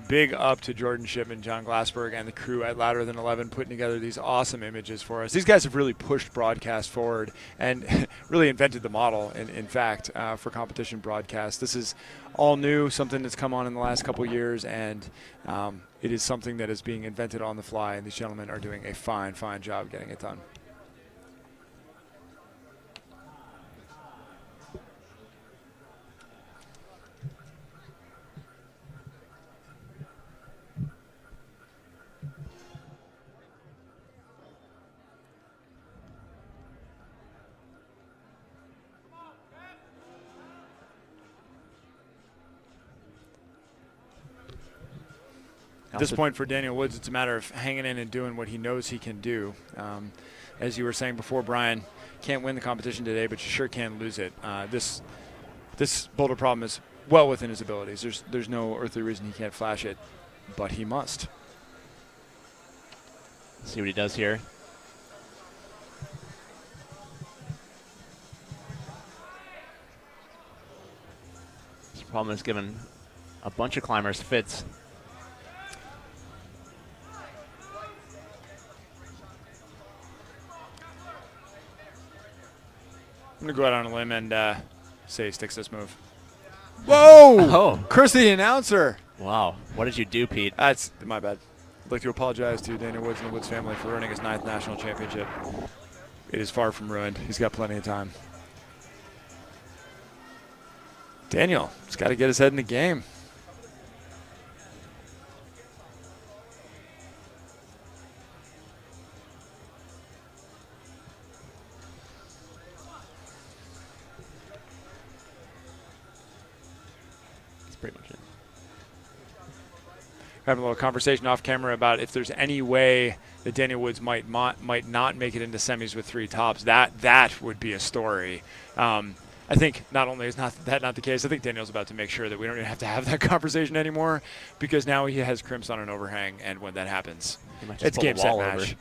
Big up to Jordan Shipman, John Glassberg, and the crew at Louder Than 11 putting together these awesome images for us. These guys have really pushed broadcast forward and really invented the model, in fact, for competition broadcast. This is all new, something that's come on in the last couple years, and it is something that is being invented on the fly, and these gentlemen are doing a fine, fine job getting it done. At this point for Daniel Woods, it's a matter of hanging in and doing what he knows he can do. As you were saying before, Brian, can't win the competition today, but you sure can lose it. This boulder problem is well within his abilities. There's no earthly reason he can't flash it, but he must. See what he does here. This problem is given a bunch of climbers fits. I'm going to go out on a limb and say he sticks this move. Whoa! Oh. Chris, the announcer. Wow. What did you do, Pete? That's my bad. I'd like to apologize to Daniel Woods and the Woods family for ruining his 9th national championship. It is far from ruined. He's got plenty of time. Daniel, he's got to get his head in the game. pretty much it. Having a little conversation off camera about if there's any way that Daniel Woods might not make it into semis with 3 tops. That would be a story. I think not only is not the case, I think Daniel's about to make sure that we don't even have to have that conversation anymore, because now he has crimps on an overhang, and when that happens, it's game, set, match.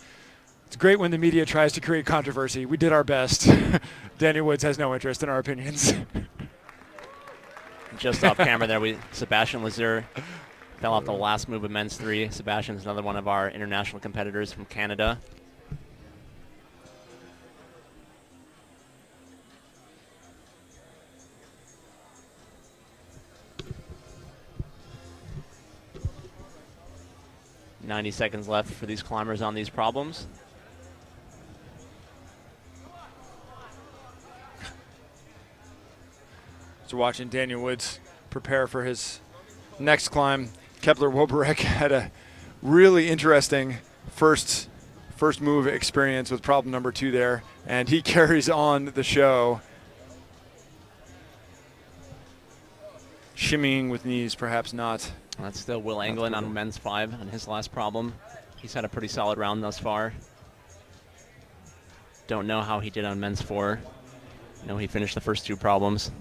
It's great when the media tries to create controversy. We did our best. Daniel Woods has no interest in our opinions. Just off camera there, Sebastian ZERR fell off the last move of men's 3. Sebastian's another one of our international competitors from Canada. "90 seconds left for these climbers on these problems." So watching Daniel Woods prepare for his next climb. Kepler Woberek had a really interesting first move experience with problem number 2 there, and he carries on the show. Shimmying with knees, perhaps not. That's still Will Anglin on men's 5 on his last problem. He's had a pretty solid round thus far. Don't know how he did on men's 4. No, he finished the first 2 problems.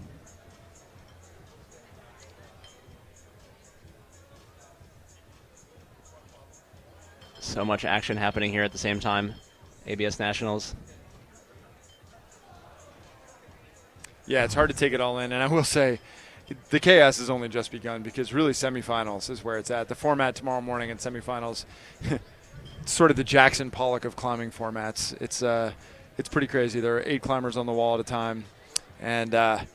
So much action happening here at the same time. ABS Nationals. Yeah, it's hard to take it all in, and I will say the chaos has only just begun, because really semifinals is where it's at. The format tomorrow morning in semifinals, it's sort of the Jackson Pollock of climbing formats. It's pretty crazy. There are 8 climbers on the wall at a time, and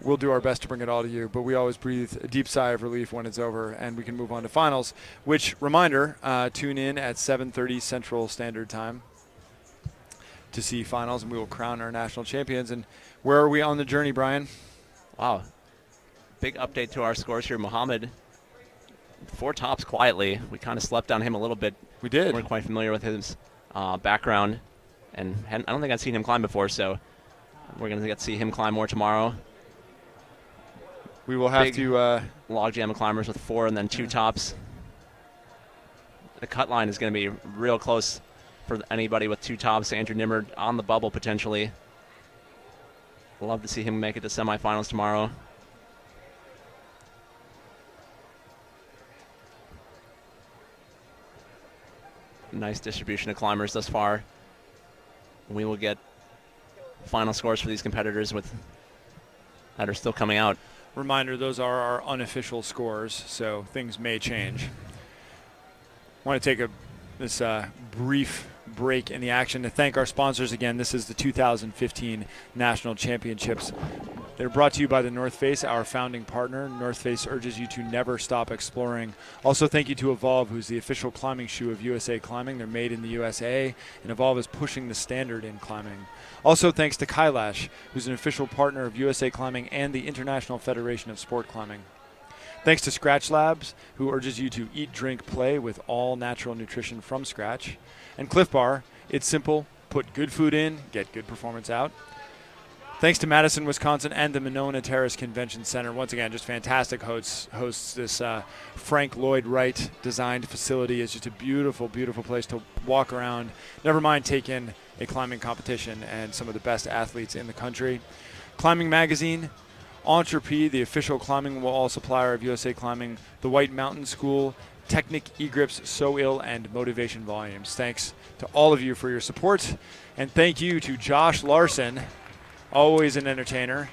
we'll do our best to bring it all to you, but we always breathe a deep sigh of relief when it's over and we can move on to finals, which, reminder, tune in at 7:30 Central Standard Time to see finals, and we will crown our national champions. And where are we on the journey, Brian? Wow. Big update to our scores here. Muhammad, 4 tops quietly. We kind of slept on him a little bit. We did. We're quite familiar with his background, and I don't think I've seen him climb before, so we're going to get to see him climb more tomorrow. We will have to logjam of climbers with 4 and then 2 tops. The cut line is going to be real close for anybody with 2 tops. Andrew Nimmer on the bubble potentially. Love to see him make it to semifinals tomorrow. Nice distribution of climbers thus far. We will get final scores for these competitors that are still coming out. Reminder, those are our unofficial scores, so things may change. I want to take this brief break in the action to thank our sponsors again. This is the 2015 National Championships. They're brought to you by the North Face, our founding partner. North Face urges you to never stop exploring. Also, thank you to Evolve, who's the official climbing shoe of USA Climbing. They're made in the USA, and Evolve is pushing the standard in climbing. Also, thanks to Kailash, who's an official partner of USA Climbing and the International Federation of Sport Climbing. Thanks to Scratch Labs, who urges you to eat, drink, play with all natural nutrition from scratch. And Cliff Bar, it's simple. Put good food in, get good performance out. Thanks to Madison, Wisconsin, and the Monona Terrace Convention Center. Once again, just fantastic hosts this Frank Lloyd Wright designed facility. It's just a beautiful, beautiful place to walk around. Never mind take in a climbing competition and some of the best athletes in the country. Climbing Magazine, Entrepreneur, the official climbing wall supplier of USA Climbing, the White Mountain School, Technic, eGrips, So Ill, and Motivation Volumes. Thanks to all of you for your support, and thank you to Josh Larson, always an entertainer,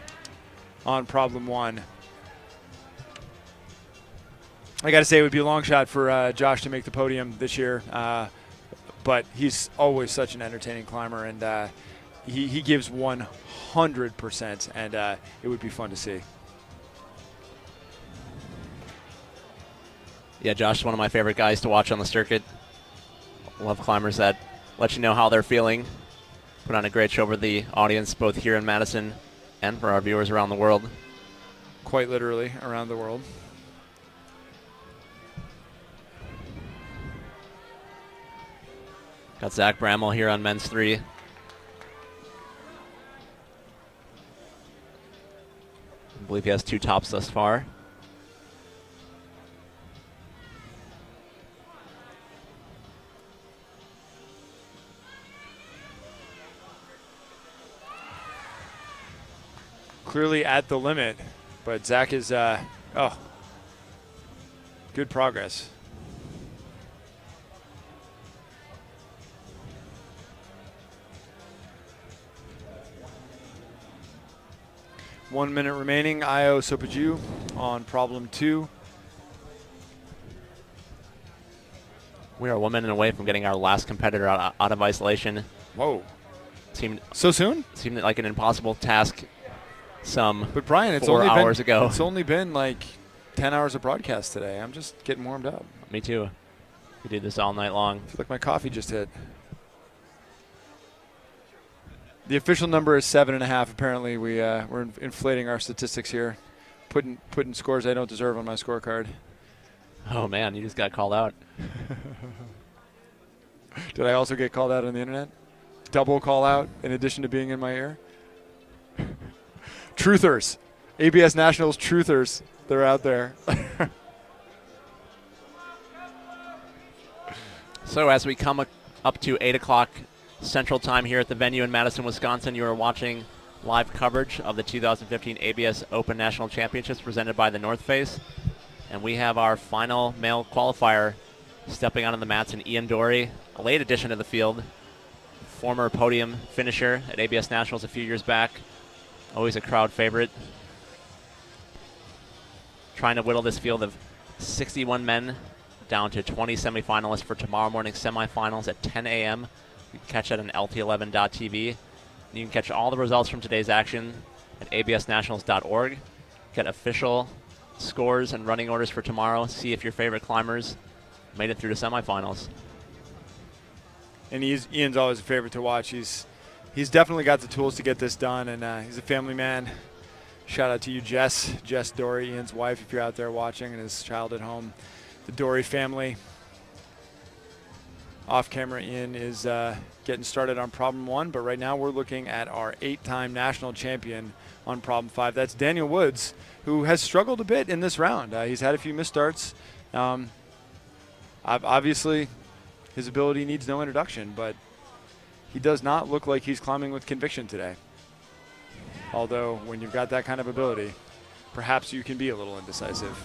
on Problem 1. I got to say, it would be a long shot for Josh to make the podium this year, but he's always such an entertaining climber, and he gives 100%, and it would be fun to see. Yeah, Josh is one of my favorite guys to watch on the circuit. Love climbers that let you know how they're feeling. Put on a great show for the audience, both here in Madison and for our viewers around the world. Quite literally, around the world. Got Zach Bramwell here on men's 3. I believe he has 2 tops thus far. clearly at the limit, but Zach is, good progress. One minute remaining. Io Sopaju on problem 2. We are 1 minute away from getting our last competitor out of isolation. Whoa. Seemed so soon? Seemed like an impossible task But Brian, it's 4 only hours been, ago. It's only been like 10 hours of broadcast today. I'm just getting warmed up. Me too. We did this all night long. I feel like my coffee just hit. The official number is 7.5. Apparently, we're inflating our statistics here, putting scores I don't deserve on my scorecard. Oh man, you just got called out. Did I also get called out on the internet? Double call out in addition to being in my ear? Truthers. ABS Nationals truthers. They're out there. So as we come up to 8 o'clock Central Time here at the venue in Madison, Wisconsin, you are watching live coverage of the 2015 ABS Open National Championships presented by the North Face. And we have our final male qualifier stepping onto the mats in Ian Dory, a late addition to the field, former podium finisher at ABS Nationals a few years back, always a crowd favorite. Trying to whittle this field of 61 men down to 20 semifinalists for tomorrow morning's semifinals at 10 a.m. You can catch that on LT11.tv. And you can catch all the results from today's action at absnationals.org. Get official scores and running orders for tomorrow. See if your favorite climbers made it through to semifinals. And Ian's always a favorite to watch. He's definitely got the tools to get this done, and he's a family man. Shout out to you, Jess Dory, Ian's wife, if you're out there watching, and his child at home. The Dory family. Off camera, Ian is getting started on problem 1, but right now we're looking at our 8-time national champion on problem 5. That's Daniel Woods, who has struggled a bit in this round. He's had a few misstarts. Obviously, his ability needs no introduction, but he does not look like he's climbing with conviction today. Although, when you've got that kind of ability, perhaps you can be a little indecisive.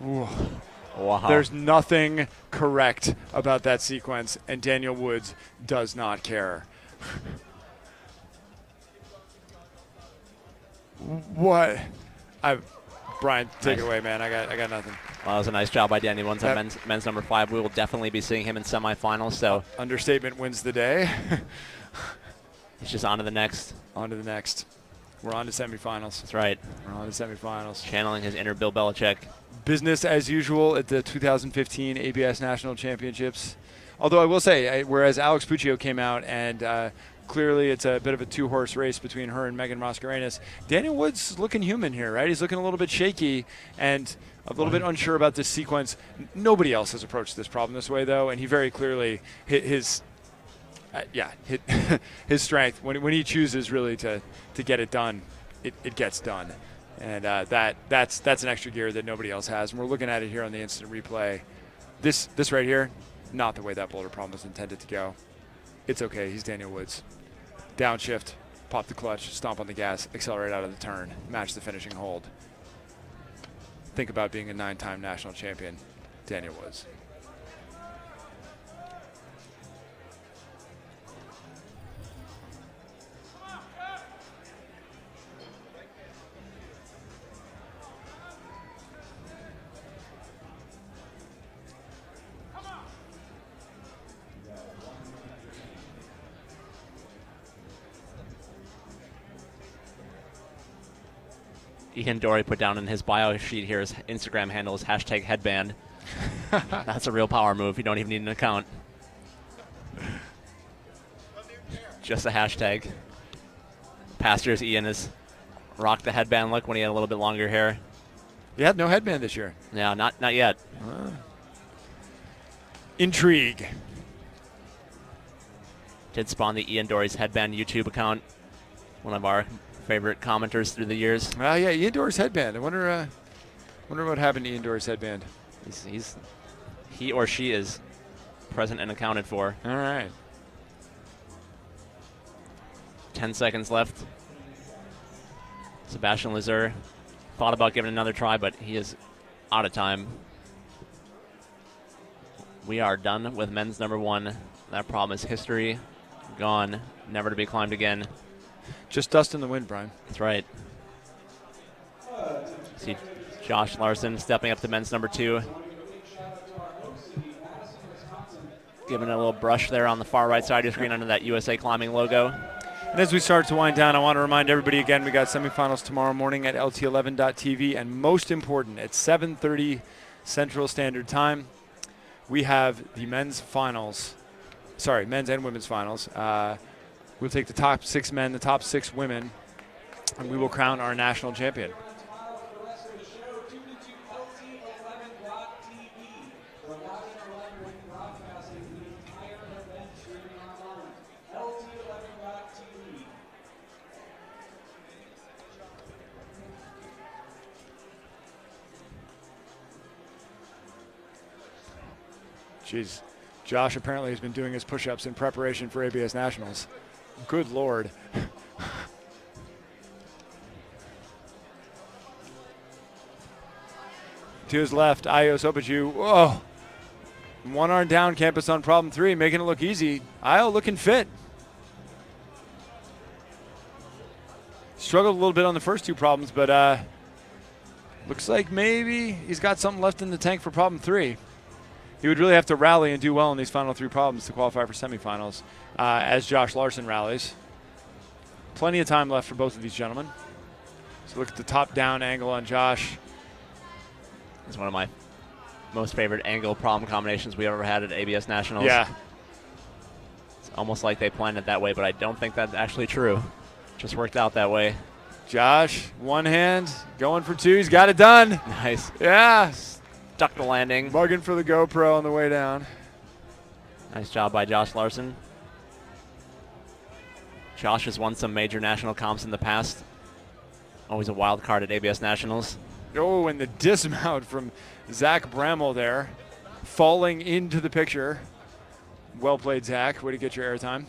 Ooh. Wow. There's nothing correct about that sequence, and Daniel Woods does not care. What? Brian, take it away, man. I got nothing. Well, that was a nice job by Danny Woods on men's number 5. We will definitely be seeing him in semifinals. So understatement wins the day. He's just on to the next. On to the next. We're on to semifinals. That's right. We're on to semifinals. Channeling his inner Bill Belichick. Business as usual at the 2015 ABS National Championships. Although I will say, whereas Alex Puccio came out and clearly it's a bit of a 2-horse race between her and Megan Mascarenas, Daniel Woods is looking human here, right? He's looking a little bit shaky and a little bit unsure about this sequence. Nobody else has approached this problem this way, though, and he very clearly hit his his strength. When he chooses really to get it done, it gets done. And that's an extra gear that nobody else has. And we're looking at it here on the instant replay. This right here, not the way that boulder problem was intended to go. It's okay. He's Daniel Woods. Downshift, pop the clutch, stomp on the gas, accelerate out of the turn, match the finishing hold. Think about being a 9-time national champion, Daniel Woods. Ian Dory put down in his bio sheet here his Instagram handle is #headband. That's a real power move. You don't even need an account. Just a hashtag. Past years, Ian has rocked the headband look when he had a little bit longer hair. He had no headband this year. Yeah, not yet. Intrigue. Did spawn the Ian Dory's headband YouTube account. One of our favorite commenters through the years. Yeah, Ian Dory's headband. I wonder what happened to Ian Dory's headband. He or she is present and accounted for. All right. 10 seconds left. Sebastian Lazur thought about giving another try, but he is out of time. We are done with men's number 1. That problem is history, gone, never to be climbed again. Just dust in the wind, Brian. That's right. See Josh Larson stepping up to men's number 2. Giving it a little brush there on the far right side of your screen under that USA Climbing logo. And as we start to wind down, I want to remind everybody again, we got semifinals tomorrow morning at LT11.tv, and most important, at 7:30 Central Standard Time, we have the men's finals. Sorry, men's and women's finals. We'll take the top 6 men, the top 6 women, and we will crown our national champion. Jeez, Josh apparently has been doing his push-ups in preparation for ABS Nationals. Good Lord. To his left, Ayo Sopachu. Whoa. One arm down, campus on problem 3, making it look easy. Ayo looking fit. Struggled a little bit on the first 2 problems, but looks like maybe he's got something left in the tank for problem 3. He would really have to rally and do well in these final 3 problems to qualify for semifinals as Josh Larson rallies. Plenty of time left for both of these gentlemen. So look at the top-down angle on Josh. It's one of my most favorite angle problem combinations we ever had at ABS Nationals. Yeah. It's almost like they planned it that way, but I don't think that's actually true. Just worked out that way. Josh, one hand, going for 2. He's got it done. Nice. Yeah. Stuck the landing. Bugging for the GoPro on the way down. Nice job by Josh Larson. Josh has won some major national comps in the past. Always a wild card at ABS Nationals. Oh, and the dismount from Zach Bramall there. Falling into the picture. Well played, Zach. Way to get your airtime.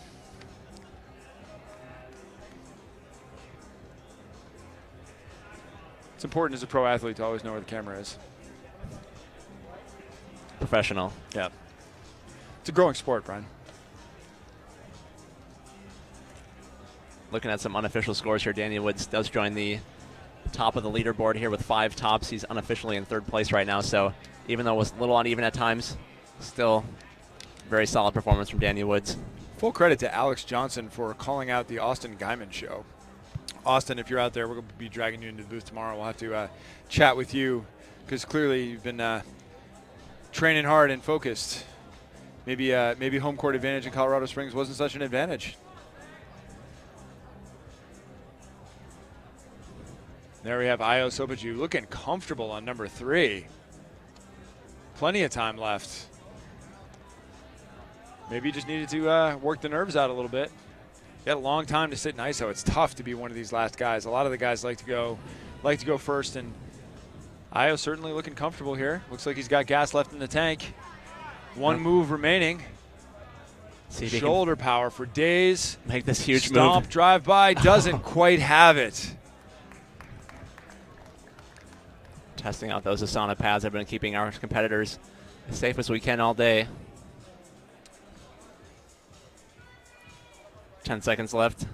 It's important as a pro athlete to always know where the camera is. Professional. Yeah. It's a growing sport, Brian. Looking at some unofficial scores here, Daniel Woods does join the top of the leaderboard here with 5 tops. He's unofficially in 3rd place right now, so even though it was a little uneven at times, still very solid performance from Daniel Woods. Full credit to Alex Johnson for calling out the Austin Guyman show. Austin, if you're out there, we're going to be dragging you into the booth tomorrow. We'll have to chat with you because clearly you've been training hard and focused. Maybe home court advantage in Colorado Springs wasn't such an advantage. There we have Ayo Sopachu looking comfortable on number 3. Plenty of time left. Maybe you just needed to work the nerves out a little bit. You had a long time to sit in ISO. It's tough to be one of these last guys. A lot of the guys like to go first, and Ayo certainly looking comfortable here. Looks like he's got gas left in the tank. One move remaining. Shoulder power for days. Make this huge Stomp, move. drive by, doesn't quite have it. Testing out those Asana pads. I've been keeping our competitors as safe as we can all day. 10 seconds left.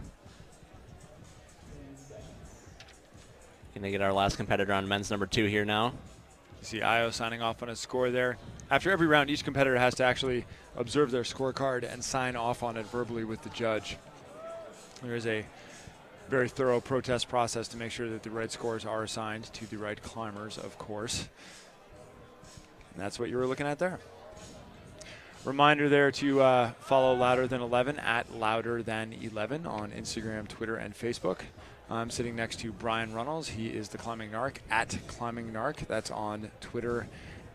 Gonna get our last competitor on men's number 2 here now. You see Ayo signing off on his score there. After every round, each competitor has to actually observe their scorecard and sign off on it verbally with the judge. There is a very thorough protest process to make sure that the right scores are assigned to the right climbers, of course. And that's what you were looking at there. Reminder there to follow Louder Than 11 at Louder Than 11 on Instagram, Twitter, and Facebook. I'm sitting next to Brian Runnels. He is the Climbing Narc at Climbing Narc. That's on Twitter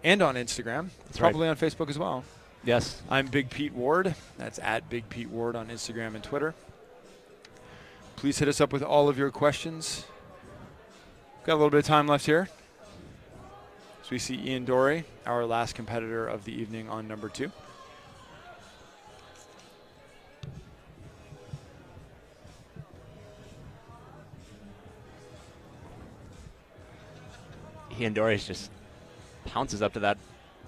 and on Instagram. It's probably on Facebook as well. Yes. I'm Big Pete Ward. That's at Big Pete Ward on Instagram and Twitter. Please hit us up with all of your questions. Got a little bit of time left here. So we see Ian Dorey, our last competitor of the evening on number 2. Ian Doris just pounces up to that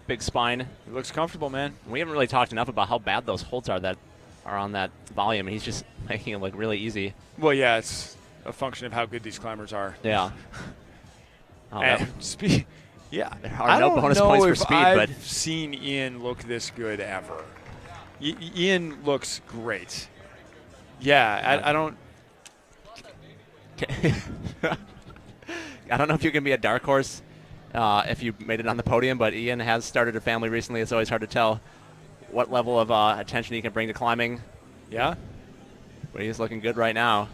big spine. He looks comfortable, man. We haven't really talked enough about how bad those holds are that are on that volume. He's just making it look really easy. Well, yeah, it's a function of how good these climbers are. Yeah. Speed. Yeah. There are no bonus points for speed, but I've seen Ian look this good ever. Ian looks great. Yeah, I don't. I don't know if you can be a dark horse if you made it on the podium, but Ian has started a family recently. It's always hard to tell what level of attention he can bring to climbing. Yeah. But he's looking good right now.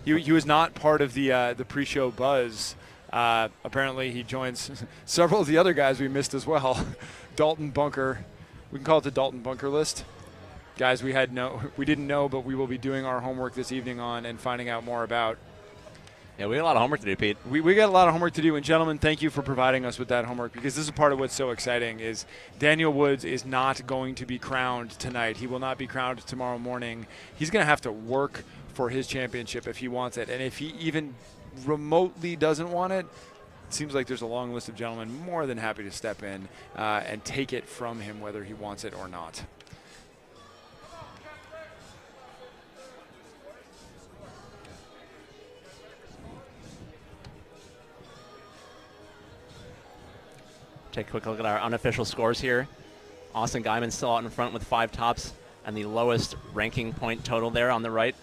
He was not part of the pre-show buzz. Apparently, he joins several of the other guys we missed as well. Dalton Bunker. We can call it the Dalton Bunker list. Guys we didn't know, but we will be doing our homework this evening on and finding out more about. Yeah, we got a lot of homework to do, Pete. We got a lot of homework to do, and gentlemen, thank you for providing us with that homework, because this is part of what's so exciting is Daniel Woods is not going to be crowned tonight. He will not be crowned tomorrow morning. He's going to have to work for his championship if he wants it, and if he even remotely doesn't want it, it seems like there's a long list of gentlemen more than happy to step in and take it from him whether he wants it or not. Take a quick look at our unofficial scores here. Austin Guyman still out in front with 5 tops and the lowest ranking point total there on the right.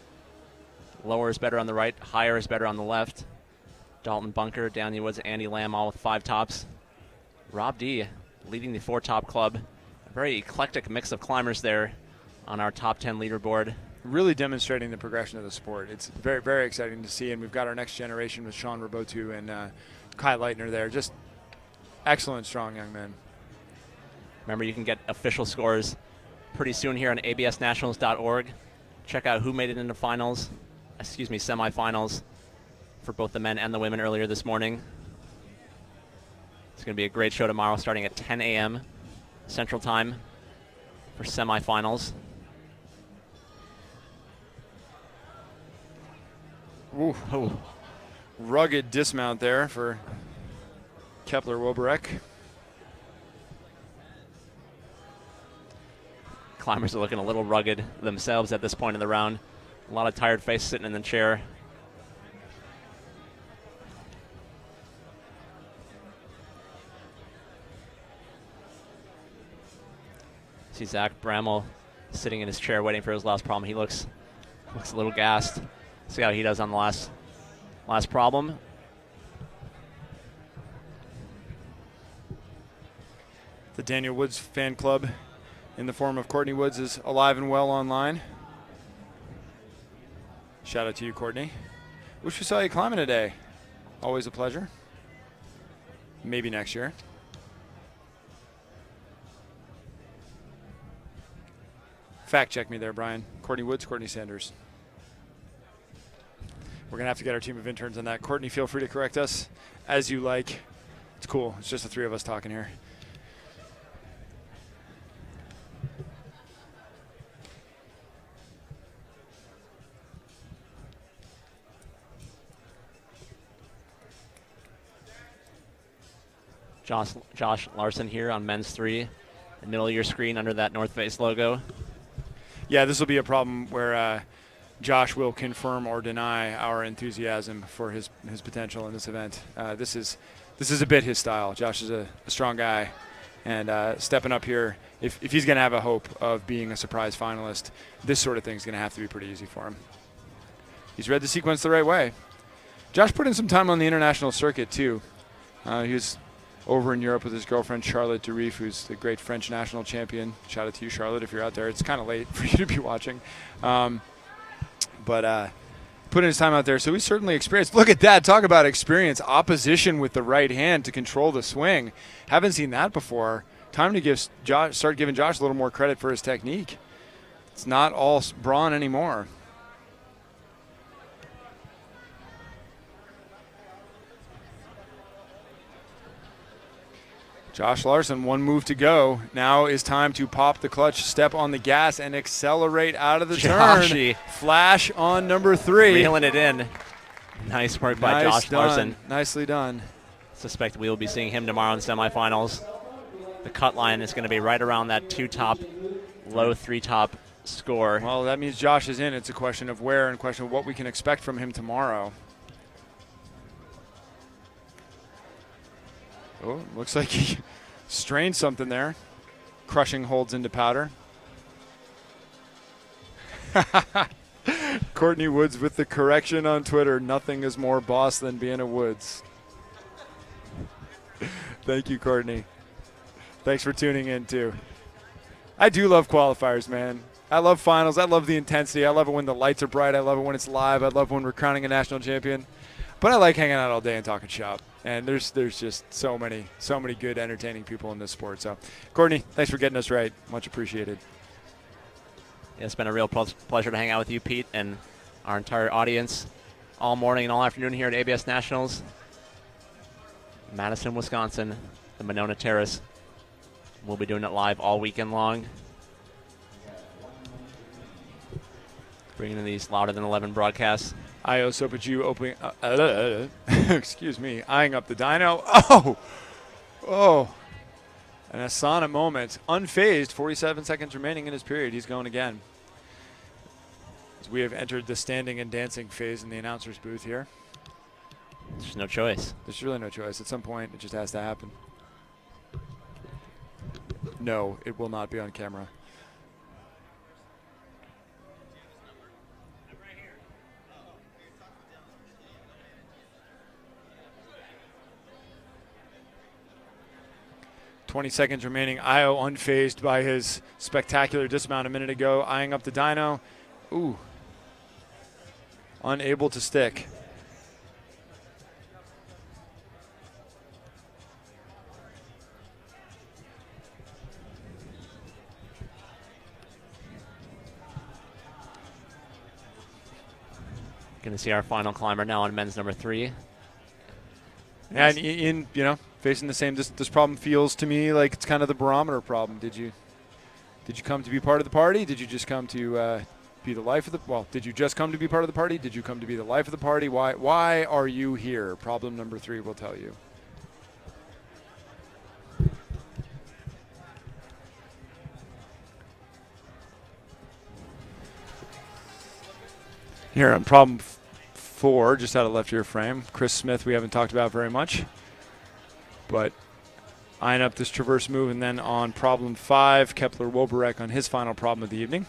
Lower is better on the right, higher is better on the left. Dalton Bunker, Daniel Woods, Andy Lamb all with 5 tops. Rob D leading the 4-top club. A very eclectic mix of climbers there on our top 10 leaderboard. Really demonstrating the progression of the sport. It's very, very exciting to see, and we've got our next generation with SHAWN RABOUTOU and Kai Leitner there. Just excellent, strong young men. Remember, you can get official scores pretty soon here on absnationals.org. Check out who made it into semifinals for both the men and the women earlier this morning. It's going to be a great show tomorrow starting at 10 a.m. Central Time for semifinals. Ooh. Oh. Rugged dismount there for Kepler Woberek. Climbers are looking a little rugged themselves at this point in the round. A lot of tired faces sitting in the chair. See Zach Bramall sitting in his chair waiting for his last problem. He looks a little gassed. See how he does on the last problem. The Daniel Woods fan club in the form of Courtney Woods is alive and well online. Shout out to you, Courtney. Wish we saw you climbing today. Always a pleasure. Maybe next year. Fact check me there, Brian. Courtney Woods, Courtney Sanders. We're going to have to get our team of interns on that. Courtney, feel free to correct us as you like. It's cool. It's just the 3 of us talking here. Josh Larson here on men's 3. The middle of your screen under that North Face logo. Yeah, this will be a problem where Josh will confirm or deny our enthusiasm for his potential in this event. This is a bit his style. Josh is a strong guy, and stepping up here, if he's going to have a hope of being a surprise finalist, this sort of thing is going to have to be pretty easy for him. He's read the sequence the right way. Josh put in some time on the international circuit, too. He was over in Europe with his girlfriend, Charlotte Durif, who's the great French national champion. Shout out to you, Charlotte, if you're out there. It's kind of late for you to be watching. But put in his time out there, so he's certainly experienced. Look at that. Talk about experience. Opposition with the right hand to control the swing. Haven't seen that before. Time to start giving Josh a little more credit for his technique. It's not all brawn anymore. Josh Larson, 1 move to go. Now is time to pop the clutch, step on the gas, and accelerate out of the turn. Flash on number 3. Reeling it in. Nice work by Josh Larson. Nicely done. suspect we will be seeing him tomorrow in semifinals. The cut line is going to be right around that 2 top, low 3 top score. Well, that means Josh is in. It's a question of where and a question of what we can expect from him tomorrow. Oh, looks like he strained something there. Crushing holds into powder. Courtney Woods with the correction on Twitter. Nothing is more boss than being a Woods. Thank you, Courtney. Thanks for tuning in, too. I do love qualifiers, man. I love finals. I love the intensity. I love it when the lights are bright. I love it when it's live. I love when we're crowning a national champion. But I like hanging out all day and talking shop. And there's just so many good, entertaining people in this sport. So, Courtney, thanks for getting us right. Much appreciated. Yeah, it's been a real pleasure to hang out with you, Pete, and our entire audience all morning and all afternoon here at ABS Nationals. Madison, Wisconsin, the Monona Terrace. We'll be doing it live all weekend long. Bringing in these louder than 11 broadcasts. Io Sopaju opening, excuse me, eyeing up the dyno. Oh, an Asana moment. Unfazed, 47 seconds remaining in his period. He's going again. As we have entered the standing and dancing phase in the announcer's booth here. There's no choice. There's really no choice. At some point, it just has to happen. No, it will not be on camera. .20 seconds remaining. Io unfazed by his spectacular dismount a minute ago. Eyeing up the dyno. Ooh. Unable to stick. Going to see our final climber now on men's number 3. And in facing the same, this problem feels to me like it's kind of the barometer problem. Did you come to be part of the party? Did you just come to be the life of the? Well, did you just come to be part of the party? Did you come to be the life of the party? Why are you here? Problem number 3 will tell you. Here on problem 4, just out of left ear frame. Chris Smith, we haven't talked about very much. But eyeing up this traverse move, and then on problem 5, Kepler Woberek on his final problem of the evening.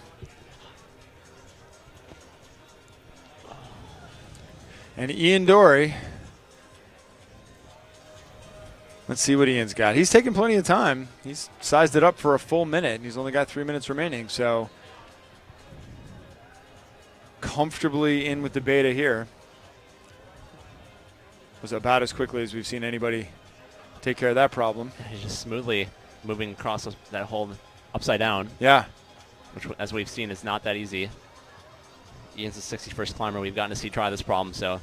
And Ian Dory. Let's see what Ian's got. He's taking plenty of time. He's sized it up for a full minute, and he's only got 3 minutes remaining, so comfortably in with the beta here. Was about as quickly as we've seen anybody take care of that problem. He's just smoothly moving across that hold upside down. Yeah. Which, as we've seen, is not that easy. Ian's the 61st climber we've gotten to see try this problem, so.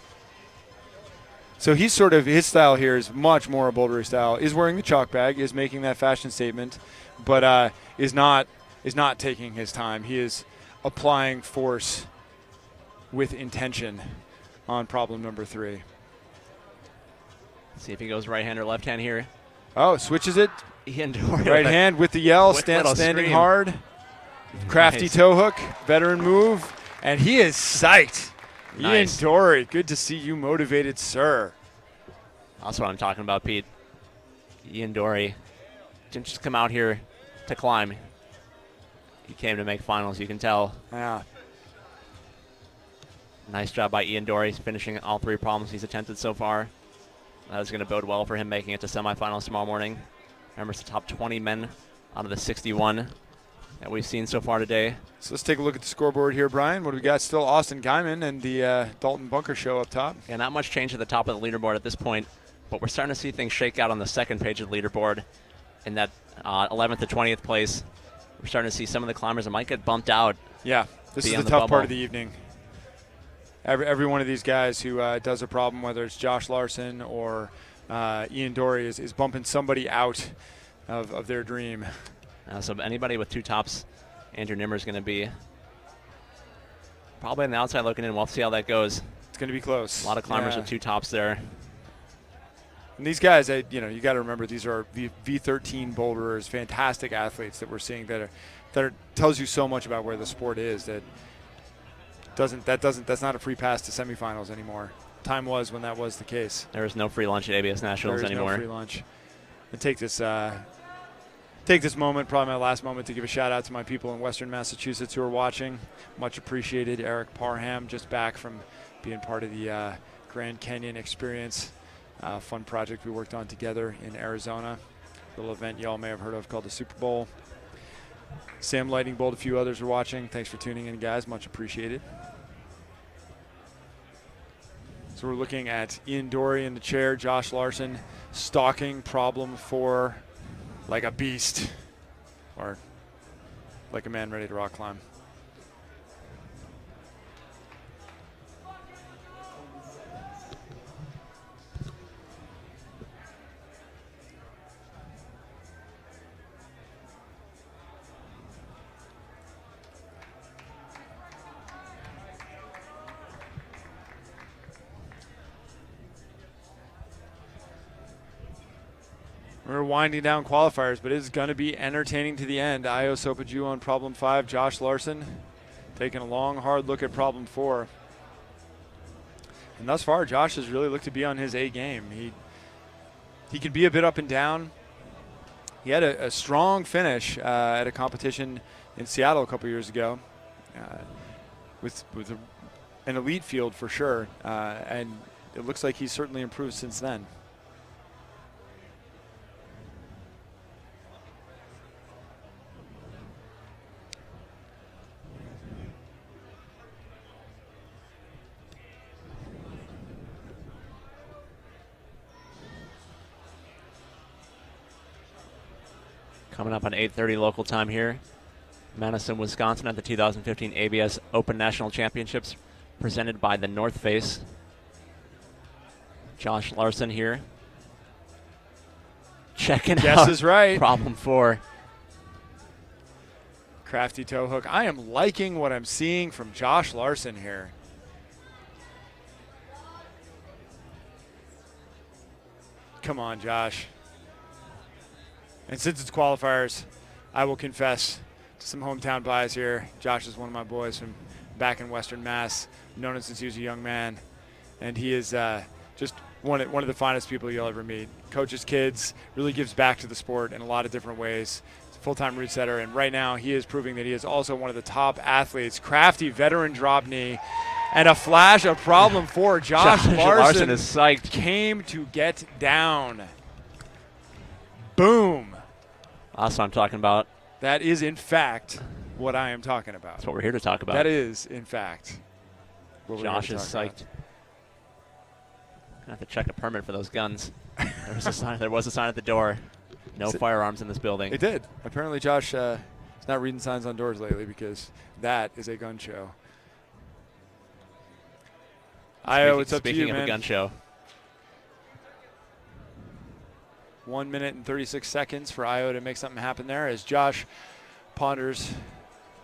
So he's sort of, his style here is much more a bouldery style. Is wearing the chalk bag, is making that fashion statement, but is not taking his time. He is applying force with intention on problem number 3. See if he goes right hand or left hand here. Oh, switches it. Ian Dory right hand with the yell, with standing scream. hard. Crafty Nice. toe hook, veteran move, and he is psyched. Nice. Ian Dory, good to see you motivated, sir. That's what I'm talking about, Pete. Ian Dory didn't just come out here to climb. He came to make finals, you can tell. Yeah. Nice job by Ian Dory, finishing all 3 problems he's attempted so far. That is going to bode well for him making it to semifinals tomorrow morning. Remember, it's the top 20 men out of the 61 that we've seen so far today. So let's take a look at the scoreboard here, Brian. What do we got? Still Austin Guyman and the Dalton Bunker show up top. Yeah, not much change at the top of the leaderboard at this point, but we're starting to see things shake out on the second page of the leaderboard. In that 11th to 20th place, we're starting to see some of the climbers that might get bumped out. Yeah, this is the beyond tough bubble. part of the evening. Every one of these guys who does a problem, whether it's Josh Larson or Ian Dory, is bumping somebody out of their dream. So anybody with 2 tops, Andrew Nimmer is going to be probably on the outside looking in. We'll see how that goes. It's going to be close. A lot of climbers Yeah. with 2 tops there. And these guys, you got to remember, these are V13 boulderers, fantastic athletes that we're seeing that tells you so much about where the sport is. That's not a free pass to semifinals anymore. Time was when that was the case. There is no free lunch at ABS Nationals anymore. There is no free lunch. And take this moment, probably my last moment, to give a shout out to my people in Western Massachusetts who are watching. Much appreciated. Eric Parham, just back from being part of the Grand Canyon experience. Fun project we worked on together in Arizona. Little event y'all may have heard of called the Super Bowl. Sam Lightning Bolt, a few others are watching. Thanks for tuning in, guys. Much appreciated. So we're looking at Ian Dory in the chair, Josh Larson stalking problem 4 like a beast, or like a man ready to rock climb. We're winding down qualifiers, but it is going to be entertaining to the end. Io Sopaju on problem 5. Josh Larson taking a long, hard look at problem 4. And thus far, Josh has really looked to be on his A game. He can be a bit up and down. He had a strong finish at a competition in Seattle a couple years ago with an elite field for sure. And it looks like he's certainly improved since then. Coming up on 8:30 local time here, Madison, Wisconsin at the 2015 ABS Open National Championships presented by the North Face. Josh Larson here. Checking out. Guess is right. Problem 4. Crafty toe hook. I am liking what I'm seeing from Josh Larson here. Come on, Josh. And since it's qualifiers, I will confess to some hometown bias here. Josh is one of my boys from back in Western Mass, known him since he was a young man. And he is just one of the finest people you'll ever meet. Coaches kids, really gives back to the sport in a lot of different ways. He's a full-time root setter, and right now he is proving that he is also one of the top athletes. Crafty veteran drop knee. And a flash of problem 4. Josh Larson is psyched. Came to get down. Boom. That's what I'm talking about. That is, in fact, what I am talking about. That's what we're here to talk about. That is, in fact, what we're Josh here is to talk psyched. Gonna have to check a permit for those guns. There was a sign at the door. No firearms in this building. It did. Apparently, Josh is not reading signs on doors lately because that is a gun show. Io, it's up to you, man. Speaking of a gun show. 1 minute and 36 seconds for Io to make something happen there as Josh ponders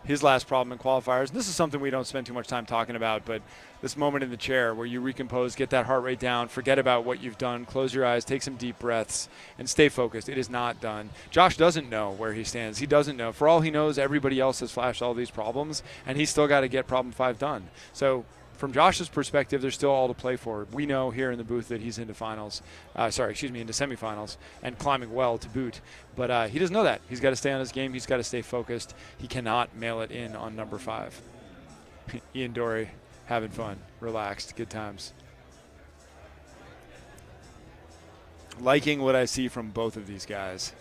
his last problem in qualifiers. And this is something we don't spend too much time talking about, but this moment in the chair where you recompose, get that heart rate down, forget about what you've done, close your eyes, take some deep breaths, and stay focused. It is not done. Josh doesn't know where he stands. He doesn't know. For all he knows, everybody else has flashed all these problems, and he's still got to get problem 5 done. So from Josh's perspective, there's still all to play for. We know here in the booth that he's into finals, into semifinals, and climbing well to boot. But he doesn't know that. He's got to stay on his game. He's got to stay focused. He cannot mail it in on number 5. Ian Dory having fun, relaxed, good times. Liking what I see from both of these guys.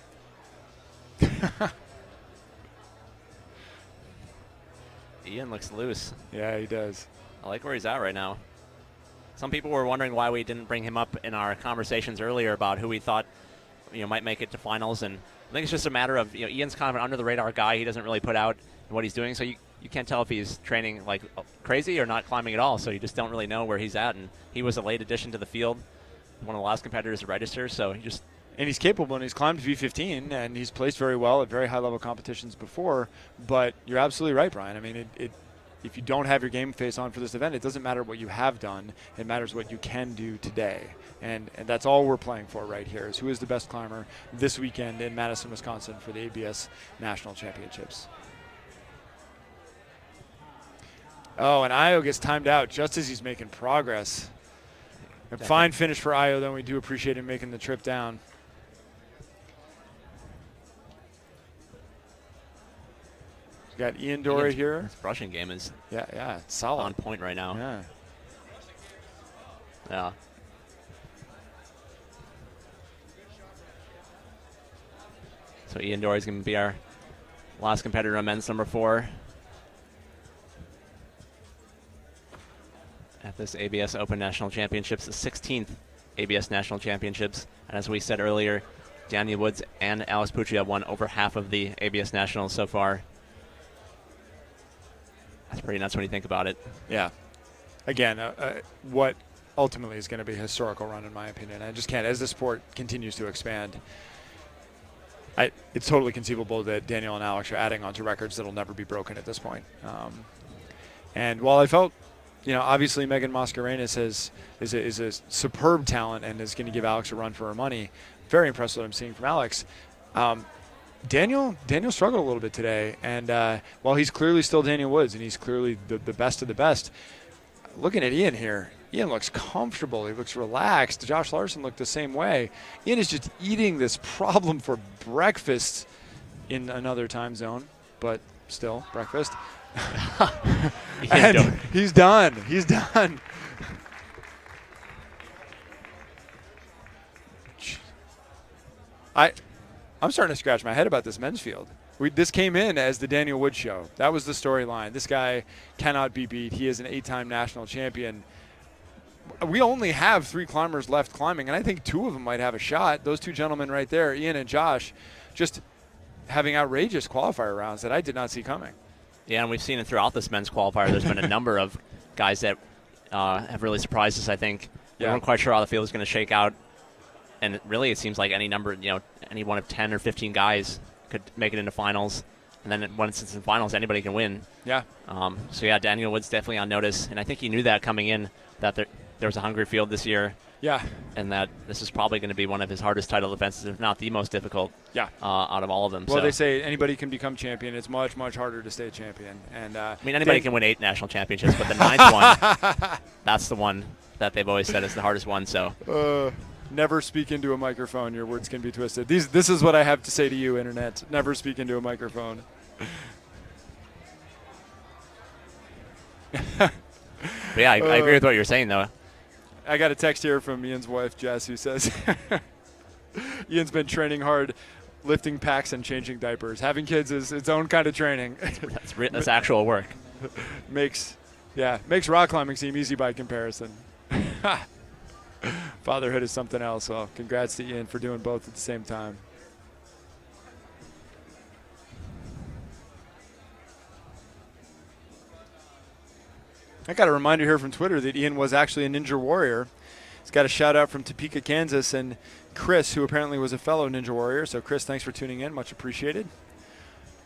Ian looks loose. Yeah, he does. I like where he's at right now. Some people were wondering why we didn't bring him up in our conversations earlier about who we thought might make it to finals, and I think it's just a matter of Ian's kind of an under the radar guy. He doesn't really put out what he's doing, so you can't tell if he's training like crazy or not climbing at all. So you just don't really know where he's at, and he was a late addition to the field, one of the last competitors to register. So and he's capable, and he's climbed V15, and he's placed very well at very high level competitions before. But you're absolutely right, Brian. I mean, if you don't have your game face on for this event, it doesn't matter what you have done. It matters what you can do today. And that's all we're playing for right here, is who is the best climber this weekend in Madison, Wisconsin for the ABS National Championships. Oh, and Io gets timed out just as he's making progress. A fine finish for Io, though. We do appreciate him making the trip down. We got Ian Dory here. His brushing game is it's solid. on point right now. Yeah. Yeah. So Ian Dory is going to be our last competitor on men's number 4 at this ABS Open National Championships, the 16th ABS National Championships. And as we said earlier, Daniel Woods and Alex Puccio have won over half of the ABS Nationals so far. That's pretty nuts when you think about it. Yeah. Again, what ultimately is going to be a historical run, in my opinion. I just can't, as the sport continues to expand, it's totally conceivable that Daniel and Alex are adding on to records that will never be broken at this point. And while I felt, obviously Megan Mascarenas is a superb talent and is going to give Alex a run for her money, very impressed with what I'm seeing from Alex. Daniel struggled a little bit today, and while he's clearly still Daniel Woods and he's clearly the best of the best, looking at Ian here, Ian looks comfortable. He looks relaxed. Josh Larson looked the same way. Ian is just eating this problem for breakfast in another time zone, but still breakfast. And he's done. He's done. I'm starting to scratch my head about this men's field. This came in as the Daniel Wood show. That was the storyline. This guy cannot be beat. He is an 8-time national champion. We only have 3 climbers left climbing, and I think 2 of them might have a shot. Those 2 gentlemen right there, Ian and Josh, just having outrageous qualifier rounds that I did not see coming. Yeah, and we've seen it throughout this men's qualifier. There's been a number of guys that have really surprised us, I think. We weren't quite sure how the field was going to shake out. And it seems like any number, any one of 10 or 15 guys could make it into finals. And then once it's in finals, anybody can win. Yeah. Daniel Wood's definitely on notice. And I think he knew that coming in, that there was a hungry field this year. Yeah. And that this is probably going to be one of his hardest title defenses, if not the most difficult out of all of them. Well, they say anybody can become champion. It's much, much harder to stay champion. And anybody can win 8 national championships, but the 9th one, that's the one that they've always said is the hardest one. So. Never speak into a microphone. Your words can be twisted. This is what I have to say to you, Internet. Never speak into a microphone. I agree with what you're saying, though. I got a text here from Ian's wife, Jess, who says Ian's been training hard, lifting packs and changing diapers. Having kids is its own kind of training. That's actual work. Makes rock climbing seem easy by comparison. Fatherhood is something else. Well, congrats to Ian for doing both at the same time. I got a reminder here from Twitter that Ian was actually a Ninja Warrior. He's got a shout out from Topeka, Kansas, and Chris, who apparently was a fellow Ninja Warrior. So Chris, thanks for tuning in. Much appreciated.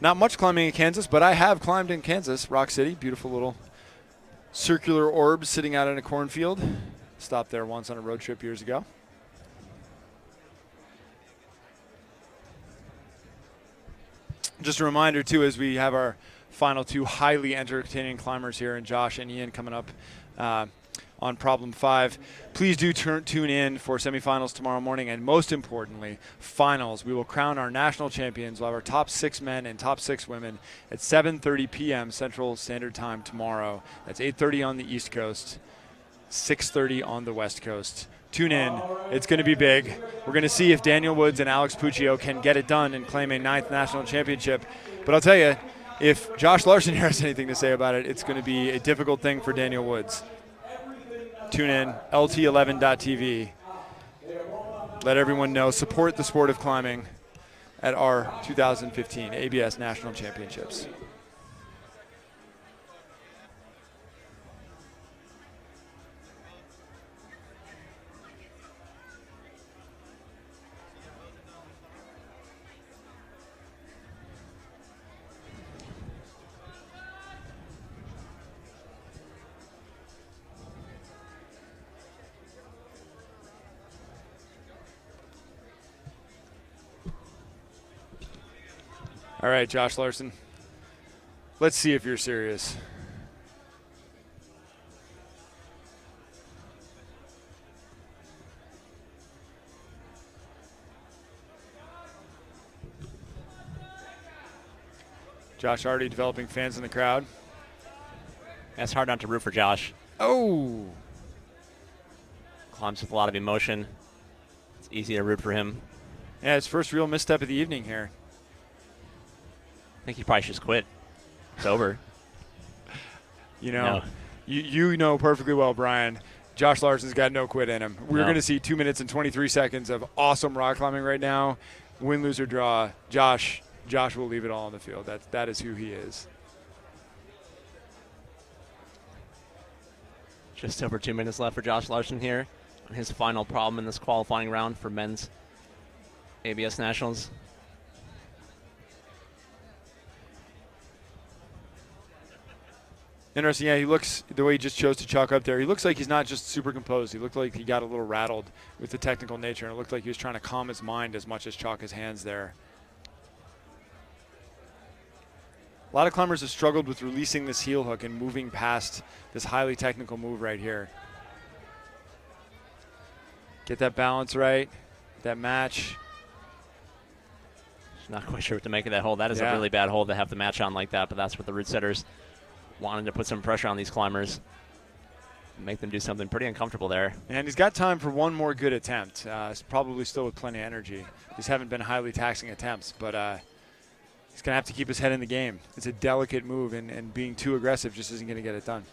Not much climbing in Kansas, but I have climbed in Kansas, Rock City. Beautiful little circular orbs sitting out in a cornfield. Stopped there once on a road trip years ago. Just a reminder, too, as we have our final 2 highly entertaining climbers here, and Josh and Ian coming up on problem 5. Please do tune in for semifinals tomorrow morning, and most importantly, finals. We will crown our national champions. We'll have our top 6 men and top 6 women at 7:30 p.m. Central Standard Time tomorrow. That's 8:30 on the East Coast. 6:30 on the West Coast. Tune in. It's going to be big. We're going to see if Daniel Woods and Alex Puccio can get it done and claim a 9th national championship. But I'll tell you, if Josh Larson here has anything to say about it, it's going to be a difficult thing for Daniel Woods. Tune in, LT11.tv. Let everyone know. Support the sport of climbing at our 2015 ABS National Championships. All right, Josh Larson. Let's see if you're serious. Josh already developing fans in the crowd. It's hard not to root for Josh. Oh. Climbs with a lot of emotion. It's easy to root for him. Yeah, his first real misstep of the evening here. I think he probably should just quit. It's over. You know, you know perfectly well, Brian. Josh Larson's got no quit in him. We're going to see 2 minutes and 23 seconds of awesome rock climbing right now. Win, lose, or draw. Josh will leave it all on the field. That is who he is. Just over 2 minutes left for Josh Larson here on his final problem in this qualifying round for men's ABS Nationals. Interesting, yeah, he looks, the way he just chose to chalk up there, he looks like he's not just super composed. He looked like he got a little rattled with the technical nature, and it looked like he was trying to calm his mind as much as chalk his hands there. A lot of climbers have struggled with releasing this heel hook and moving past this highly technical move right here. Get that balance right, that match. Not quite sure what to make of that hold. That is a really bad hold to have the match on like that, but that's what the root setters wanted to put some pressure on these climbers. Make them do something pretty uncomfortable there. And he's got time for one more good attempt. He's probably still with plenty of energy. These haven't been highly taxing attempts, but he's going to have to keep his head in the game. It's a delicate move, and being too aggressive just isn't going to get it done.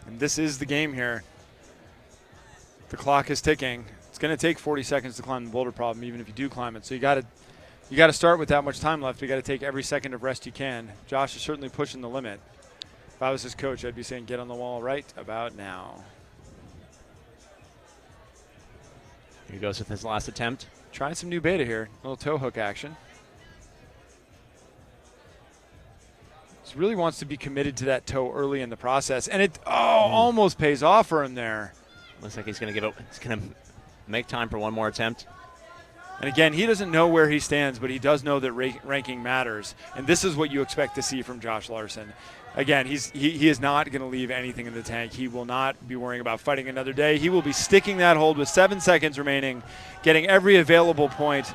And this is the game here. The clock is ticking. It's going to take 40 seconds to climb the boulder problem, even if you do climb it. So you got to start with that much time left. You got to take every second of rest you can. Josh is certainly pushing the limit. If I was his coach, I'd be saying get on the wall right about now. Here he goes with his last attempt. Trying some new beta here. A little toe hook action. He really wants to be committed to that toe early in the process, and it almost pays off for him there. Looks like he's going to give it. He's going to make time for one more attempt. And again, he doesn't know where he stands, but he does know that ranking matters, and this is what you expect to see from Josh Larson. Again, he is not going to leave anything in the tank. He will not be worrying about fighting another day. He will be sticking that hold with 7 seconds remaining, getting every available point.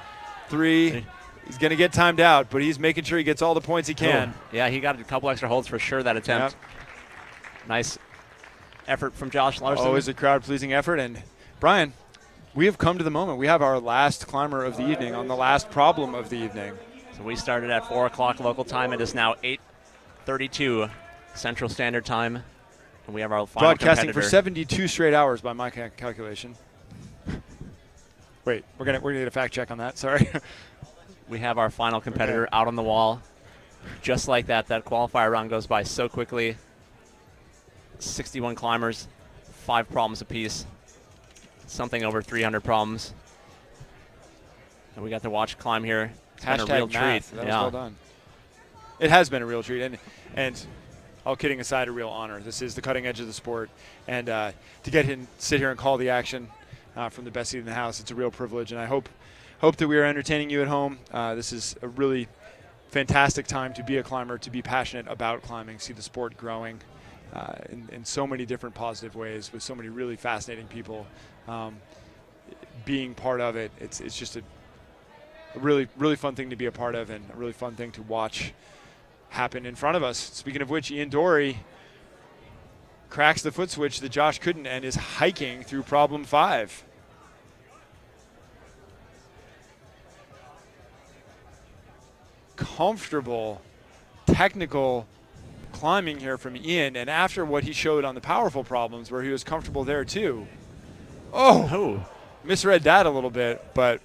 3. He's going to get timed out, but he's making sure he gets all the points he can. Oh, yeah, he got a couple extra holds for sure that attempt. Yep. Nice effort from Josh Larson. Always a crowd-pleasing effort. And, Brian, we have come to the moment. We have our last climber of the evening on the last problem of the evening. So we started at 4 o'clock local time. It is now 8:32 Central Standard Time. And we have our final broadcasting competitor. for 72 straight hours by my calculation. Wait, we're gonna get a fact check on that. Sorry. We have our final competitor out on the wall. Just like that qualifier round goes by so quickly. 61 climbers, 5 problems apiece. Something over 300 problems. And we got to watch climb here. It's been a real treat. That was well done. It has been a real treat, and all kidding aside, a real honor. This is the cutting edge of the sport, and to get him sit here and call the action from the best seat in the house, it's a real privilege, and I hope that we are entertaining you at home. This is a really fantastic time to be a climber, to be passionate about climbing, see the sport growing in so many different positive ways with so many really fascinating people being part of it. It's just a really, really fun thing to be a part of and a really fun thing to watch happen in front of us. Speaking of which, Ian Dory cracks the foot switch that Josh couldn't and is hiking through problem 5. Comfortable, technical climbing here from Ian, and after what he showed on the powerful problems where he was comfortable there too. Oh, misread that a little bit, but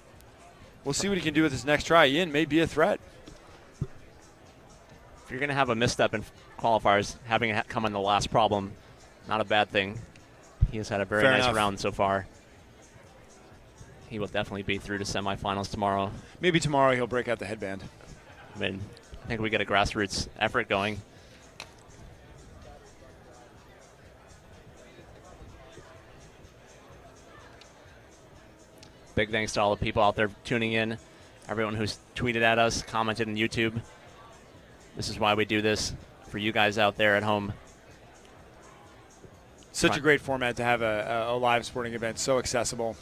we'll see what he can do with his next try. Ian may be a threat. If you're going to have a misstep in qualifiers, having it come in the last problem, not a bad thing. He has had a very nice round so far. he will definitely be through to semifinals tomorrow. Maybe tomorrow he'll break out the headband. I mean, I think we get a grassroots effort going. Big thanks to all the people out there tuning in, everyone who's tweeted at us, commented on YouTube. This is why we do this, for you guys out there at home. Such a great format to have a live sporting event, so accessible,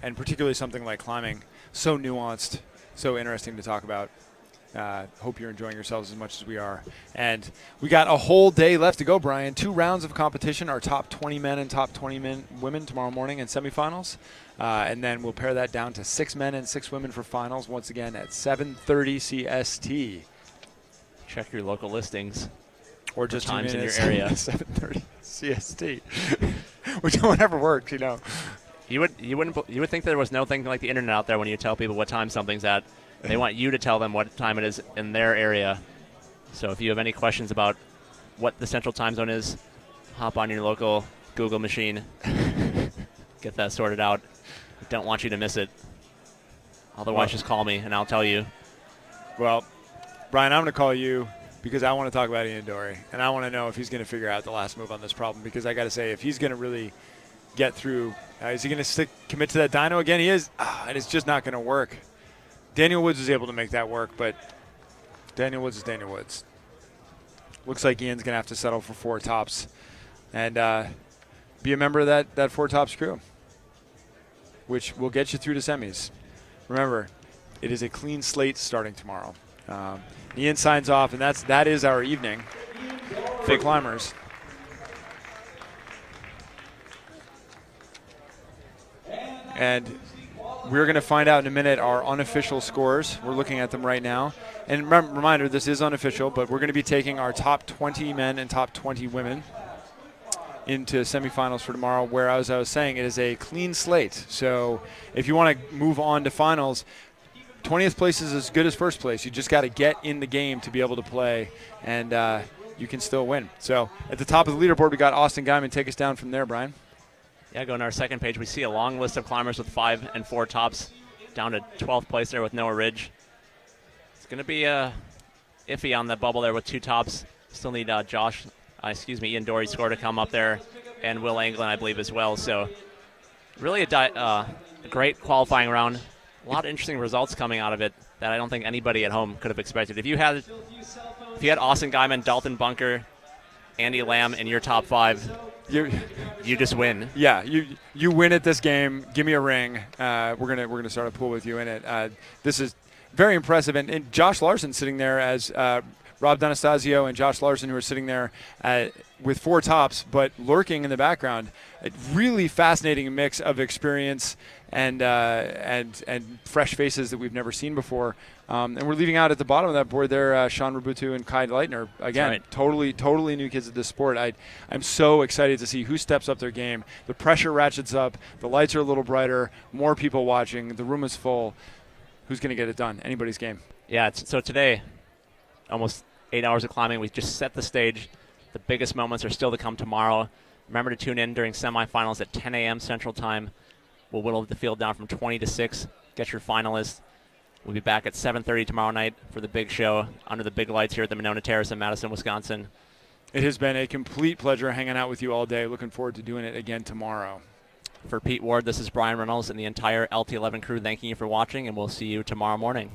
and particularly something like climbing, so nuanced, so interesting to talk about. Hope you're enjoying yourselves as much as we are. And we got a whole day left to go, Brian. 2 rounds of competition, our top 20 men and top 20 women tomorrow morning in semifinals. And then we'll pare that down to 6 men and 6 women for finals, once again at 7:30 CST. Check your local listings. Or just times in your area. 7:30 CST. Which whatever works, you know. You would think there was no thing like the internet out there when you tell people what time something's at. They want you to tell them what time it is in their area. So if you have any questions about what the central time zone is, hop on your local Google machine. Get that sorted out. I don't want you to miss it. Otherwise, just call me and I'll tell you. Well, Brian, I'm going to call you because I want to talk about Ian Dory, and I want to know if he's going to figure out the last move on this problem, because I got to say, if he's going to really get through, is he going to commit to that dyno again? He is, and it's just not going to work. Daniel Woods was able to make that work, but Daniel Woods is Daniel Woods. Looks like Ian's going to have to settle for 4 tops and be a member of that 4 tops crew, which will get you through to semis. Remember, it is a clean slate starting tomorrow. Ian signs off, and that is our evening for climbers. And we're going to find out in a minute our unofficial scores. We're looking at them right now. And reminder, this is unofficial, but we're going to be taking our top 20 men and top 20 women into semifinals for tomorrow, where, as I was saying, it is a clean slate. So if you want to move on to finals, 20th place is as good as first place. You just got to get in the game to be able to play, and you can still win. So at the top of the leaderboard, we got Austin Guyman. Take us down from there, Brian. Yeah, going to our second page, we see a long list of climbers with 5 and 4 tops, down to 12th place there with Noah Ridge. It's going to be iffy on the bubble there with 2 tops. Still need Ian Dory's score to come up there, and Will Anglin, I believe, as well. So really a great qualifying round. A lot of interesting results coming out of it that I don't think anybody at home could have expected. If you had Austin Guyman, Dalton Bunker, Andy Lamb in your top 5, you just win. Yeah, you win at this game. Give me a ring. We're gonna start a pool with you in it. This is very impressive. And Josh Larson sitting there as Rob D'Anastasio and Josh Larson, who are sitting there with 4 tops, but lurking in the background. A really fascinating mix of experience and fresh faces that we've never seen before. And we're leaving out at the bottom of that board there, Sean RABOUTOU and Kai Leitner. Again, right. totally new kids at this sport. I'm so excited to see who steps up their game. The pressure ratchets up. The lights are a little brighter. More people watching. The room is full. Who's going to get it done? Anybody's game. Yeah, so today, almost 8 hours of climbing. We just set the stage. The biggest moments are still to come tomorrow. Remember to tune in during semifinals at 10 a.m. Central Time. We'll whittle the field down from 20 to 6. Get your finalists. We'll be back at 7:30 tomorrow night for the big show under the big lights here at the Monona Terrace in Madison, Wisconsin. It has been a complete pleasure hanging out with you all day. Looking forward to doing it again tomorrow. For Pete Ward, this is Brian Reynolds and the entire LT11 crew thanking you for watching, and we'll see you tomorrow morning.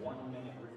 1 minute